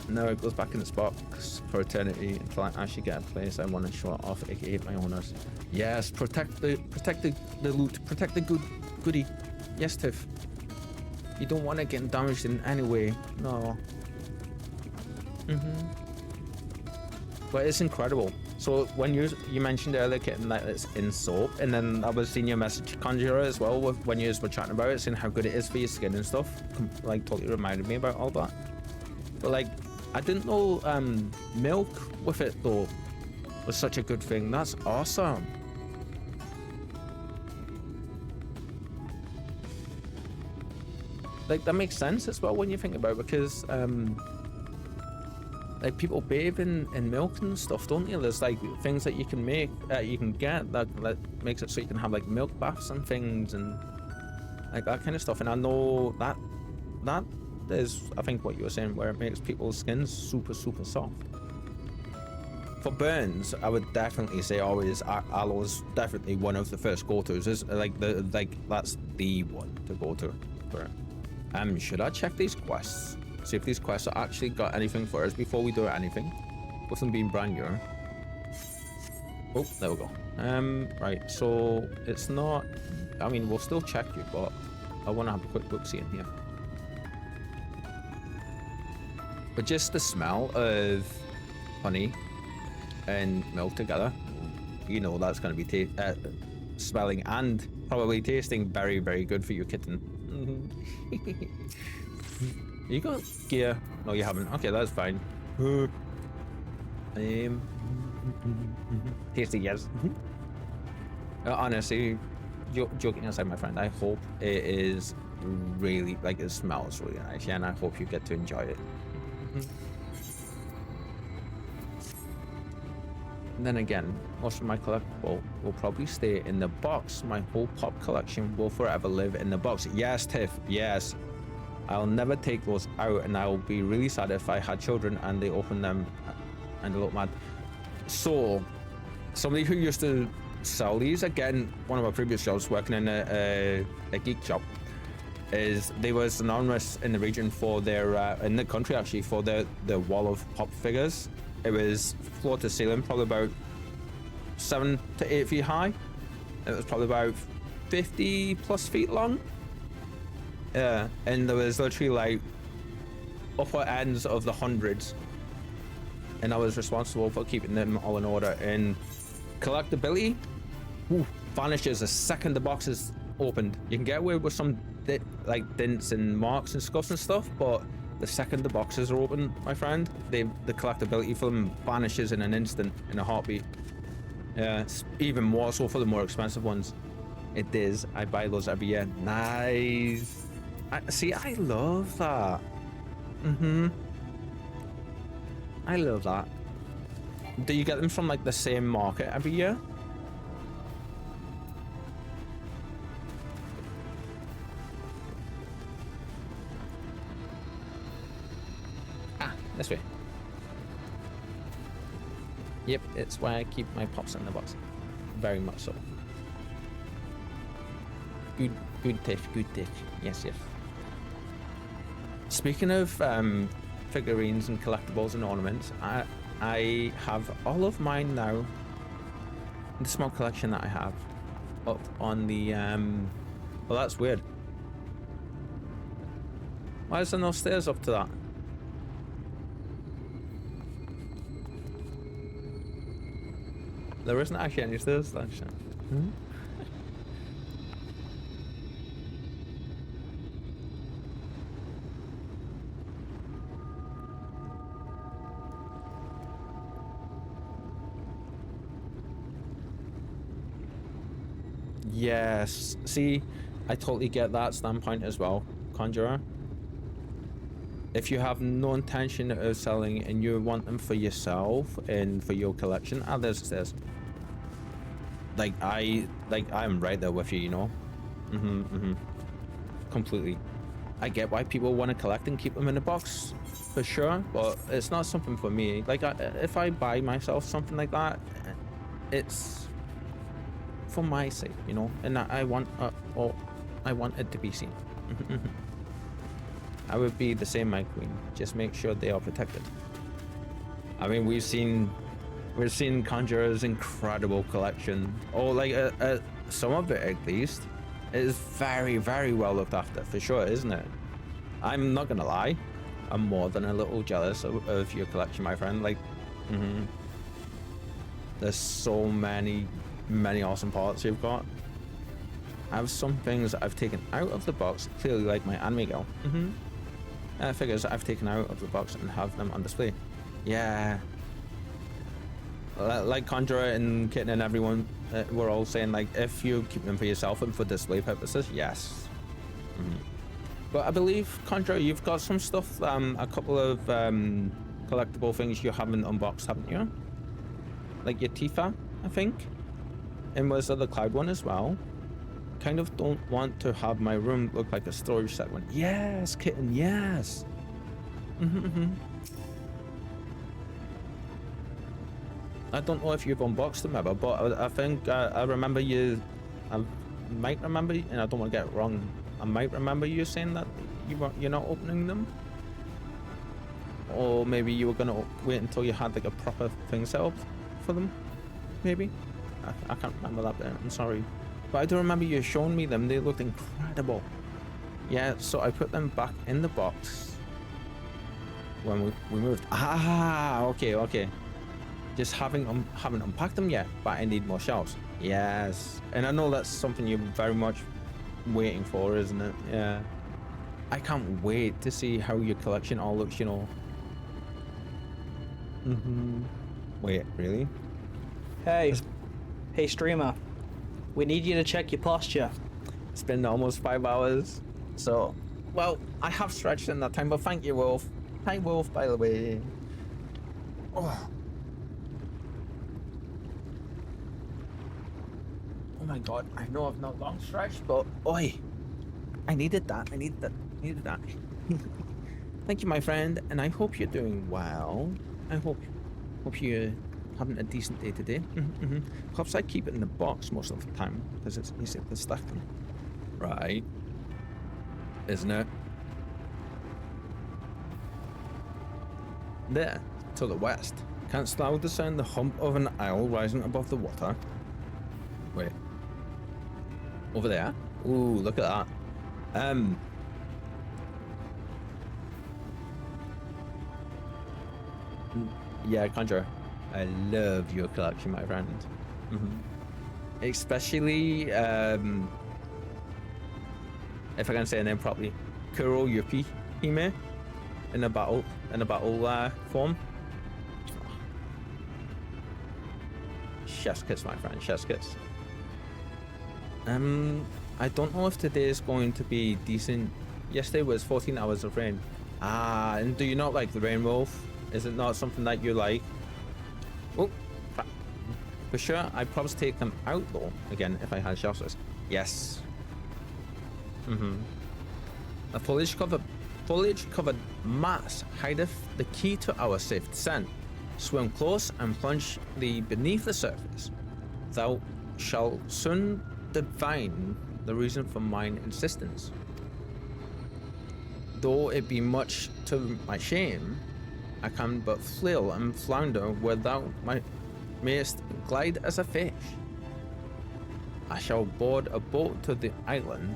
A: No, it goes back in its box for eternity until I actually get a place I want to show it off, aka my owners. Yes, protect the loot, protect the goodie. Yes, Tiff. You don't want it getting damaged in any way. No. But it's incredible. So when you mentioned earlier, Kitten, that it's in soap, and then I was seeing your message, Conjurer, as well, when you were chatting about it, saying how good it is for your skin and stuff. Like, totally reminded me about all that. But like, I didn't know milk with it though was such a good thing. That's awesome. Like, that makes sense as well when you think about it, because like people bathe in milk and stuff, don't you? There's like things that you can make, you can get that makes it so you can have like milk baths and things and like that kind of stuff. And I know that is, I think, what you were saying, where it makes people's skins super soft. For burns, I would definitely say always aloe is definitely one of the first go-tos. Is like that's the one to go to for it. Should I check these quests? See if these quests are actually got anything for us before we do anything, with them being brand new. Oh, there we go. Right, so it's not, I mean, we'll still check you, but I want to have a quick look see in here. But just the smell of honey and milk together, you know that's going to be smelling and probably tasting very good for your kitten. You got gear? No, you haven't. Okay, that's fine. Tasty, yes. Honestly, joking aside, my friend, I hope it is really, like, it smells really nice, yeah, and I hope you get to enjoy it. And then again, most of my collectible will probably stay in the box. My whole pop collection will forever live in the box. Yes, Tiff, yes. I'll never take those out, and I'll be really sad if I had children and they open them and they look mad. So, somebody who used to sell these, again, one of my previous jobs working in a geek shop, is they were synonymous in the region for their in the country actually for the wall of pop figures. It was floor to ceiling, probably about 7 to 8 feet high. It was probably about 50 plus feet long. Yeah, and there was literally like upper ends of the hundreds, and I was responsible for keeping them all in order. And collectability vanishes the second the box is opened. You can get away with some like dents and marks and scuffs and stuff, but the second the boxes are open, my friend, the collectability for them vanishes in an instant, in a heartbeat. Yeah, it's even more so for the more expensive ones. It is. I buy those every year. Nice. See, I love that. I love that. Do you get them from like the same market every year? This way. Yep, it's why I keep my pops in the box. Very much so. Good Tiff, good Tiff. Yes. Speaking of figurines and collectibles and ornaments, I have all of mine now. The small collection that I have up on the well, that's weird. Why is there no stairs up to that? There isn't actually any stairs, actually. Yes. See, I totally get that standpoint as well, Conjurer. if you have no intention of selling and you want them for yourself and for your collection, there's like I'm right there with you, you know. Completely. I get why people want to collect and keep them in a box, for sure, but it's not something for me. Like, if I buy myself something like that, it's for my sake, you know, and I want I want it to be seen. I would be the same, my queen. Just make sure they are protected. I mean, we've seen Conjurer's incredible collection, or like some of it at least. It is very, very well looked after, for sure, isn't it? I'm not gonna lie, I'm more than a little jealous of your collection, my friend. Like, there's so many awesome parts you've got. I have some things that I've taken out of the box, clearly like my anime girl. Figures that I've taken out of the box and have them on display. Yeah. Like Conjurer and Kitten and everyone, we're all saying, like, if you keep them for yourself and for display purposes, yes. But I believe, Conjurer, you've got some stuff, a couple of collectible things you haven't unboxed, haven't you? Like your Tifa, I think. And was there the Cloud one as well? Kind of don't want to have my room look like a storage set one. Yes, Kitten, yes. I don't know if you've unboxed them ever, but I think I remember you. I might remember, and I don't want to get it wrong. I might remember you saying that you're not opening them, or maybe you were gonna wait until you had like a proper thing set up for them. Maybe I can't remember that bit. I'm sorry, but I do remember you showing me them. They looked incredible. Yeah, so I put them back in the box when we moved. Okay. Just haven't unpacked them yet, but I need more shelves. Yes, and I know that's something you're very much waiting for, isn't it? Yeah. I can't wait to see how your collection all looks, you know. Wait, really?
C: Hey streamer, we need you to check your posture.
A: It's been almost 5 hours, so, well, I have stretched in that time, but thank you, Wolf. Hi, Wolf, by the way. Oh my god, I know I've not long stretched, but oi, I needed that. Thank you, my friend, and I hope you're doing well. I hope you're having a decent day today. Perhaps I keep it in the box most of the time because it's easy to stack them. Right. Isn't it? There, to the west. Canst thou discern the hump of an isle rising above the water? Wait. Over there? Ooh, look at that. Yeah, Conjure. I love your collection, my friend. Especially, if I can say her name properly, Kuro Yuppie Hime in a battle form. Chef's kiss, my friend. Chef's kiss. I don't know if today is going to be decent. Yesterday was 14 hours of rain. And do you not like the rain, Wolf? Is it not something that you like? Oh, crap. For sure, I'd probably take them out though. Again, if I had shelters. Yes. A foliage covered mass hideth the key to our safe descent. Swim close and plunge thee beneath the surface. Thou shalt soon divine the reason for mine insistence. Though it be much to my shame, I can but flail and flounder where thou mayest glide as a fish. I shall board a boat to the island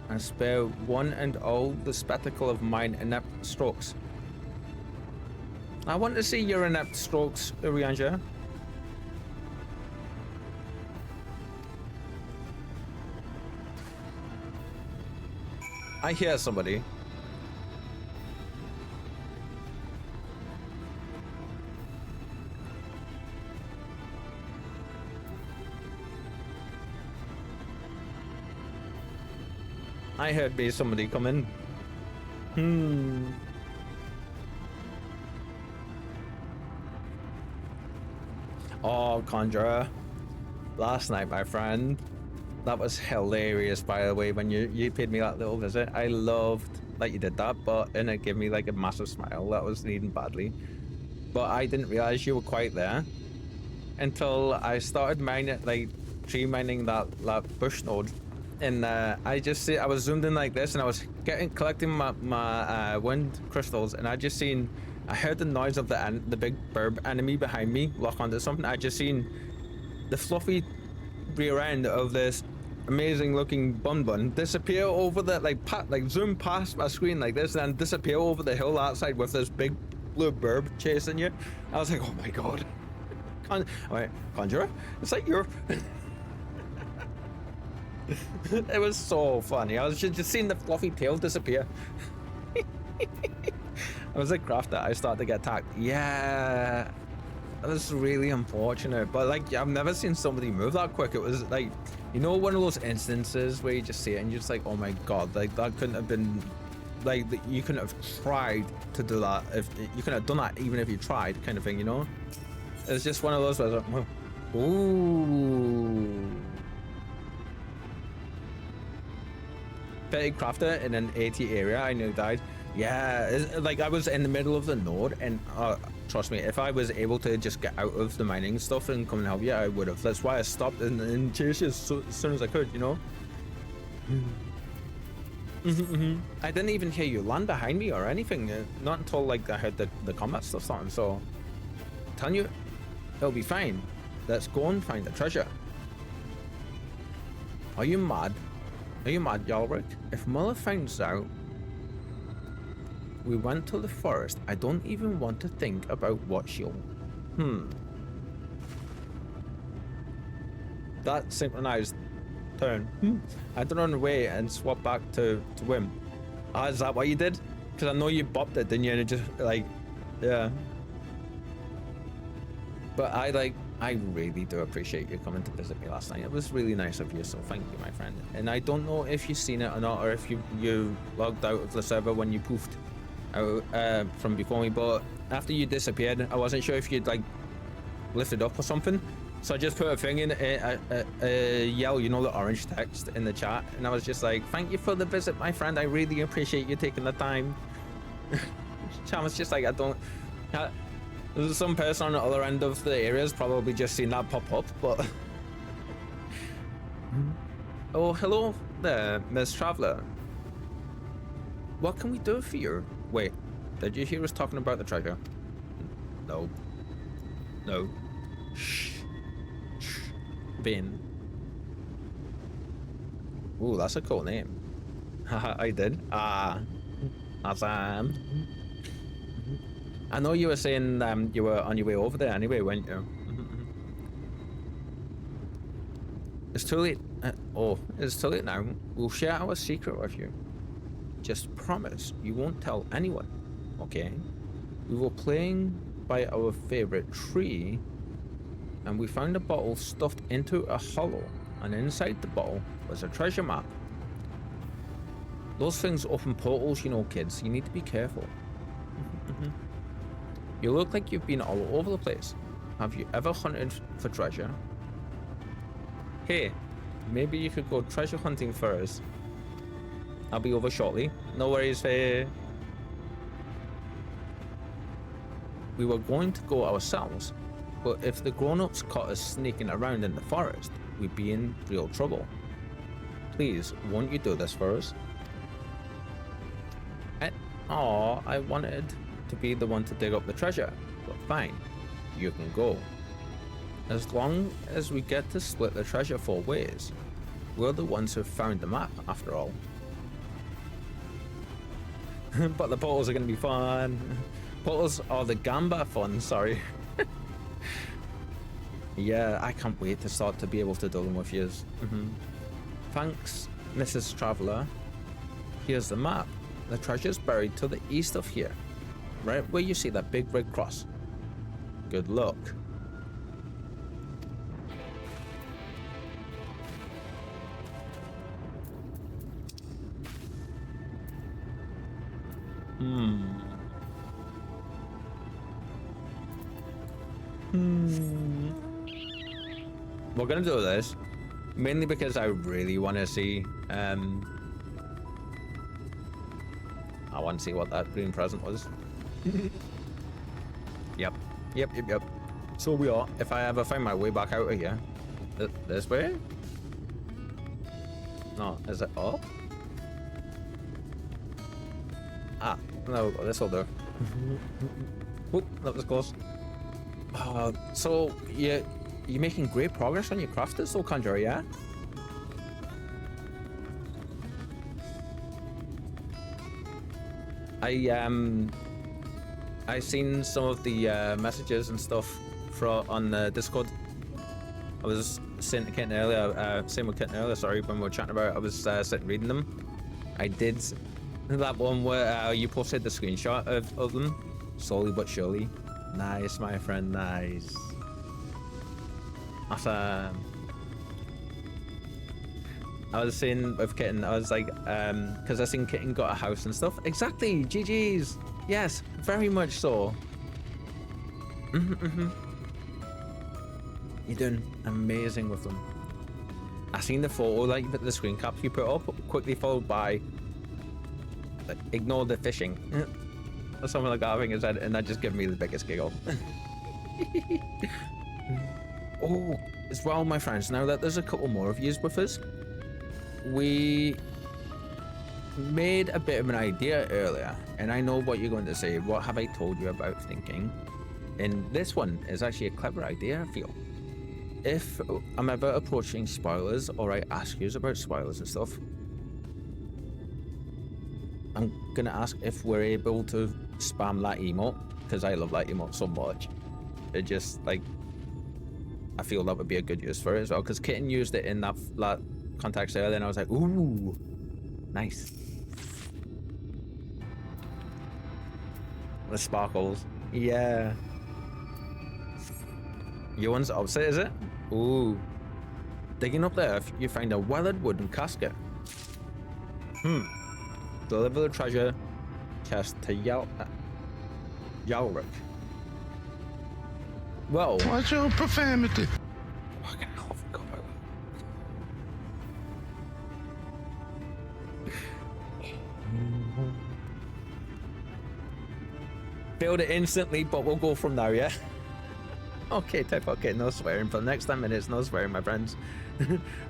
A: and spare one and all the spectacle of mine inept strokes. I want to see your inept strokes, Urianja. I hear somebody. I heard somebody come in. Oh, Conjurer. Last night, my friend. That was hilarious, by the way, when you paid me that little visit. I loved that you did that, and it gave me like a massive smile that was needing badly. But I didn't realize you were quite there until I started mining, like tree mining that bush node. And I was zoomed in like this, and I was collecting my wind crystals, and I heard the noise of the big burb enemy behind me lock onto something. I just seen the fluffy rear end of this amazing looking bun disappear over the zoom past my screen like this, and then disappear over the hill outside with this big blue burb chasing you. I was like, oh my god. Conjurer, it's like you're it was so funny. I was just seeing the fluffy tail disappear. I was like, crafter, I started to get attacked. Yeah, that was really unfortunate, but like I've never seen somebody move that quick. It was like, you know, one of those instances where you just see it and you're just like, oh my god, like that couldn't have been, like you couldn't have tried to do that. If you couldn't have done that even if you tried, kind of thing, you know. It's just one of those where I was like, ooh. Petty crafter in an 80 area, I knew died. Yeah, like I was in the middle of the node, and trust me, if I was able to just get out of the mining stuff and come and help you, I would have. That's why I stopped and chased you as soon as I could, you know. I didn't even hear you land behind me or anything, not until like I heard the combat stuff starting. So, I'm telling you, it'll be fine. Let's go and find the treasure. Are you mad? Are you mad, Yalric? If Muller finds out we went to the forest, I don't even want to think about what she'll... That synchronized turn. I had to run away and swap back to Wim. Is that what you did? Because I know you bopped it, didn't you? And it just, like, yeah. But I really do appreciate you coming to visit me last night. It was really nice of you, so thank you, my friend. And I don't know if you've seen it or not, or if you logged out of the server when you poofed out from before me, but after you disappeared, I wasn't sure if you'd like lifted up or something. So I just put a thing in a yell, you know, the orange text in the chat, and I was just like, thank you for the visit, my friend. I really appreciate you taking the time. I was just like, there's some person on the other end of the area's probably just seen that pop up, but... Oh, hello there, Miss Traveler. What can we do for you? Wait, did you hear us talking about the treasure? No. No. Shh. Shh. Vin. Ooh, that's a cool name. Haha, I did. Awesome. I know you were saying you were on your way over there anyway, weren't you? It's too late. It's too late now. We'll share our secret with you. Just promise you won't tell anyone, okay? We were playing by our favorite tree, and we found a bottle stuffed into a hollow, and inside the bottle was a treasure map. Those things open portals, you know, kids. You need to be careful. You look like you've been all over the place. Have you ever hunted for treasure? Hey, maybe you could go treasure hunting for us. I'll be over shortly. No worries, Faye. We were going to go ourselves, but if the grown-ups caught us sneaking around in the forest, we'd be in real trouble. Please, won't you do this for us? I wanted to be the one to dig up the treasure, but fine, you can go. As long as we get to split the treasure 4 ways, we're the ones who found the map, after all. But the portals are going to be fun. Portals are the gamba fun, sorry. Yeah, I can't wait to start to be able to do them with you. Thanks, Mrs. Traveler. Here's the map. The treasure's buried to the east of here, right where you see that big red cross. Good luck. we're gonna do this mainly because I really want to see. I want to see what that green present was. Yep. So we are. If I ever find my way back out of here, this way. No, is it up? Ah, no, this will do. Oop, that was close. So you're making great progress on your craft, Soul Conjurer, yeah? I seen some of the messages and stuff on the Discord. I was saying to Kitten earlier, sorry, when we were chatting about it, I was sitting reading them. I did that one where you posted the screenshot of them, slowly but surely. Nice, my friend, nice. Awesome. I was saying with Kitten, I was like, because I seen Kitten got a house and stuff. Exactly, GG's. Yes, very much so. You're doing amazing with them. I seen the photo, like the screen caps you put up, quickly followed by ignore the fishing. Or something like that, I think it said, and that just gave me the biggest giggle. Oh, as well, my friends, now that there's a couple more of yous with us, we made a bit of an idea earlier, and I know what you're going to say. What have I told you about thinking? And this one is actually a clever idea, I feel. If I'm ever approaching spoilers, or I ask you about spoilers and stuff, I'm gonna ask if we're able to spam that emote, because I love that emote so much. It just, like, I feel that would be a good use for it as well, because Kitten used it in that context earlier, and I was like, ooh, nice. The sparkles. Yeah. Your one's opposite, is it? Ooh. Digging up there, you find a weathered wooden casket. Deliver the treasure chest to Yalric. Well.
F: Watch your profanity.
A: Fucking hell, I forgot about that. Build it instantly, but we'll go from now, yeah? Okay, type okay, no swearing. For the next 10 minutes, no swearing, my friends.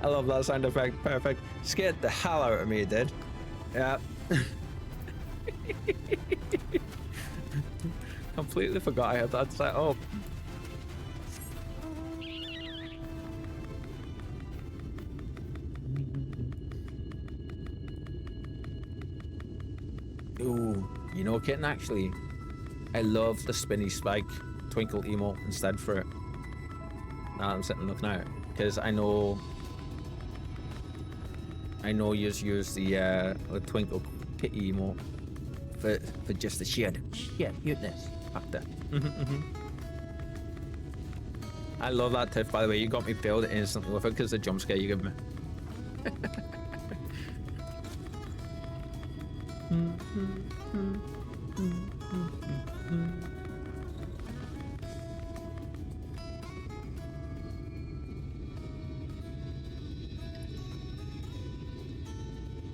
A: I love that sound effect, perfect. Scared the hell out of me, it did. Yeah. Completely forgot I had that set up. Ooh, you know, Kitten, actually, I love the spinny spike twinkle emote instead for it. Now I'm sitting looking at it, because I know you use the twinkle kitty emote for just the sheer cuteness factor. I love that tip, by the way. You got me filled instantly with it because the jump scare you give me.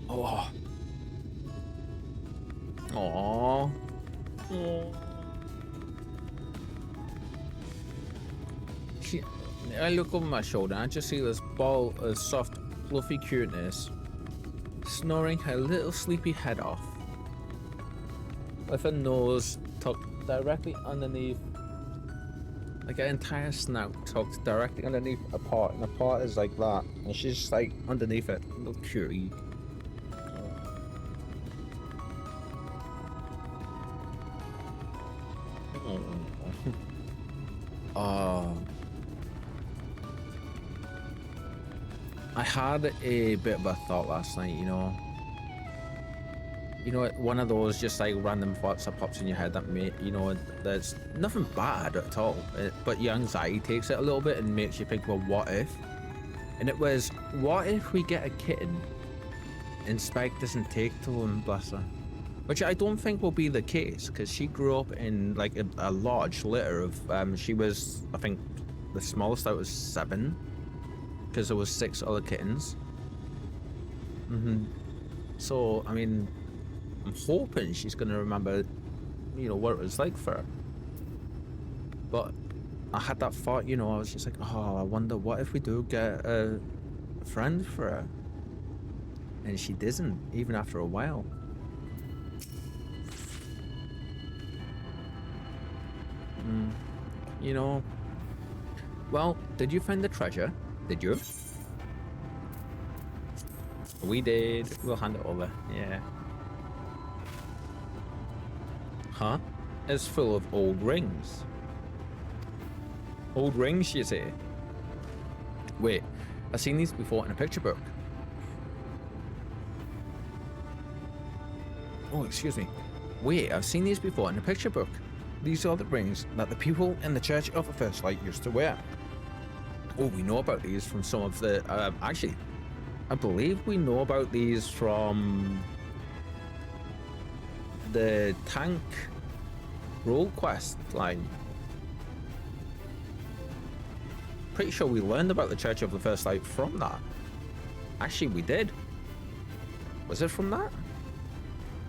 A: Oh. Aww. I look over my shoulder and I just see this ball of soft, fluffy cuteness snoring her little sleepy head off, with her nose tucked directly underneath, like an entire snout tucked directly underneath a part, and the part is like that, and she's just like underneath it, a little cutie. I had a bit of a thought last night, you know, one of those just like random thoughts that pops in your head that that's nothing bad at all, but your anxiety takes it a little bit and makes you think, well, what if? And it was, what if we get a kitten and Spike doesn't take to him, bless her? Which I don't think will be the case, because she grew up in like a large litter of, she was, I think, the smallest out was 7. because there was 6 other kittens. So, I mean, I'm hoping she's going to remember, you know, what it was like for her. But I had that thought, you know, I was just like, oh, I wonder what if we do get a friend for her. And she doesn't, even after a while. You know, well, did you find the treasure? Did you? We did. We'll hand it over. Yeah. Huh? It's full of old rings. Old rings, you say? Wait, I've seen these before in a picture book. Oh, excuse me. Wait, I've seen these before in a picture book. These are the rings that the people in the Church of the First Light used to wear. Oh, we know about these from some of the... actually, I believe we know about these from the tank role quest line. Pretty sure we learned about the Church of the First Light from that. Actually, we did. Was it from that?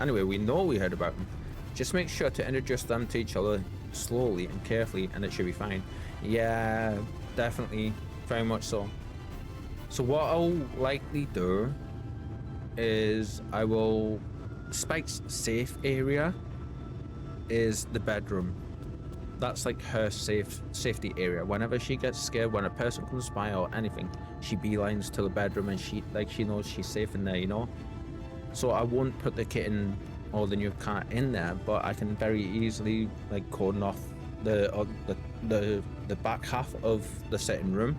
A: Anyway, we know we heard about them. Just make sure to introduce them to each other slowly and carefully, and it should be fine. Yeah, definitely. Very much so. So what I'll likely do is I will... Spike's safe area is the bedroom. That's like her safety area. Whenever she gets scared, when a person comes by or anything, she beelines to the bedroom and she knows she's safe in there, you know? So I won't put the kitten or the new cat in there, but I can very easily like cordon off the back half of the sitting room,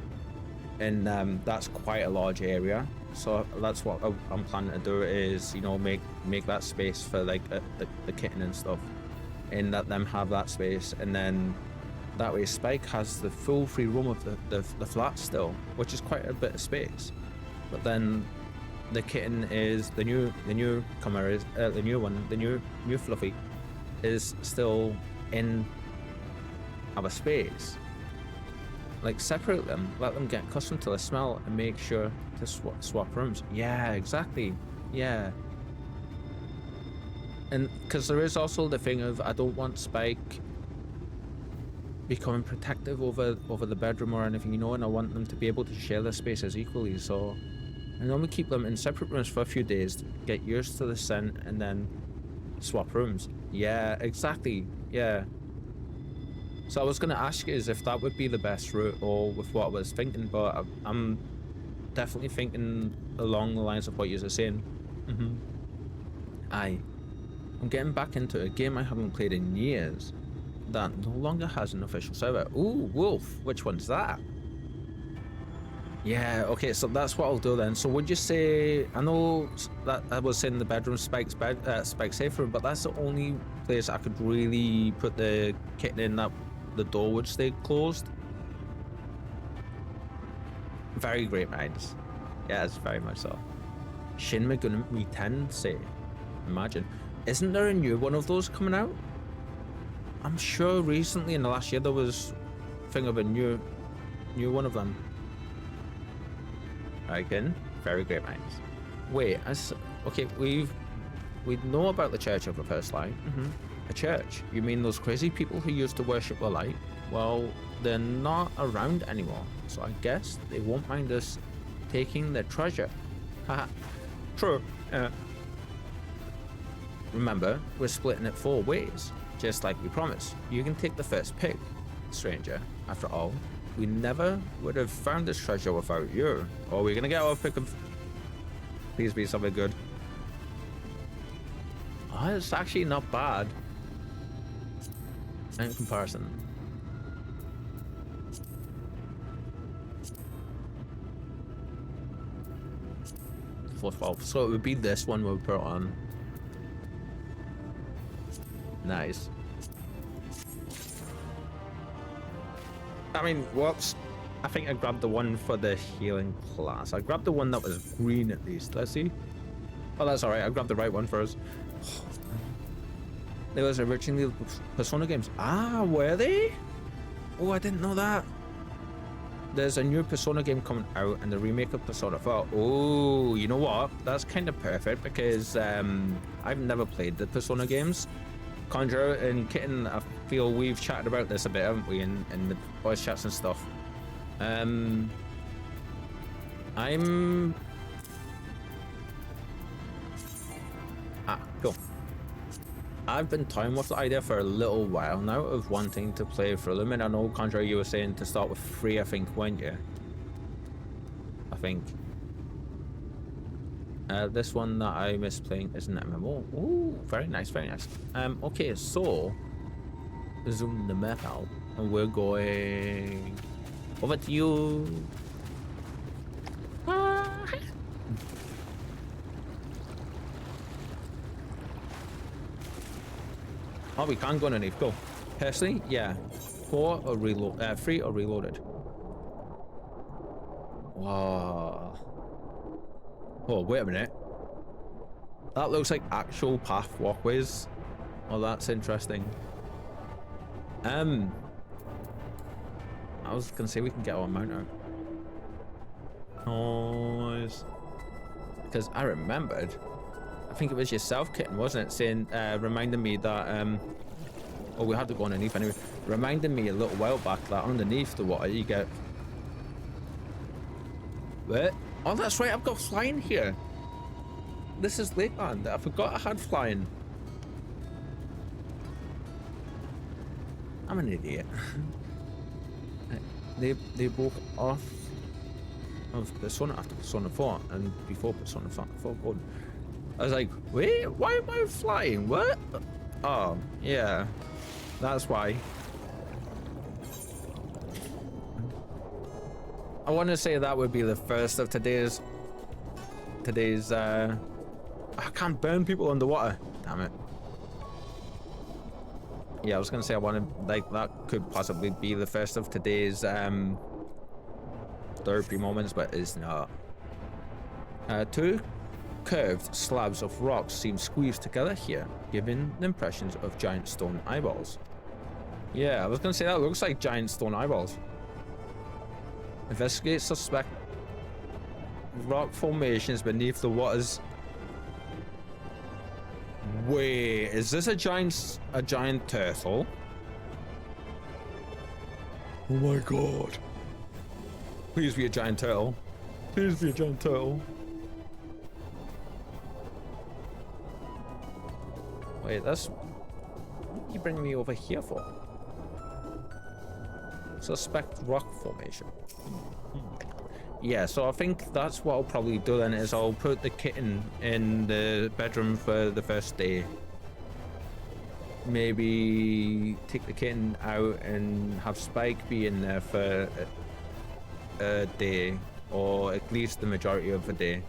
A: and that's quite a large area. So that's what I'm planning to do, is, you know, make that space for like the kitten and stuff, and let them have that space, and then that way Spike has the full free roam of the flat still, which is quite a bit of space. But then the kitten is the newcomer, is the new one, the new Fluffy is still in our space. Like, separate them, let them get accustomed to the smell, and make sure to swap rooms. Yeah, exactly. Yeah. And because there is also the thing of, I don't want Spike becoming protective over the bedroom or anything, you know, and I want them to be able to share their spaces equally. So I normally keep them in separate rooms for a few days to get used to the scent, and then swap rooms. Yeah, exactly. Yeah. So I was going to ask you is if that would be the best route, or with what I was thinking, but I'm definitely thinking along the lines of what you were saying. Aye. I'm getting back into a game I haven't played in years that no longer has an official server. Ooh, Wolf. Which one's that? Yeah, okay, so that's what I'll do then. So would you say, I know that I was saying the bedroom, Spike's safe room, but that's the only place I could really put the kitten in, that the door would stay closed. Very great minds. Yes, very much so. Shin Megami Tensei. Imagine. Isn't there a new one of those coming out? I'm sure recently in the last year there was a thing of a new one of them. Again, very great minds. Wait, okay, we know about the Church of the First Light. A church? You mean those crazy people who used to worship the light? Well, they're not around anymore, so I guess they won't mind us taking their treasure. Haha. True. Remember, we're splitting it 4 ways, just like we promised. You can take the first pick, stranger. After all, we never would have found this treasure without you. Or we're gonna get our pick of... Please be something good. Oh, it's actually not bad in comparison. So it would be this one we'll put on. Nice. I mean, whoops. I think I grabbed the one for the healing class. I grabbed the one that was green at least. Let's see. Oh, that's alright. I grabbed the right one first. There was originally the Persona games. Ah, were they? Oh, I didn't know that. there's a new Persona game coming out and the remake of Persona 4. Oh, you know what? That's kind of perfect because I've never played the Persona games. Conjure and Kitten, I feel we've chatted about this a bit, haven't we, in the voice chats and stuff. Cool. I've been toying with the idea for a little while now of wanting to play through them, and I know, Conjure, you were saying to start with 3, I think, weren't you? I think. This one that I miss playing is an MMO. Ooh, very nice, very nice. Okay, so zoom the map out, and we're going over to you. Oh, we can go underneath. Go. Personally, yeah. 4 or reload. 3 or reloaded. Wow. Oh, wait a minute. That looks like actual path walkways. Oh, that's interesting. I was gonna say we can get our mount out. Nice. Because I remembered, I think it was yourself, Kitten, wasn't it? Saying, reminding me that, oh, we had to go underneath anyway. Reminding me a little while back that underneath the water you get. What? Oh, that's right, I've got flying here. This is Lakeland. I forgot I had flying. I'm an idiot. they broke off of Persona after Persona 4 and before Persona 4 Golden. I was like, wait, why am I flying? What? Oh, yeah. That's why. I want to say that would be the first of today's I can't burn people underwater. Damn it. Yeah, I was gonna say I wanted, like, that could possibly be the first of today's therapy moments, but it's not. 2 curved slabs of rocks seem squeezed together here, giving the impressions of giant stone eyeballs. Yeah, I was gonna say that looks like giant stone eyeballs. Investigate suspect rock formations beneath the waters. Wait, is this a giant turtle? Oh my god. Please be a giant turtle. Please be a giant turtle. Wait, that's... What are you bringing me over here for? Suspect rock formation. Yeah, so I think that's what I'll probably do then, is I'll put the kitten in the bedroom for the first day. Maybe take the kitten out and have Spike be in there for a day, or at least the majority of the day.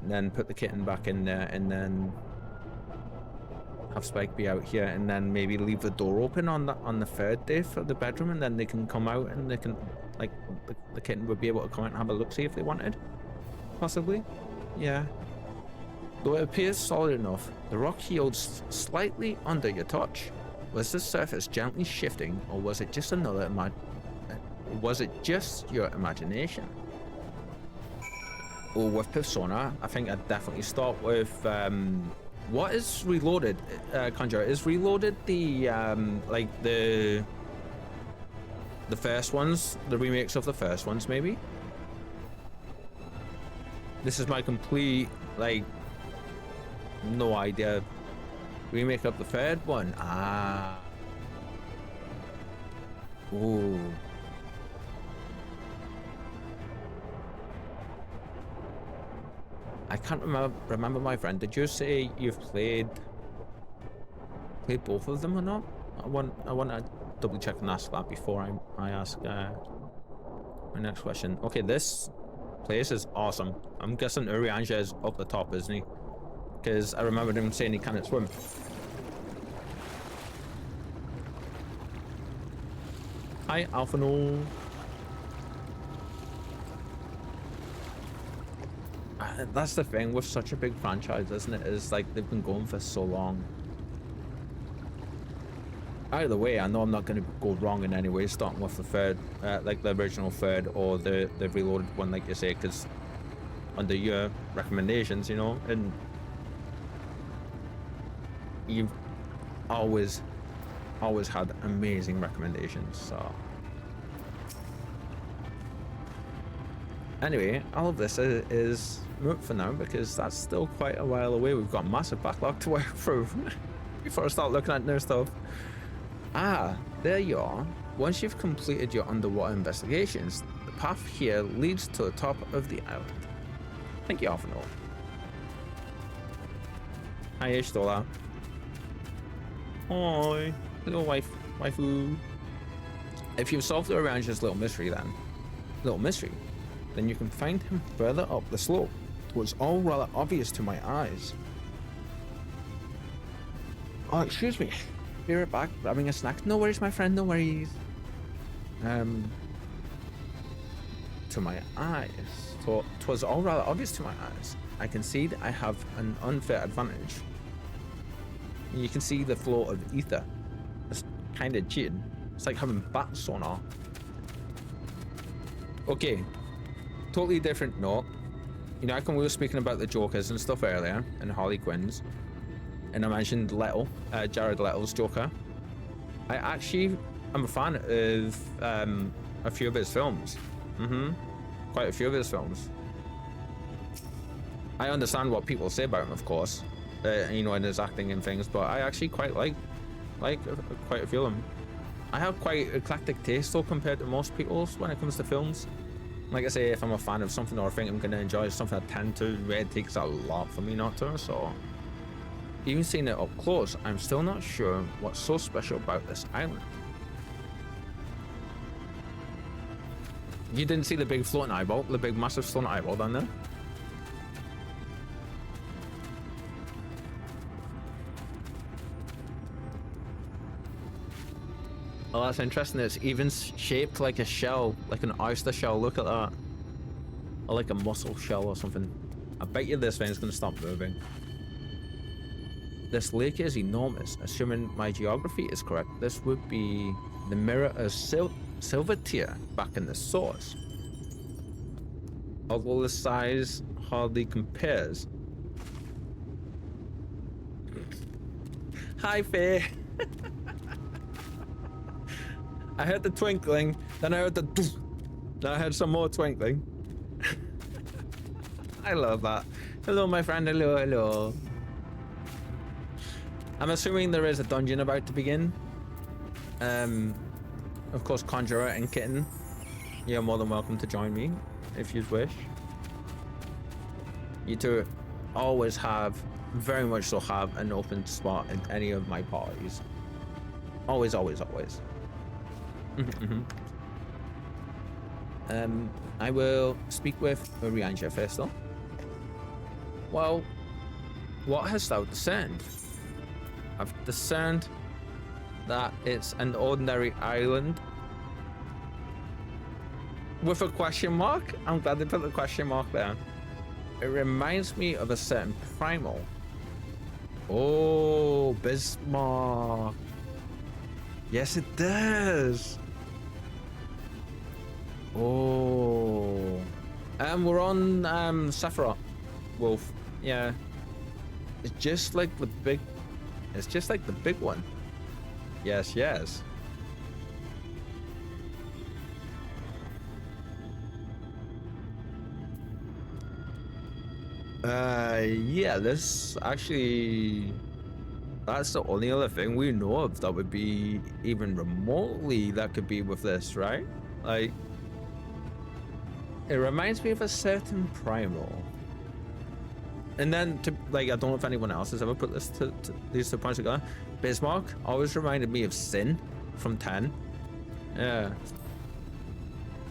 A: And then put the kitten back in there, and then have Spike be out here, and then maybe leave the door open on the third day for the bedroom, and then they can come out and they can, like, the kitten would be able to come out and have a look, see if they wanted. Possibly. Yeah. Though it appears solid enough, the rock yields slightly under your touch. Was the surface gently shifting, or was it just your imagination? Or with Persona, I think I'd definitely start with what is Reloaded? Conjure, is Reloaded the like the first ones, the remakes of the first ones, maybe? This is my complete, like, no idea. Remake of the third one. Ah. Ooh. I can't remember, my friend. Did you say you've played both of them or not? I want to double check and ask that before I ask my next question. Okay, this place is awesome. I'm guessing Urianja is up the top, isn't he? Because I remember him saying he can't swim. Hi, Alphano. That's the thing with such a big franchise, isn't it? Is like they've been going for so long. Either way, I know I'm not going to go wrong in any way starting with the third, like the original third or the reloaded one, like you say, because under your recommendations, you know, and you've always had amazing recommendations. So anyway, all of this is moot for now because that's still quite a while away. We've got a massive backlog to work through before I start looking at new stuff. Ah, there you are. Once you've completed your underwater investigations, the path here leads to the top of the island. Thank you, Arthur. Hi, Ishtola. Hi, little waifu. If you've solved the Orange's little mystery, then you can find him further up the slope. It was all rather obvious to my eyes. Oh, excuse me. Be right back, grabbing a snack. No worries, my friend, no worries. To my eyes. So, 'twas all rather obvious to my eyes. I can see that I have an unfair advantage. You can see the flow of ether. It's kind of cheating. It's like having bat sonar. Okay. Totally different note. You know, we were speaking about the Jokers and stuff earlier, and Harley Quinn's. And I mentioned Jared Leto's Joker. I actually am a fan of a few of his films. Quite a few of his films. I understand what people say about him, of course, you know, in his acting and things, but I actually quite like quite a few of them. I have quite eclectic taste though compared to most people when it comes to films. Like I say, if I'm a fan of something or I think I'm going to enjoy something, I tend to. It takes a lot for me not to, so. Even seeing it up close, I'm still not sure what's so special about this island. You didn't see the big floating eyeball, the big massive floating eyeball down there? Oh, that's interesting. It's even shaped like a shell, like an oyster shell. Look at that. Or like a mussel shell or something. I bet you this thing's gonna stop moving. This lake is enormous. Assuming my geography is correct, this would be the mirror of Silvertier back in the source. Although the size hardly compares. Hi, Faye. I heard the twinkling, then I heard the then I heard some more twinkling. I love that. Hello, my friend. Hello, hello. I'm assuming there is a dungeon about to begin. Of course, Conjurer and Kitten, you're more than welcome to join me if you wish. You two always have, very much so have, an open spot in any of my parties. Always, always, always. I will speak with Rianja first though. Well, what hast thou discerned? I've discerned that it's an ordinary island with a question mark. I'm glad they put the question mark there. It reminds me of a certain primal. Oh, Bismarck. Yes, it does. Oh. We're on Sephiroth Wolf. Yeah. It's just like the big one. Yes, yes. Yeah, this actually, that's the only other thing we know of that would be even remotely that could be with this, right? Like, it reminds me of a certain primal. And then, I don't know if anyone else has ever put this to these two points together. Bismarck always reminded me of Sin from 10. Yeah.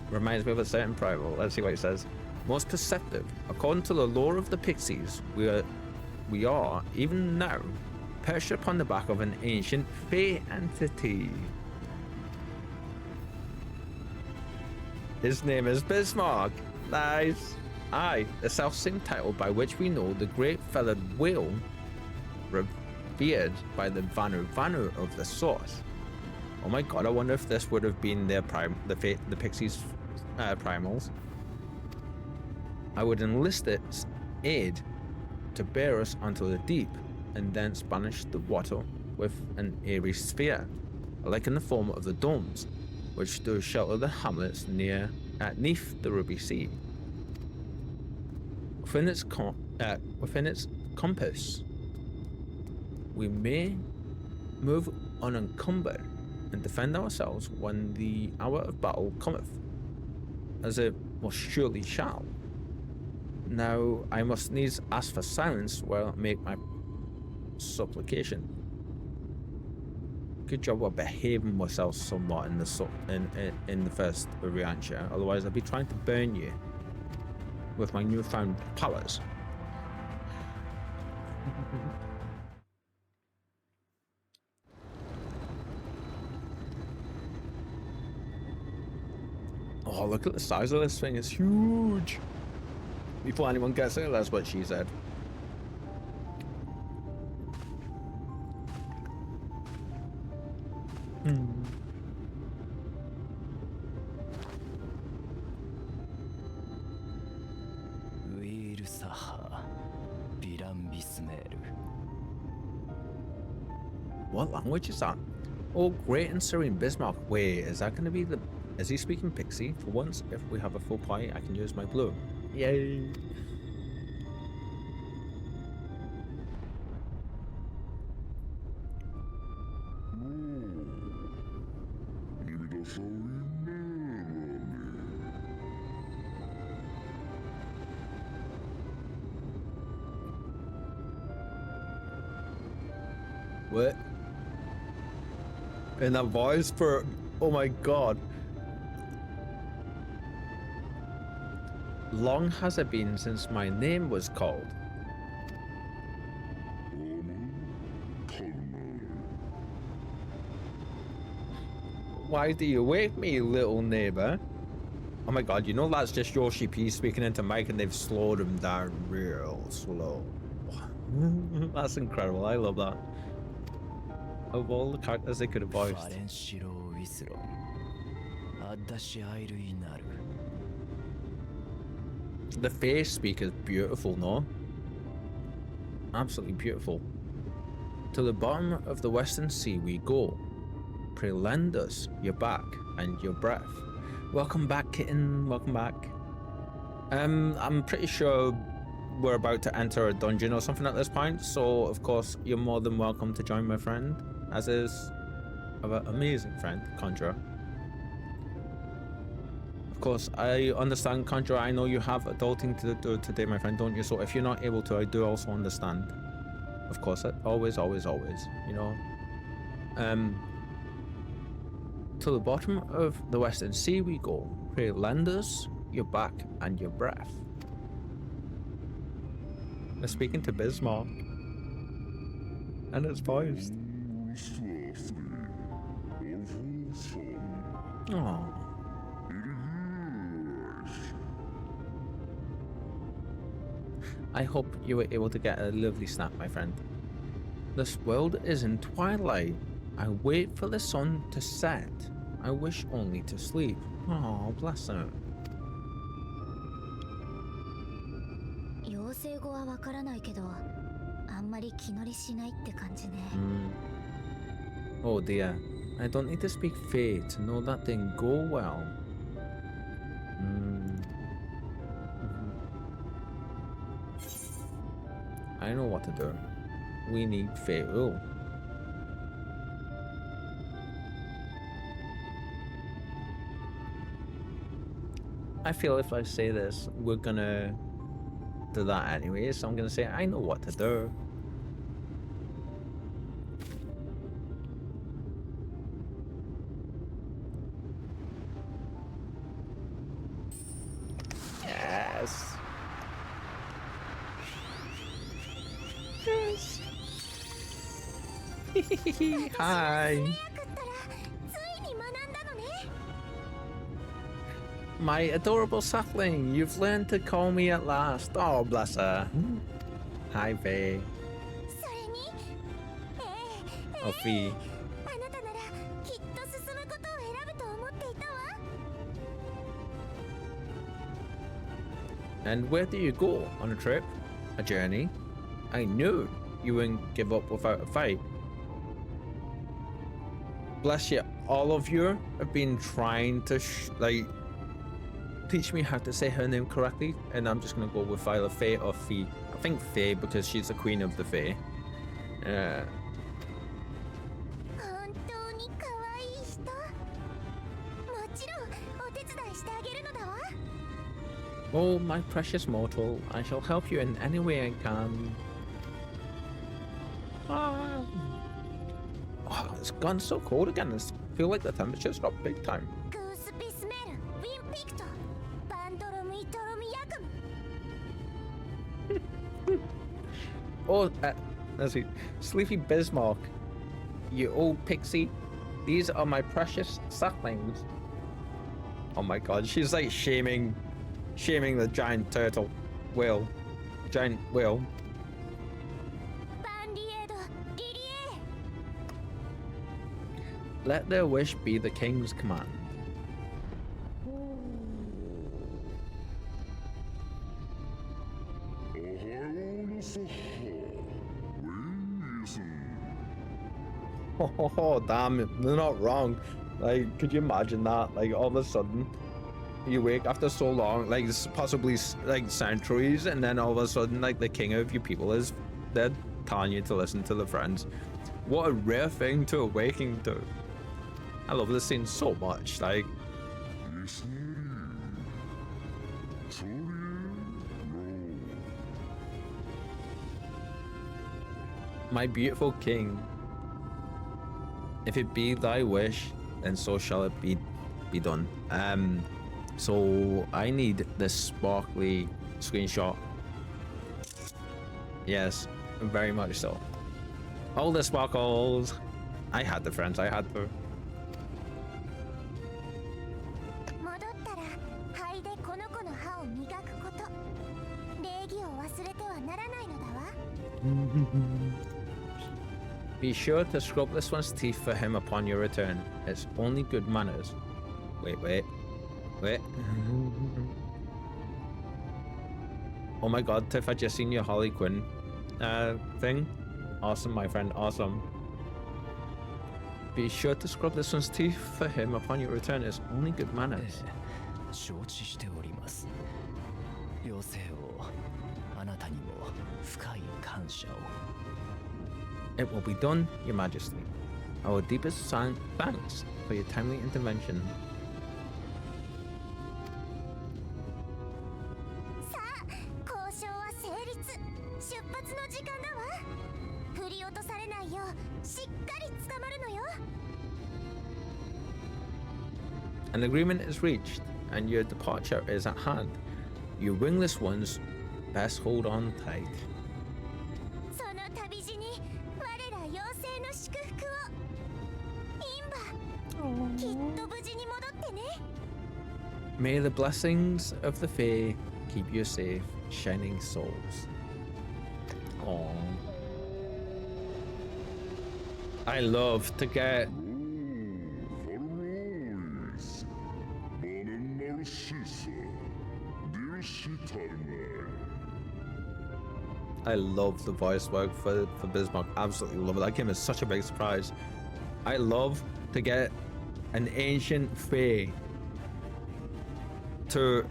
A: Reminds me of a certain primal. Let's see what he says. Most perceptive. According to the lore of the Pixies, we are, even now, perched upon the back of an ancient Fey entity. His name is Bismarck. Nice. Aye, the self-same title by which we know the great feathered whale revered by the Vanu of the source. Oh my god, I wonder if this would have been their the Pixies' primals. I would enlist its aid to bear us onto the deep, and thence banish the water with an airy sphere, like in the form of the domes, which do shelter the hamlets neath the Ruby Sea. Within its compass, we may move unencumbered and defend ourselves when the hour of battle cometh, as it most surely shall. Now I must needs ask for silence while I make my supplication. Good job of behaving myself somewhat in the first reaction, otherwise I'd be trying to burn you with my newfound powers. Oh, look at the size of this thing, it's huge. Before anyone gets it, that's what she said. What language is that? Oh, great and serene Bismarck. Wait, is that going to be the... Is he speaking Pixie? For once, if we have a full party, I can use my blue. Yay! What? In that voice for... Oh my god. Long has it been since my name was called. Why do you wake me, little neighbor? Oh my god, you know that's just Yoshi P speaking into Mike and they've slowed him down real slow. That's incredible, I love that. Of all the characters they could have voiced. The face speak is beautiful, no? Absolutely beautiful. To the bottom of the Western Sea we go. Pray lend us your back and your breath. Welcome back, kitten. Welcome back. I'm pretty sure we're about to enter a dungeon or something at this point, so of course you're more than welcome to join my friend, as is our amazing friend, Conjurer. Of course, I understand, Conjurer, I know you have adulting to do today, my friend, don't you? So if you're not able to, I do also understand. Of course, always, you know. To the bottom of the Western Sea we go. Pray lend us your back and your breath. They're speaking to Bismarck. And it's voiced. Oh. I hope you were able to get a lovely snap, my friend. This world is in twilight. I wait for the sun to set. I wish only to sleep. Oh, bless her. Oh dear. I don't need to speak Fae to know that didn't go well. I know what to do. We need Fae rule. I feel if I say this, we're gonna do that anyway, so I'm gonna say I know what to do. Yes. Yes. Hi. My adorable sapling, you've learned to call me at last. Oh, bless her. Hi, Faye. Oh, Fee. And where do you go on a trip? A journey? I knew you wouldn't give up without a fight. Bless you, all of you have been trying to teach me how to say her name correctly, and I'm just gonna go with either Faye or Fee. I think Faye because she's the queen of the Fae. Oh, my precious mortal, I shall help you in any way I can. Oh, it's gone so cold again. I feel like the temperature's dropped big time. Oh, let's see. Sleepy Bismarck, you old pixie. These are my precious sucklings. Oh my god, she's like shaming the giant turtle. Giant whale. Let their wish be the king's command. Oh, damn it, they're not wrong. Like, could you imagine that? Like, all of a sudden, you wake after so long, like, possibly, like, centuries, and then all of a sudden, like, the king of your people is dead, telling you to listen to the friends. What a rare thing to awaken to. I love this scene so much, like... My beautiful king, if it be thy wish, then so shall it be done. So I need this sparkly screenshot. Yes, very much so. All the sparkles. I had the friends, I had to. Be sure to scrub this one's teeth for him upon your return. It's only good manners. Wait. Oh my god, Tiff, I just seen your Harley Quinn thing. Awesome, my friend, awesome. Be sure to scrub this one's teeth for him upon your return. It's only good manners. It will be done, Your Majesty. Our deepest thanks for your timely intervention. An agreement is reached, and your departure is at hand. You wingless ones best hold on tight. May the blessings of the Fae keep you safe, shining souls. Aww. I love to get... I love the voice work for Bismarck. Absolutely love it. That came as such a big surprise. I love to get an ancient Fae to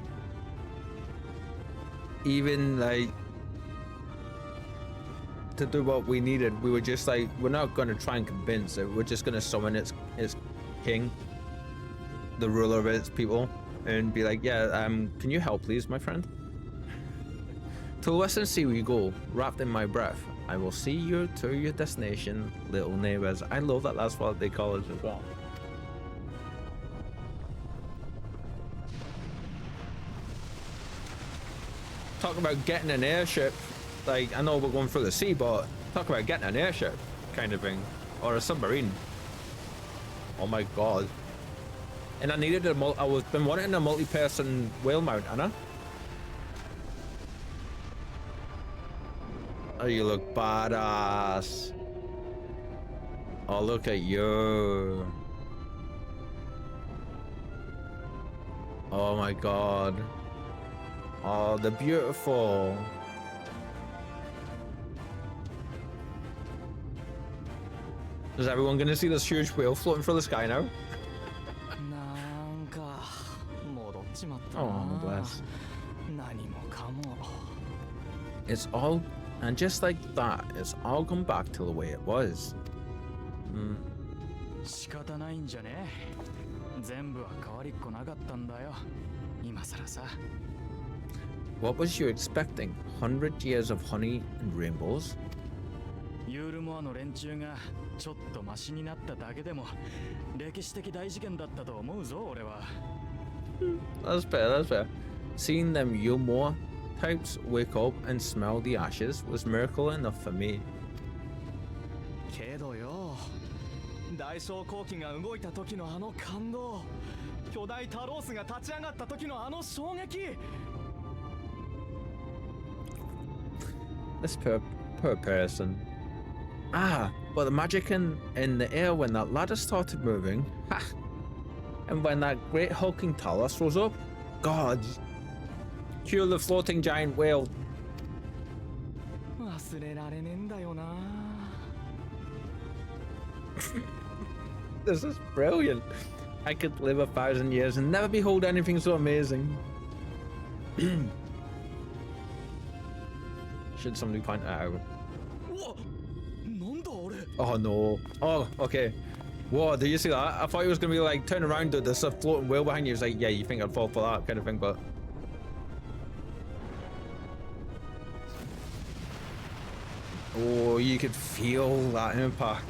A: even like to do what we needed. We were just like, we're not going to try and convince it. We're just going to summon its king, the ruler of its people, and be like, yeah, can you help please, my friend? To the western sea we go, wrapped in my breath. I will see you to your destination, little neighbors. I love that that's what they call it as well. Talk about getting an airship. Like, I know we're going through the sea, but talk about getting an airship kind of thing. Or a submarine. Oh my god. And I needed I've been wanting a multi-person whale mount, Anna. Oh, you look badass. Oh, look at you. Oh my god. Oh, they're beautiful. Is everyone going to see this huge whale floating through the sky now?
D: なんか戻っちまったな。
A: Oh, bless.
D: 何もかも。
A: It's all, and just like that, it's all come back to the way it was.
D: 仕方ないんじゃね。全部は変わりっこなかったんだよ。今さらさ。
A: What was you expecting? 100 years of honey and rainbows?
D: ユールモアの連中がちょっとマシになっただけでも歴史的大事件だったと思うぞ俺は。
A: That's fair, that's fair. Seeing them Yulmore types wake up and smell the ashes was miracle enough for me.
D: けどよ、大小後期が動いた時のあの感動、巨大タロースが立ち上がった時のあの衝撃。
A: This poor person. Ah, but the magic in the air when that ladder started moving. Ha! And when that great hulking Talos rose up. God. Cue the floating giant whale.
D: 忘れられねえんだよな。
A: This is brilliant. I could live 1,000 years and never behold anything so amazing. Should somebody point that out?
D: うわ、なんだあれ。
A: Oh no. Oh, okay. Whoa, did you see that? I thought he was gonna be like, turn around, there's a floating whale behind you. He was like, yeah, you think I'd fall for that kind of thing, but... Oh, you could feel that impact.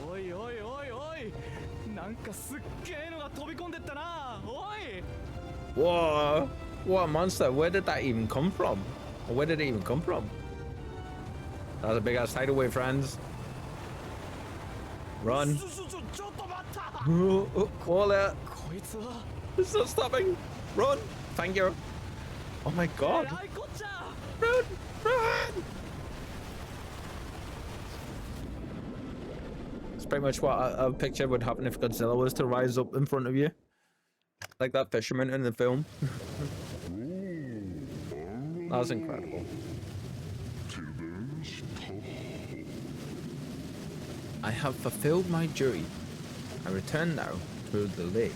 D: おいおいおいおい、なんかすっげえのが飛び込んでったな。おい。
A: Whoa. What a monster. Where did that even come from? Or where did it even come from? That's a big ass tidal wave, friends. Run.
D: ちょっと待った。
A: Call it.
D: こいつは。
A: It's not stopping. Run. Thank you. Oh my god.
D: えらいこっちゃ。
A: Run. Run. It's pretty much what a picture would happen if Godzilla was to rise up in front of you. Like that fisherman in the film. That was incredible. I have fulfilled my duty. I return now to the lake.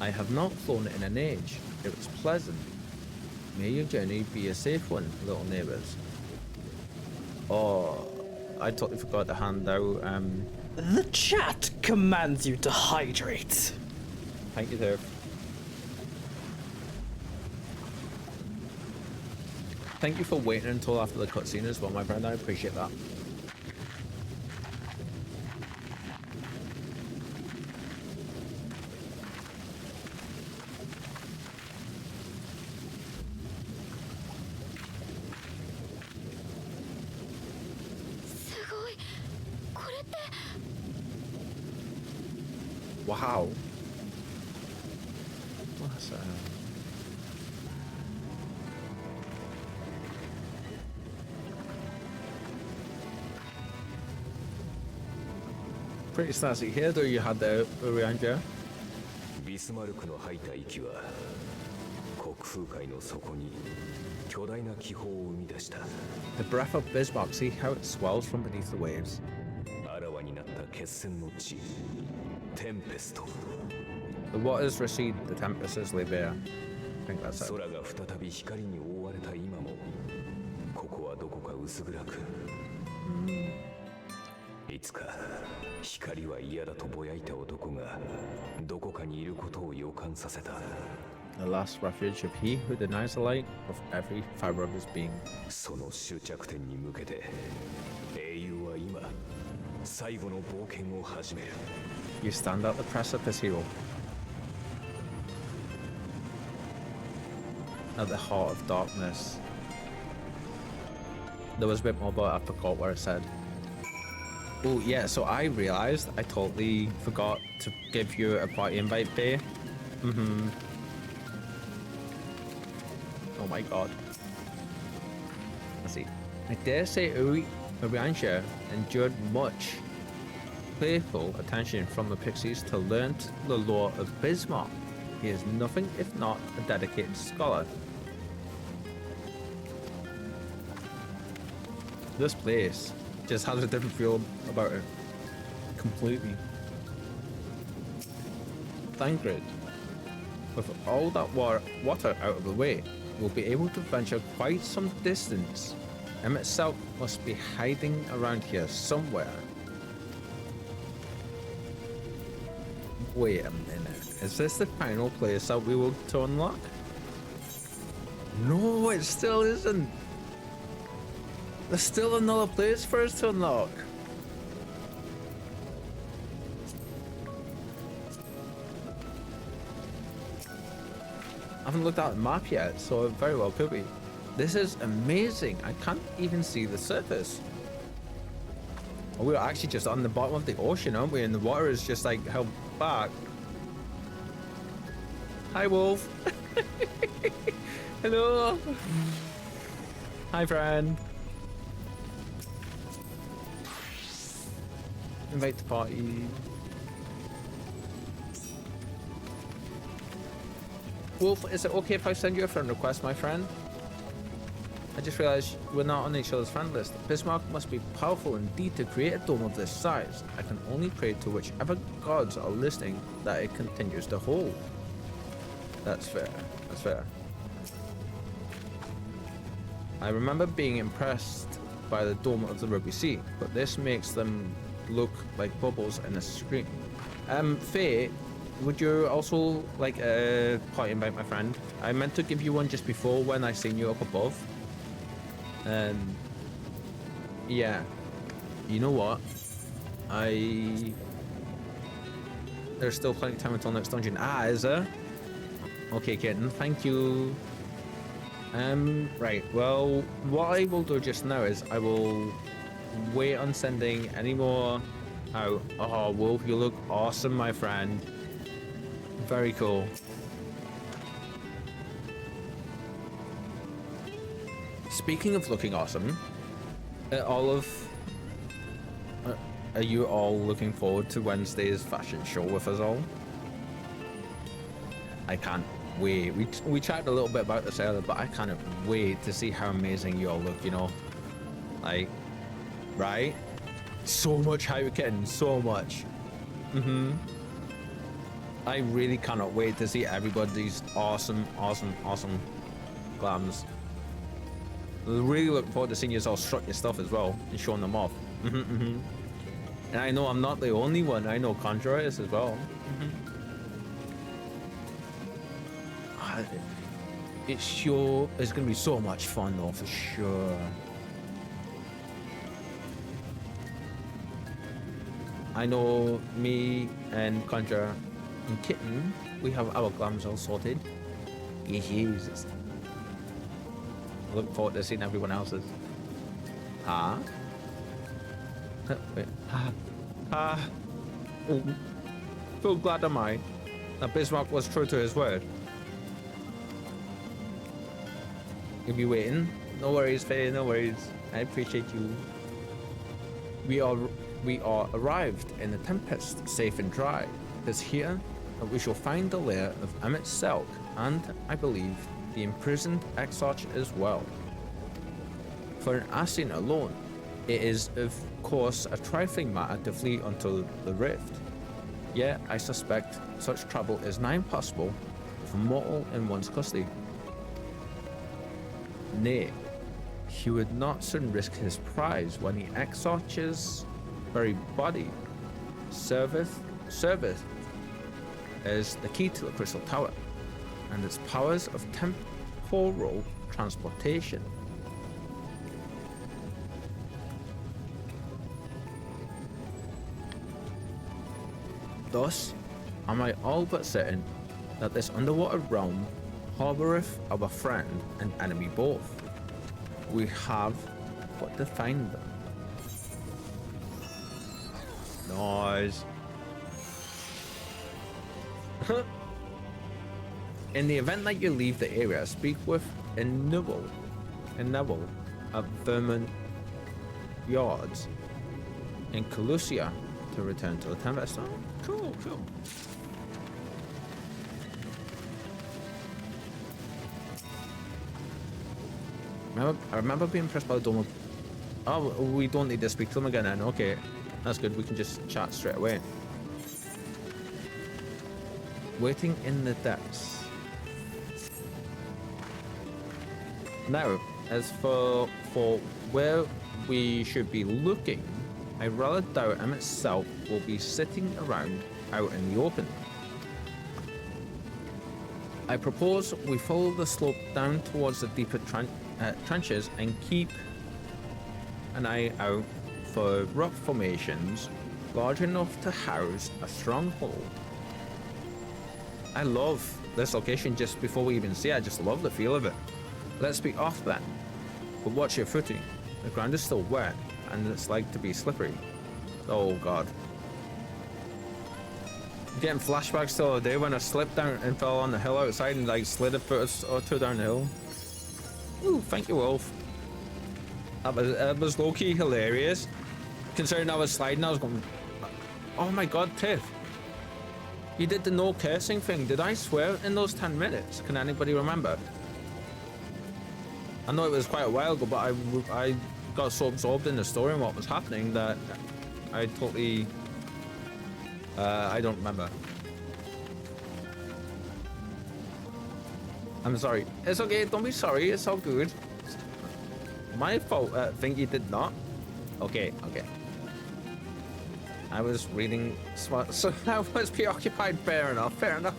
A: I have not flown in an age. It was pleasant. May your journey be a safe one, little neighbours. Oh, I totally forgot to hand out,
C: The chat commands you to hydrate.
A: Thank you, sir. Thank you for waiting until after the cutscene as well, my friend. I appreciate that. Wow. What's that? Pretty snazzy here, though you had the around here.
E: ビスマルクの吐いた息は国風海の底に巨大な気泡を生み出した。
A: The breath of Bismarck, see how it swells from beneath the waves.
E: あらわになった決戦の地、テンペスト。
A: The waters recede, the tempests lay bare. I think that's it.
E: 空が再び光に覆われた今も、ここはどこか薄暗く。いつか光は嫌だとぼやいた男がどこかにいることを予感させた。
A: The last refuge of he who denies the light of every fiber of his being.
E: その終着点に向けて英雄は今最後の冒険を始める。
A: You stand at the precipice, hero. At the heart of darkness. There was a bit more, but I forgot what I said. Oh yeah, so I realized I totally forgot to give you a party invite, Bay. Oh my god. Let's see. I dare say Uriansha endured much playful attention from the pixies to learn the lore of Bismarck. He is nothing if not a dedicated scholar. This place just has a different feel about it. Completely. Thangrid. With all that water out of the way, we'll be able to venture quite some distance. Emmett Selk must be hiding around here somewhere. Wait a minute. Is this the final place that we will to unlock? No, it still isn't. There's still another place for us to unlock. I haven't looked at the map yet, so it very well could be. This is amazing. I can't even see the surface. Oh, we're actually just on the bottom of the ocean, aren't we? And the water is just like held back. Hi, Wolf. Hello. Hi, friend. Invite to party. Wolf, is it okay if I send you a friend request, my friend? I just realized we're not on each other's friend list. Bismarck must be powerful indeed to create a dome of this size. I can only pray to whichever gods are listening that it continues to hold. That's fair. That's fair. I remember being impressed by the dome of the Ruby Sea, but this makes them look like bubbles in a screen. Faye, would you also like a party invite, my friend? I meant to give you one just before when I seen you up above. Yeah. You know what? There's still plenty of time until next dungeon. Ah, is there? Okay, kitten, thank you. Right, well, what I will do just now is I will wait on sending any more out. Oh, Wolf, you look awesome, my friend. Very cool. Speaking of looking awesome, are you all looking forward to Wednesday's fashion show with us all? I can't wait. We chatted a little bit about this earlier, but I can't wait to see how amazing you all look, you know? Like, right? So much hype, kitten, so much. I really cannot wait to see everybody's awesome glams. Really looking forward to seeing you all strut your stuff as well and showing them off. And I know I'm not the only one. I know Conjurer is as well. It's gonna be so much fun though, for sure. I know me and Conjurer and Kitten, we have our glams all sorted. Jesus. I look forward to seeing everyone else's. Huh? Wait. Oh, so glad am I that Bismarck was true to his word. You'll be waiting. No worries, Faye, no worries. I appreciate you. We are arrived in the Tempest, safe and dry. It's here that we shall find the lair of Emmett Selk and, I believe, the imprisoned Exarch as well. For an Assin alone, it is of course a trifling matter to flee unto the rift. Yet I suspect such travel is nigh impossible for mortal in one's custody. Nay, he would not soon risk his prize when the Exarch's very body serveth as the key to the Crystal Tower and its powers of temporal transportation. Thus, am I all but certain that this underwater realm harboureth our friend and enemy both. We have but to find them. Nice. In the event that you leave the area, speak with Neville, a yards in Calusia to return to the Tempest. Oh, cool, cool. I remember being impressed by the dome. Oh, we don't need to speak to them again then. Okay, that's good. We can just chat straight away. Waiting in the depths. Now, as for where we should be looking, I rather doubt him itself will be sitting around out in the open. I propose we follow the slope down towards the deeper trenches and keep an eye out for rock formations large enough to house a stronghold. I love this location just before we even see it. I just love the feel of it. Let's be off then, but watch your footing. The ground is still wet and it's like to be slippery. Oh god. I'm getting flashbacks to the other day when I slipped down and fell on the hill outside and like slid a foot or two down the hill. Ooh, thank you, Wolf. That was low-key hilarious. Considering I was sliding, I was going, oh my god, Tiff. You did the no cursing thing. Did I swear in those 10 minutes? Can anybody remember? I know it was quite a while ago, but I got so absorbed in the story and what was happening that I totally... I don't remember. I'm sorry. It's okay, don't be sorry, it's all good. My fault, think you did not? Okay, okay. I was reading smart, so I was preoccupied, fair enough, fair enough.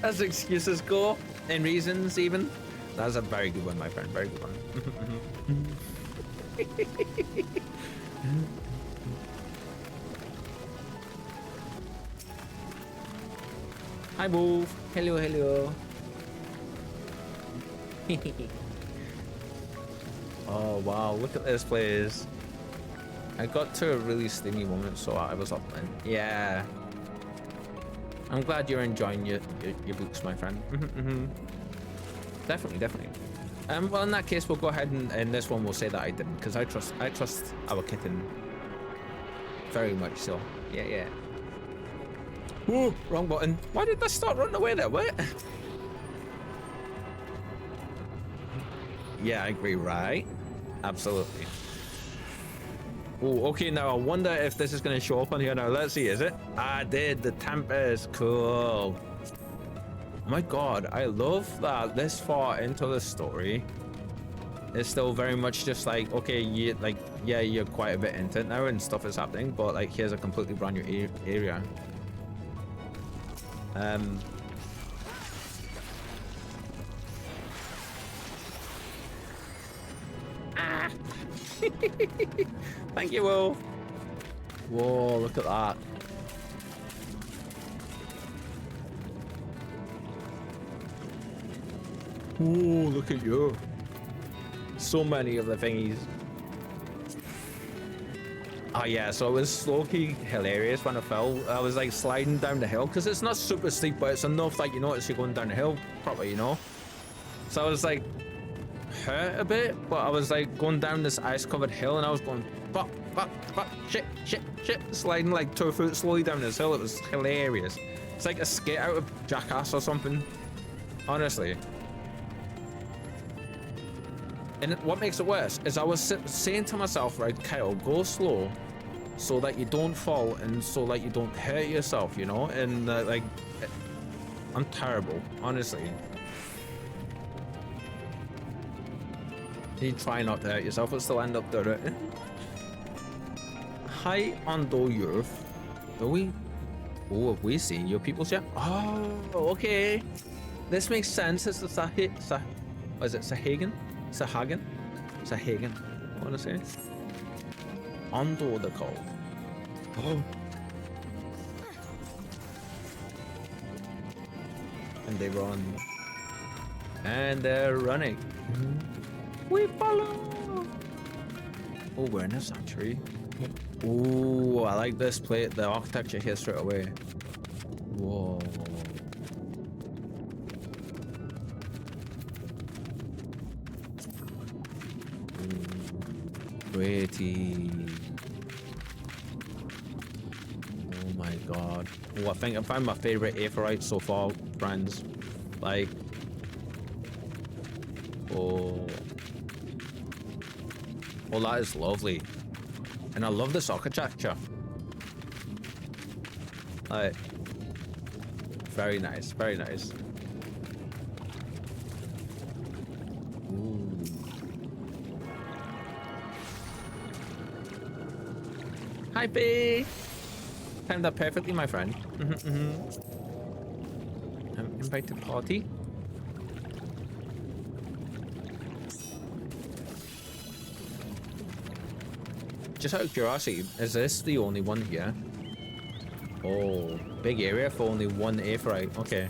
A: As excuses go, and reasons even. That's a very good one, my friend, very good one. Hi, Wolf. Hello, hello. Oh, wow. Look at this place. I got to a really steamy moment, so I was up then. Yeah. I'm glad you're enjoying your books, my friend. Definitely, definitely. Well, in that case, we'll go ahead and this one will say that I didn't, because I trust our kitten very much so. Yeah, yeah. Whoa, wrong button. Why did I start running away there? What? Yeah, I agree, right? Absolutely. Oh, okay, now I wonder if this is going to show up on here now. Let's see, is it? I did. The Tempest. Cool. Oh my god, I love that this far into the story. It's still very much just like, okay, you like, yeah, you're quite a bit into it now and stuff is happening, but like, here's a completely brand new area. Ah. Thank you, Wolf. Whoa, look at that. Ooh, look at you. So many of the thingies. Oh yeah, so it was low-key hilarious when I fell. I was like sliding down the hill because it's not super steep, but it's enough that you notice you're going down the hill properly, you know? So I was like hurt a bit, but I was like going down this ice-covered hill and I was going fuck, shit, sliding like 2 foot slowly down this hill. It was hilarious. It's like a skit out of Jackass or something. Honestly. And what makes it worse is I was saying to myself, right, Kyle, go slow so that you don't fall and so that you don't hurt yourself, you know? And like, I'm terrible, honestly. You try not to hurt yourself, but still end up doing it. Hi, Ando Youth. Do we? Oh, have we seen your peoples yet? Oh, okay. This makes sense. It's the what is it, Sahagan? Sahagan? I want to say. Ando they're called. Oh. And they run. And they're running. We follow. Oh, we're in a sanctuary. Oh, I like this plate. The architecture here straight away. Whoa. Pretty. Oh my god. Oh, I think I found my favorite aetheryte so far, friends. Like, oh, oh, that is lovely, and I love this architecture. Like, very nice, very nice. Ooh. Hi, B. Timed that perfectly, my friend. Invite to party. Just out of curiosity, is this the only one here? Oh, big area for only one aetheryte. Okay.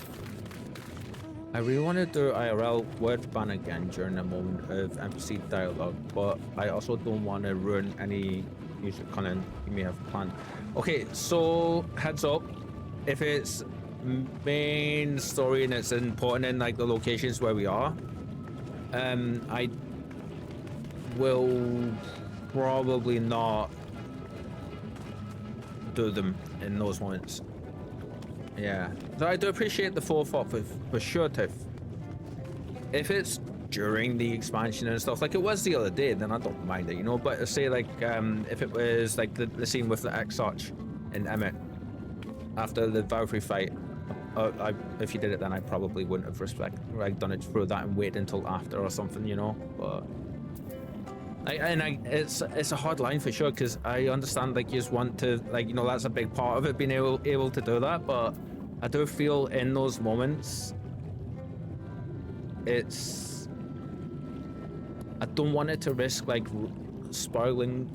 A: I really want to do IRL word ban again during a moment of NPC dialogue, but I also don't want to ruin any music content you may have planned. Okay, so heads up, if it's main story and it's important in like the locations where we are, I will probably not do them in those moments. Yeah, so I do appreciate the forethought for sure, Tiff. If it's during the expansion and stuff, like it was the other day, then I don't mind it, you know. But say like if it was like the scene with the X-Arch in Emmett after the Valkyrie fight, if you did it then I probably wouldn't have done it through that and waited until after or something, you know. But it's a hard line for sure, because I understand like you just want to, like, you know, that's a big part of it, being able to do that, but I do feel in those moments I don't want it to risk like spoiling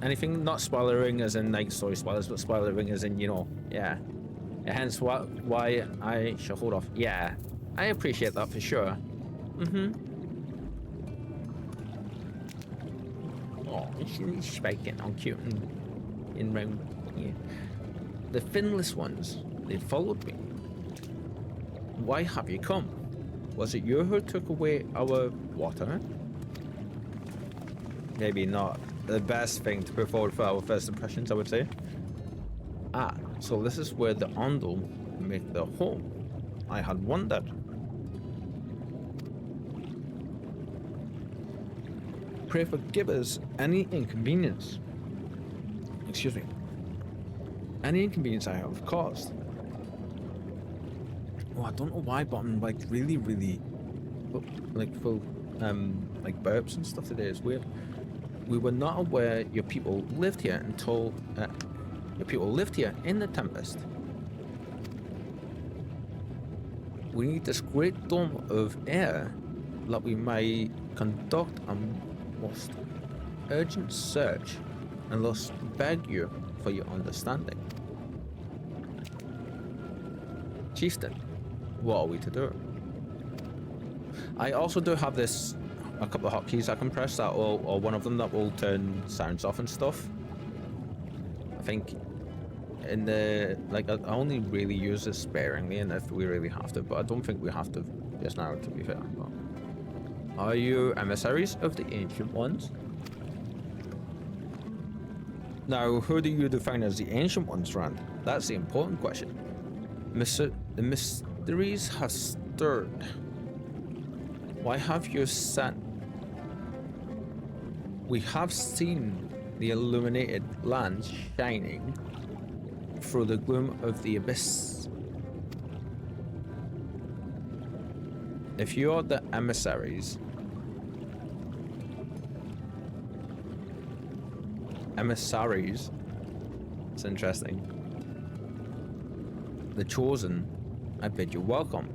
A: anything. Not spoilering as in like story spoilers, but spoilering as in, you know, yeah. Hence why I should hold off. Yeah, I appreciate that for sure. Oh, she's spiking on cute and in round here. The finless ones, they followed me. Why have you come? Was it you who took away our water? Maybe not the best thing to put forward for our first impressions, I would say. Ah, so this is where the Ondel make their home. I had wondered. Pray forgive us any inconvenience. Excuse me. Any inconvenience I have caused. Oh, I don't know why, but I'm like really like full like burps and stuff today. It's weird. We were not aware your people lived here until your people lived here in the Tempest. We need this great dome of air that we may conduct a most urgent search, and thus beg you for your understanding. Chieftain, what are we to do? I also do have a couple of hotkeys I can press that, or one of them that will turn sounds off and stuff. I think in the, like, I only really use this sparingly and if we really have to, but I don't think we have to just now, to be fair. But are you emissaries of the Ancient Ones? Now, who do you define as the Ancient Ones, Rand? That's the important question. The mysteries have stirred. Why have you sent? We have seen the illuminated land shining through the gloom of the abyss. If you are the emissaries, it's interesting. The chosen, I bid you welcome.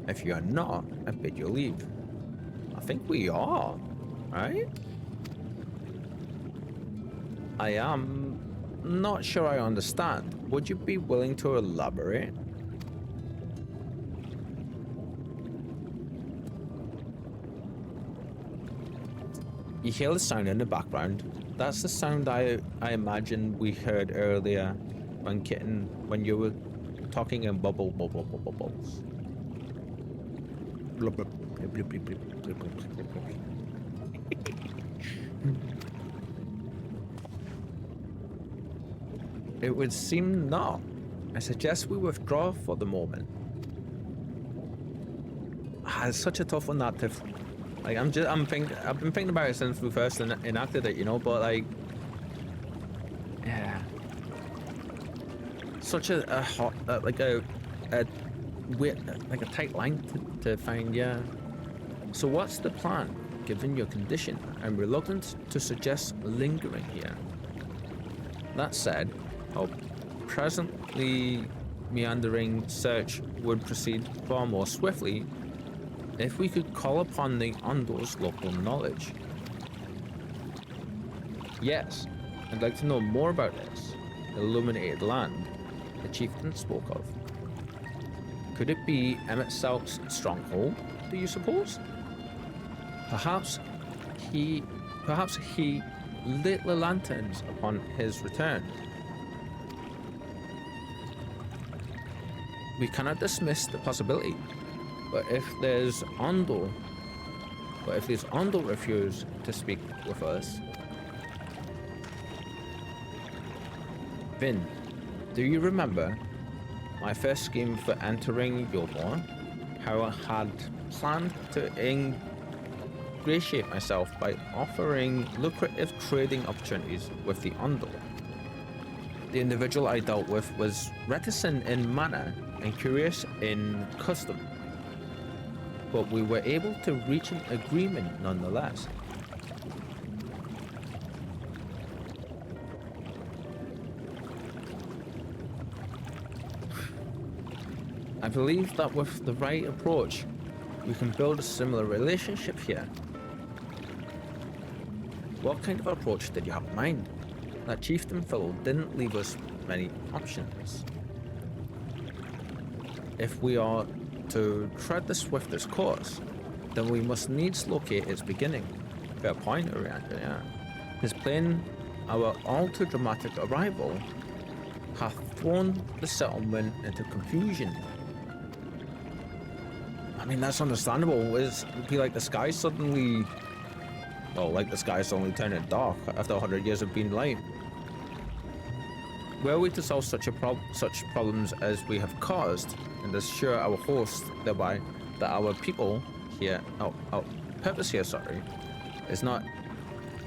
A: If you are not, I bid you leave. I think we are, right? I am not sure I understand. Would you be willing to elaborate? You hear the sound in the background. That's the sound I imagine we heard earlier when you were talking in bubbles. Blub, blub, blub, blub, blub, blub, blub, blub, blub. It would seem not. I suggest we withdraw for the moment. It's such a tough one that to, like, I've been thinking about it since we first enacted it, you know, but like, yeah, such a hot, like a weird, like a tight line to find, yeah. So what's the plan, given your condition? I'm reluctant to suggest lingering here. That said, our presently meandering search would proceed far more swiftly if we could call upon the Andor's local knowledge. Yes, I'd like to know more about this illuminated land the chieftain spoke of. Could it be Emmett Salt's stronghold, do you suppose? Perhaps he lit the lanterns upon his return. We cannot dismiss the possibility, but if there's Andor refused to speak with us. Vin, do you remember my first scheme for entering Yordor? How I had planned to ingratiate myself by offering lucrative trading opportunities with the Andor. The individual I dealt with was reticent in manner and curious in custom, but we were able to reach an agreement nonetheless. I believe that with the right approach, we can build a similar relationship here. What kind of approach did you have in mind? That chieftain fellow didn't leave us many options. If we are to tread the swiftest course, then we must needs locate its beginning. Fair point, Oriander, yeah. His plane, our all too dramatic arrival, hath thrown the settlement into confusion. I mean, that's understandable. It'd be like the sky suddenly... Well, like the sky suddenly turning dark after 100 years of being light. Were we to solve such problems as we have caused, and assure our host thereby that our people here, our purpose here, sorry, is not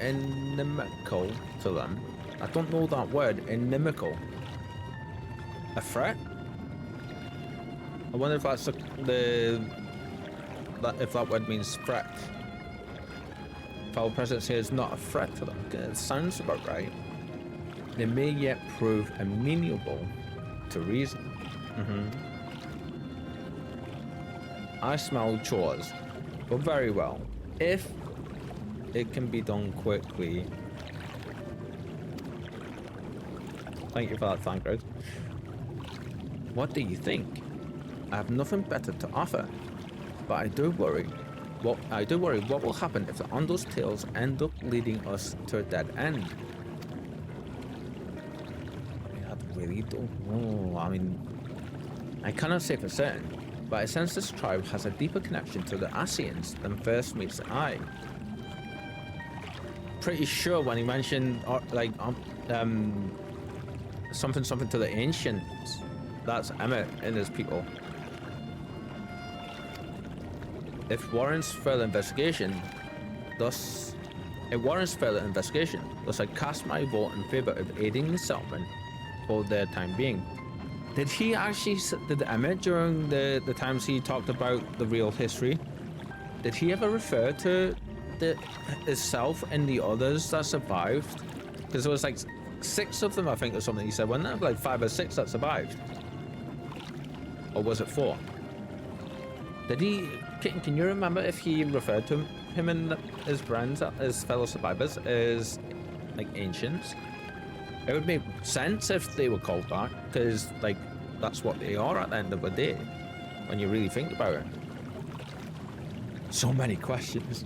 A: inimical to them. I don't know that word, inimical. A threat? I wonder if that's if that word means threat. If our presence here is not a threat to them, it sounds about right. They may yet prove amenable to reason. I smell chores, but very well. If it can be done quickly. Thank you for that, Thancred. What do you think? I have nothing better to offer, but I do worry. What will happen if the Andor's tales end up leading us to a dead end? I really don't know. I mean, I cannot say for certain, but I sense this tribe has a deeper connection to the Ascians than first meets the eye. Pretty sure when he mentioned something to the ancients, that's Emmett and his people. It warrants further investigation. Thus I cast my vote in favor of aiding the settlement for the time being. Did Emmett, during the times he talked about the real history, did he ever refer to himself and the others that survived? Because there was like 6 of them, I think, or something he said, wasn't there? Like 5 or 6 that survived. Or was it 4? Did he... Can you remember if he referred to him and his friends, his fellow survivors, as like ancients? It would make sense if they were called that, because like that's what they are at the end of the day, when you really think about it. So many questions.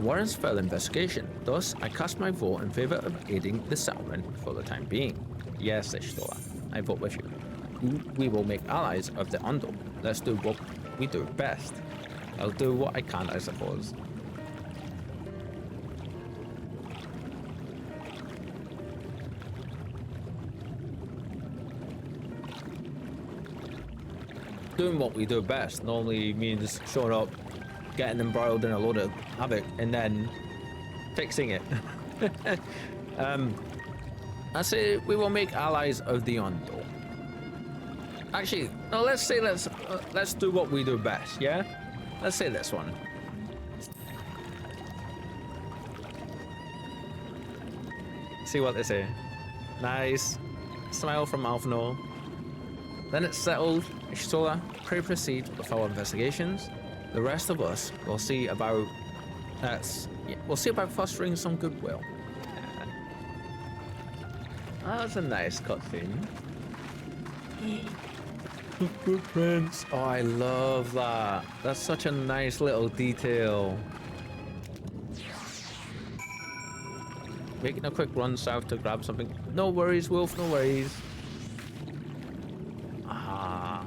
A: Warrants further investigation. Thus, I cast my vote in favor of aiding the settlement for the time being. Yes, Ishtola, I vote with you. We will make allies of the Andor. Let's do what we do best. I'll do what I can, I suppose. doing what we do best normally means showing up, getting embroiled in a load of havoc, and then fixing it. I say we will make allies of the Ondo. Actually, no, let's do what we do best, yeah? Let's say this one. See what they say. Nice. Smile from Alphino. Then it's settled. Ishtola, pray proceed with our investigations. The rest of us will see about fostering some goodwill. That's a nice cutscene. The footprints. Oh, I love that. That's such a nice little detail. Making a quick run south to grab something. No worries, Wolf, no worries. Ah.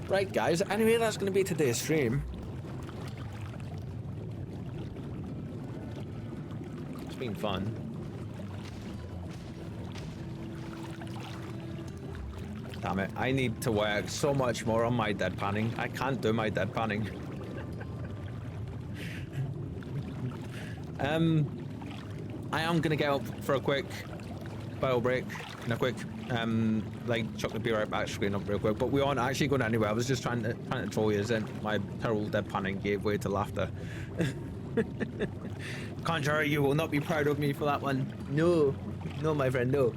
A: Right, guys. Anyway, that's going to be today's stream. It's been fun. Damn it, I need to work so much more on my deadpanning. I can't do my deadpanning. I am gonna get up for a quick bio break and a quick like chuck the be right back screen up real quick, but we aren't actually going anywhere. I was just trying to troll you, and my terrible deadpanning gave way to laughter. Contrary, you will not be proud of me for that one. No, no, my friend, no.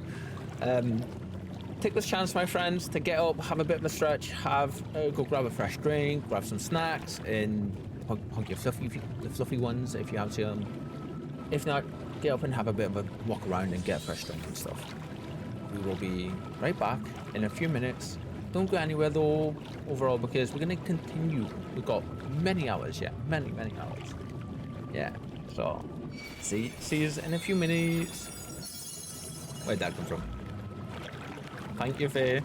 A: Take this chance, my friends, to get up, have a bit of a stretch, go grab a fresh drink, grab some snacks, and hug your fluffy ones if you have some. If not, get up and have a bit of a walk around and get a fresh drink and stuff. We will be right back in a few minutes. Don't go anywhere though, overall, because we're gonna continue. We've got many hours yet, many hours. Yeah, so see you in a few minutes. Where'd that come from? Thank you, Faye.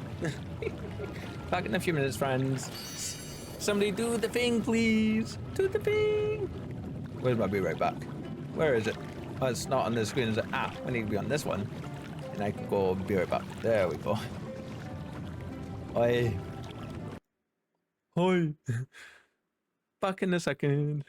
A: Back in a few minutes, friends. Somebody do the thing, please. Do the thing. Where's my be right back? Where is it? Oh, it's not on the screen, is it? Ah, I need to be on this one. And I can go be right back. There we go. Oi. Hoi. Back in a second.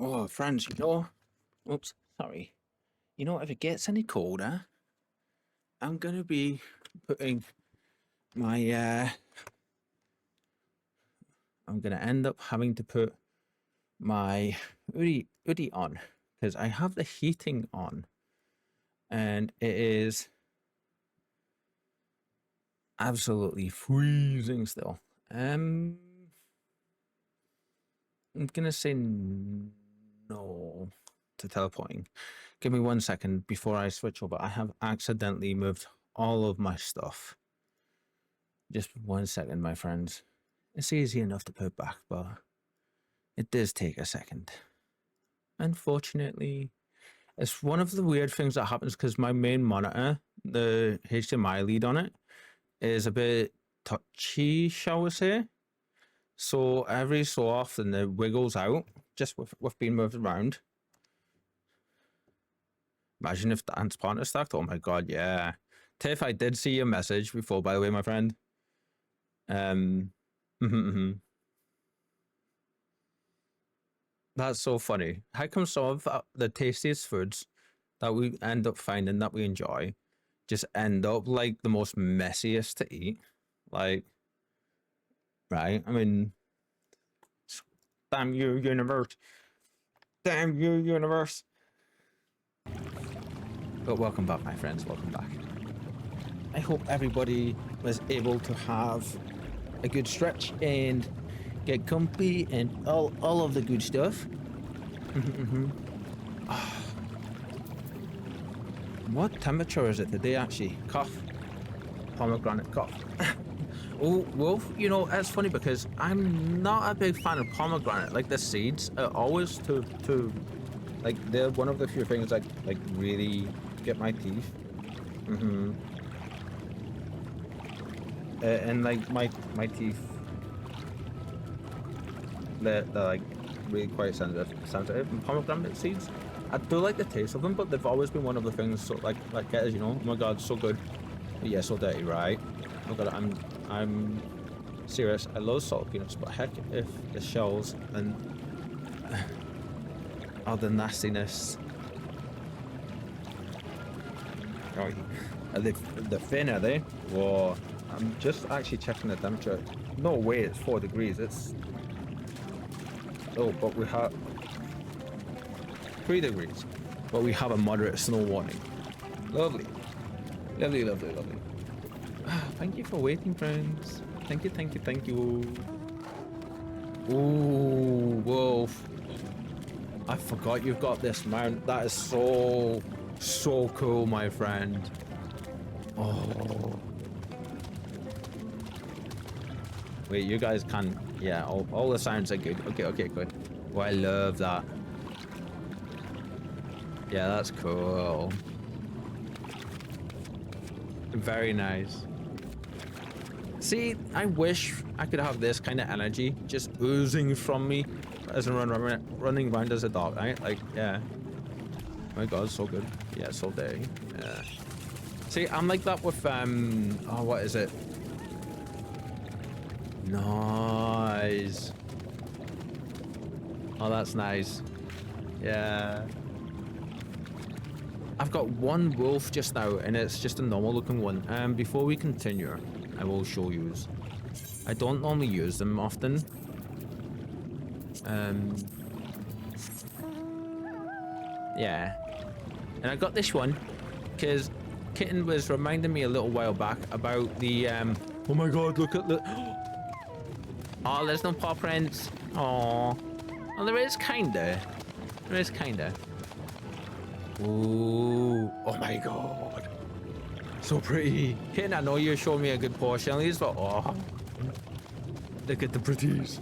A: Oh, friends, you know, oops, sorry. You know, if it gets any colder, I'm gonna be putting my I'm gonna end up having to put my hoodie on because I have the heating on, and it is absolutely freezing still. I'm gonna say no to teleporting. Give me 1 second before I switch over. I have accidentally moved all of my stuff. Just 1 second, my friends. It's easy enough to put back, but it does take a second. Unfortunately, it's one of the weird things that happens because my main monitor, the HDMI lead on it, is a bit touchy, shall we say. So every so often it wiggles out just with being moved around. Imagine if the ants partner stacked. Oh my god, yeah. Tiff, I did see your message before, by the way, my friend. That's so funny. How come some of the tastiest foods that we end up finding that we enjoy just end up like the most messiest to eat? Like, right? I mean, damn you, universe. Damn you, universe. But welcome back, my friends. Welcome back. I hope everybody was able to have a good stretch and get comfy and all of the good stuff. What temperature is it today, actually? Cough. Pomegranate cough. Oh, Wolf, you know, it's funny because I'm not a big fan of pomegranate. Like, the seeds are always like, they're one of the few things that, like, really get my teeth. And, like, my teeth, they're like, really quite sensitive. And pomegranate seeds, I do like the taste of them, but they've always been one of the things, so, like as you know, oh my god, so good. But yeah, so dirty, right? Oh god, I'm serious. I love salt peanuts, but heck, if the shells and oh, the nastiness. Oh, are they thin? Are they? Whoa! I'm just actually checking the temperature. No way, it's 4 degrees. It's but we have 3 degrees, but we have a moderate snow warning. Lovely, lovely, lovely, lovely. Thank you for waiting, friends. Thank you, thank you, thank you. Ooh, Wolf. I forgot you've got this mount. That is so cool, my friend. Oh. Wait, you guys can... Yeah, all the sounds are good. Okay, good. Oh, I love that. Yeah, that's cool. Very nice. See, I wish I could have this kind of energy just oozing from me as I'm running around as a dog, right? Like, yeah. Oh my god, so good. Yeah, so dirty. Yeah. See, I'm like that with, oh, what is it? Nice. Oh, that's nice. Yeah. I've got one wolf just now, and it's just a normal looking one. Before we continue, I will show you. I don't normally use them often. Yeah. And I got this one because Kitten was reminding me a little while back about the, oh my god, look at the... Oh, there's no paw prints. Oh. Well, there is kinda. There is kinda. Ooh. Oh my god. So pretty. Kitten, I know you're showing me a good portion of these, but oh. Look at the pretties.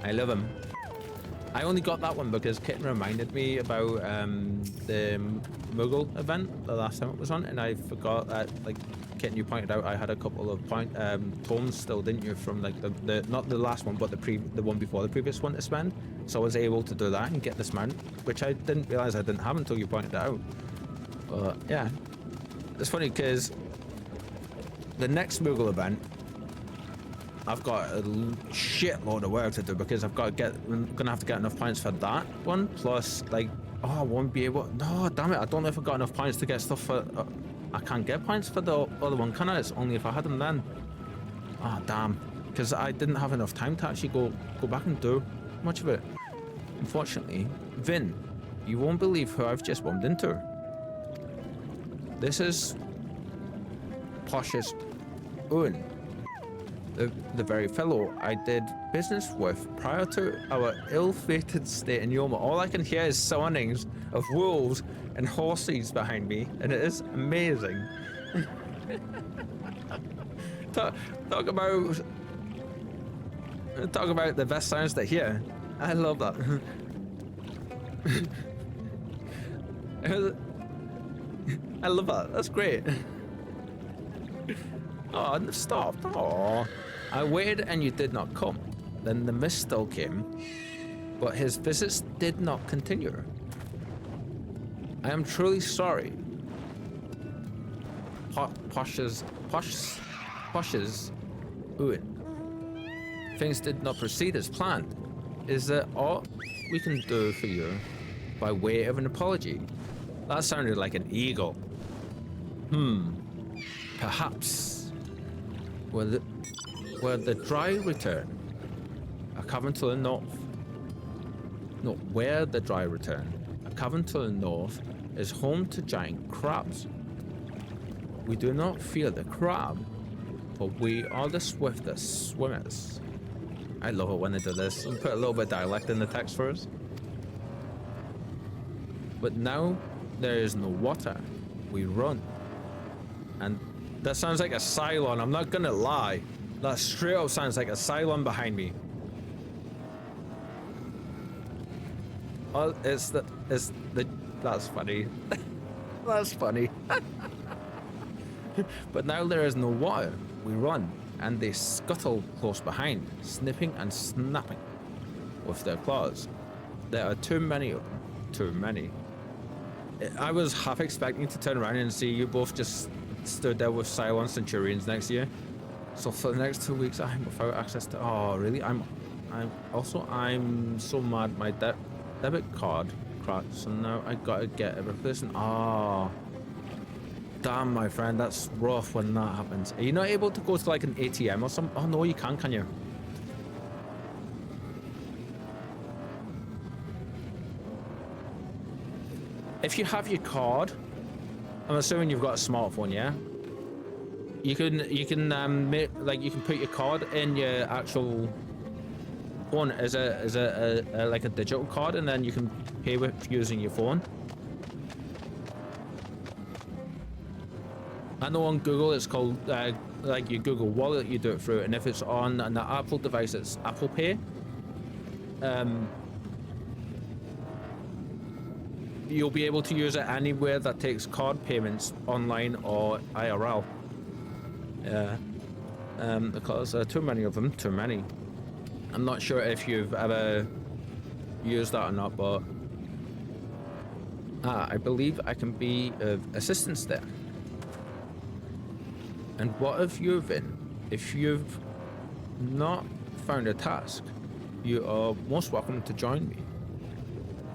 A: I love them. I only got that one because Kitten reminded me about the Moogle event the last time it was on, and I forgot that, like, Kitten, you pointed out I had a couple of tomes still, didn't you, from like the not the last one, but the one before the previous one to spend. So I was able to do that and get this mount, which I didn't realize I didn't have until you pointed it out. But yeah, it's funny because the next Moogle event, I've got a shitload of work to do because I'm gonna have to get enough points for that one. Plus, like, oh, I won't be able. No, damn it! I don't know if I got enough points to get stuff for. I can't get points for the other one, can I? It's only if I had them then. Oh, damn! Because I didn't have enough time to actually go back and do much of it. Unfortunately, Vin, you won't believe who I've just bumped into. This is Posh's Owen. The very fellow I did business with prior to our ill-fated stay in Yoma. All I can hear is soundings of wolves and horses behind me, and it is amazing. talk about the best sounds to hear. I love that. I love that. That's great. Oh, stop. Oh. I waited and you did not come. Then the mist still came, but his visits did not continue. I am truly sorry. Posh's Owen. Things did not proceed as planned. Is that all we can do for you by way of an apology? That sounded like an eagle. Perhaps. Where the dry return, a cavern to the north. No, where the dry return, a cavern to the north, is home to giant crabs. We do not fear the crab, but we are the swiftest swimmers. I love it when they do this and put a little bit of dialect in the text for us. But now there is no water. We run. And that sounds like a Cylon, I'm not gonna lie. That straight up sounds like a Cylon behind me. Oh, that's funny. That's funny. But now there is no water. We run, and they scuttle close behind, snipping and snapping with their claws. There are too many of them. Too many. I was half expecting to turn around and see you both just stood there with Cylon Centurions next to you. So for the next 2 weeks, I'm without access to. Oh, really? I'm so mad. My debit card cracked, so now I gotta get a replacement. Oh, damn, my friend, that's rough when that happens. Are you not able to go to like an ATM or something? Oh no, you can you? If you have your card, I'm assuming you've got a smartphone, yeah? You can make, like, you can put your card in your actual phone as a like a digital card, and then you can pay with using your phone. I know on Google it's called like your Google Wallet, you do it through, and if it's on an Apple device, it's Apple Pay. You'll be able to use it anywhere that takes card payments, online or IRL. Yeah, because there are too many of them, too many. I'm not sure if you've ever used that or not, but I believe I can be of assistance there. And what have you been? If you've not found a task, you are most welcome to join me.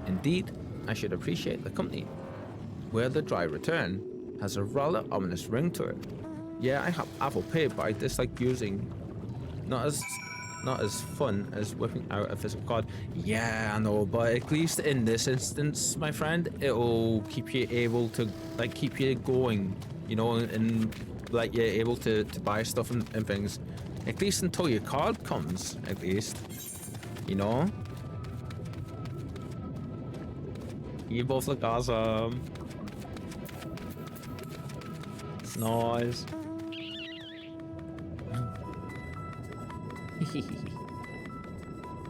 A: Indeed, I should appreciate the company. Where the dry return has a rather ominous ring to it. Yeah, I have Apple Pay, but I dislike using. Not as fun as whipping out a physical card. Yeah, I know, but at least in this instance, my friend, it'll keep you able to, like, keep you going, you know, and like you're able to buy stuff and things. At least until your card comes, at least, you know. You both look awesome. It's nice.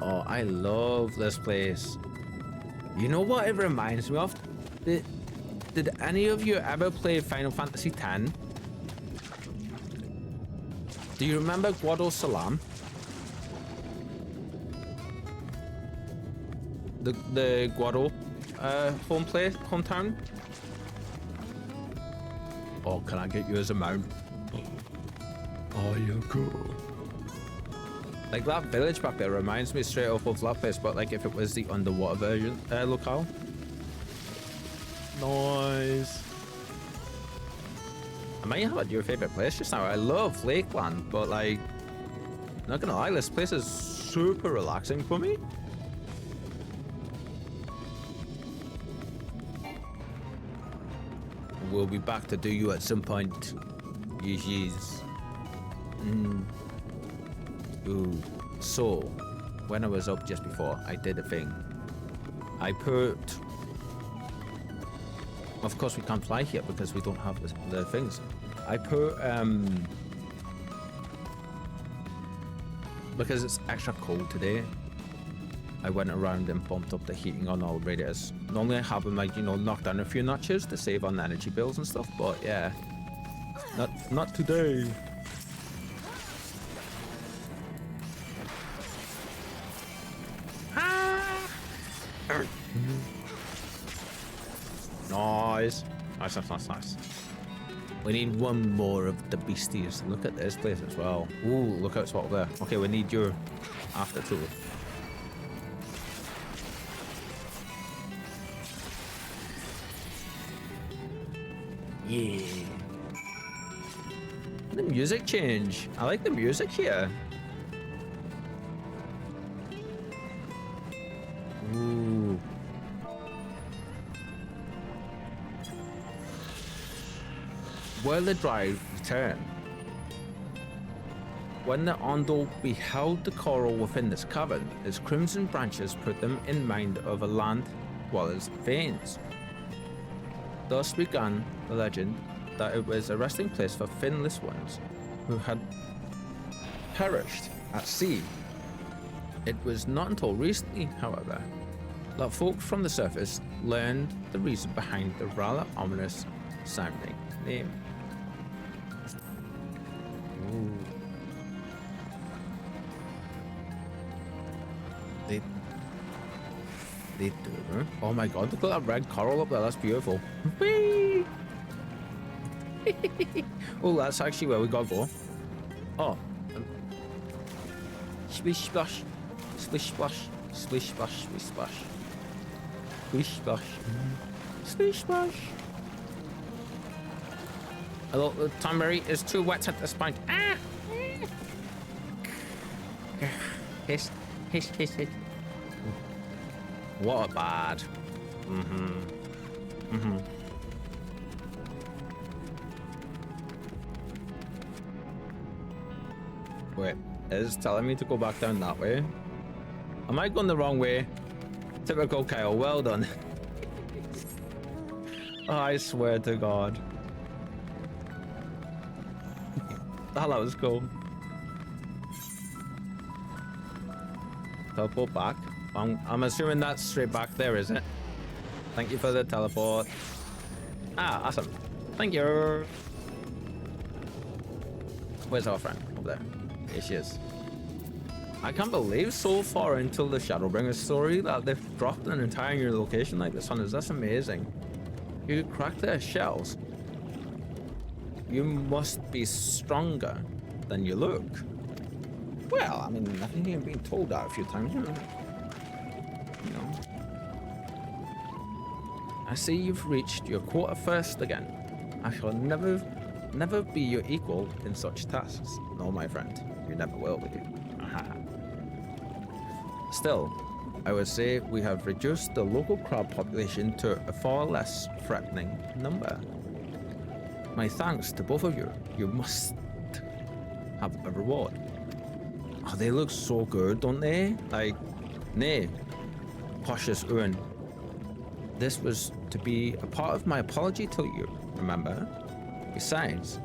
A: Oh, I love this place. You know what it reminds me of? Did any of you ever play Final Fantasy X? Do you remember Guado Salam? The Guado hometown? Oh, can I get you as a mount? Oh, you're cool. Like that village back there reminds me straight off of that place, but like if it was the underwater version locale. Nice. I might have your favorite place just now. I love Lakeland, but like, not gonna lie, this place is super relaxing for me. We'll be back to do you at some point. Yes. Ooh. So, when I was up just before, I did a thing. I put... Of course, we can't fly here because we don't have the things. I put, because it's extra cold today, I went around and bumped up the heating on all radiators. Normally I have them like, you know, knock down a few notches to save on energy bills and stuff, but yeah. Not today. Nice. Nice. We need one more of the beasties. Look at this place as well. Ooh, look out, spot there. Okay, we need your after too. Yeah. The music change. I like the music here. Ooh. Where the drive return. When the Ondo beheld the coral within this cavern, its crimson branches put them in mind of a land dweller's veins. Thus began the legend that it was a resting place for finless ones who had perished at sea. It was not until recently, however, that folk from the surface learned the reason behind the rather ominous sounding name. Ooh. They do. Oh my god, look at that red coral up there, that's beautiful. Whee! Oh, that's actually where we gotta go. Oh. Splish splash. Splish splash. Splish splash. Splish splash. Splish splash. Splish splash. Although the Tamari is too wet at this point. Ah! Hiss. Hiss, hiss, hiss. What a bad. Wait, it's telling me to go back down that way. Am I going the wrong way? Typical Kyle, well done. Oh, I swear to God. That was cool. Teleport back. I'm assuming that's straight back there, isn't it? Thank you for the teleport. Ah, awesome. Thank you. Where's our friend? Over there. Here she is. I can't believe so far into the Shadowbringers story that they've dropped an entire new location like this one. That's amazing. You crack their shells. You must be stronger than you look. Well, I mean, I think you've been told that a few times. You know. I see you've reached your quarter first again. I shall never be your equal in such tasks. No, my friend, you never will be. Aha. Still, I would say we have reduced the local crab population to a far less threatening number. My thanks to both of you. You must have a reward. Oh, they look so good, don't they? Like, nay, Poshus Uan. This was to be a part of my apology to you, remember? Besides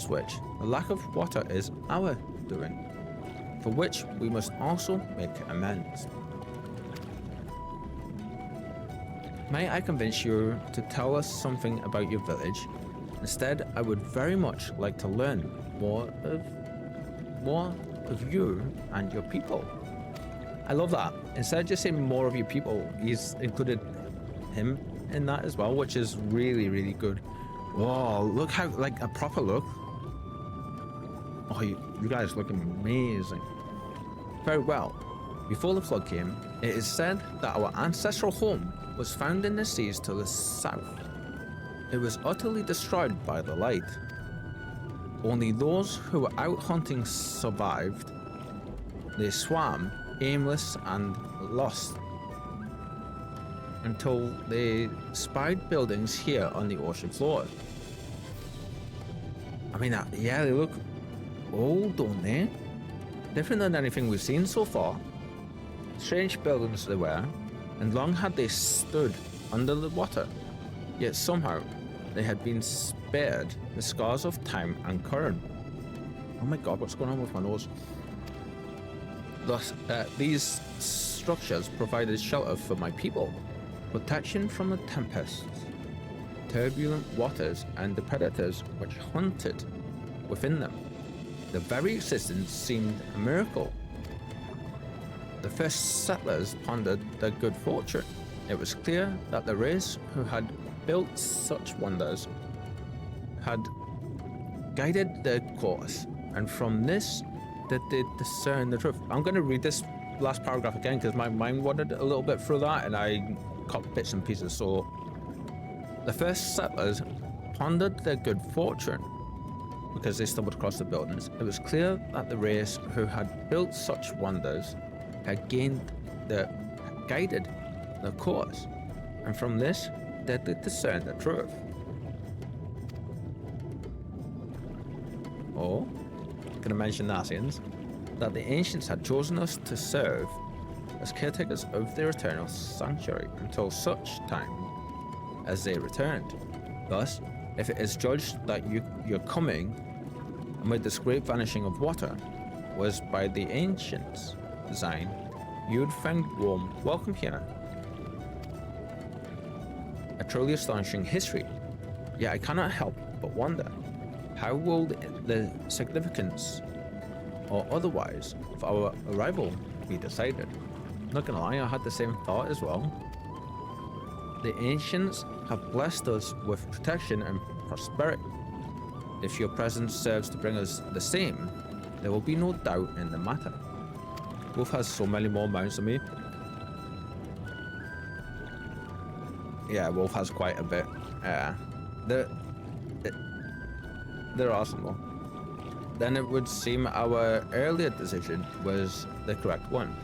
A: which, the lack of water is our doing, for which we must also make amends. May I convince you to tell us something about your village? Instead, I would very much like to learn more of you and your people. I love that. Instead of just saying more of your people, he's included him in that as well, which is really, really good. Whoa, look how, like, a proper look. Oh, you guys look amazing. Very well. Before the flood came, it is said that our ancestral home was found in the seas to the south. It was utterly destroyed by the light. Only those who were out hunting survived. They swam, aimless and lost, until they spied buildings here on the ocean floor. I mean, yeah, they look old, don't they? Different than anything we've seen so far. Strange buildings they were, and long had they stood under the water, yet somehow they had been spared the scars of time and current. Oh my god, what's going on with my nose? Thus, these structures provided shelter for my people, protection from the tempests, turbulent waters, and the predators which hunted within them. The very existence seemed a miracle. The first settlers pondered their good fortune. It was clear that the race who had built such wonders had guided their course, and from this did they discern the truth. I'm going to read this last paragraph again because my mind wandered a little bit through that and I caught bits and pieces. So the first settlers pondered their good fortune because they stumbled across the buildings. It was clear that the race who had built such wonders had guided their course, and from this did they discern the truth. Oh, gonna mention Nazians, that the ancients had chosen us to serve as caretakers of their eternal sanctuary until such time as they returned. Thus, if it is judged that your coming amid this great vanishing of water was by the ancients' design, you would find warm welcome here. A truly astonishing history, yet I cannot help but wonder, how will the significance or otherwise of our arrival be decided? Not gonna lie, I had the same thought as well. The ancients have blessed us with protection and prosperity. If your presence serves to bring us the same, there will be no doubt in the matter. Wolf has so many more mounts than me. Yeah, Wolf has quite a bit. They're awesome though. Then it would seem our earlier decision was the correct one.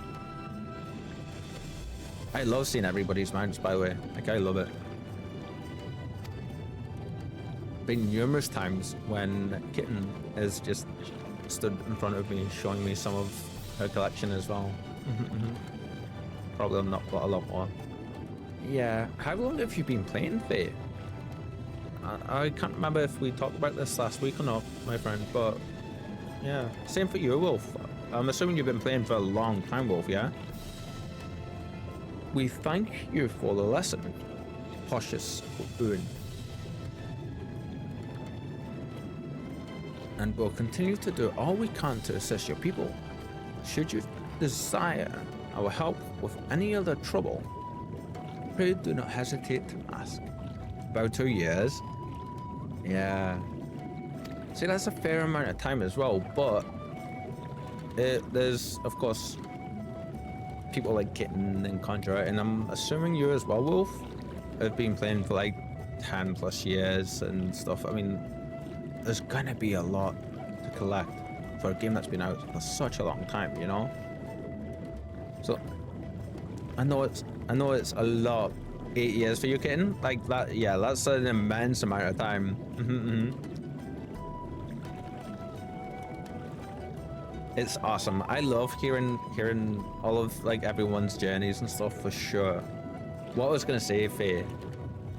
A: I love seeing everybody's mounts, by the way. Like, I love it. Been numerous times when Kitten has just stood in front of me showing me some of her collection as well. Probably not a lot more. Yeah, how long have you been playing Fae? I can't remember if we talked about this last week or not, my friend, but yeah. Same for you, Wolf. I'm assuming you've been playing for a long time, Wolf, yeah? We thank you for the lesson, Poshus Oon. And we'll continue to do all we can to assist your people. Should you desire our help with any other trouble, pray do not hesitate to ask. About 2 years. Yeah. See, that's a fair amount of time as well, but there's, of course, people like Kitten and Conjurer, and I'm assuming you as well, Wolf, have been playing for like 10 plus years and stuff. I mean, there's gonna be a lot to collect for a game that's been out for such a long time, you know? So, I know it's a lot. 8 years for you, Kitten? Like that, yeah, that's an immense amount of time. It's awesome. I love hearing all of like everyone's journeys and stuff for sure. What I was gonna say, Faye,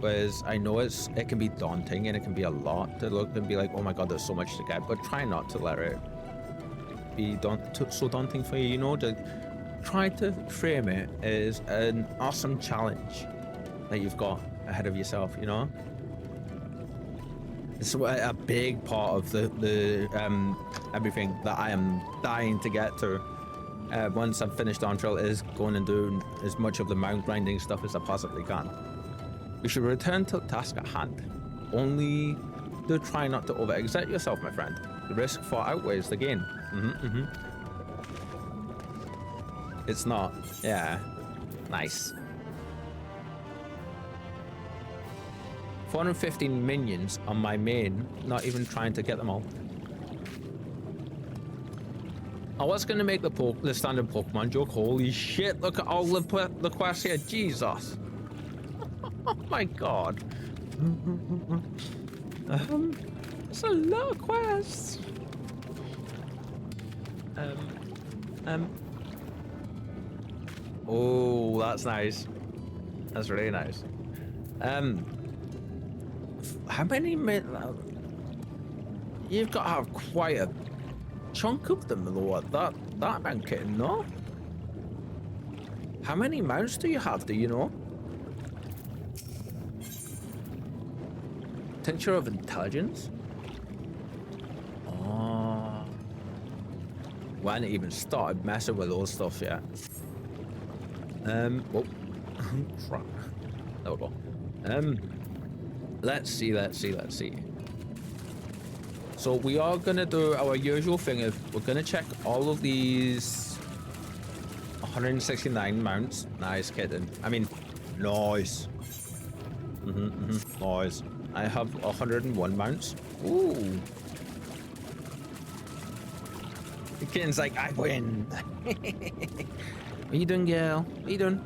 A: was I know it can be daunting and it can be a lot to look and be like, oh my god, there's so much to get, but try not to let it be so daunting for you, you know? To try to frame it as an awesome challenge that you've got ahead of yourself, you know? It's a big part of the everything that I am dying to get to once I've finished on Trail is going and doing as much of the mount grinding stuff as I possibly can. We should return to the task at hand. Only do try not to overexert yourself, my friend. The risk far outweighs the gain. It's not. Yeah. Nice. 415 minions on my main, not even trying to get them all. I was gonna make the standard Pokemon joke. Holy shit, look at all the quests here. Jesus. Oh my god. It's a lot of quests. Oh, that's nice. That's really nice. How many you've got to have quite a chunk of them, though. That amount, kitten, no? How many mounts do you have? Do you know? Tincture of Intelligence? Oh. We hadn't even started messing with those stuff yet. Oh. Crap. There we go. Let's see. So we are gonna do our usual thing of we're gonna check all of these 169 mounts. Nice, kitten. I mean, nice. Nice. I have 101 mounts. Ooh. The kitten's like, I win. What are you doing, girl? What are you doing?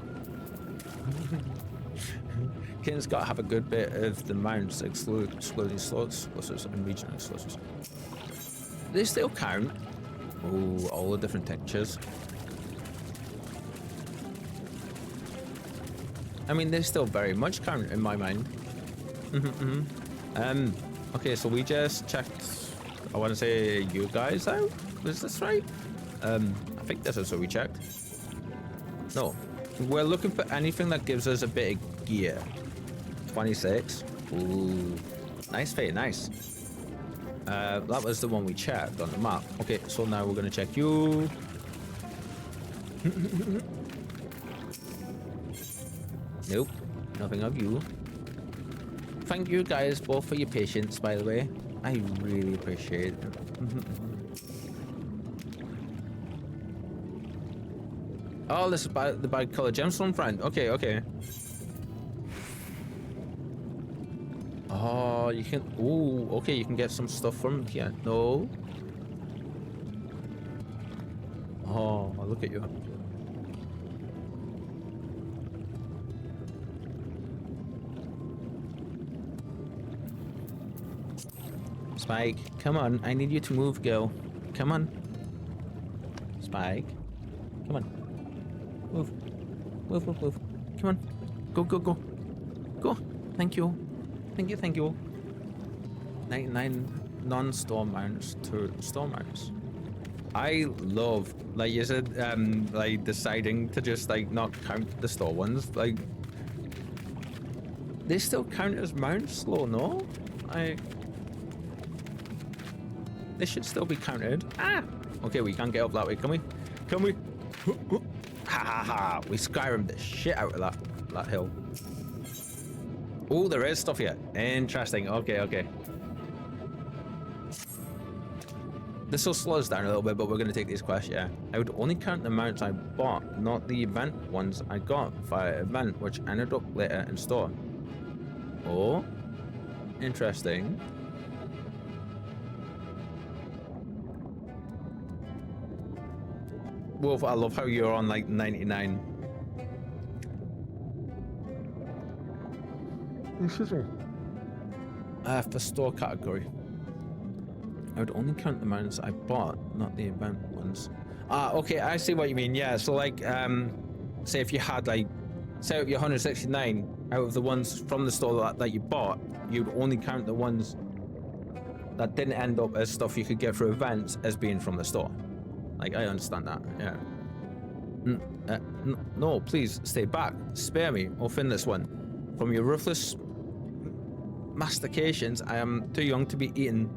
A: Kitten's got to have a good bit of the mounts, excluding slots, and regional exclusives. They still count. Oh, all the different textures. I mean, they still very much count in my mind. Okay, so we just checked. I want to say you guys out. Is this right? I think this is what we checked. No, we're looking for anything that gives us a bit of gear. 26. Ooh, nice, fate, nice. That was the one we checked on the map. Okay, so now we're gonna check you. Nope, nothing of you. Thank you guys both for your patience, by the way. I really appreciate it. Oh, this is the bi-color gemstone friend. Okay, okay. Oh, you can. Ooh, okay, you can get some stuff from here. No. Oh, look at you. Spike, come on. I need you to move, girl. Come on. Spike. Come on. Move. Move, move, move. Come on. Go, go, go. Go. Thank you. Thank you, thank you. 99 non-storm mounts to storm mounts. I love, like you said, like deciding to just like not count the store ones. Like, they still count as mounts, slow, no? They should still be counted. Ah! Okay, we can't get up that way, can we? Can we? Ha ha ha! We Skyrim the shit out of that hill. Oh, there is stuff here. Interesting. Okay, okay. This will slow us down a little bit, but we're going to take these quests, yeah. I would only count the mounts I bought, not the event ones I got via event, which ended up later in store. Oh, interesting. Wolf, I love how you're on like 99. Excuse me. For store category. I would only count the mounts I bought, not the event ones. Ah, okay, I see what you mean. Yeah, so like, say if you had like, say your 169 out of the ones from the store that you bought, you'd only count the ones that didn't end up as stuff you could get for events as being from the store. Like, I understand that, yeah. No, please, stay back. Spare me, or fin this one. From your ruthless mastications, I am too young to be eaten.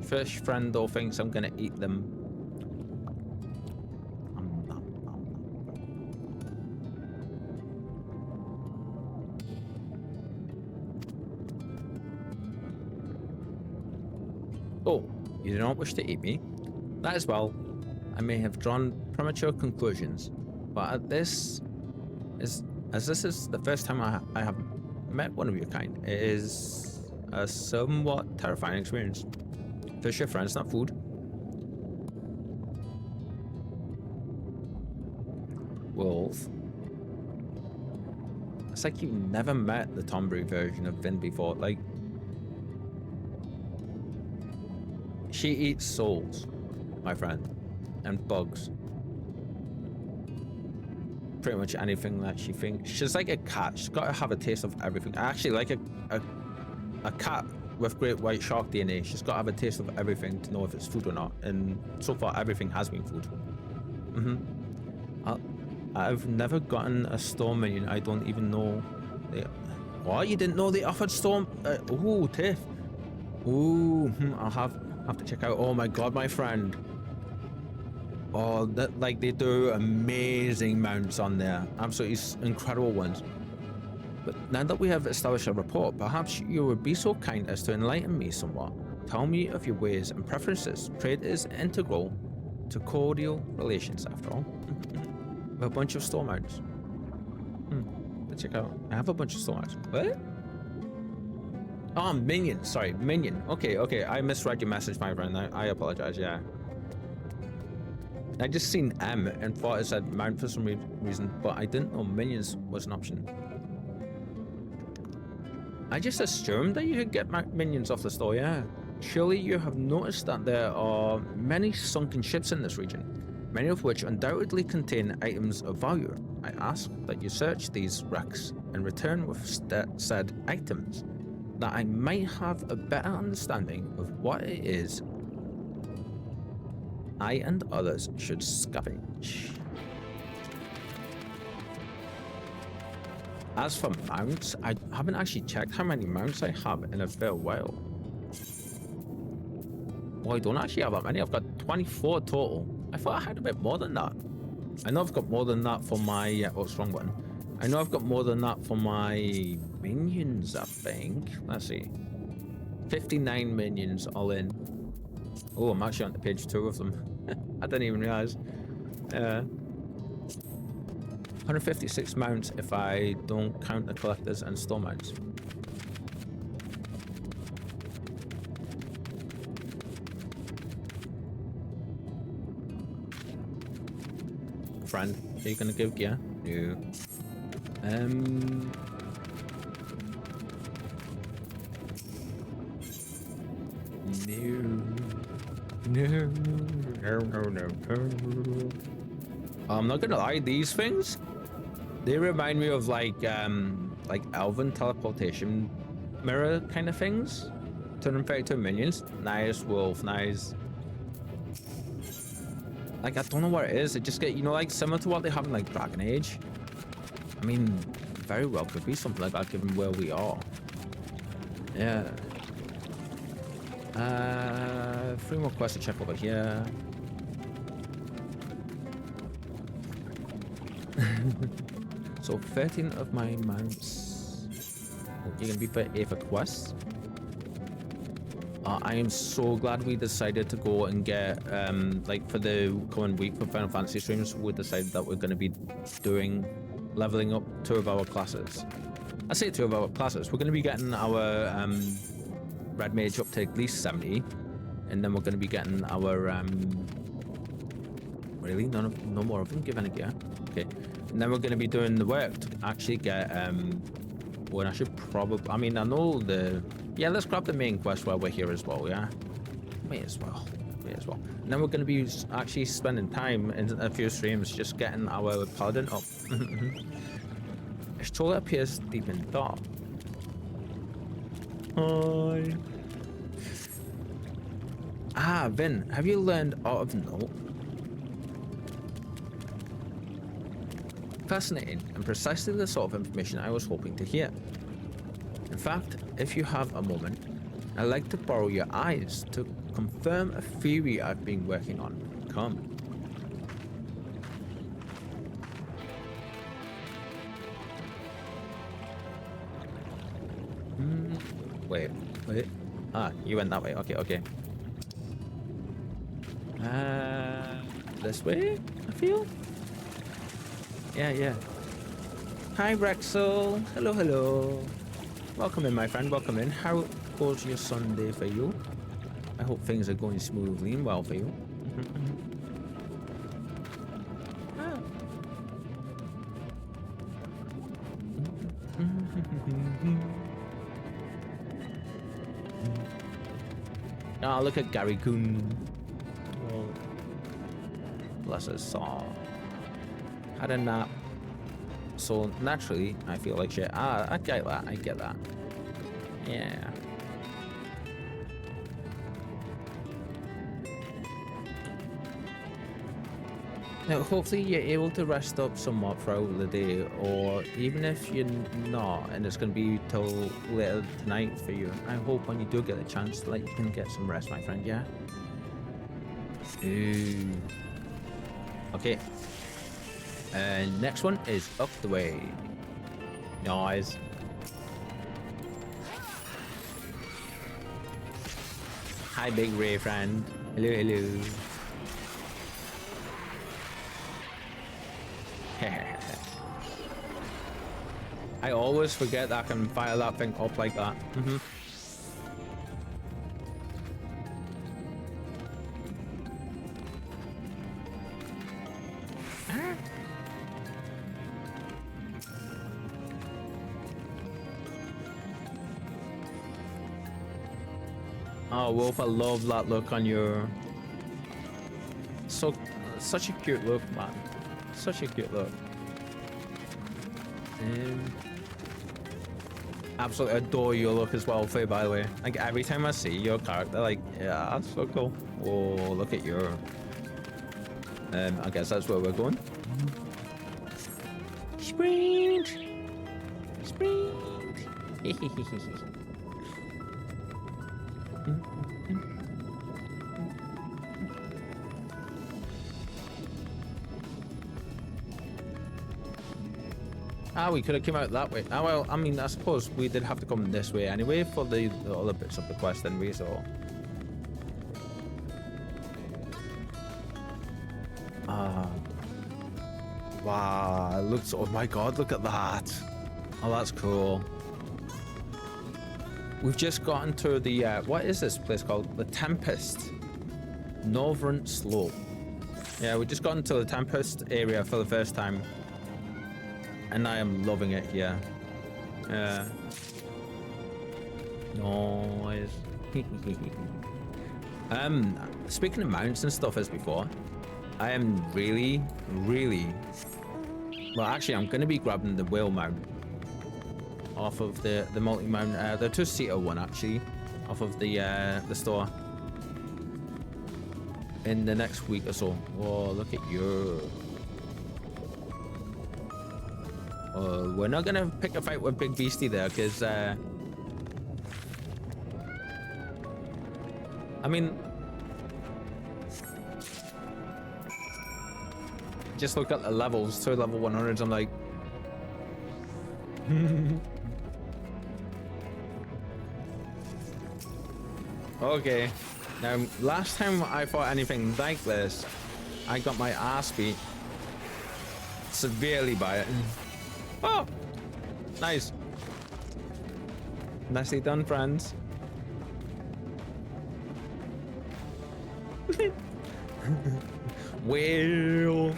A: Fish friend though thinks I'm gonna eat them. Oh, you do not wish to eat me? That is well. I may have drawn premature conclusions, but as this is the first time I have met one of your kind, it is a somewhat terrifying experience. Fish your friends, not food. Wolf. It's like you've never met the Tombury version of Vin before. Like, she eats souls, my friend, and bugs. Pretty much anything that she thinks. She's like a cat. She's got to have a taste of everything. Actually, like a cat with great white shark DNA. She's got to have a taste of everything to know if it's food or not. And so far, everything has been food. I've never gotten a storm minion. I don't even know. What? You didn't know they offered storm? Ooh, Tiff. Ooh, I'll have to check out. Oh my god, my friend. Oh, that, like, they do amazing mounts on there. Absolutely incredible ones. But now that we have established a rapport, perhaps you would be so kind as to enlighten me somewhat. Tell me of your ways and preferences. Trade is integral to cordial relations, after all. A bunch of store mounts. Let's check out. I have a bunch of store mounts. What? Oh, minion. Sorry, minion. Okay. I misread your message, my friend. I apologize. Yeah. I just seen M and thought it said mount for some reason, but I didn't know minions was an option. I just assumed that you could get minions off the store. Yeah. Surely you have noticed that there are many sunken ships in this region, many of which undoubtedly contain items of value. I ask that you search these wrecks and return with said items, that I might have a better understanding of what it is I and others should scavenge. As for mounts, I haven't actually checked how many mounts I have in a fair while. Well, I don't actually have that many. I've got 24 total. I thought I had a bit more than that. I know I've got more than that for my... oh, strong one. I know I've got more than that for my minions, I think. Let's see. 59 minions all in. Oh, I'm actually on to page 2 of them. I didn't even realize. 156 mounts if I don't count the collectors and store mounts. Friend, are you gonna give gear? No. No. I'm not gonna lie, these things, they remind me of like elven teleportation mirror kind of things. Turn them into minions. Nice wolf, nice. Like, I don't know what it is. It just get, you know, like similar to what they have in like Dragon Age. I mean, very well could be something like that given where we are. Yeah. 3 more quests to check over here. So 13 of my mounts. Oh, you're gonna be for A for quests. I am so glad we decided to go and get like for the coming week for Final Fantasy streams, we decided that we're going to be doing leveling up 2 of our classes. I say 2 of our classes. We're going to be getting our Red Mage up to at least 70, and then we're going to be getting our really no more of them. Give any gear. Okay, and then we're going to be doing the work to actually get well, I should probably, I mean, I know the, yeah, let's grab the main quest while we're here as well. Yeah, may as well. And then we're going to be actually spending time in a few streams just getting our paladin up. Its toilet appears deep in dark. Hi. Ah, Vin, have you learned Art of Note? Fascinating, and precisely the sort of information I was hoping to hear. In fact, if you have a moment, I'd like to borrow your eyes to confirm a theory I've been working on. Come. Wait. Ah, you went that way. Okay. This way, I feel. Yeah. Hi, Rexel. Hello, hello. Welcome in, my friend. Welcome in. How goes your Sunday for you? I hope things are going smoothly and well for you. Oh, look at Gary Coon. Oh, bless his soul. Had a nap. So naturally, I feel like shit. I get that. I get that. Yeah. Now, hopefully you're able to rest up somewhat throughout the day, or even if you're not, and it's going to be till later tonight for you, I hope when you do get a chance, like, you can get some rest, my friend, yeah? Ooh. Okay. And next one is up the way. Nice. Hi, big Ray friend. Hello, hello. I always forget that I can fire that thing up like that. Oh, Wolf, I love that look on your... Such a cute look, man. Such a cute look. Absolutely adore your look as well, Faye, by the way. Like, every time I see your character, like, yeah, that's so cool. Oh, look at your... I guess that's where we're going. Sprint! Sprint! Ah, we could have come out that way. Ah, well, I mean, I suppose we did have to come this way anyway for the other bits of the quest anyway, so... Wow, it looks... Oh my god, look at that. Oh, that's cool. We've just gotten to the... what is this place called? The Tempest. Northern Slope. Yeah, we just got into the Tempest area for the first time. And I am loving it here. Yeah. Nice. Speaking of mounts and stuff as before, I am really... Well, actually, I'm going to be grabbing the whale mount off of the multi-mount, the two-seater one, actually, off of the store in the next week or so. Oh, look at you. We're not gonna pick a fight with Big Beastie there, because I mean, just look at the levels, 2 level 100s, I'm like okay. Now, last time I fought anything like this, I got my ass beat severely by it. Oh, nice. Nicely done, friends. Well,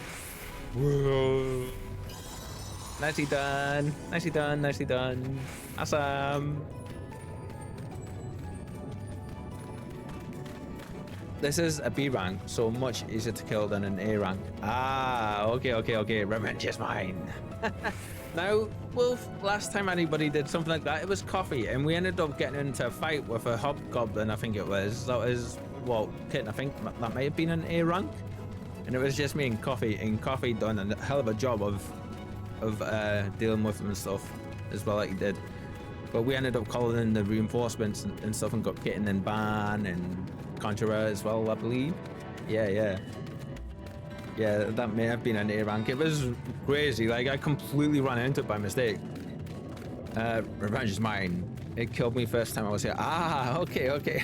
A: whoa. Nicely done. Nicely done. Nicely done. Awesome. This is a B rank, so much easier to kill than an A rank. Ah, okay. Revenge is mine. Now, Wolf, last time anybody did something like that, it was Coffee, and we ended up getting into a fight with a hobgoblin, I think it was. That was, well, Kit, I think that might have been an A rank. And it was just me and Coffee done a hell of a job of dealing with him and stuff as well, like he did. But we ended up calling in the reinforcements and stuff and got Kitten and Ban and Conjurer as well, I believe. Yeah, that may have been an A rank. It was crazy. Like, I completely ran into it by mistake. Revenge is mine. It killed me first time I was here. Ah, okay.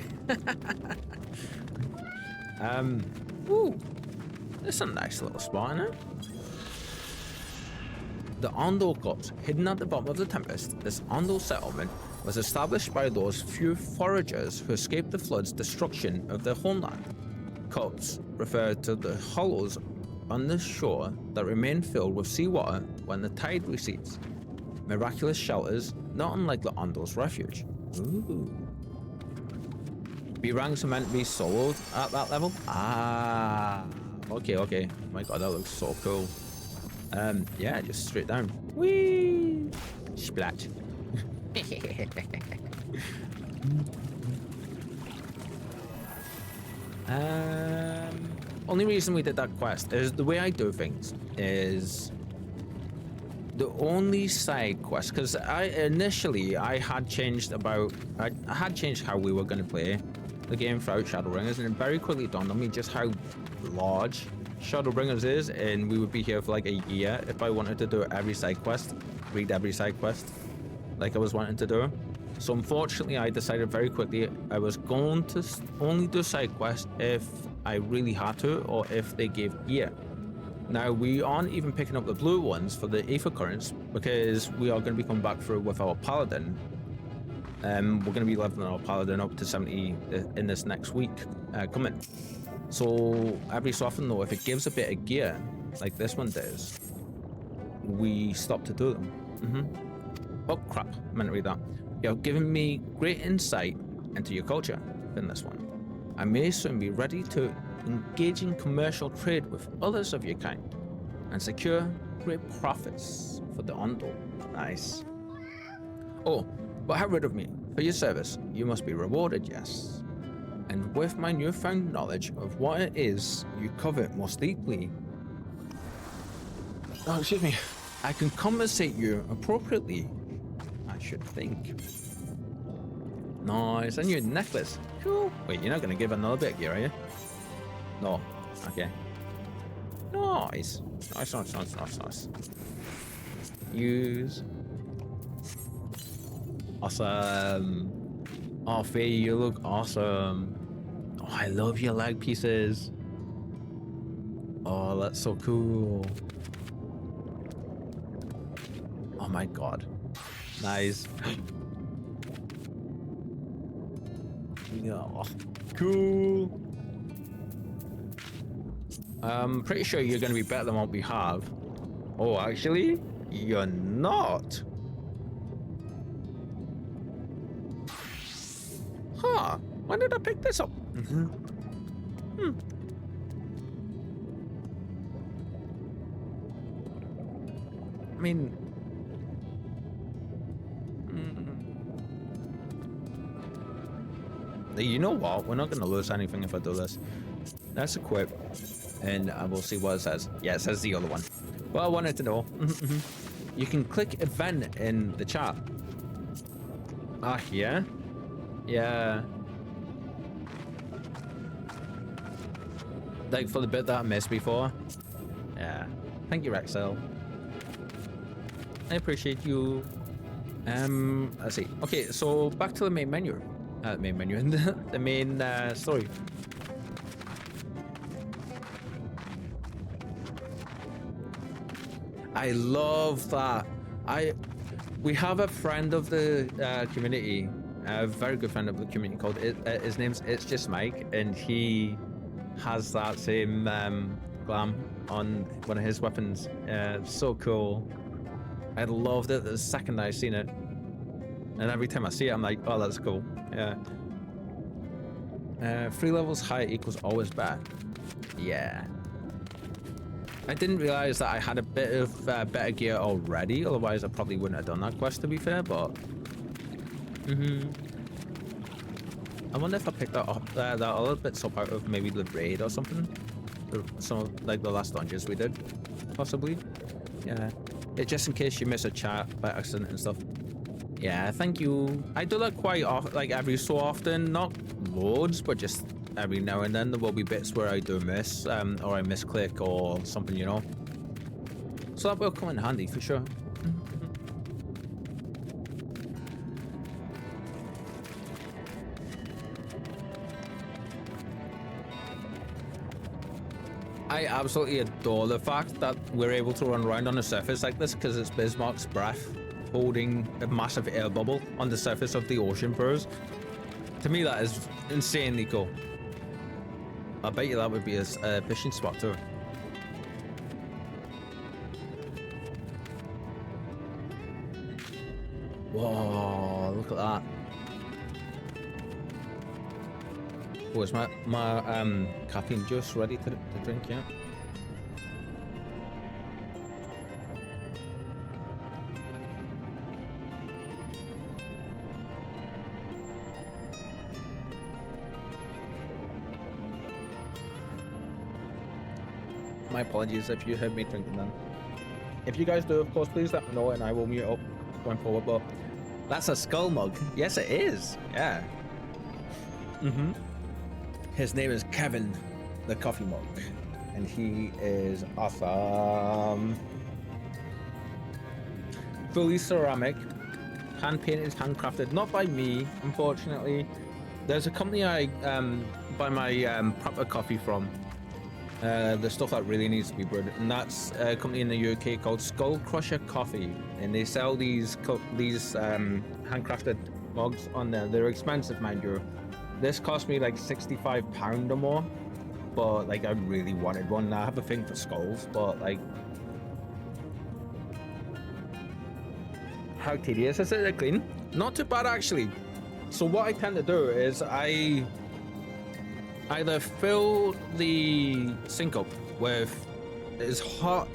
A: Ooh, there's a nice little spot in it. The Ondo Corps, hidden at the bottom of the Tempest, this Ondo settlement was established by those few foragers who escaped the flood's destruction of their homeland. Corps refer to the hollows on the shore that remain filled with seawater when the tide recedes. Miraculous shelters, not unlike the Ondo's refuge. Ooh. B ranks are meant to be soloed at that level? Ah, okay. Oh my god, that looks so cool. Yeah, just straight down. Whee! Splat. Only reason we did that quest is the way I do things is the only side quest, because I had changed how we were going to play the game throughout Shadowbringers, and it very quickly dawned on me just how large Shadowbringers is, and we would be here for like a year if I wanted to do every side quest, read every side quest like I was wanting to do. So unfortunately, I decided very quickly I was going to only do side quests if I really had to, or if they gave gear. Now, we aren't even picking up the blue ones for the Aether Currents because we are going to be coming back through with our Paladin. We're going to be leveling our Paladin up to 70 in this next week coming. So every so often though, if it gives a bit of gear, like this one does, we stop to do them. Oh crap, I meant to read that. You're giving me great insight into your culture in this one. I may soon be ready to engage in commercial trade with others of your kind and secure great profits for the Ondo. Nice. Oh, but have rid of me. For your service, you must be rewarded, yes. And with my newfound knowledge of what it is you covet most deeply, oh, excuse me, I can compensate you appropriately, I should think. Nice, a new necklace. Cool. Wait, you're not gonna give another bit of gear, are you? No. Okay. Nice. Nice. Use. Awesome. Oh, Faye, you look awesome. Oh, I love your leg pieces. Oh, that's so cool. Oh my god. Nice. Oh, cool. I'm pretty sure you're going to be better than what we have. Oh, actually, you're not. Huh. When did I pick this up? I mean... You know what? We're not going to lose anything if I do this. Let's equip, and I will see what it says. Yeah, it says the other one. Well, I wanted to know. You can click event in the chat. Ah, yeah? Yeah. Like for the bit that I missed before. Yeah. Thank you, Rexel. I appreciate you. Let's see. Okay, so back to the main menu. Main menu and the main story. I love that. We have a friend of the community, a very good friend of the community called his name's It's Just Mike, and he has that same glam on one of his weapons. So cool. I loved it the second I seen it, and every time I see it I'm like, oh, that's cool. Yeah. 3 levels higher equals always better. Yeah. I didn't realize that I had a bit of better gear already, otherwise I probably wouldn't have done that quest, to be fair, but... I wonder if I picked that up, that other bits up out of maybe the raid or something. Some of, like, the last dungeons we did, possibly. Yeah. Just in case you miss a chat by accident and stuff. Yeah, thank you. I do that quite often, like every so often, not loads, but just every now and then there will be bits where I do miss, or I misclick or something, you know. So that will come in handy for sure. I absolutely adore the fact that we're able to run around on a surface like this because it's Bismarck's breath holding a massive air bubble on the surface of the ocean bros. To me, that is insanely cool. I bet you that would be a fishing spot too. Whoa, look at that. Oh, is my caffeine juice ready to drink? Yeah. My apologies if you heard me drinking them. If you guys do, of course, please let me know and I will mute up going forward. But that's a skull mug. Yes, it is. Yeah. His name is Kevin, the coffee mug, and he is awesome. Fully ceramic, hand painted, handcrafted. Not by me, unfortunately. There's a company I buy my proper coffee from. The stuff that really needs to be brewed, and that's a company in the UK called Skull Crusher Coffee, and they sell these handcrafted mugs on there. They're expensive, mind you. This cost me like £65 or more, but like I really wanted one. I have a thing for skulls, but like, how tedious is it to clean? Not too bad actually. So what I tend to do is I either fill the sink up with as hot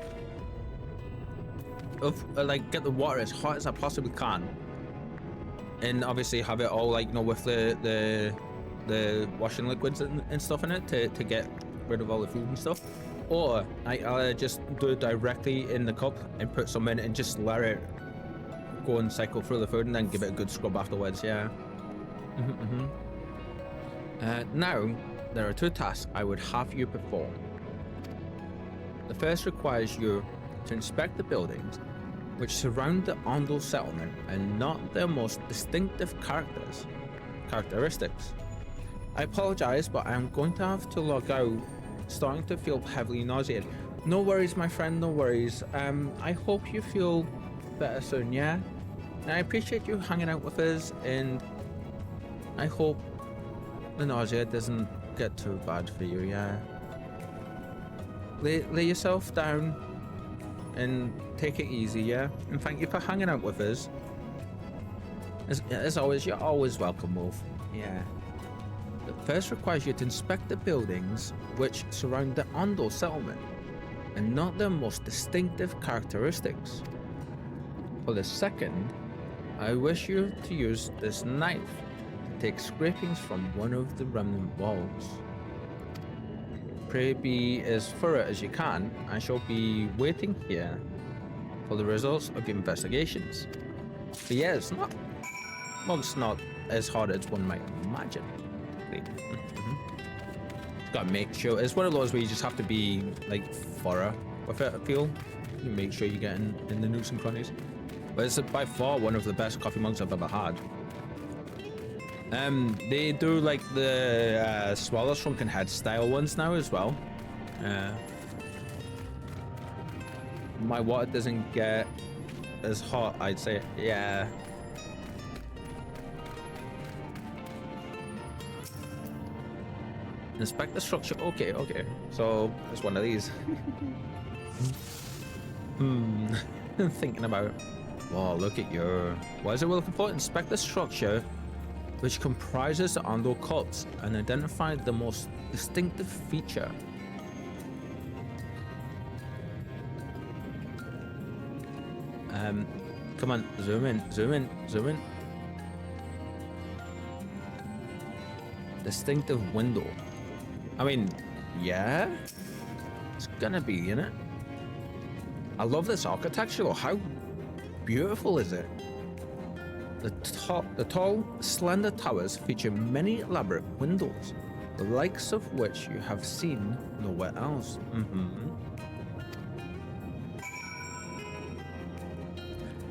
A: like get the water as hot as I possibly can, and obviously have it all like, you know, with the washing liquids and stuff in it to get rid of all the food and stuff, or I just do it directly in the cup and put some in and just let it go and cycle through the food and then give it a good scrub afterwards. Yeah. Now there are 2 tasks I would have you perform. The first requires you to inspect the buildings which surround the Ondel settlement and not their most distinctive characteristics. I apologize, but I'm going to have to log out, starting to feel heavily nauseated. No worries, my friend, no worries. I hope you feel better soon, yeah? And I appreciate you hanging out with us, and I hope the nausea doesn't get too bad for you, yeah? Lay yourself down and take it easy, yeah? And thank you for hanging out with us. As always, you're always welcome, Wolf. Yeah. The first requires you to inspect the buildings which surround the Ondel settlement and not their most distinctive characteristics. For the second, I wish you to use this knife to take scrapings from one of the remnant walls. Pray be as thorough as you can. I shall be waiting here for the results of your investigations. But yeah, it's not as hard as one might imagine. Gotta make sure, it's one of those where you just have to be like thorough with it, I feel. You make sure you get in the nooks and crannies. But it's by far one of the best coffee mugs I've ever had. They do like the Swallow Shrunken Head style ones now as well. My water doesn't get as hot, I'd say. Yeah. Inspect the structure. Okay. So it's one of these. Thinking about. Wow, look at your. What is it we're looking for? Inspect the structure which comprises the Ondel cults and identify the most distinctive feature. Come on, zoom in. Distinctive window. I mean, yeah, it's gonna be in it. I love this architecture. How beautiful is it? The tall, slender towers feature many elaborate windows, the likes of which you have seen nowhere else.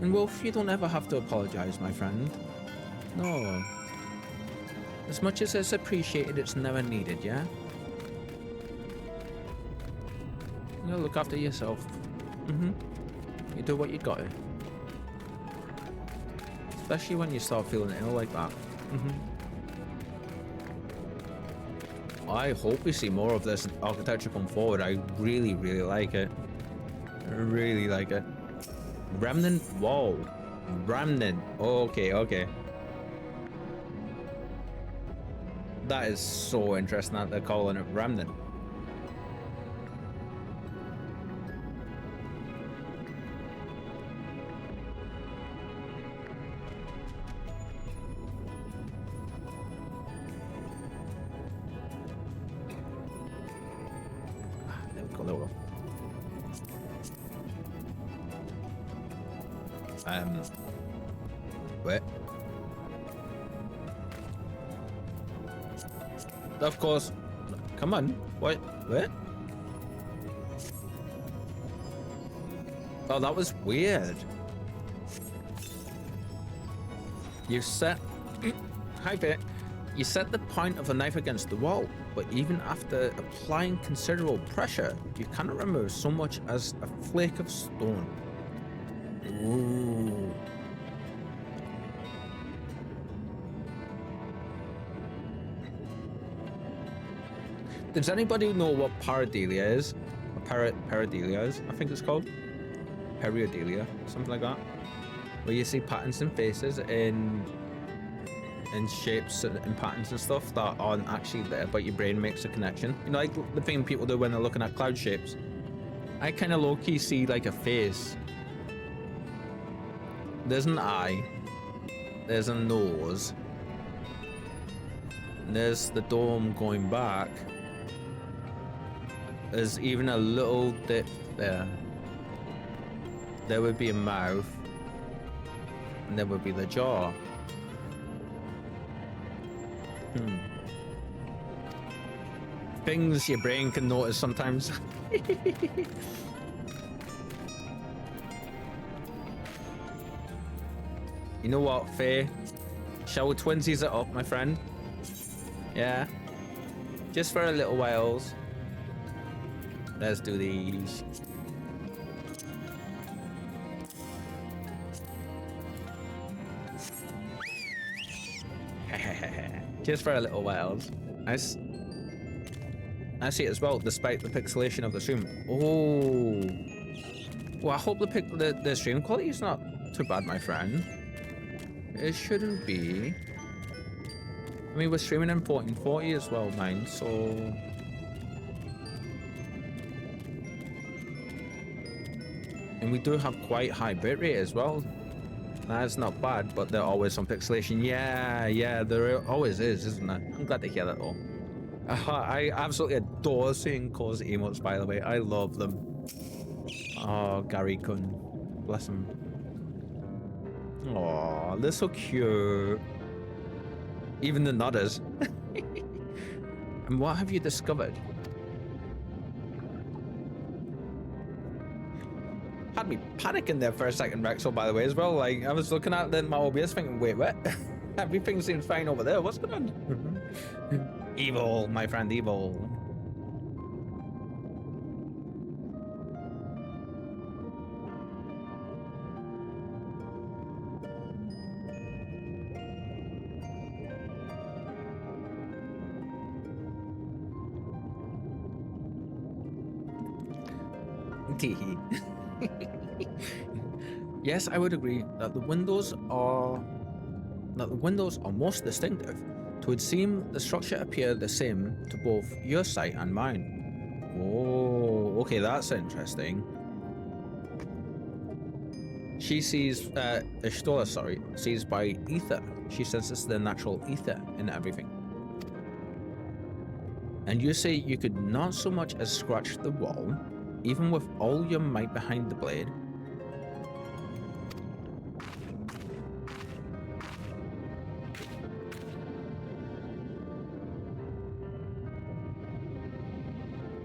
A: And Wolf, you don't ever have to apologize, my friend. No. As much as it's appreciated, it's never needed, yeah? You gotta look after yourself. Mm-hmm. You do what you got to. Especially when you start feeling ill like that. Mm-hmm. I hope we see more of this architecture come forward. I really, really like it. I really like it. Remnant wall. Remnant. Okay, okay. That is so interesting that they're calling it Remnant. There we go, there we go. Wait. Of course. Come on. What? What? Oh, that was weird. You set... Hi, Bit. You set the point of a knife against the wall, but even after applying considerable pressure, you cannot remove so much as a flake of stone. Ooh. Does anybody know what pareidolia is? Or pareidolia is, I think it's called. Pareidolia, something like that. Where you see patterns and faces in shapes and patterns and stuff that aren't actually there, but your brain makes a connection. You know, like the thing people do when they're looking at cloud shapes. I kind of low-key see like a face. There's an eye. There's a nose. And there's the dome going back. There's even a little dip there. There would be a mouth. And there would be the jaw. Things your brain can notice sometimes. You know what, Faye? Shall we twinsies it up, my friend? Yeah? Just for a little whiles. Let's do these. Just for a little whiles. Nice. I see it as well, despite the pixelation of the stream. Oh. Well, I hope the stream quality is not too bad, my friend. It shouldn't be. I mean, we're streaming in 1440 as well, mine, so... And we do have quite high bitrate as well. That's not bad, but there always some pixelation. Yeah, there always is, isn't there? I'm glad to hear that though. I absolutely adore seeing Core's emotes, by the way. I love them. Oh, Gary Kun. Bless him. Oh, they're so cute. Even the nodders. And what have you discovered? Had me panicking there for a second, Rexel, by the way, as well. Like, I was looking at my OBS thinking, wait, what? Everything seems fine over there. What's going on? Evil, my friend, evil. Teehee. Yes, I would agree that the windows are most distinctive. It would seem the structure appear the same to both your sight and mine. Oh, okay, that's interesting. She sees, Ishtola, sees by ether. She senses the natural ether in everything. And you say you could not so much as scratch the wall, even with all your might behind the blade.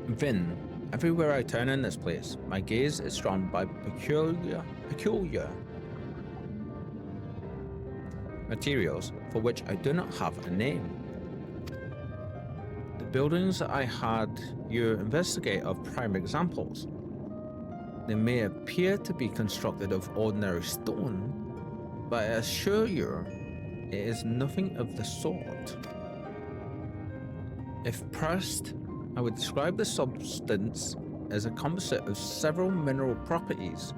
A: Vin, everywhere I turn in this place, my gaze is drawn by peculiar materials for which I do not have a name. The buildings I had you investigate of prime examples. They may appear to be constructed of ordinary stone, but I assure you, it is nothing of the sort. If pressed, I would describe the substance as a composite of several mineral properties,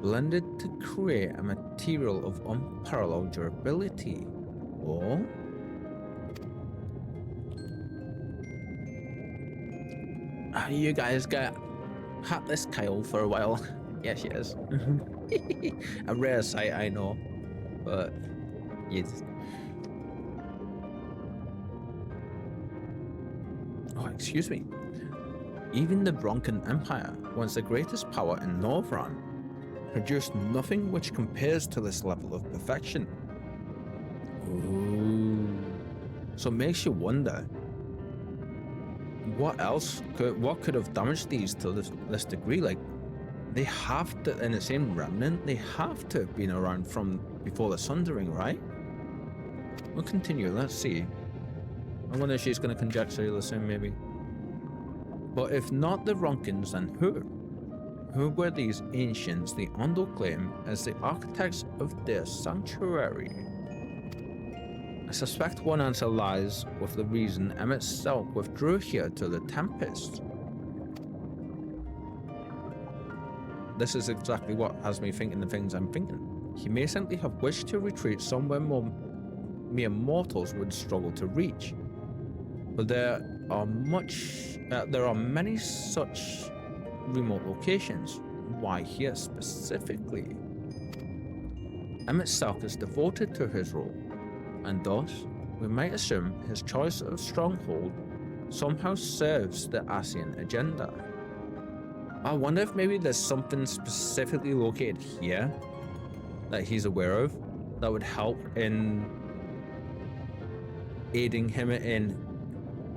A: blended to create a material of unparalleled durability. Or you guys got Hatless Kyle for a while. Yeah, she is. A rare sight, I know, but yes. Oh, excuse me. Even the Broncan Empire, once the greatest power in Norvran, produced nothing which compares to this level of perfection. Ooh. So it makes you wonder, what could have damaged these to this degree? Like, they have to, in the same remnant, they have to have been around from before the Sundering, right? We'll continue, let's see. I wonder if she's going to conjecture the same, maybe. But if not the Ronkins, then who? Who were these ancients the Ondo claim as the architects of their sanctuary? I suspect one answer lies with the reason Emmett Selk withdrew here to the Tempest. This is exactly what has me thinking the things I'm thinking. He may simply have wished to retreat somewhere mere mortals would struggle to reach. But there are many such remote locations. Why here specifically? Emmett Selk is devoted to his role, and thus we might assume his choice of stronghold somehow serves the Ascian agenda. I wonder if maybe there's something specifically located here that he's aware of that would help in aiding him in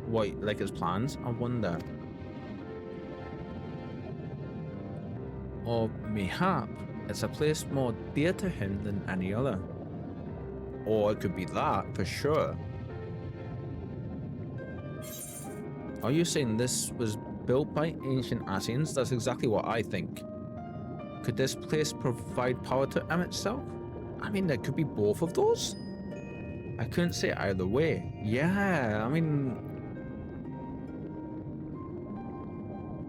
A: like his plans. I wonder. Or mayhap it's a place more dear to him than any other. Or it could be that for sure. Are you saying this was built by ancient Ascians? That's exactly what I think. Could this place provide power to Emmett Selk? I mean, there could be both of those. I couldn't say either way. Yeah, I mean,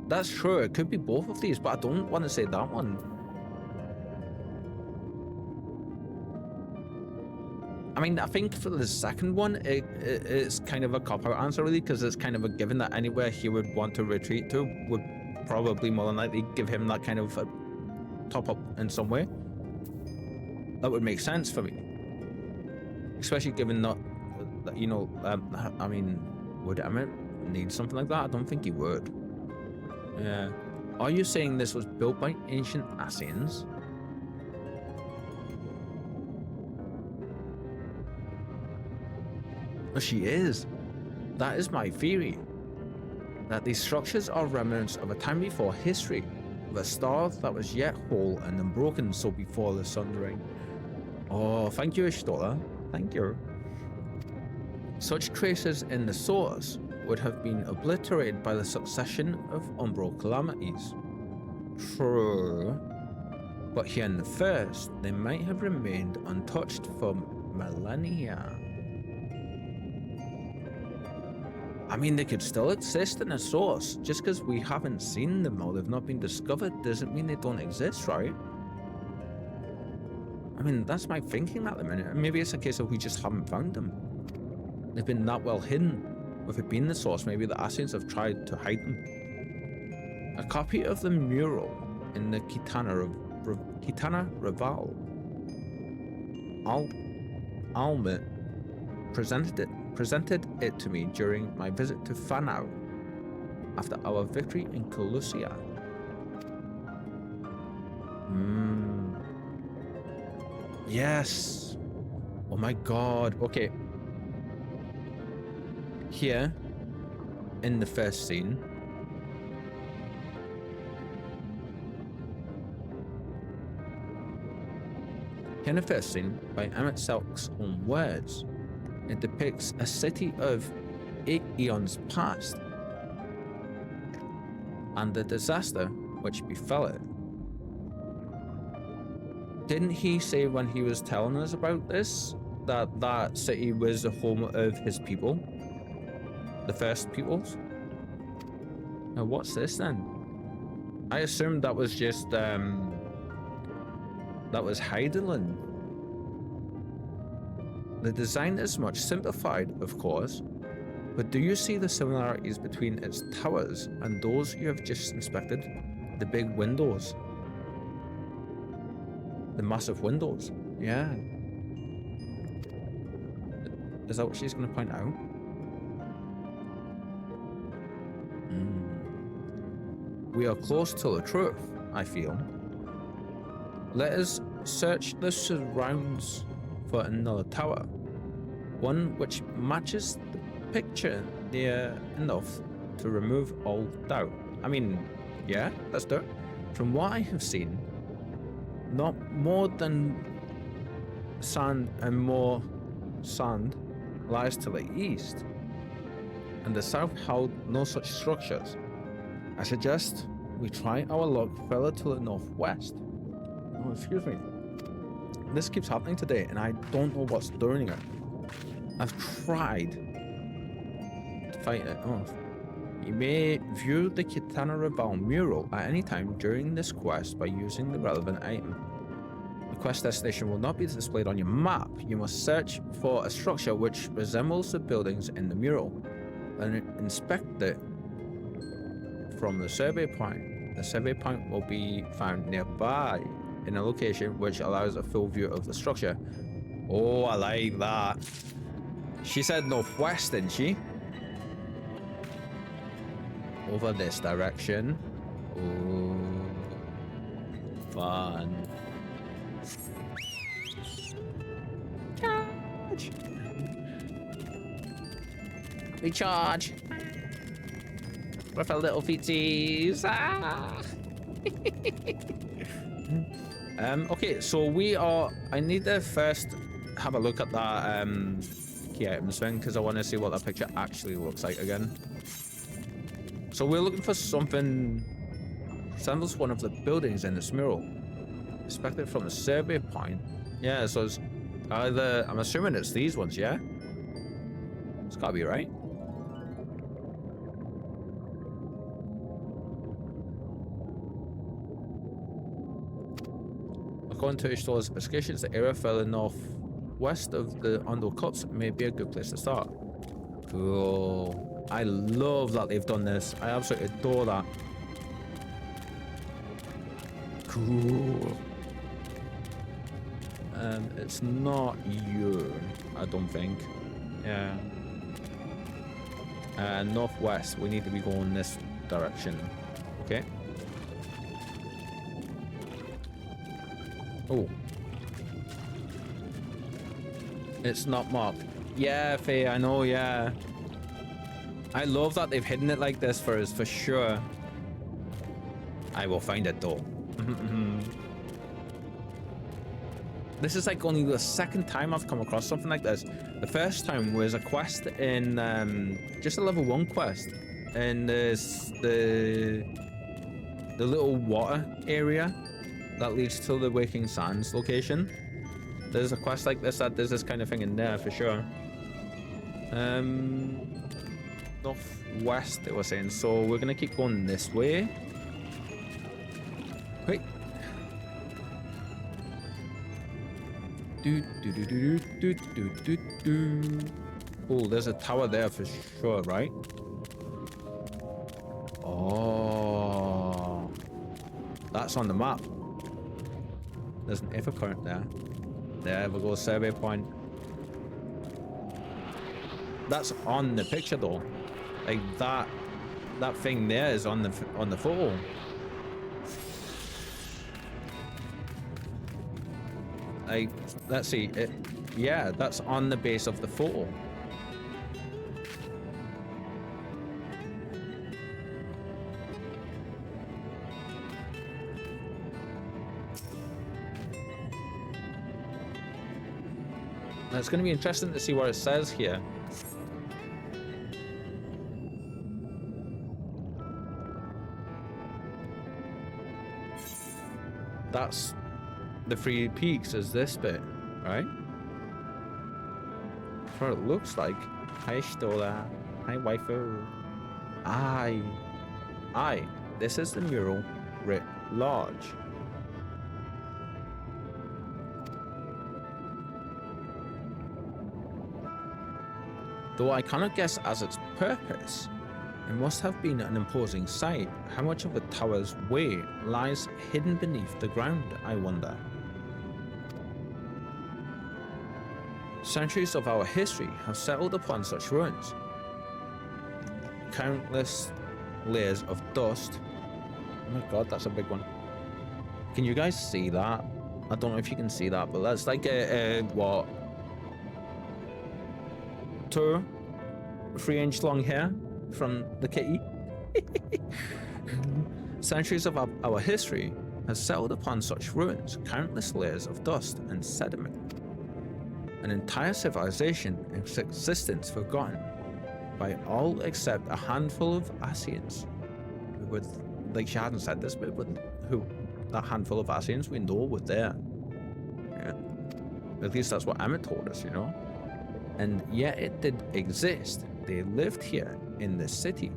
A: that's true. It could be both of these, but I don't want to say that one. I mean, I think for the second one, it's kind of a cop-out answer, really, because it's kind of a given that anywhere he would want to retreat to would probably more than likely give him that kind of a top-up in some way. That would make sense for me. Especially given that, you know, I mean, would Emmett need something like that? I don't think he would. Yeah. Are you saying this was built by ancient Ascians? She is. That is my theory. That these structures are remnants of a time before history, of a star that was yet whole and unbroken so before the Sundering. Oh, thank you, Ishtola. Thank you. Such traces in the source would have been obliterated by the succession of umbral calamities. True. But here in the first, they might have remained untouched for millennia. I mean, they could still exist in a source. Just because we haven't seen them or they've not been discovered doesn't mean they don't exist, right? I mean, that's my thinking at the minute. Maybe it's a case of we just haven't found them. They've been that well hidden. With it being the source, maybe the Ascians have tried to hide them. A copy of the mural in the Kitana Raval. Almet presented it to me during my visit to Fanau after our victory in Colusia. Yes. Oh my god. Okay. Here, in the first scene, by Emmett Selk's own words, it depicts a city of 8 eons past. and the disaster which befell it. Didn't he say when he was telling us about this that that city was the home of his people? The first peoples? Now what's this then? I assumed that was just that was Heidelin. The design is much simplified, of course, but do you see the similarities between its towers and those you have just inspected? The big windows. The massive windows. Yeah. Is that what she's going to point out? We are close to the truth, I feel. Let us search the surrounds for another tower. One which matches the picture near enough to remove all doubt. I mean, yeah, let's do it. From what I have seen, not more than sand and more sand lies to the east, and the south held no such structures. I suggest we try our luck further to the northwest. Oh, excuse me. This keeps happening today, and I don't know what's doing it. I've tried to fight it off. You may view the Kitana Raval mural at any time during this quest by using the relevant item. The quest destination will not be displayed on your map. You must search for a structure which resembles the buildings in the mural and inspect it from the survey point. The survey point will be found nearby in a location which allows a full view of the structure. Oh, I like that. She said northwest, didn't she? Over this direction. Oh, fun. Charge! Recharge! With our little feetsies. Ah! Okay, so we are. I need to first have a look at that key items thing because I want to see what that picture actually looks like again. So we're looking for something resembles one of the buildings in this mural. Inspected from a survey point. Yeah, so it's either, I'm assuming it's these ones, yeah? It's gotta be right. According to Ishtor's investigations, the area further northwest of the undercuts may be a good place to start. Cool. I love that they've done this. I absolutely adore that. Cool. It's not you, I don't think. Yeah. Northwest. We need to be going this direction. Okay. Oh. It's not marked. Yeah, Faye, I know, yeah. I love that they've hidden it like this for us, for sure. I will find it, though. This is like only the second time I've come across something like this. The first time was a quest in, just a level 1 quest. In the little water area that leads to the Waking Sands location. There's a quest like this that there's this kind of thing in there for sure. Northwest they were saying, so we're gonna keep going this way. Wait. Oh, there's a tower there for sure, right? Oh, that's on the map. There's an Evercurrent there. There we go, survey point. That's on the picture though. Like that thing there is on the photo. Like, let's see it. Yeah, that's on the base of the photo. It's going to be interesting to see what it says here. that's the 3 peaks is this bit, right? That's what it looks like. Hi, Stola. Hi, waifu. Aye. This is the mural writ large. Though I cannot guess as its purpose, it must have been an imposing sight. How much of the tower's weight lies hidden beneath the ground, I wonder. Centuries of our history have settled upon such ruins. Countless layers of dust. Oh my god, that's a big one. Can you guys see that? I don't know if you can see that, but that's like what? 2 3-inch long hair from the kitty. Centuries of our history has settled upon such ruins, countless layers of dust and sediment. An entire civilization in existence forgotten by all except a handful of Asians. With, like she hadn't said this, but with who? That handful of Asians we know were there. Yeah. At least that's what Emmett told us, you know? And yet it did exist. They lived here in this city.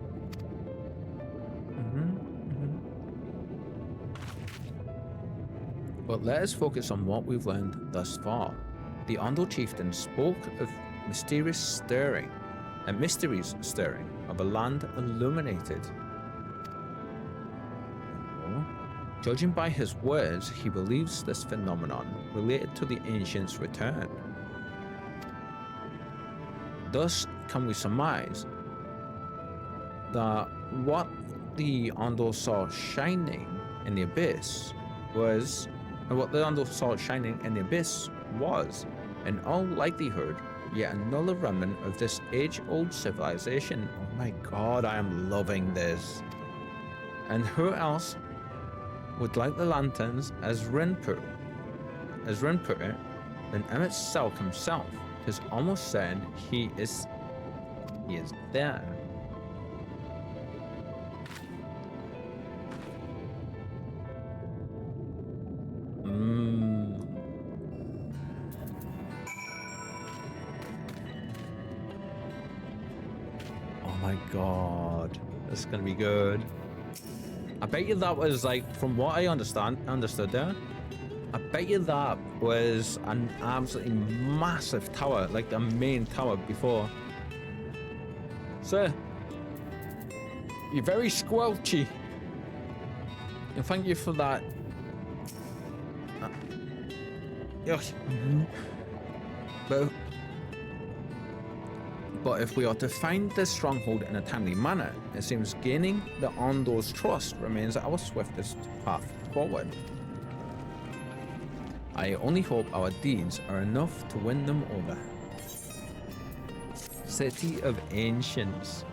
A: But let us focus on what we've learned thus far. The Ondo chieftain spoke of mysteries stirring of a land illuminated. Judging by his words, he believes this phenomenon related to the ancients' return. Thus, can we surmise that what the Ondo saw shining in the abyss was, in all likelihood, yet another remnant of this age-old civilization. Oh my god, I am loving this. And who else would light the lanterns as Rin put it, than Emmett Selk himself? Because almost certain he is there. Oh my god, this is gonna be good. I bet you that was like, from what I understood there, I bet you that was an absolutely massive tower, like the main tower before. Sir, you're very squelchy. And thank you for that. But if we are to find this stronghold in a timely manner, it seems gaining the Ondo's trust remains our swiftest path forward. I only hope our deeds are enough to win them over. City of Ancients.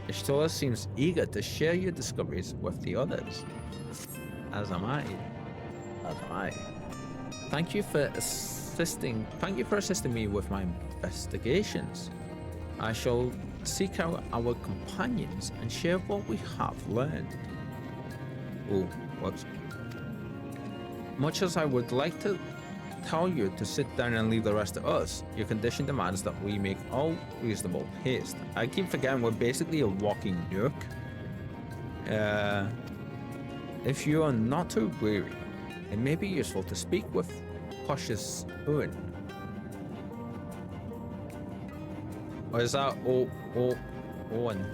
A: Ishtola seems eager to share your discoveries with the others. As am I. Thank you for assisting me with my investigations. I shall seek out our companions and share what we have learned. Oh, whoops. Much as I would like to tell you to sit down and leave the rest to us, your condition demands that we make all reasonable haste. I keep forgetting we're basically a walking nuke. If you are not too weary, it may be useful to speak with Cautious Owen. Or is that Owen?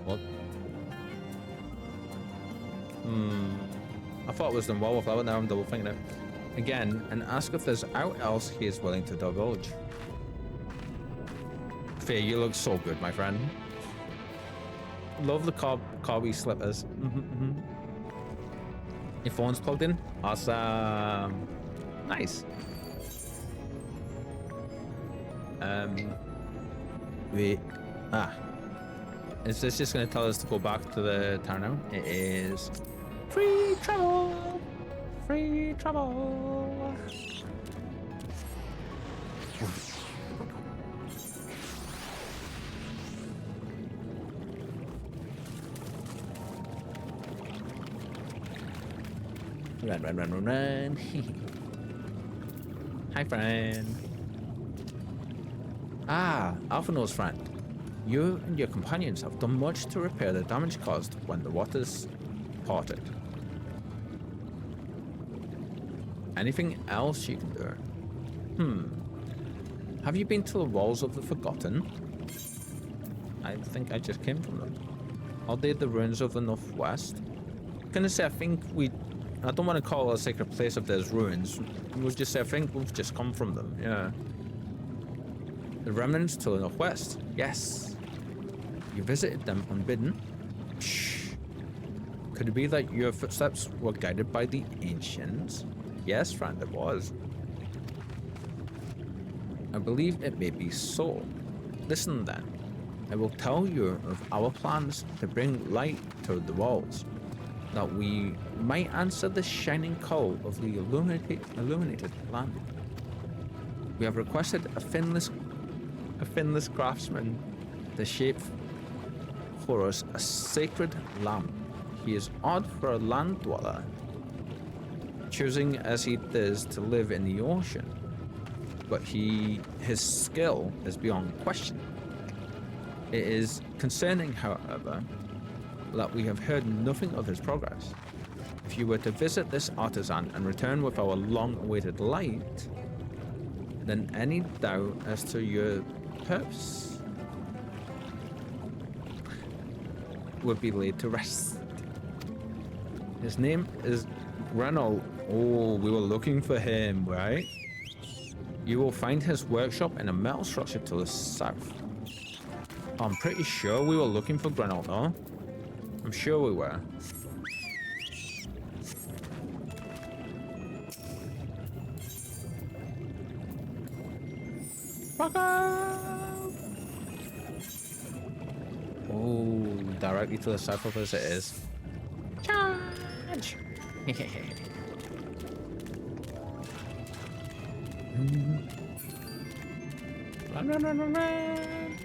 A: What? I thought it was the wallflower, now I'm double thinking it. Again, and ask if there's out else he is willing to divulge. Faye, you look so good, my friend. Love the Corby slippers. Your phone's plugged in? Awesome. Nice. Wait. Is this just going to tell us to go back to the town now? It is. Free travel! Free travel! Run, run, run, run, run. Hi, friend. Ah, Alphino's friend. You and your companions have done much to repair the damage caused when the waters parted. Anything else you can do? Have you been to the walls of the Forgotten? I think I just came from them. Are they the ruins of the Northwest? I'm gonna say I don't want to call it a sacred place if there's ruins. We'll just say I think we've just come from them, yeah. The remnants to the Northwest, yes. You visited them unbidden? Shh. Could it be that your footsteps were guided by the ancients? Yes, friend, it was. I believe it may be so. Listen then. I will tell you of our plans to bring light to the walls, that we might answer the shining call of the illuminated land. We have requested a finless craftsman to shape for us a sacred lamp. He is odd for a land dweller, choosing as he does to live in the ocean, but his skill is beyond question. It is concerning, however, that we have heard nothing of his progress. If you were to visit this artisan and return with our long-awaited light, then any doubt as to your purpose would be laid to rest. His name is Grenol. Oh, we were looking for him, right? You will find his workshop in a metal structure to the south. I'm pretty sure we were looking for Grenol, though. I'm sure we were. Fuck off! Oh, directly to the south of us it is. Charge! Run, run, run, run, run!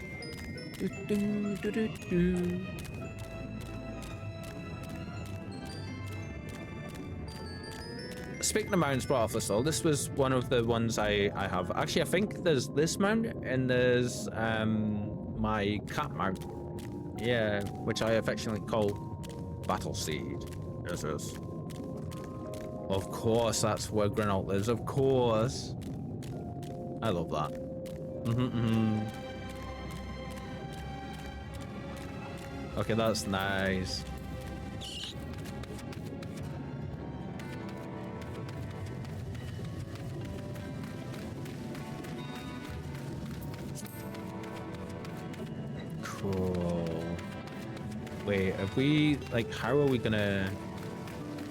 A: Do, do, do, do, do. Speaking of mounts brought off the soul, this was one of the ones I have. Actually, I think there's this mount and there's my cat mount. Yeah, which I affectionately call Battle Seed. Yes, yes. Of course, that's where Grenol lives. Of course. I love that. Okay, that's nice. Cool. Wait, if we, like, how are we gonna...